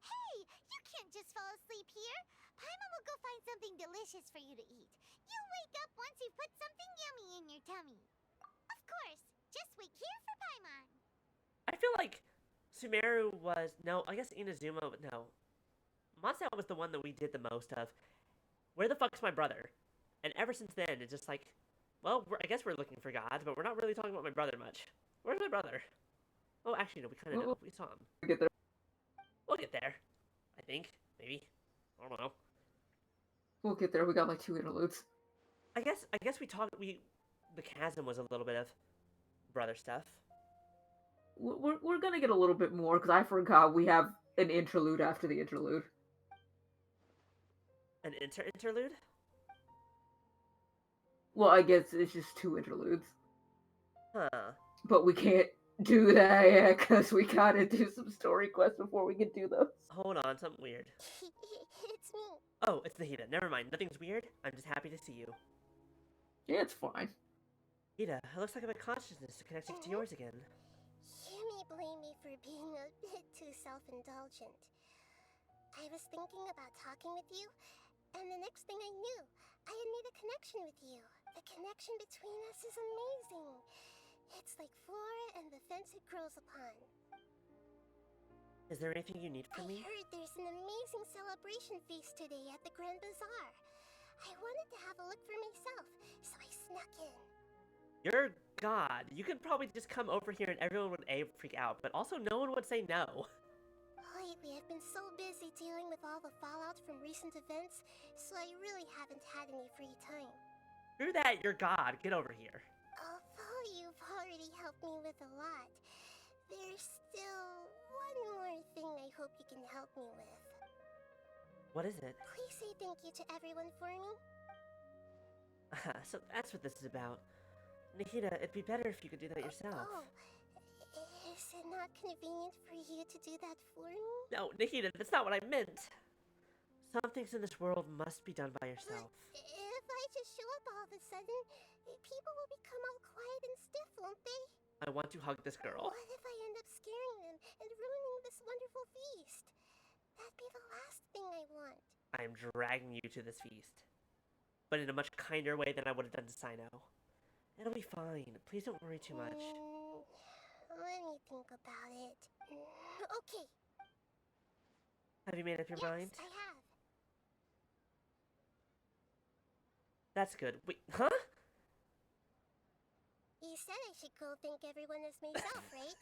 Speaker 9: Hey, you can't just fall asleep here. Paimon will go find something delicious for you to eat. You'll wake up once you've put something yummy in your tummy. Of course, just wait here for Paimon.
Speaker 2: I feel like Sumeru was... No, I guess Inazuma... No. Monstau was the one that we did the most of. Where the fuck's my brother? And ever since then, it's just like... Well, I guess we're looking for gods, but we're not really talking about my brother much. Where's my brother? Oh, actually, no, we kind of know. We saw him.
Speaker 8: Get there.
Speaker 2: We'll get there. I think. Maybe. I don't know.
Speaker 8: We'll get there. We got like 2 interludes.
Speaker 2: I guess we talked... The chasm was a little bit of brother stuff.
Speaker 8: We're gonna get a little bit more, because I forgot we have an interlude after the interlude.
Speaker 2: An interlude?
Speaker 8: Well, I guess it's just 2 interludes.
Speaker 2: Huh.
Speaker 8: But we can't do that yet, because we gotta do some story quests before we can do those.
Speaker 2: Hold on, something weird.
Speaker 7: It's me.
Speaker 2: Oh, it's Nahida. Never mind. Nothing's weird. I'm just happy to see you.
Speaker 8: Yeah, it's fine.
Speaker 2: Nahida, it looks like my consciousness connecting to yours again.
Speaker 7: You may blame me for being a bit too self-indulgent. I was thinking about talking with you, and the next thing I knew, I had made a connection with you. The connection between us is amazing. It's like flora and the fence it grows upon.
Speaker 2: Is there anything you need from me?
Speaker 7: I heard there's an amazing celebration feast today at the Grand Bazaar. I wanted to have a look for myself, so I snuck in.
Speaker 2: You're God. You could probably just come over here and everyone would freak out, but also no one would say no.
Speaker 7: Lately, I've been so busy dealing with all the fallout from recent events, so I really haven't had any free time.
Speaker 2: Screw that, you're God. Get over here.
Speaker 7: Although you've already helped me with a lot, there's still one more thing I hope you can help me with.
Speaker 2: What is it?
Speaker 7: Please say thank you to everyone for me.
Speaker 2: So that's what this is about. Nahida, it'd be better if you could do that yourself.
Speaker 7: Oh, is it not convenient for you to do that for me?
Speaker 2: No, Nahida, that's not what I meant. Some things in this world must be done by yourself.
Speaker 7: But if I just show up all of a sudden, people will become all quiet and stiff, won't they?
Speaker 2: I want to hug this girl.
Speaker 7: What if I end up scaring them and ruining this wonderful feast? That'd be the last thing I want.
Speaker 2: I am dragging you to this feast. But in a much kinder way than I would have done to Sino. It'll be fine. Please don't worry too much.
Speaker 7: Let me think about it. Okay.
Speaker 2: Have you made up your mind?
Speaker 7: Yes, I have.
Speaker 2: That's good. Wait, huh?
Speaker 7: You said I should go thank everyone as myself, right?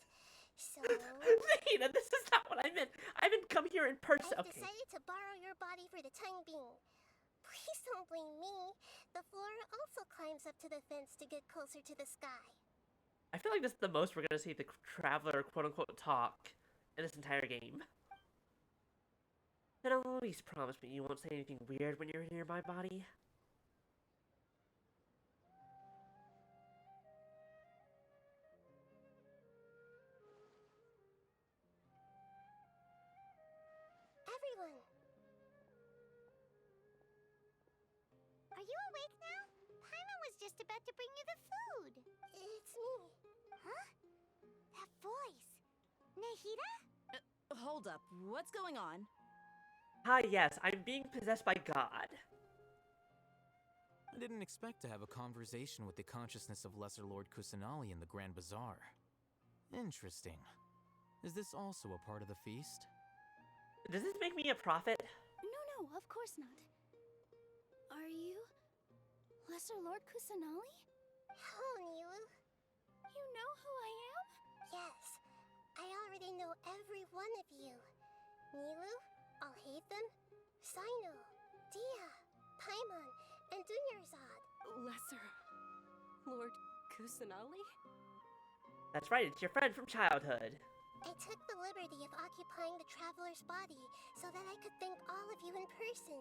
Speaker 7: So...
Speaker 2: Nahida, this is not what I meant. I haven't come here in person.
Speaker 7: I've
Speaker 2: Okay.
Speaker 7: decided to borrow your body for the time being. Please don't blame me. The flora also climbs up to the fence to get closer to the sky.
Speaker 2: I feel like this is the most we're gonna see the Traveler quote-unquote talk in this entire game. Then at least promise me you won't say anything weird when you're near my body.
Speaker 7: everyone.
Speaker 9: Are you awake now? Paimon was just about to bring you the food.
Speaker 7: It's me.
Speaker 9: Huh? That voice. Nahida?
Speaker 18: Hold up. What's going on?
Speaker 2: Hi, yes, I'm being possessed by God.
Speaker 17: I didn't expect to have a conversation with the consciousness of Lesser Lord Kusanali in the Grand Bazaar. Interesting. Is this also a part of the feast?
Speaker 2: Does this make me a prophet?
Speaker 1: No, of course not. Are you Lesser Lord Kusanali?
Speaker 7: Hello, Nilu.
Speaker 1: You know who I am?
Speaker 7: Yes, I already know every one of you. Nilu, Alhaitham, Sino, Dia, Paimon, and Dunyarzad.
Speaker 19: Lesser Lord Kusanali?
Speaker 2: That's right, it's your friend from childhood.
Speaker 7: I took the liberty of occupying the traveler's body so that I could thank all of you in person.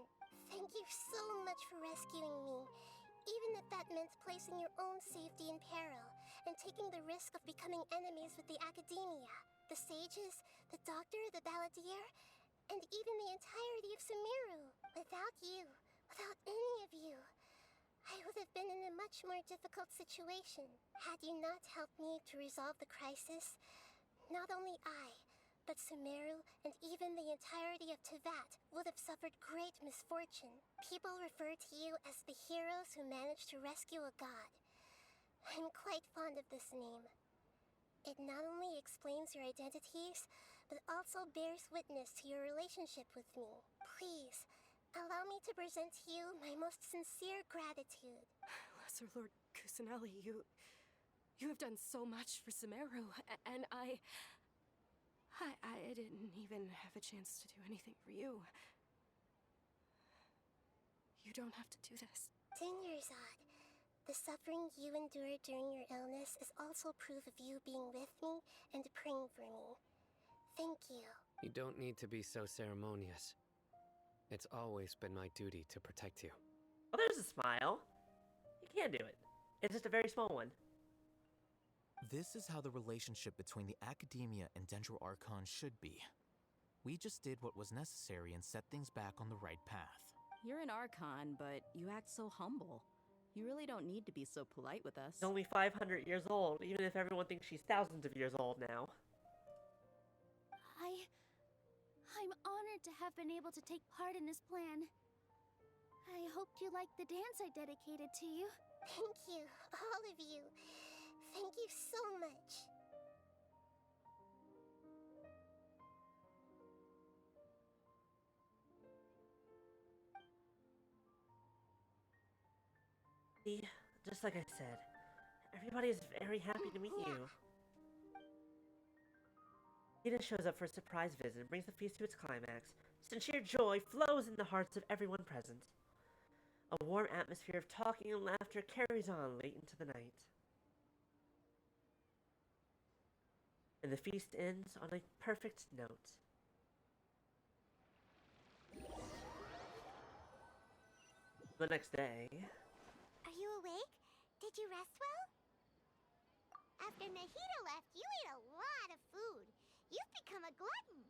Speaker 7: Thank you so much for rescuing me, even if that meant placing your own safety in peril and taking the risk of becoming enemies with the Academia, the sages, the doctor, the balladeer, and even the entirety of Sumeru. Without you, without any of you, I would have been in a much more difficult situation. Had you not helped me to resolve the crisis, not only I, but Sumeru and even the entirety of Tevat would have suffered great misfortune. People refer to you as the heroes who managed to rescue a god. I'm quite fond of this name. It not only explains your identities, but also bears witness to your relationship with me. Please, allow me to present to you my most sincere gratitude.
Speaker 19: Lesser Lord Kusanali, you have done so much for Sumeru, and I didn't even have a chance to do anything for you. You don't have to do this.
Speaker 7: Dunyarzad, the suffering you endured during your illness is also proof of you being with me and praying for me. Thank you.
Speaker 20: You don't need to be so ceremonious. It's always been my duty to protect you.
Speaker 2: Oh, there's a smile. You can do it. It's just a very small one.
Speaker 17: This is how the relationship between the Academia and Dendro Archon should be. We just did what was necessary and set things back on the right path.
Speaker 18: You're an Archon, but you act so humble. You really don't need to be so polite with us.
Speaker 2: She's only 500 years old, even if everyone thinks she's thousands of years old now.
Speaker 1: I'm honored to have been able to take part in this plan. I hoped you liked the dance I dedicated to you.
Speaker 7: Thank you, all of you. Thank you so much.
Speaker 2: See, just like I said, everybody is very happy to meet you. Ida shows up for a surprise visit and brings the feast to its climax. Sincere joy flows in the hearts of everyone present. A warm atmosphere of talking and laughter carries on late into the night. And the feast ends on a perfect note. The next day...
Speaker 9: Are you awake? Did you rest well? After Nahida left, you ate a lot of food. You've become a glutton.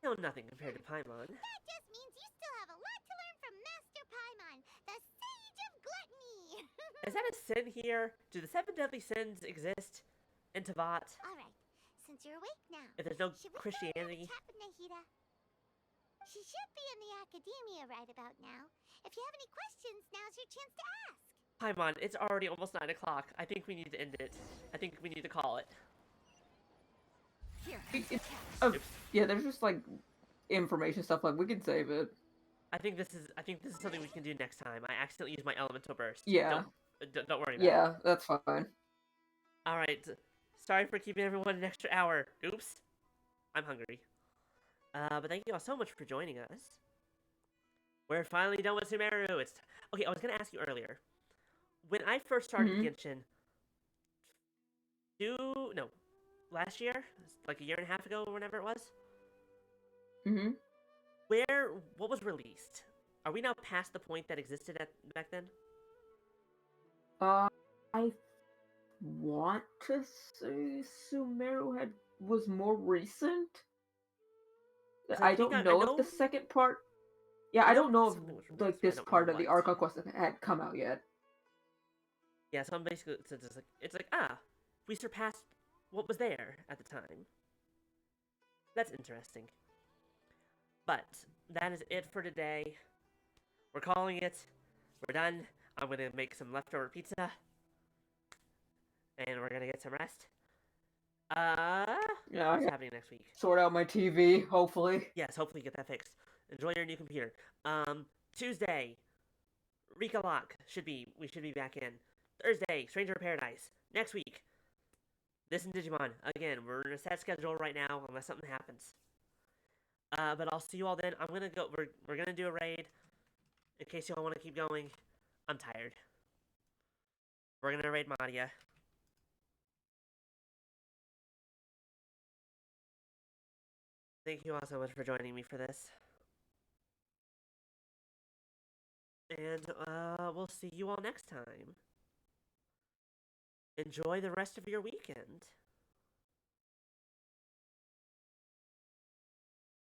Speaker 2: No, nothing compared to Paimon.
Speaker 9: That just means you still have a lot to learn from Master Paimon, the Sage of Gluttony.
Speaker 2: Is that a sin here? Do the 7 deadly sins exist in Tevat?
Speaker 9: Alright, since you're awake now,
Speaker 2: If there's no
Speaker 9: should we
Speaker 2: Christianity?
Speaker 9: go and have a chat with Nahida? She should be in the Academia right about now. If you have any questions, now's your chance to ask.
Speaker 2: Paimon, it's already almost 9 o'clock. I think we need to end it. I think we need to call it.
Speaker 18: Here.
Speaker 8: Yeah, there's just like information stuff. Like we can save it.
Speaker 2: I think this is something we can do next time. I accidentally used my elemental burst.
Speaker 8: Yeah.
Speaker 2: Don't worry about it.
Speaker 8: Yeah, that's fine.
Speaker 2: All right. Sorry for keeping everyone an extra hour. Oops. I'm hungry. But thank you all so much for joining us. We're finally done with Sumeru. Okay, I was gonna ask you earlier. When I first started Genshin, last year, like a year and a half ago, or whenever it was. What was released? Are we now past the point that existed back then?
Speaker 8: I want to say Sumeru was more recent. I don't know if the second part. Yeah, I don't know if
Speaker 2: something was released,
Speaker 8: like
Speaker 2: but I
Speaker 8: this
Speaker 2: don't
Speaker 8: part
Speaker 2: remember
Speaker 8: of the
Speaker 2: what.
Speaker 8: Arc Quest had come out yet.
Speaker 2: Yeah, so I'm basically it's like we surpassed what was there at the time. That's interesting. But that is it for today. We're calling it. We're done. I'm gonna make some leftover pizza, and we're gonna get some rest.
Speaker 8: Yeah,
Speaker 2: What's happening next week?
Speaker 8: Sort out my TV, hopefully.
Speaker 2: Yes, hopefully get that fixed. Enjoy your new computer. Tuesday, Rika Lock we should be back in. Thursday, Stranger of Paradise. Next week, this and Digimon. Again, we're in a set schedule right now unless something happens. But I'll see you all then. I'm gonna go. We're gonna do a raid. In case you all want to keep going, I'm tired. We're gonna raid Madia. Thank you all so much for joining me for this. And we'll see you all next time. Enjoy the rest of your weekend.